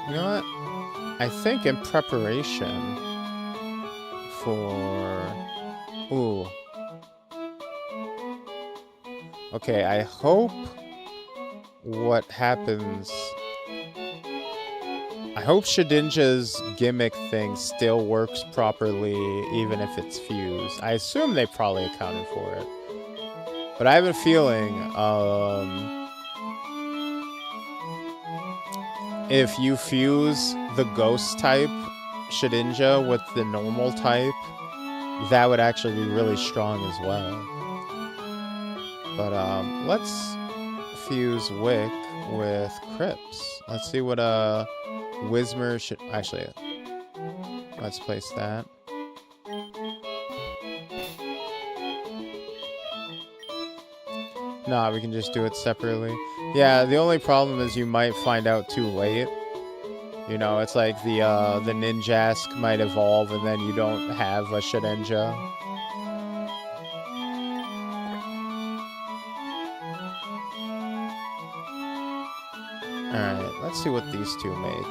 You know what? I think in preparation for... Ooh. Okay, I hope what happens... I hope Shedinja's gimmick thing still works properly, even if it's fused. I assume they probably accounted for it. But I have a feeling, if you fuse the ghost type Shedinja with the normal type, that would actually be really strong as well. But let's fuse Wick with Crips. Let's see what Wismer should... Actually, let's place that. Nah, we can just do it separately. Yeah, the only problem is you might find out too late. You know, it's like the Ninjask might evolve and then you don't have a Shedinja. Alright, let's see what these two make.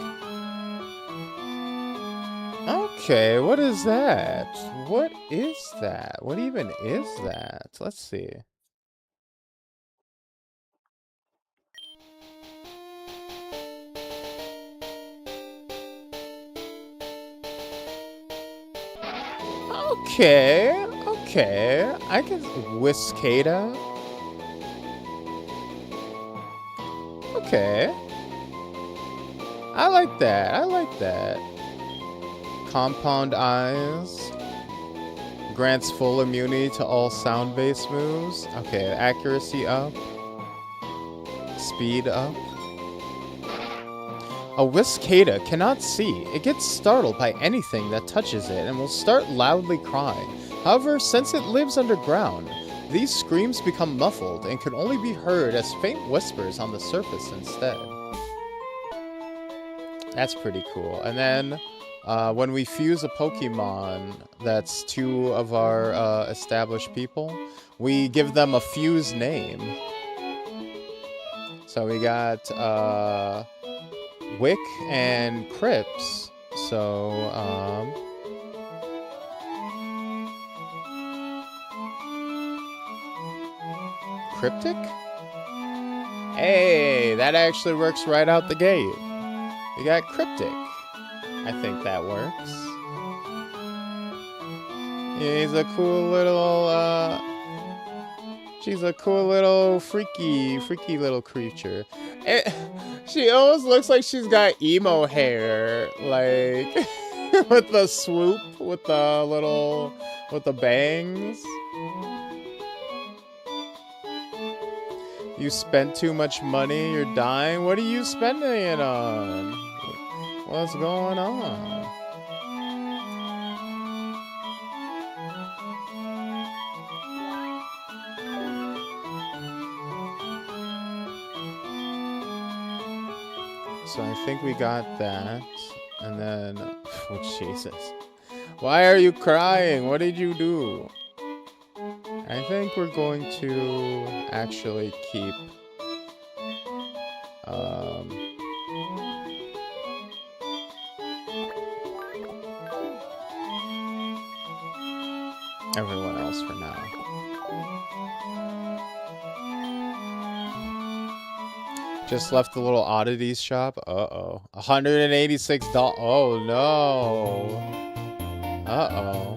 Okay, what is that? What is that? What even is that? Let's see. Okay. I can... Whiskada? Okay. I like that. I like that. Compound Eyes. Grants full immunity to all sound-based moves. Okay, accuracy up. Speed up. A Whiskada cannot see. It gets startled by anything that touches it and will start loudly crying. However, since it lives underground, these screams become muffled and can only be heard as faint whispers on the surface instead. That's pretty cool. And then, when we fuse a Pokemon that's two of our established people, we give them a fuse name. So we got Wick and Crips. So, Cryptic? Hey, that actually works right out the gate. You got Cryptic. I think that works. Yeah, he's a cool little, she's a cool little freaky little creature. She almost looks like she's got emo hair, like, with the swoop, with the bangs. You spent too much money, you're dying? What are you spending it on? What's going on? So I think we got that. And then, oh Jesus. Why are you crying? What did you do? I think we're going to actually keep everyone else for now. Just left the little oddities shop. Uh-oh. $186. Oh no. Uh-oh.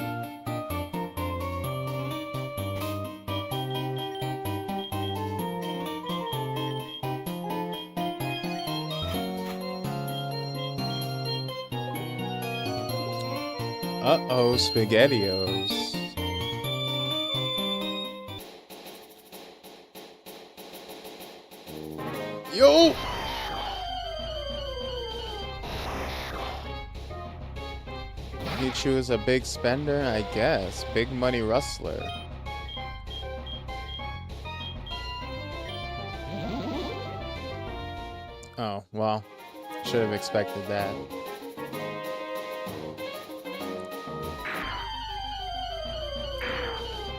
Uh-oh, SpaghettiOs. Yo! Pichu is a big spender, I guess. Big money rustler. Oh, well. Should have expected that.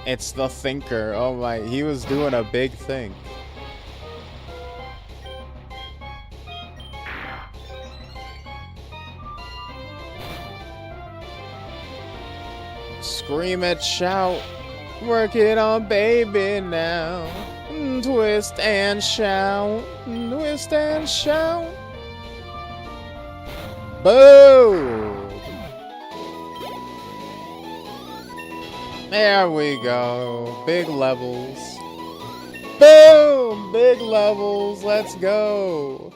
It's the thinker. Oh my, he was doing a big thing. Scream it, shout. Work it on baby now. Twist and shout. Twist and shout. Boom! There we go. Big levels. Boom! Big levels. Let's go.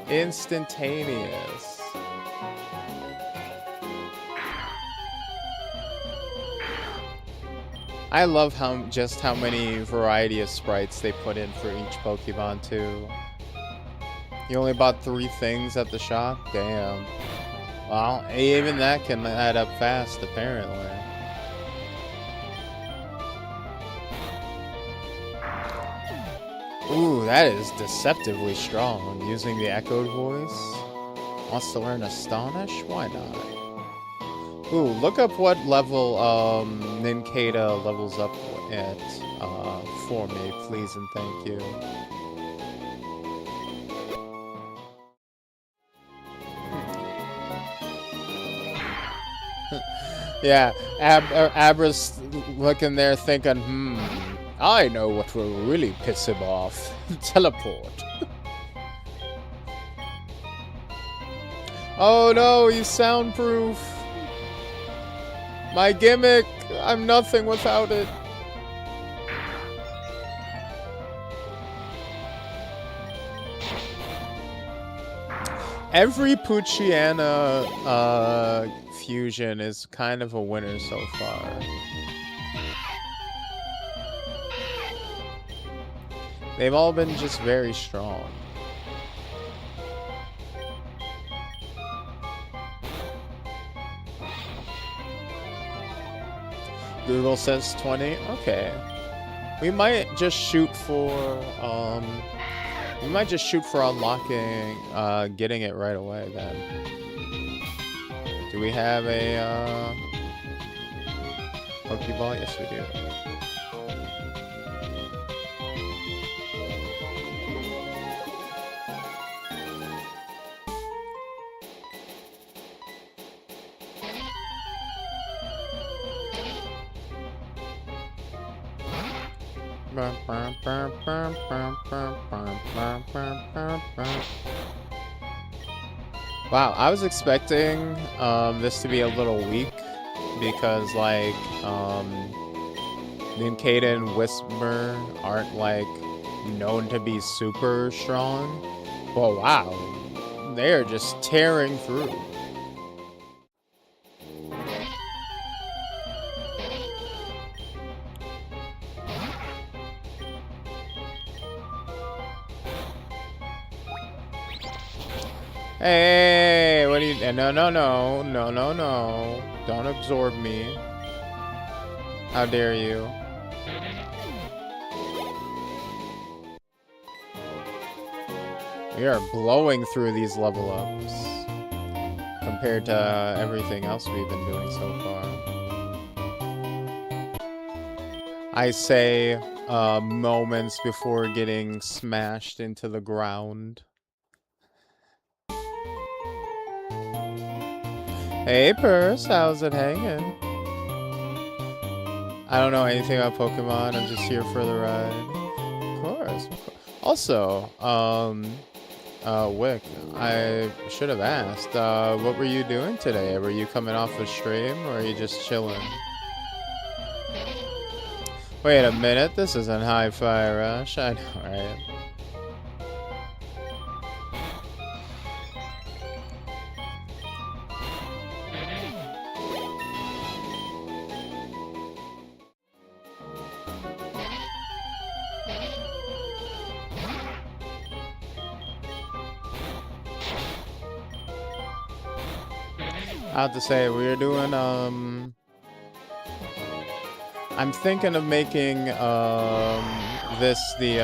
Instantaneous. I love just how many variety of sprites they put in for each Pokemon too. You only bought 3 things at the shop? Damn. Well, even that can add up fast, apparently. Ooh, that is deceptively strong. Using the echoed voice. Wants to learn Astonish? Why not? Ooh, look up what level Nincada levels up at for me, please and thank you. Yeah, Abra's looking there thinking, I know what will really piss him off. Teleport. Oh no, he's soundproof. My gimmick. I'm nothing without it. Every Poochyena fusion is kind of a winner so far. They've all been just very strong. Google says 20. Okay. We might just shoot for unlocking getting it right away then. Do we have a Pokeball? Yes we do. Wow, I was expecting this to be a little weak because like Nincada and Whisper aren't like known to be super strong. But wow, they are just tearing through. Hey, what do you... No, no, no. No, no, no. Don't absorb me. How dare you. We are blowing through these level ups compared to everything else we've been doing so far. I say moments before getting smashed into the ground. Hey, Purse, how's it hanging? I don't know anything about Pokemon. I'm just here for the ride. Of course. Also, Wick, I should have asked, what were you doing today? Were you coming off a stream, or are you just chilling? Wait a minute, this isn't Hi-Fi Rush. I know, right? I have to say, we're doing, I'm thinking of making, this the,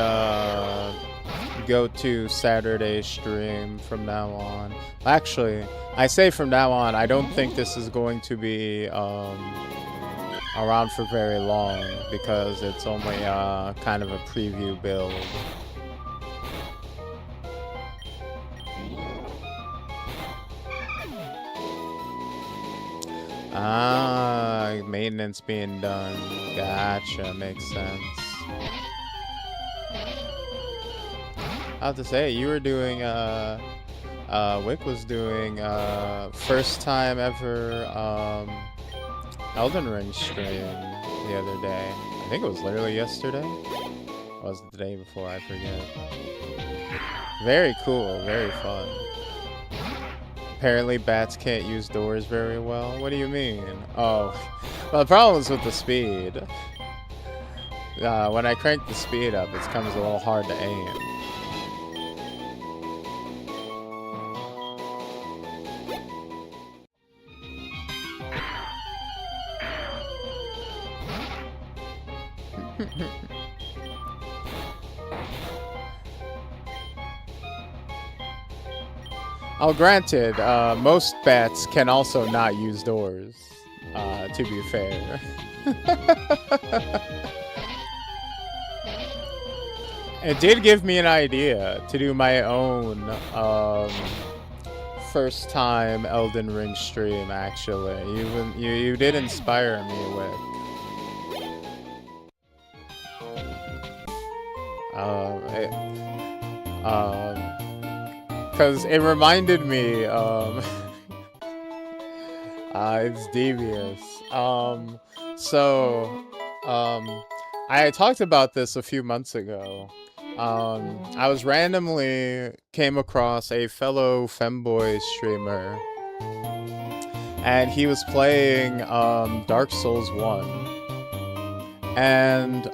go-to Saturday stream from now on. Actually, I say from now on, I don't think this is going to be, around for very long, because it's only, kind of a preview build. Ah, maintenance being done. Gotcha, makes sense. I have to say, you were doing, Wick was doing, first time ever, Elden Ring stream the other day. I think it was literally yesterday. Or was it the day before? I forget. Very cool, very fun. Apparently bats can't use doors very well. What do you mean? Oh, well, the problem is with the speed. When I crank the speed up, it becomes a little hard to aim. Oh, granted, most bats can also not use doors, to be fair. It did give me an idea to do my own, first time Elden Ring stream, actually. You did inspire me with. Because it reminded me, it's devious. I talked about this a few months ago. I was randomly came across a fellow femboy streamer, and he was playing Dark Souls 1. And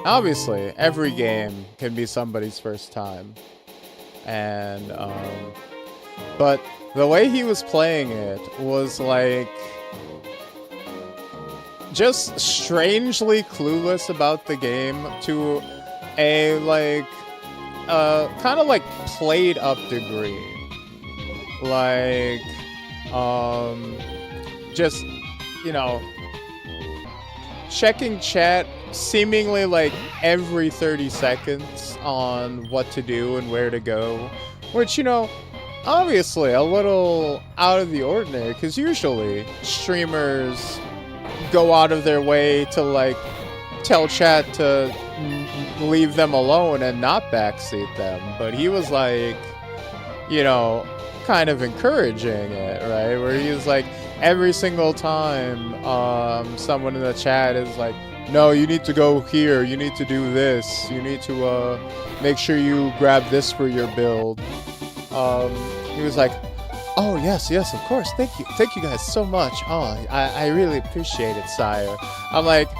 obviously, every game can be somebody's first time. And but the way he was playing it was like just strangely clueless about the game to a like kind of like played up degree. Like just, you know, checking chat seemingly like every 30 seconds on what to do and where to go, which, you know, obviously a little out of the ordinary, because usually streamers go out of their way to like tell chat to leave them alone and not backseat them, but he was like, you know, kind of encouraging it, right? Where he was like, every single time someone in the chat is like, no, you need to go here, you need to do this, you need to make sure you grab this for your build. He was like, oh, yes, of course, thank you guys so much. Oh, I really appreciate it, sire. I'm like,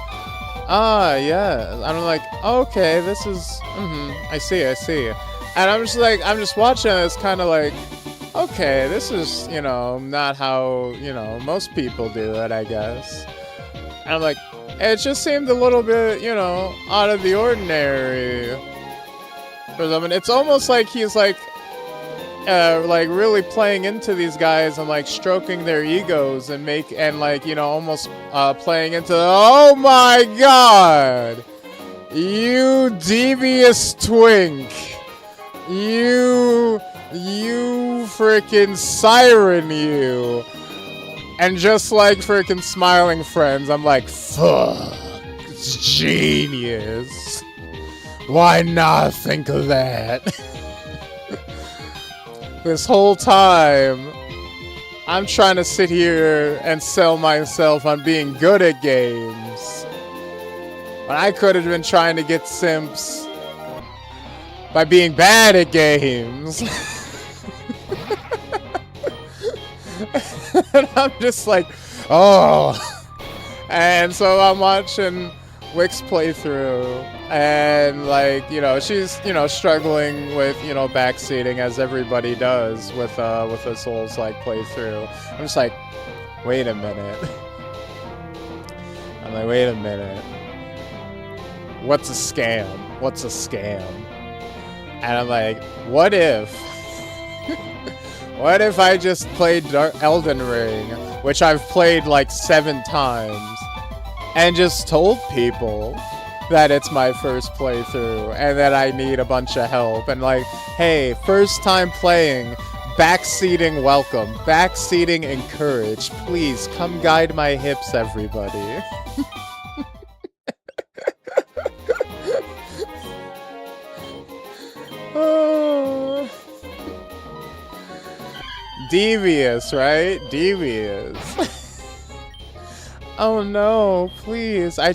yeah. I'm like, okay, this is, I see. And I'm just watching it, it's kind of like, okay, this is, you know, not how, you know, most people do it, I guess. And I'm like, it just seemed a little bit, you know, out of the ordinary for them. And it's almost like he's like really playing into these guys and like stroking their egos and like, you know, almost playing into, oh my god, you devious twink, you freaking siren, you. And just like freaking smiling friends, I'm like, fuck, it's genius. Why not think of that? This whole time, I'm trying to sit here and sell myself on being good at games. But I could have been trying to get simps by being bad at games. And I'm just like, oh. And so I'm watching Wick's playthrough, and like, you know, she's, you know, struggling with, you know, backseating as everybody does with a Souls-like playthrough. I'm just like, wait a minute. I'm like, wait a minute. What's a scam? What's a scam? And I'm like, what if I just played Elden Ring, which I've played like 7 times, and just told people that it's my first playthrough and that I need a bunch of help, and like, hey, first time playing, backseating welcome, backseating encouraged, please come guide my hips, everybody. Oh. Devious, right? Devious. Oh no, please. I'm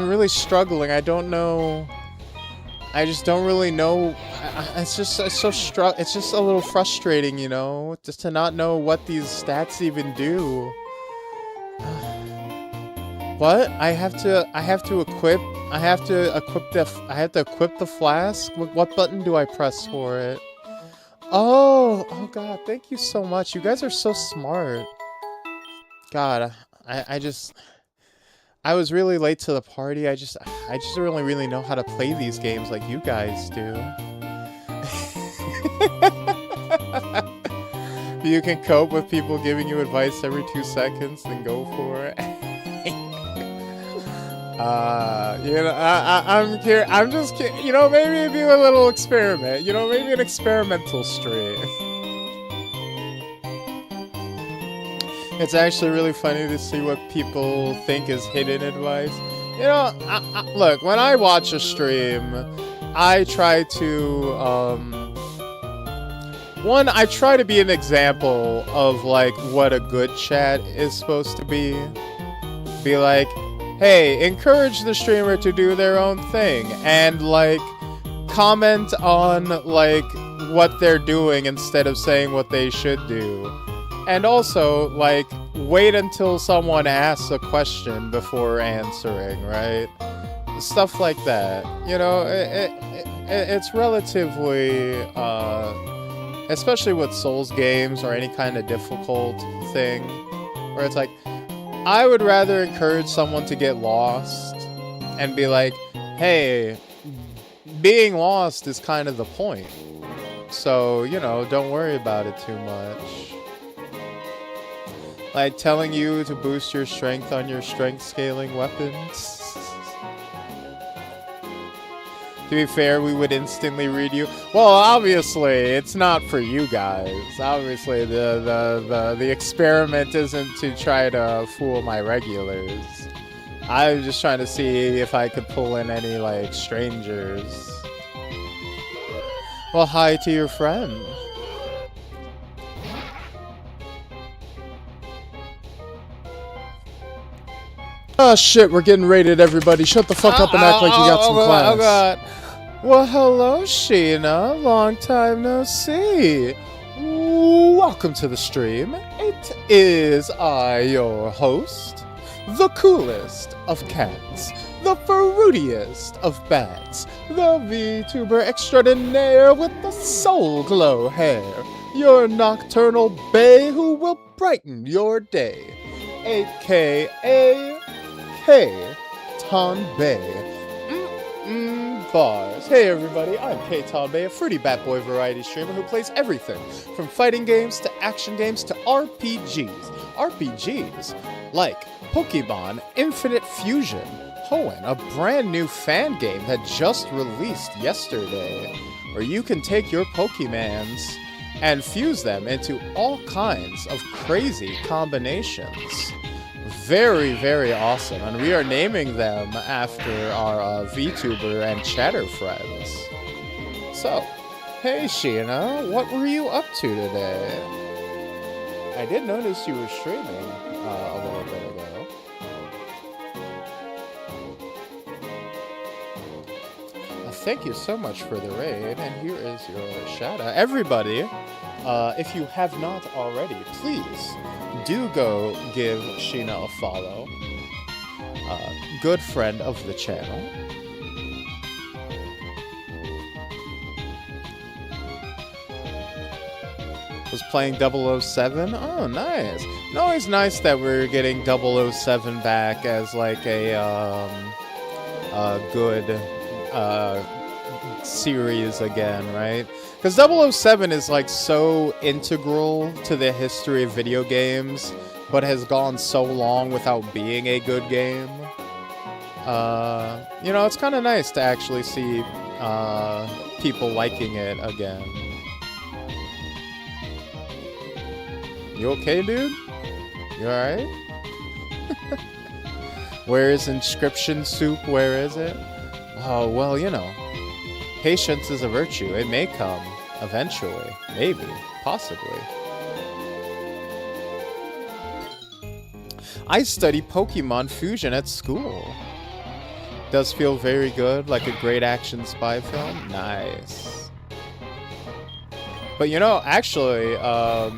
really struggling. I don't know. I just don't really know. It's just a little frustrating, you know, just to not know what these stats even do. What? I have to equip the flask? What button do I press for it? Oh god, thank you so much. You guys are so smart. God, I was really late to the party. I just don't really know how to play these games like you guys do. If you can cope with people giving you advice every 2 seconds, then go for it. You know, I'm just kidding. You know, maybe it'd be a little experiment. You know, maybe an experimental stream. It's actually really funny to see what people think is hidden advice. You know, look, when I watch a stream, I try to, I try to be an example of, like, what a good chat is supposed to be. Be like, hey, encourage the streamer to do their own thing and like comment on like what they're doing instead of saying what they should do. And also, like, wait until someone asks a question before answering, right? Stuff like that. You know, it's relatively, especially with Souls games or any kind of difficult thing, where it's like, I would rather encourage someone to get lost and be like, hey, being lost is kind of the point. So, you know, don't worry about it too much. Like telling you to boost your strength on your strength scaling weapons. To be fair, we would instantly read you. Well, obviously, it's not for you guys. Obviously, the experiment isn't to try to fool my regulars. I was just trying to see if I could pull in any, like, strangers. Well, hi to your friend. Oh shit, we're getting raided, everybody. Shut the fuck up and act like you got some class. Oh god. Well, hello, Sheena. Long time no see. Welcome to the stream. It is I, your host, the coolest of cats, the fruitiest of bats, the VTuber extraordinaire with the soul glow hair, your nocturnal bae who will brighten your day, aka K-Ton-Bae. Bars. Hey everybody, I'm K-Ton-Bae, a fruity bat boy variety streamer who plays everything from fighting games to action games to RPGs. RPGs like Pokemon Infinite Fusion, Hoenn, a brand new fan game that just released yesterday, where you can take your Pokemons and fuse them into all kinds of crazy combinations. Very, very awesome, and we are naming them after our VTuber and chatter friends. So, hey Sheena, what were you up to today? I did notice you were streaming a little bit ago. Thank you so much for the raid, and here is your shout out. Everybody, if you have not already, please do go give Sheena a follow. Good friend of the channel. Was playing 007? Oh, nice. It's always nice that we're getting 007 back as like a good series again, right? Because 007 is like so integral to the history of video games, but has gone so long without being a good game. You know, it's kind of nice to actually see people liking it again. You okay, dude? You alright? Where is Inscription Soup? Where is it? Oh, well, you know. Patience is a virtue. It may come eventually. Maybe. Possibly. I study Pokemon Fusion at school. Does feel very good, like a great action spy film. Nice. But you know, actually,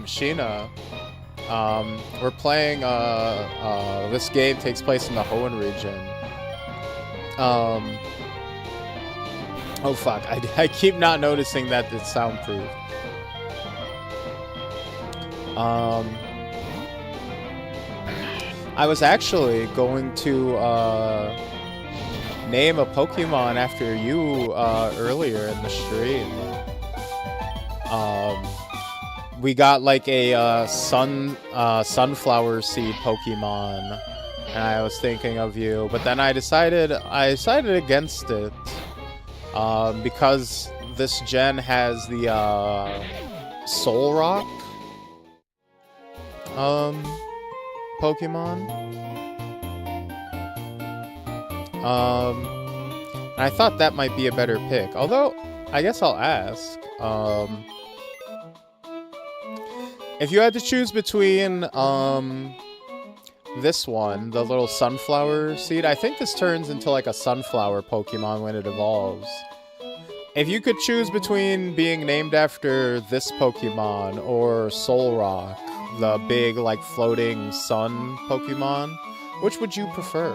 Sheena, we're playing, this game takes place in the Hoenn region. Oh fuck, I keep not noticing that it's soundproof. I was actually going to name a Pokemon after you earlier in the stream. We got like a sunflower seed Pokemon, and I was thinking of you, but then I decided against it. Because this gen has the Soul Rock Pokemon. And I thought that might be a better pick. Although, I guess I'll ask. If you had to choose between this one, the little sunflower seed. I think this turns into like a sunflower Pokemon when it evolves. If you could choose between being named after this Pokemon or Solrock, the big like floating sun Pokemon, which would you prefer?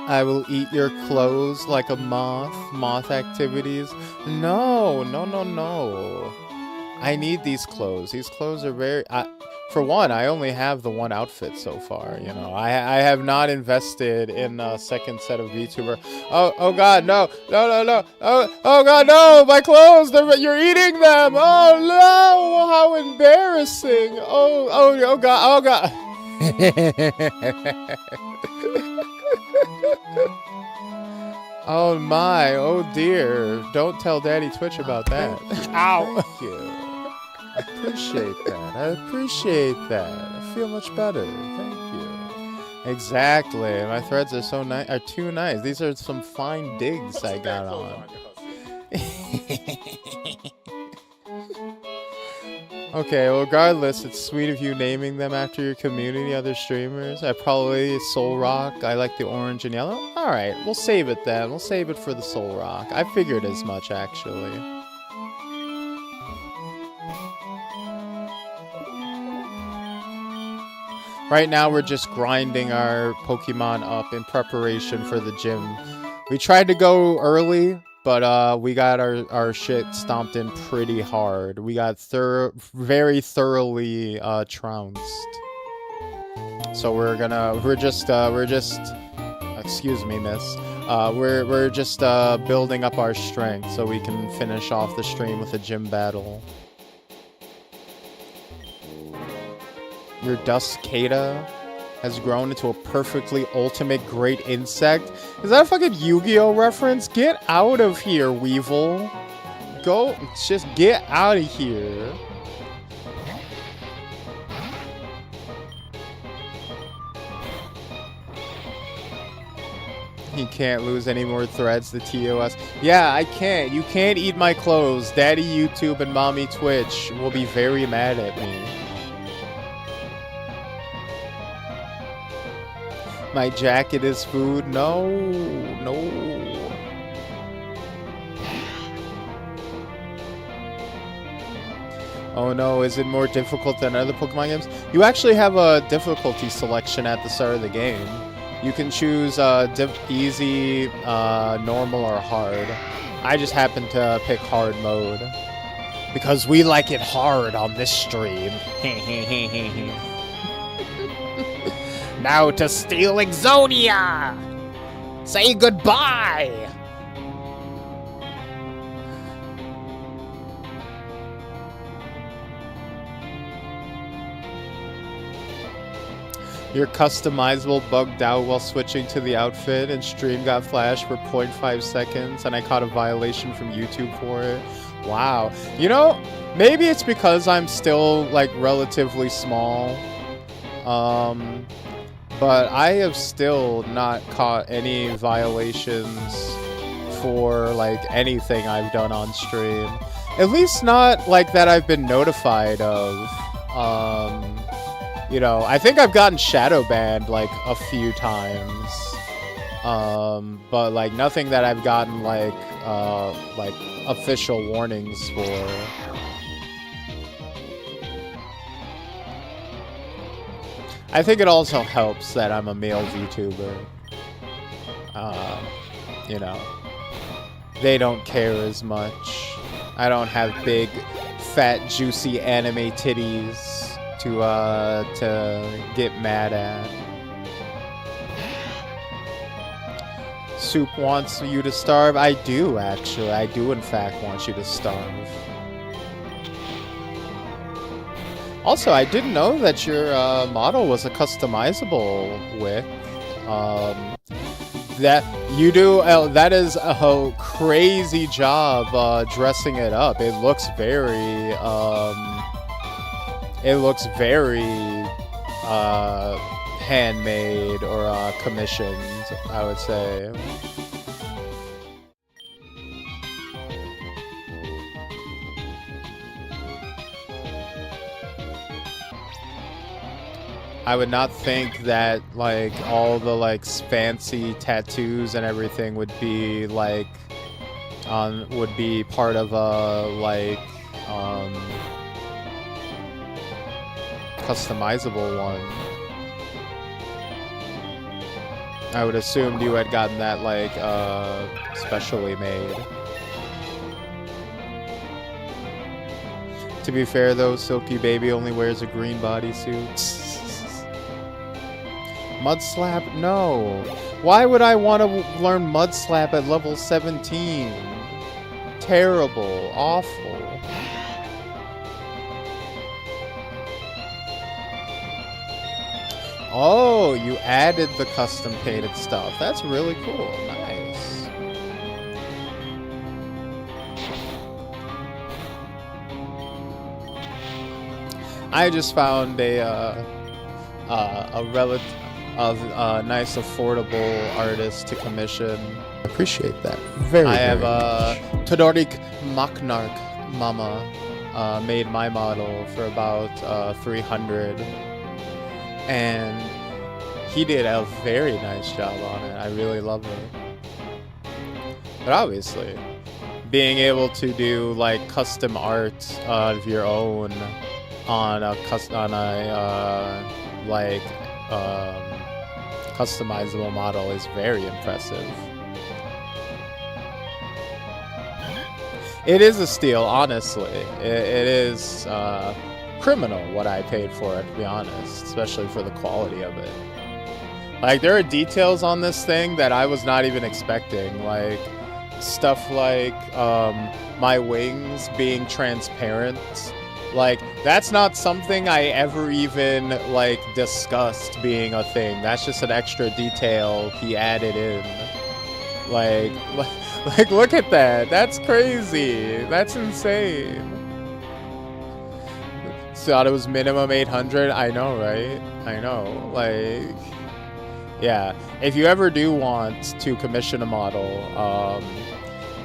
I will eat your clothes like a moth. Moth activities. No, no, no, no. I need these clothes. These clothes are very... for one, I only have the one outfit so far, you know. I have not invested in a second set of VTuber. Oh god, no. No, no, no. Oh god, no! My clothes! You're eating them! Oh no! How embarrassing! Oh god, Oh my, oh dear. Don't tell Daddy Twitch about that. Ow! Thank you. I appreciate that. I appreciate that. I feel much better. Thank you. Exactly. My threads are so nice. Are too nice. These are some fine digs I got on. Okay, well, regardless, it's sweet of you naming them after your community, other streamers. I probably Solrock. I like the orange and yellow. Alright, we'll save it then. We'll save it for the Solrock. I figured as much, actually. Right now, we're just grinding our Pokemon up in preparation for the gym. We tried to go early, but we got our shit stomped in pretty hard. We got very thoroughly trounced. So we're just excuse me, miss. We're just building up our strength so we can finish off the stream with a gym battle. Your Duskata has grown into a perfectly ultimate great insect. Is that a fucking Yu-Gi-Oh reference? Get out of here, Weevil. Go, just get out of here. He can't lose any more threads to TOS. Yeah, I can't. You can't eat my clothes. Daddy YouTube and Mommy Twitch will be very mad at me. My jacket is food. No, no. Oh no, is it more difficult than other Pokemon games? You actually have a difficulty selection at the start of the game. You can choose easy, normal, or hard. I just happen to pick hard mode. Because we like it hard on this stream. Now to steal Exodia! Say goodbye! Your customizable bugged out while switching to the outfit, and stream got flashed for 0.5 seconds, and I caught a violation from YouTube for it. Wow. You know, maybe it's because I'm still, like, relatively small. But I have still not caught any violations for, like, anything I've done on stream. At least not, like, that I've been notified of. You know, I think I've gotten shadow banned, like, a few times. But, like, nothing that I've gotten, like, official warnings for. I think it also helps that I'm a male VTuber. You know, they don't care as much. I don't have big, fat, juicy anime titties to get mad at. Soup wants you to starve. I do, actually. I do, in fact, want you to starve. Also, I didn't know that your model was a customizable wick. That you do. That is a crazy job dressing it up. It looks very. It looks very handmade or commissioned, I would say. I would not think that like all the like fancy tattoos and everything would be like would be part of a like customizable one. I would assume you had gotten that like specially made. To be fair though, Silky Baby only wears a green bodysuit. Mud Slap? No. Why would I want to learn Mud Slap at level 17? Terrible. Awful. Oh, you added the custom painted stuff. That's really cool. Nice. I just found a nice affordable artist to commission. Appreciate that. I have Todorik Maknark Mama made my model for about 300, and he did a very nice job on it. I really love it. But obviously, being able to do like custom art of your own on a customizable model is very impressive. It is a steal, honestly. It is criminal what I paid for it, to be honest, especially for the quality of it. Like, there are details on this thing that I was not even expecting, like stuff like my wings being transparent. Like, that's not something I ever even, like, discussed being a thing. That's just an extra detail he added in. Like, look at that. That's crazy. That's insane. Thought it was minimum 800? I know, right? I know. Like, yeah. If you ever do want to commission a model,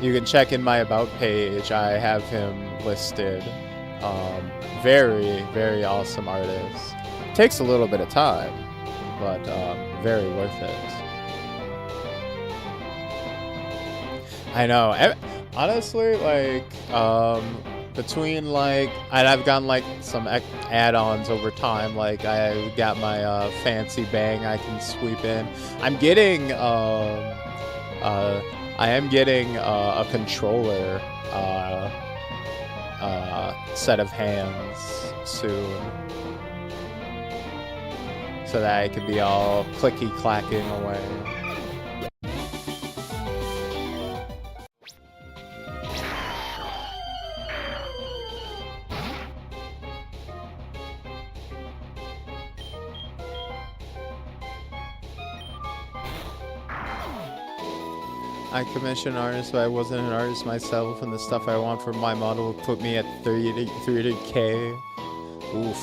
you can check in my About page. I have him listed. Very, very awesome artist. Takes a little bit of time, but very worth it. I know. Honestly, like, between like, and I've gotten like some add-ons over time. Like, I got my fancy bang I can sweep in. I'm getting, I am getting a controller set of hands soon, so that I could be all clicky clacking away. I commission artists, but I wasn't an artist myself, and the stuff I want from my model would put me at 30K. Oof.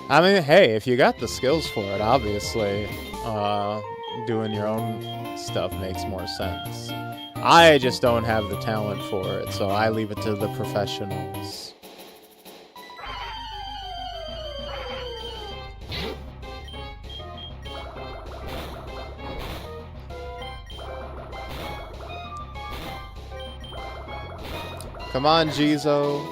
I mean, hey, if you got the skills for it, obviously, doing your own stuff makes more sense. I just don't have the talent for it, so I leave it to the professionals. Come on, Jizo.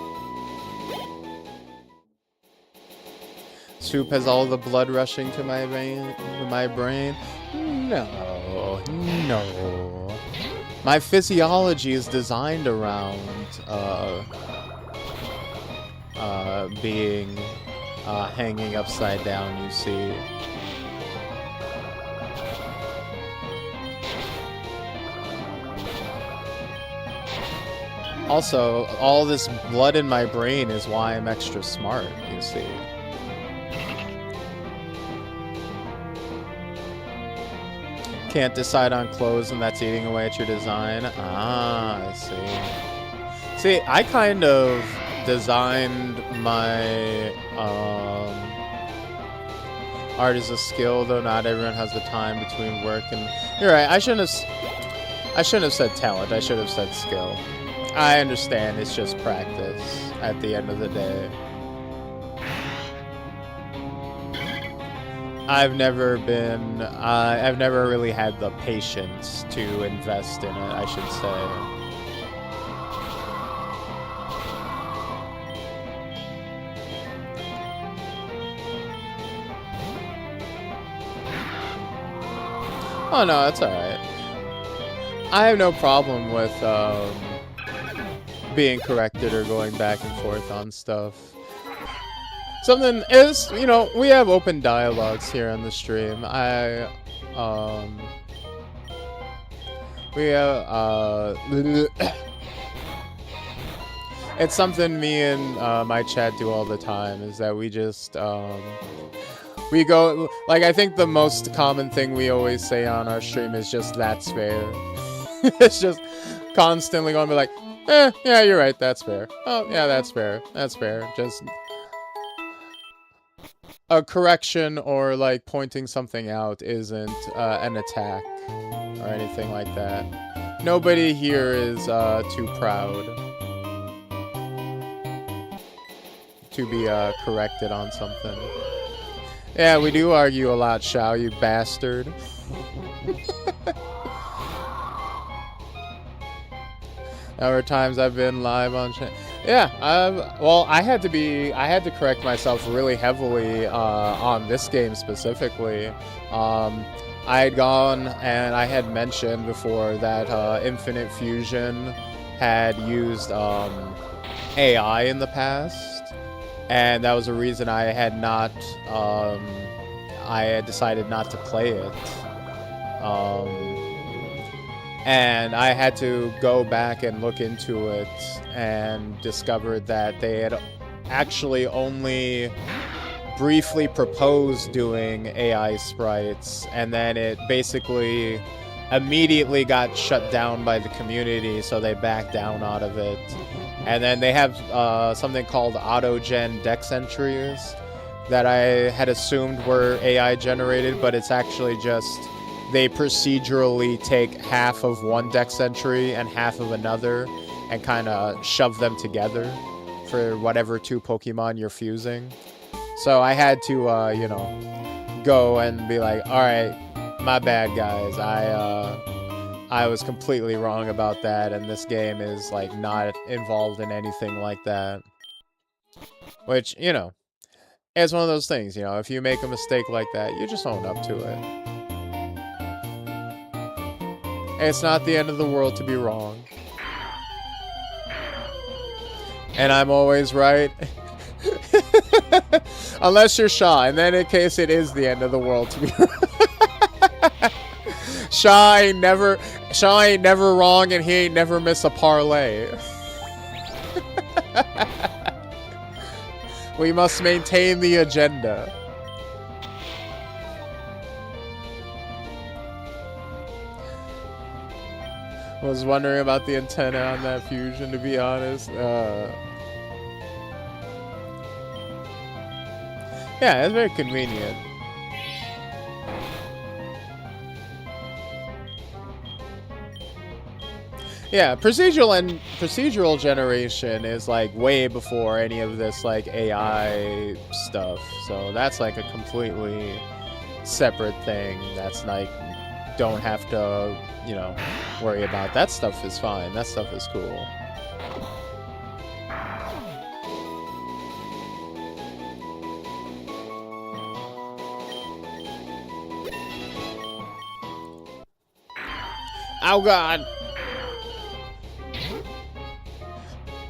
Soup has all the blood rushing to my brain. No, no. My physiology is designed around being hanging upside down, you see. Also, all this blood in my brain is why I'm extra smart, you see. Can't decide on clothes, and that's eating away at your design. Ah, I see. See, I kind of designed my art as a skill, though not everyone has the time between work and... You're right, I shouldn't have said talent, I should have said skill. I understand, it's just practice at the end of the day. I've never been, I've never really had the patience to invest in it, I should say. Oh no, that's alright. I have no problem with, being corrected or going back and forth on stuff. Something is, you know, we have open dialogues here on the stream. We have, it's something me and, my chat do all the time, is that we just, we go, like, I think the most common thing we always say on our stream is just, "That's fair." It's just constantly going to be like, yeah, you're right, that's fair. Oh, yeah, that's fair. That's fair. Just a correction or, like, pointing something out isn't an attack or anything like that. Nobody here is too proud to be corrected on something. Yeah, we do argue a lot, Shao, you bastard. There were times I've been live on chat. Yeah, well, I had to correct myself really heavily on this game specifically. I had gone and I had mentioned before that Infinite Fusion had used AI in the past, and that was a reason I had not, I had decided not to play it. And I had to go back and look into it and discovered that they had actually only briefly proposed doing AI sprites, and then it basically immediately got shut down by the community, so they backed down out of it. And then they have something called auto-gen dex entries that I had assumed were AI generated, but it's actually just they procedurally take half of one dex entry and half of another and kind of shove them together for whatever two Pokemon you're fusing. So I had to, you know, go and be like, alright, my bad, guys. I was completely wrong about that, and this game is, like, not involved in anything like that. Which, you know, it's one of those things, you know, if you make a mistake like that, you just own up to it. It's not the end of the world to be wrong. And I'm always right. Unless you're Shaw, and then in case it is the end of the world to be wrong. Shaw ain't never wrong, and he ain't never miss a parlay. We must maintain the agenda. Was wondering about the antenna on that fusion, to be honest. Yeah, it's very convenient. Yeah, procedural generation is like way before any of this like AI stuff. So that's like a completely separate thing. That's like don't have to, you know, worry about. That stuff is fine. That stuff is cool. Oh god.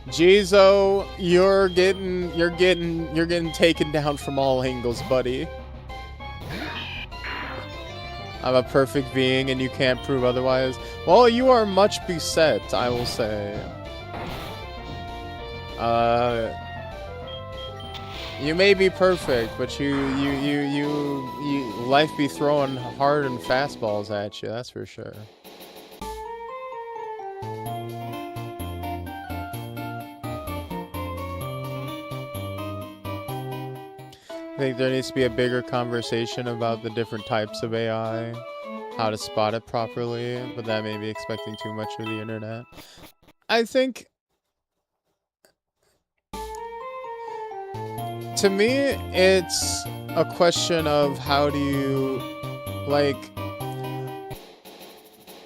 Jizo, you're getting taken down from all angles, buddy. I'm a perfect being and you can't prove otherwise. Well, you are much beset, I will say. You may be perfect, but you life be throwing hard and fastballs at you, that's for sure. I think there needs to be a bigger conversation about the different types of AI, how to spot it properly, but that may be expecting too much of the internet. I think to me, it's a question of how do you, like,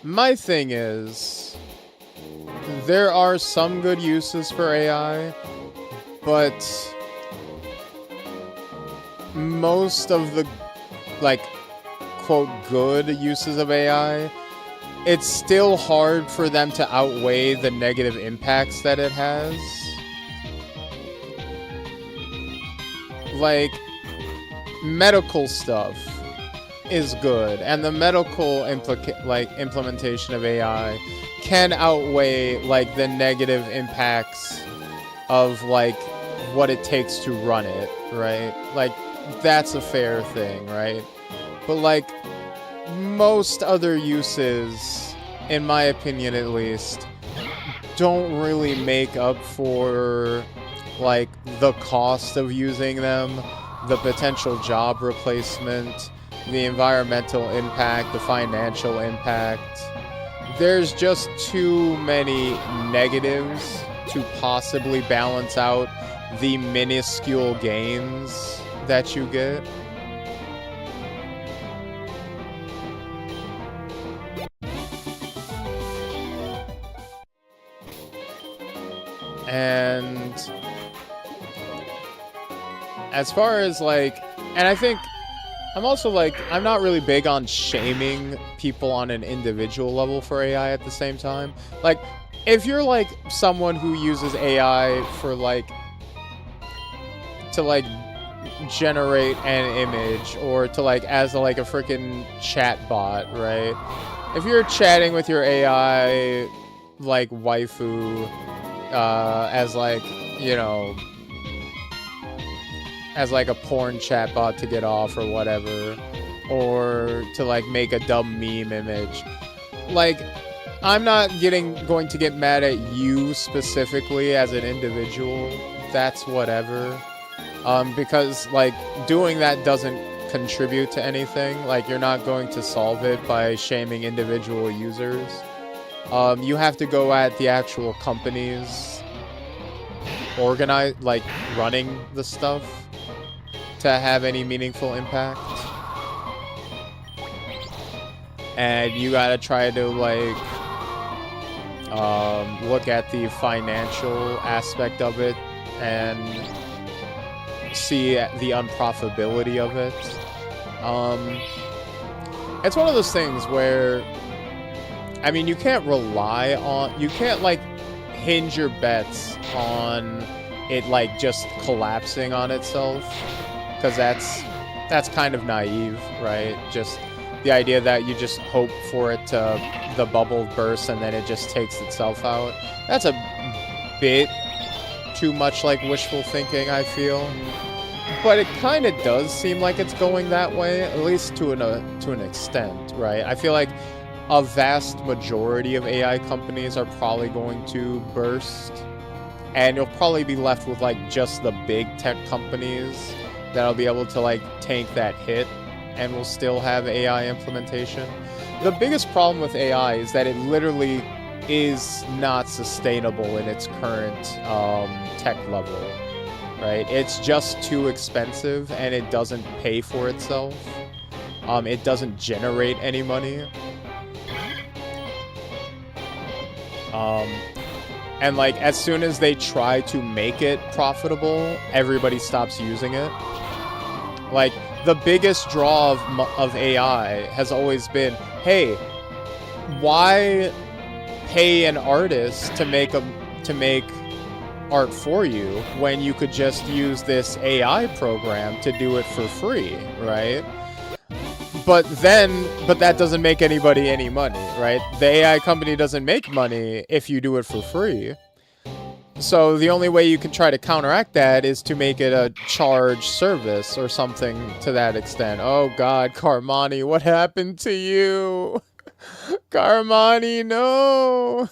my thing is, there are some good uses for AI, but most of the, like, quote, good uses of AI, it's still hard for them to outweigh the negative impacts that it has. Like, medical stuff is good, and the medical implementation of AI can outweigh, like, the negative impacts of, like, what it takes to run it, right? Like, that's a fair thing, right? But, like, most other uses, in my opinion at least, don't really make up for, like, the cost of using them, the potential job replacement, the environmental impact, the financial impact. There's just too many negatives to possibly balance out the minuscule gains that you get. And as far as, like, and I think I'm also, like, I'm not really big on shaming people on an individual level for AI at the same time. Like, if you're, like, someone who uses AI for, like, to, like, generate an image, or to, like, as a, like, a freaking chat bot, right? If you're chatting with your AI, like, waifu, as, like, you know, as, like, a porn chatbot to get off or whatever, or to, like, make a dumb meme image, like, I'm not going to get mad at you specifically as an individual. That's whatever. Because, like, doing that doesn't contribute to anything. Like, you're not going to solve it by shaming individual users. You have to go at the actual companies like, running the stuff to have any meaningful impact. And you gotta try to, like, look at the financial aspect of it and see the unprofitability of it. It's one of those things where, I mean, you can't like, hinge your bets on it, like, just collapsing on itself, because that's kind of naive, right? Just the idea that you just hope for it to, the bubble burst and then it just takes itself out. That's a bit too much like wishful thinking, I feel. But it kind of does seem like it's going that way, at least to an extent, right? I feel like a vast majority of AI companies are probably going to burst, and you'll probably be left with, like, just the big tech companies that'll be able to, like, tank that hit and will still have AI implementation. The biggest problem with AI is that it literally is not sustainable in its current tech level, right? It's just too expensive, and it doesn't pay for itself. It doesn't generate any money. And, like, as soon as they try to make it profitable, everybody stops using it. Like, the biggest draw of AI has always been, hey, why pay an artist to make art for you when you could just use this AI program to do it for free, right? But that doesn't make anybody any money, right? The AI company doesn't make money if you do it for free. So the only way you can try to counteract that is to make it a charged service or something to that extent. Oh god, Carmani, what happened to you? Carmani, no!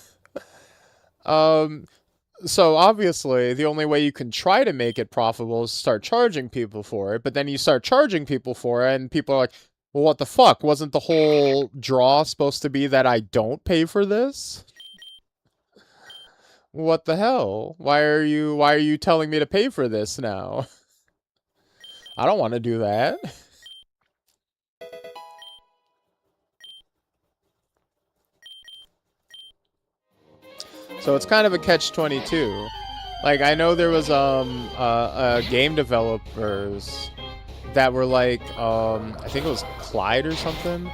So obviously, the only way you can try to make it profitable is start charging people for it, but then you start charging people for it, and people are like, well, what the fuck? Wasn't the whole draw supposed to be that I don't pay for this? What the hell? Why are you telling me to pay for this now? I don't want to do that. So it's kind of a catch-22. Like, I know there was game developers that were like, I think it was Clyde or something,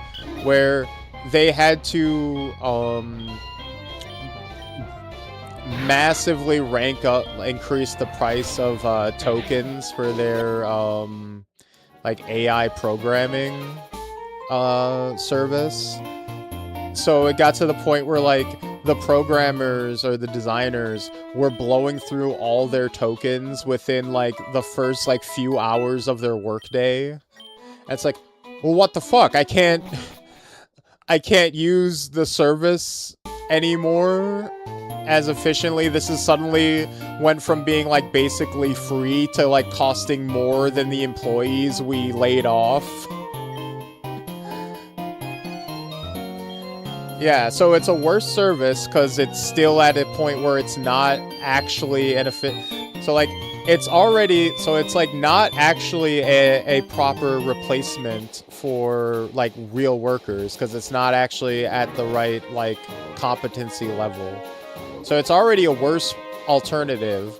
where they had to massively increase the price of tokens for their like AI programming service. So it got to the point where like the programmers or the designers were blowing through all their tokens within like the first like few hours of their workday. And it's like, well, what the fuck? I can't use the service anymore as efficiently. This is suddenly went from being like basically free to like costing more than the employees we laid off. Yeah, so it's a worse service because it's still at a point where it's not actually so like it's already, so it's like not actually a proper replacement for like real workers because it's not actually at the right like competency level. So it's already a worse alternative,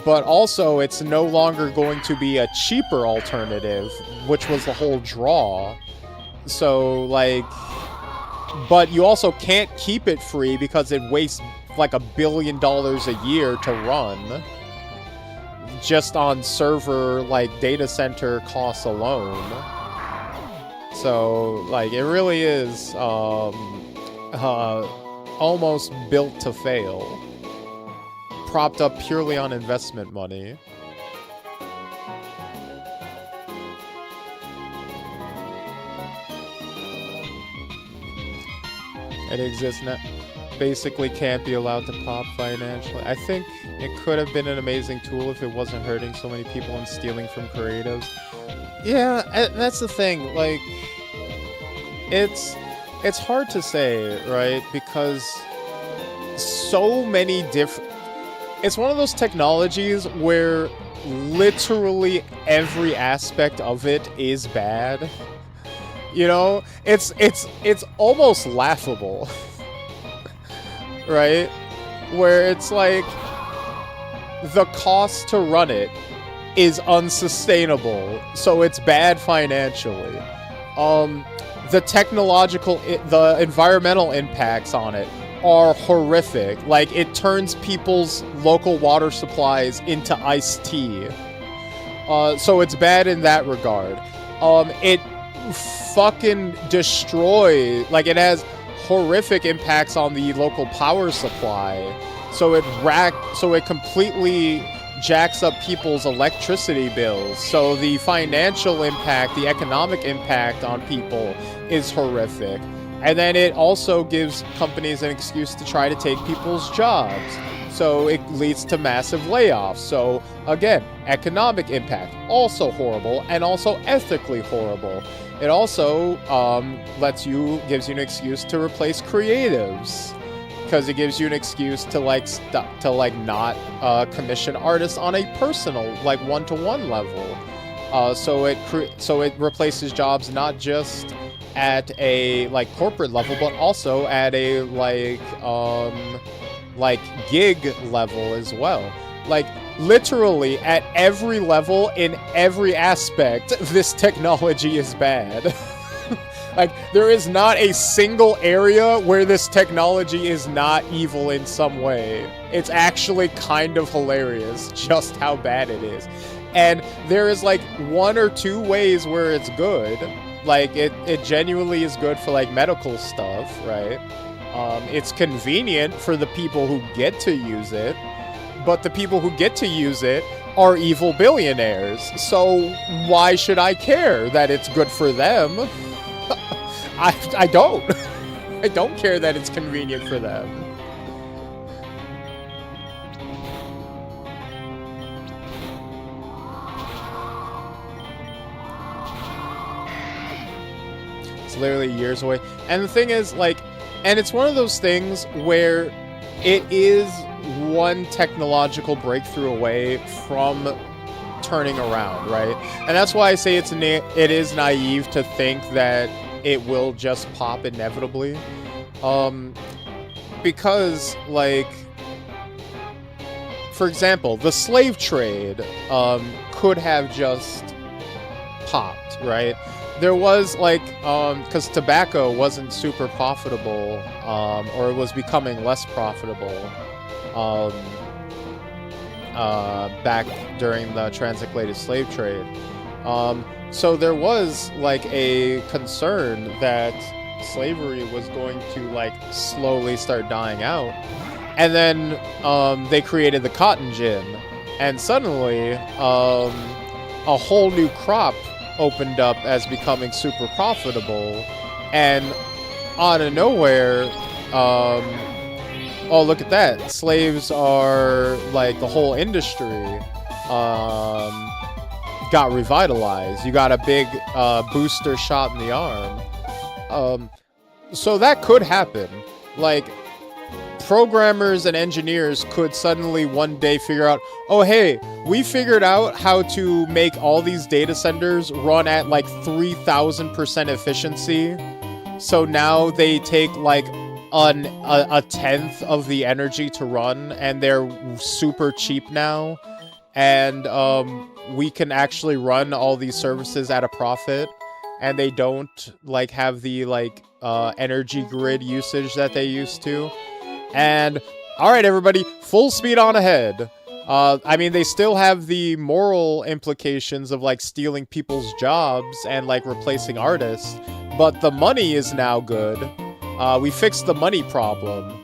but also it's no longer going to be a cheaper alternative, which was the whole draw. So like, but you also can't keep it free because it wastes like $1 billion a year to run just on server like data center costs alone. So like it really is almost built to fail, propped up purely on investment money. It exists now. Basically can't be allowed to pop financially. I think it could have been an amazing tool if it wasn't hurting so many people and stealing from creatives. Yeah, that's the thing. Like, it's hard to say, right? Because so many different... It's one of those technologies where literally every aspect of it is bad. You know, it's almost laughable, right? Where it's like the cost to run it is unsustainable, so it's bad financially. The environmental impacts on it are horrific. Like, it turns people's local water supplies into iced tea. So it's bad in that regard. It fucking like it has horrific impacts on the local power supply. So it completely jacks up people's electricity bills. So the financial impact, the economic impact on people is horrific. And then it also gives companies an excuse to try to take people's jobs. So it leads to massive layoffs. So again, economic impact, also horrible, and also ethically horrible. It also gives you an excuse to replace creatives, because it gives you an excuse to not commission artists on a personal, like, one-to-one level. So it replaces jobs not just at a like corporate level, but also at a like gig level as well. Like, literally at every level, in every aspect, this technology is bad. Like, there is not a single area where this technology is not evil in some way. It's actually kind of hilarious just how bad it is. And there is like 1 or 2 ways where it's good. Like, it genuinely is good for like medical stuff, right? It's convenient for the people who get to use it. But the people who get to use it are evil billionaires. So why should I care that it's good for them? I don't. I don't care that it's convenient for them. It's literally years away. And the thing is, like, and it's one of those things where it is one technological breakthrough away from turning around, right? And that's why I say it is naive to think that it will just pop inevitably. Because, like, for example, the slave trade could have just popped, right? There was, like, because tobacco wasn't super profitable, or it was becoming less profitable um, back during the transatlantic slave trade. So there was, like, a concern that slavery was going to, like, slowly start dying out. And then they created the cotton gin, and suddenly a whole new crop opened up as becoming super profitable, and out of nowhere, oh, look at that, slaves are, like, the whole industry got revitalized. You got a big booster shot in the arm. So that could happen. Like, programmers and engineers could suddenly one day figure out, oh, hey, we figured out how to make all these data centers run at like 3,000% efficiency. So now they take like a tenth of the energy to run, and they're super cheap now. And we can actually run all these services at a profit, and they don't like have the like energy grid usage that they used to. And all right, everybody, full speed on ahead. I mean, they still have the moral implications of like stealing people's jobs and like replacing artists, but the money is now good. We fixed the money problem.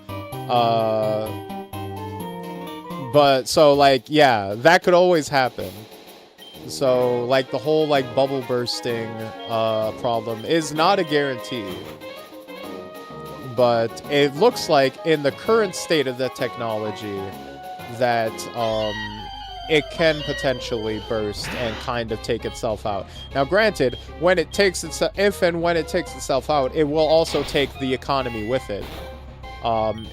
But so like, yeah, that could always happen. So like the whole like bubble bursting problem is not a guarantee. But it looks like in the current state of the technology that it can potentially burst and kind of take itself out. Now, granted, when it takes if and when it takes itself out, it will also take the economy with it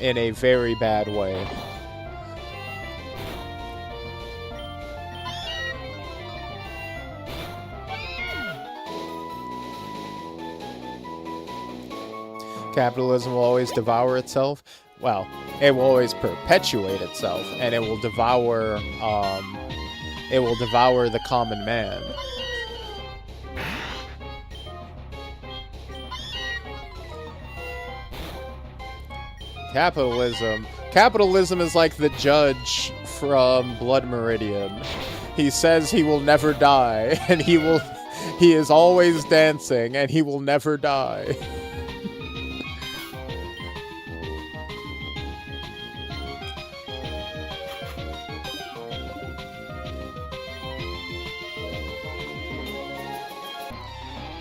in a very bad way. Capitalism will always devour itself. Well, it will always perpetuate itself, and it will devour the common man. Capitalism is like the judge from Blood Meridian. He says he will never die, and he is always dancing, and he will never die.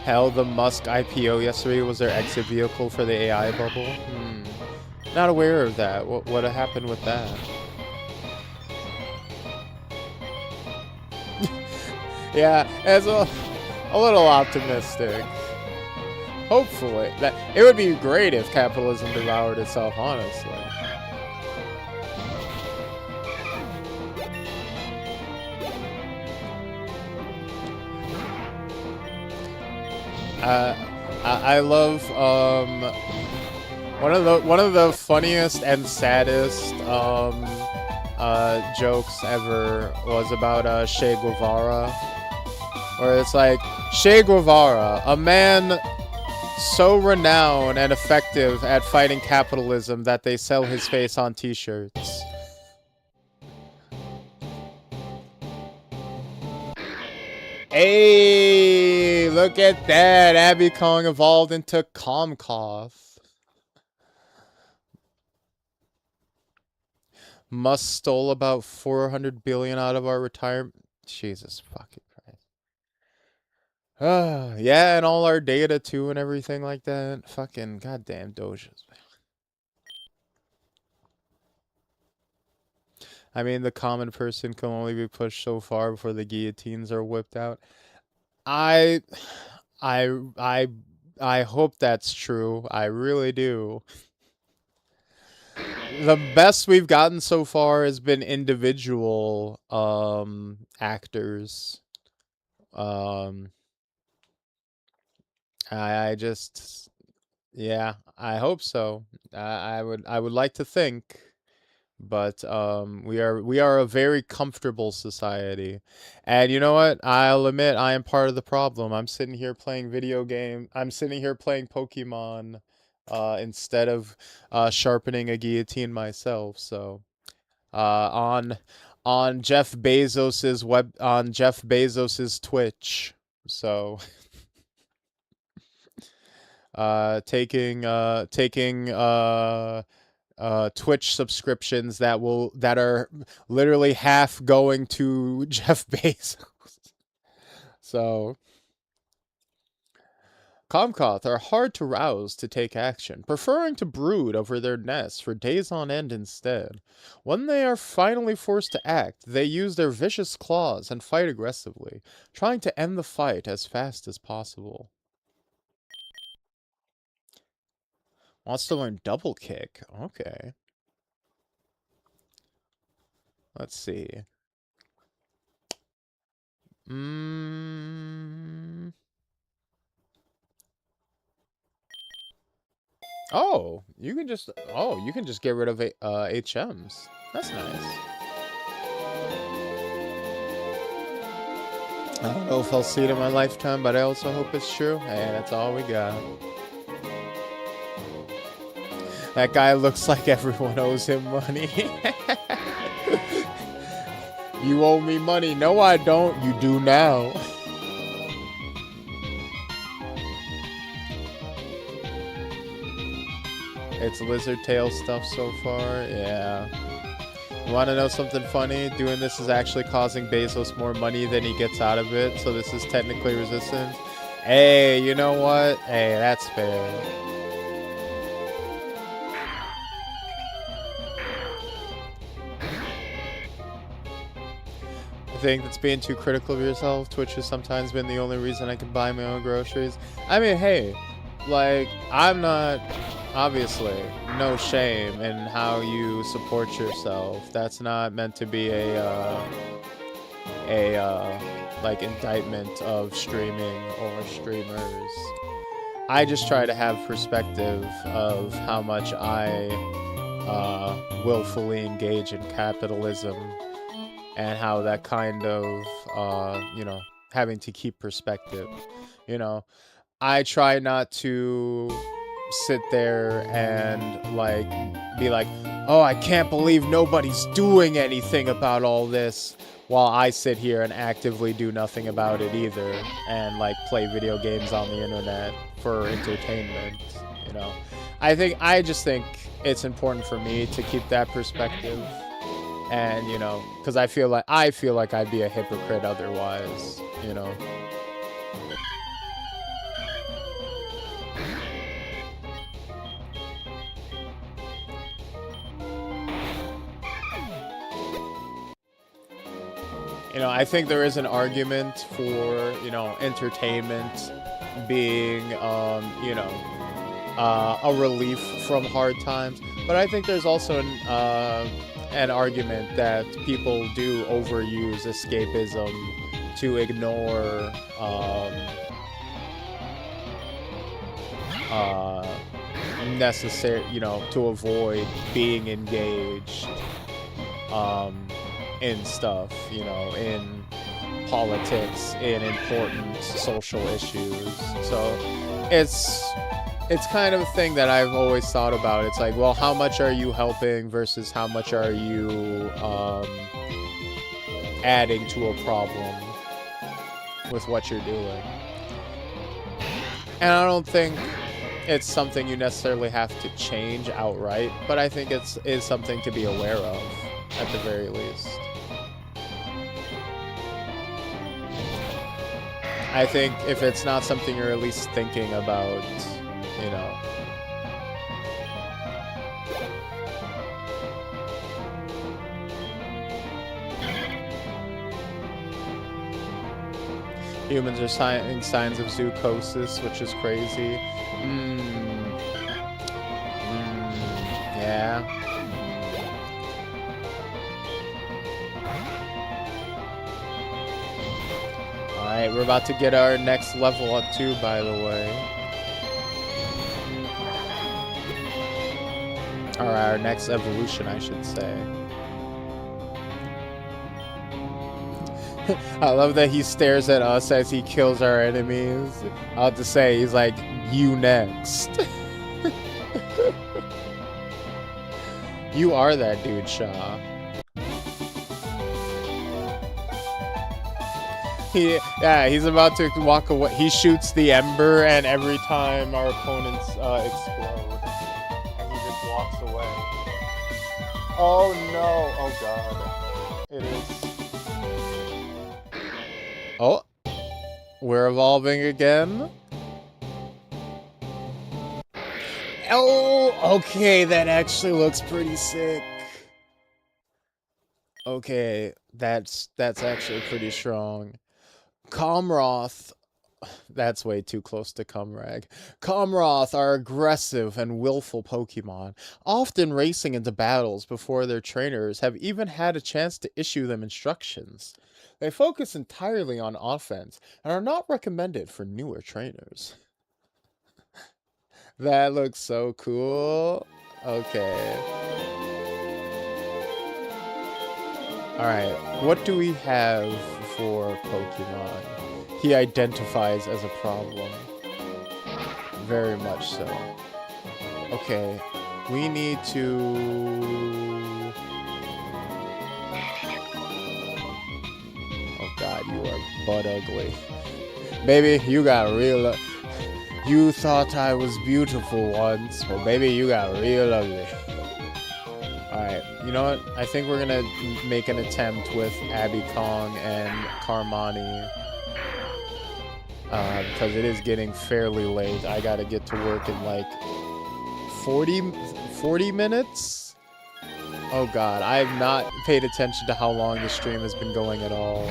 Hell, the Musk IPO yesterday was their exit vehicle for the AI bubble. Not aware of that. What happened with that? Yeah, it's a little optimistic. Hopefully, it would be great if capitalism devoured itself. Honestly. I love one of the funniest and saddest jokes ever was about Che Guevara, where it's like, Che Guevara, a man so renowned and effective at fighting capitalism that they sell his face on t-shirts. Hey, look at that. Abby Kong evolved into Comcoff. Musk stole about 400 billion out of our retirement. Jesus fucking Christ. Yeah, and all our data too and everything like that. Fucking goddamn Doges. I mean, the common person can only be pushed so far before the guillotines are whipped out. I hope that's true. I really do. The best we've gotten so far has been individual actors. Um I just yeah, I hope so. I would like to think, but we are a very comfortable society. And you know what? I'll admit I am part of the problem. I'm sitting here playing video game. I'm sitting here playing Pokemon instead of sharpening a guillotine myself. So, on Jeff Bezos's Twitch. So, taking Twitch subscriptions that are literally half going to Jeff Bezos. So Comcoth are hard to rouse to take action, preferring to brood over their nests for days on end instead. When they are finally forced to act, they use their vicious claws and fight aggressively, trying to end the fight as fast as possible. Wants to learn double kick. Okay. Let's see. Mm. You can just get rid of HMs. That's nice. I don't know if I'll see it in my lifetime, but I also hope it's true. Hey, that's all we got. That guy looks like everyone owes him money. You owe me money. No, I don't. You do now. It's lizard tail stuff so far. Yeah. You want to know something funny? Doing this is actually causing Bezos more money than he gets out of it, so this is technically resistance. Hey, you know what? Hey, that's fair. I think that's being too critical of yourself. Twitch has sometimes been the only reason I can buy my own groceries. I mean, hey, like, I'm not... Obviously, no shame in how you support yourself. That's not meant to be like indictment of streaming or streamers. I just try to have perspective of how much I willfully engage in capitalism and how that kind of having to keep perspective. You know, I try not to sit there and like be like, oh, I can't believe nobody's doing anything about all this, while I sit here and actively do nothing about it either, and like play video games on the internet for entertainment. You know, I just think it's important for me to keep that perspective, and because I feel like I'd be a hypocrite otherwise. I think there is an argument for, entertainment being, a relief from hard times. But I think there's also an argument that people do overuse escapism to ignore, necessary, to avoid being engaged, in stuff, in politics, in important social issues. So it's kind of a thing that I've always thought about. It's like, well, how much are you helping versus how much are you adding to a problem with what you're doing? And I don't think it's something you necessarily have to change outright, but I think it is something to be aware of at the very least. I think if it's not something you're at least thinking about, humans are showing signs of zoochosis, which is crazy. Yeah. Alright, we're about to get our next level up too, by the way. Or our next evolution, I should say. I love that he stares at us as he kills our enemies. I'll have to say, he's like, you next. You are that dude, Shaw. He's about to walk away. He shoots the ember, and every time our opponents explode, and he just walks away. Oh no! Oh god! It is. Oh, we're evolving again. Oh, okay, that actually looks pretty sick. Okay, that's actually pretty strong. Comroth, that's way too close to Cumrag. Comroth are aggressive and willful Pokemon, often racing into battles before their trainers have even had a chance to issue them instructions. They focus entirely on offense and are not recommended for newer trainers. That looks so cool. Okay. Alright, what do we have for Pokemon? He identifies as a problem. Very much so. Okay, we need to... Oh god, you are butt ugly. Baby, you got real... You thought I was beautiful once. Well, baby, you got real ugly. Alright, you know what? I think we're gonna make an attempt with Abby Kong and Carmani. Because it is getting fairly late. I gotta get to work in like 40 minutes? Oh god, I have not paid attention to how long the stream has been going at all.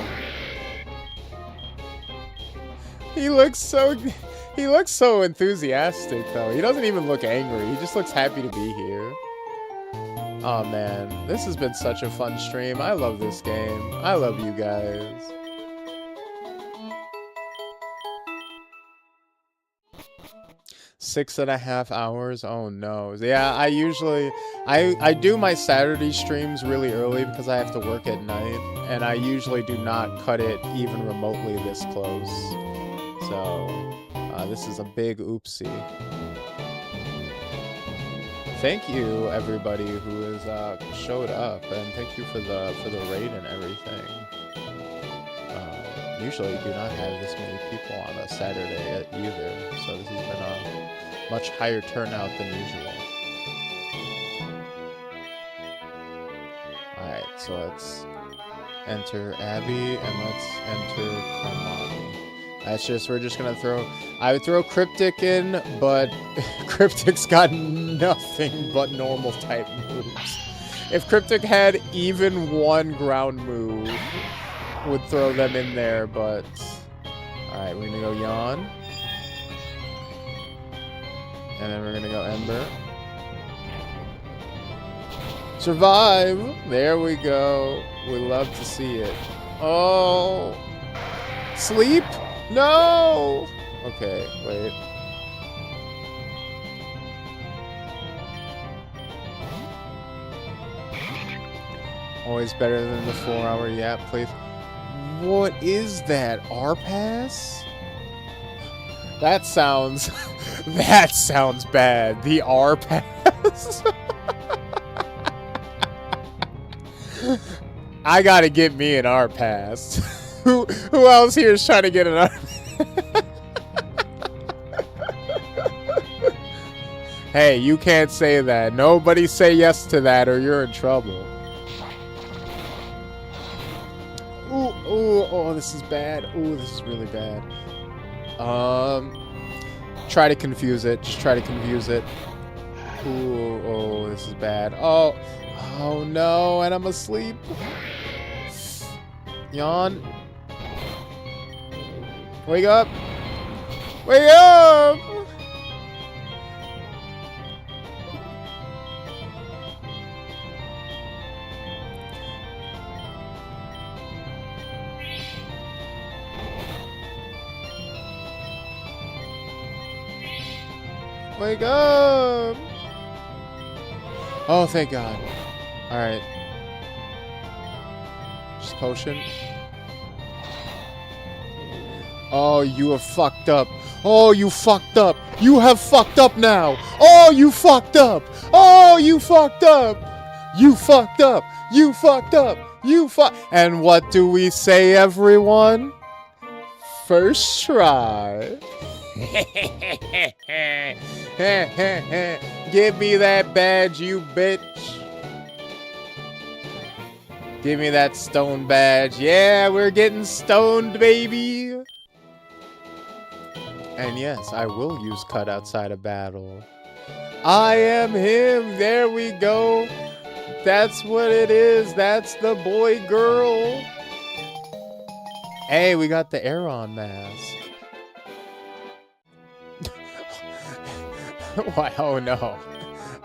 He looks so enthusiastic though. He doesn't even look angry. He just looks happy to be here. Oh man, this has been such a fun stream. I love this game. I love you guys. Six and a half hours? Oh no. Yeah, I do my Saturday streams really early because I have to work at night, and I usually do not cut it even remotely this close. So, this is a big oopsie. Thank you, everybody who has showed up, and thank you for the raid and everything. Usually, you do not have this many people on a Saturday either, so this has been a much higher turnout than usual. All right, so let's enter Abby and let's enter Carmani. We're just gonna throw... I would throw Cryptic in, but Cryptic's got nothing but normal type moves. If Cryptic had even one ground move, would throw them in there, but... Alright, we're gonna go Yawn. And then we're gonna go Ember. Survive! There we go. We love to see it. Oh! Sleep? No! Okay, wait. Always better than the 4-hour yap, please. What is that? R-Pass? That sounds... that sounds bad. The R-Pass? I gotta get me an R-Pass. Who else here is trying to get an R-Pass? Hey, you can't say that. Nobody say yes to that or you're in trouble. Ooh, ooh, oh, this is bad. Ooh, this is really bad. Try to confuse it. Just try to confuse it. Ooh, oh, this is bad. Oh, oh no, and I'm asleep. Yawn. Wake up. Wake up! Wake up! Oh, thank God. Alright. Just potion. Oh, you have fucked up. Oh, you fucked up. You have fucked up now. Oh, you fucked up. Oh, you fucked up. You fucked up. You fucked up. You fuck. And what do we say, everyone? First try. Give me that badge, you bitch. Give me that stone badge. Yeah, we're getting stoned, baby. And yes, I will use cut outside of battle. I am him. There we go. That's what it is. That's the boy girl. Hey, we got the Aeron mask. Why? Oh no.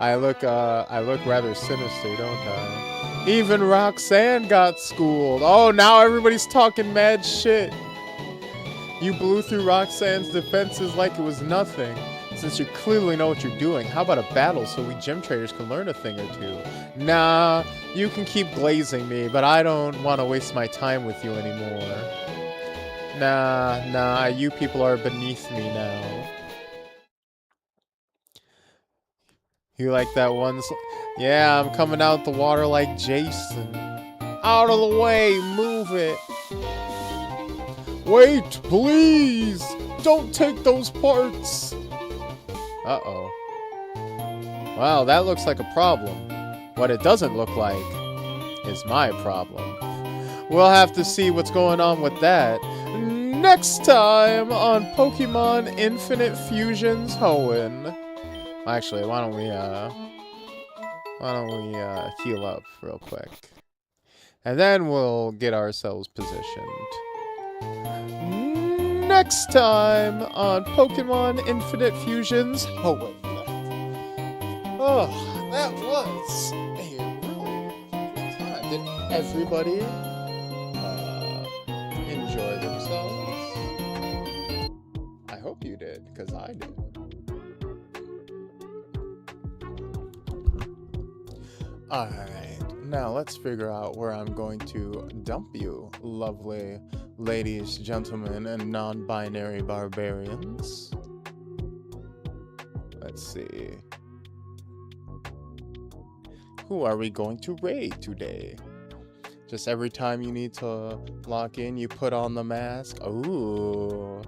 I look rather sinister, don't I? Even Roxanne got schooled. Oh, now everybody's talking mad shit. You blew through Roxanne's defenses like it was nothing. Since you clearly know what you're doing, how about a battle so we gym traders can learn a thing or two? Nah, you can keep glazing me, but I don't want to waste my time with you anymore. Nah, you people are beneath me now. You like that one? Yeah, I'm coming out the water like Jason. Out of the way, move it. Wait, please! Don't take those parts! Uh-oh. Wow, that looks like a problem. What it doesn't look like is my problem. We'll have to see what's going on with that next time on Pokemon Infinite Fusions Hoenn. Actually, why don't we heal up real quick. And then we'll get ourselves positioned. Next time on Pokemon Infinite Fusions Hoenn. Oh, that was a really good time. Did everybody enjoy themselves? I hope you did, because I did. Alright, now let's figure out where I'm going to dump you, lovely ladies, gentlemen, and non-binary barbarians. Let's see. Who are we going to raid today? Just every time you need to lock in, you put on the mask. Ooh.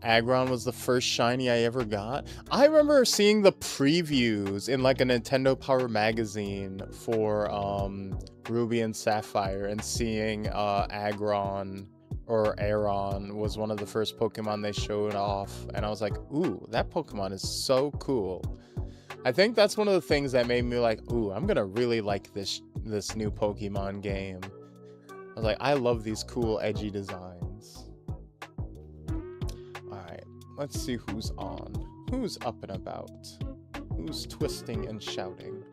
Aggron was the first shiny I ever got. I remember seeing the previews in like a Nintendo Power magazine for Ruby and Sapphire, and seeing Aggron or Aeron was one of the first Pokemon they showed off, and I was like, ooh, that Pokemon is so cool. I think that's one of the things that made me like, ooh, I'm gonna really like this new Pokemon game. I was like, I love these cool edgy designs. Alright, let's see who's on. Who's up and about? Who's twisting and shouting?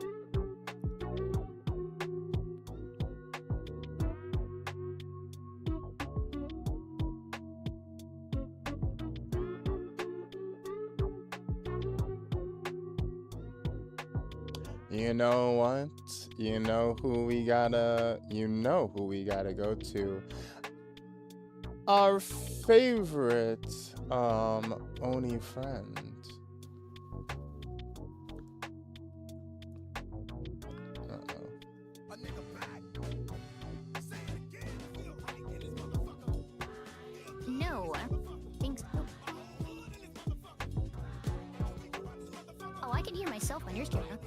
You know what? You know who we gotta go to. Our favorite Oni friend. No, I don't think so. Oh, I can hear myself on your camera.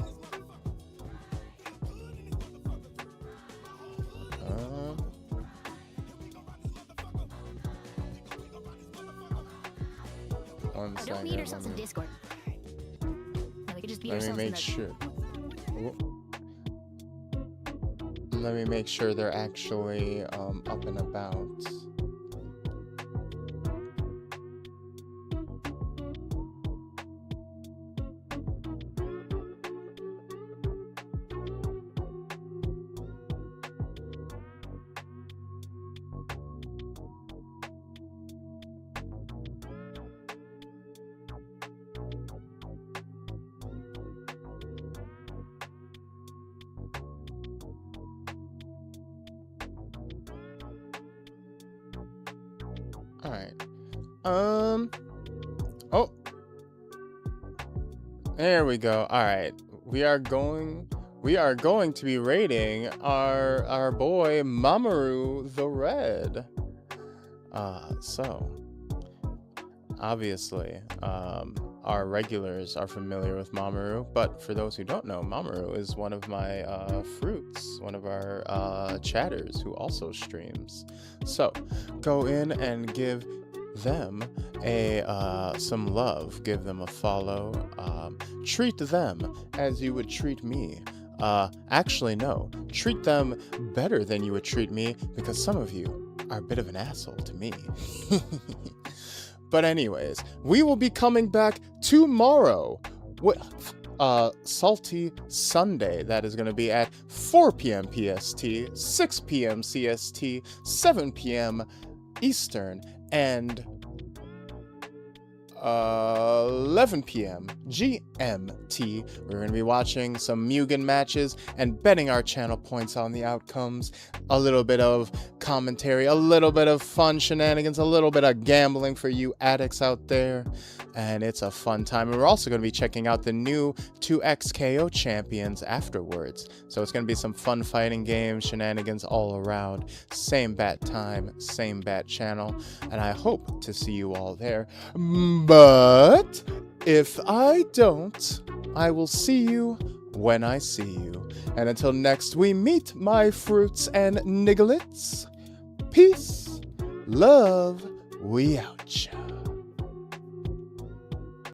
One second. Don't beat ourselves in Discord. No, we could just beat ourselves Let me in make sure. Let me make sure they're actually up and about. Alright. Oh. There we go. Alright. We are going to be rating our boy Mamoru the Red. So obviously, our regulars are familiar with Mamoru, but for those who don't know, Mamoru is one of my fruits, one of our chatters who also streams. So go in and give them some love, give them a follow, treat them as you would treat me. Actually, no, treat them better than you would treat me, because some of you are a bit of an asshole to me. But anyways, we will be coming back tomorrow with Salty Sunday. That is going to be at 4 p.m. PST, 6 p.m. CST, 7 p.m. Eastern, and 11 p.m. GMT. We're going to be watching some Mugen matches and betting our channel points on the outcomes. A little bit of commentary, a little bit of fun shenanigans, a little bit of gambling for you addicts out there. And it's a fun time. And we're also going to be checking out the new 2XKO champions afterwards. So it's going to be some fun fighting games, shenanigans all around. Same bat time, same bat channel. And I hope to see you all there. But if I don't, I will see you when I see you. And until next we meet, my fruits and nigglets, peace, love, we out, ya.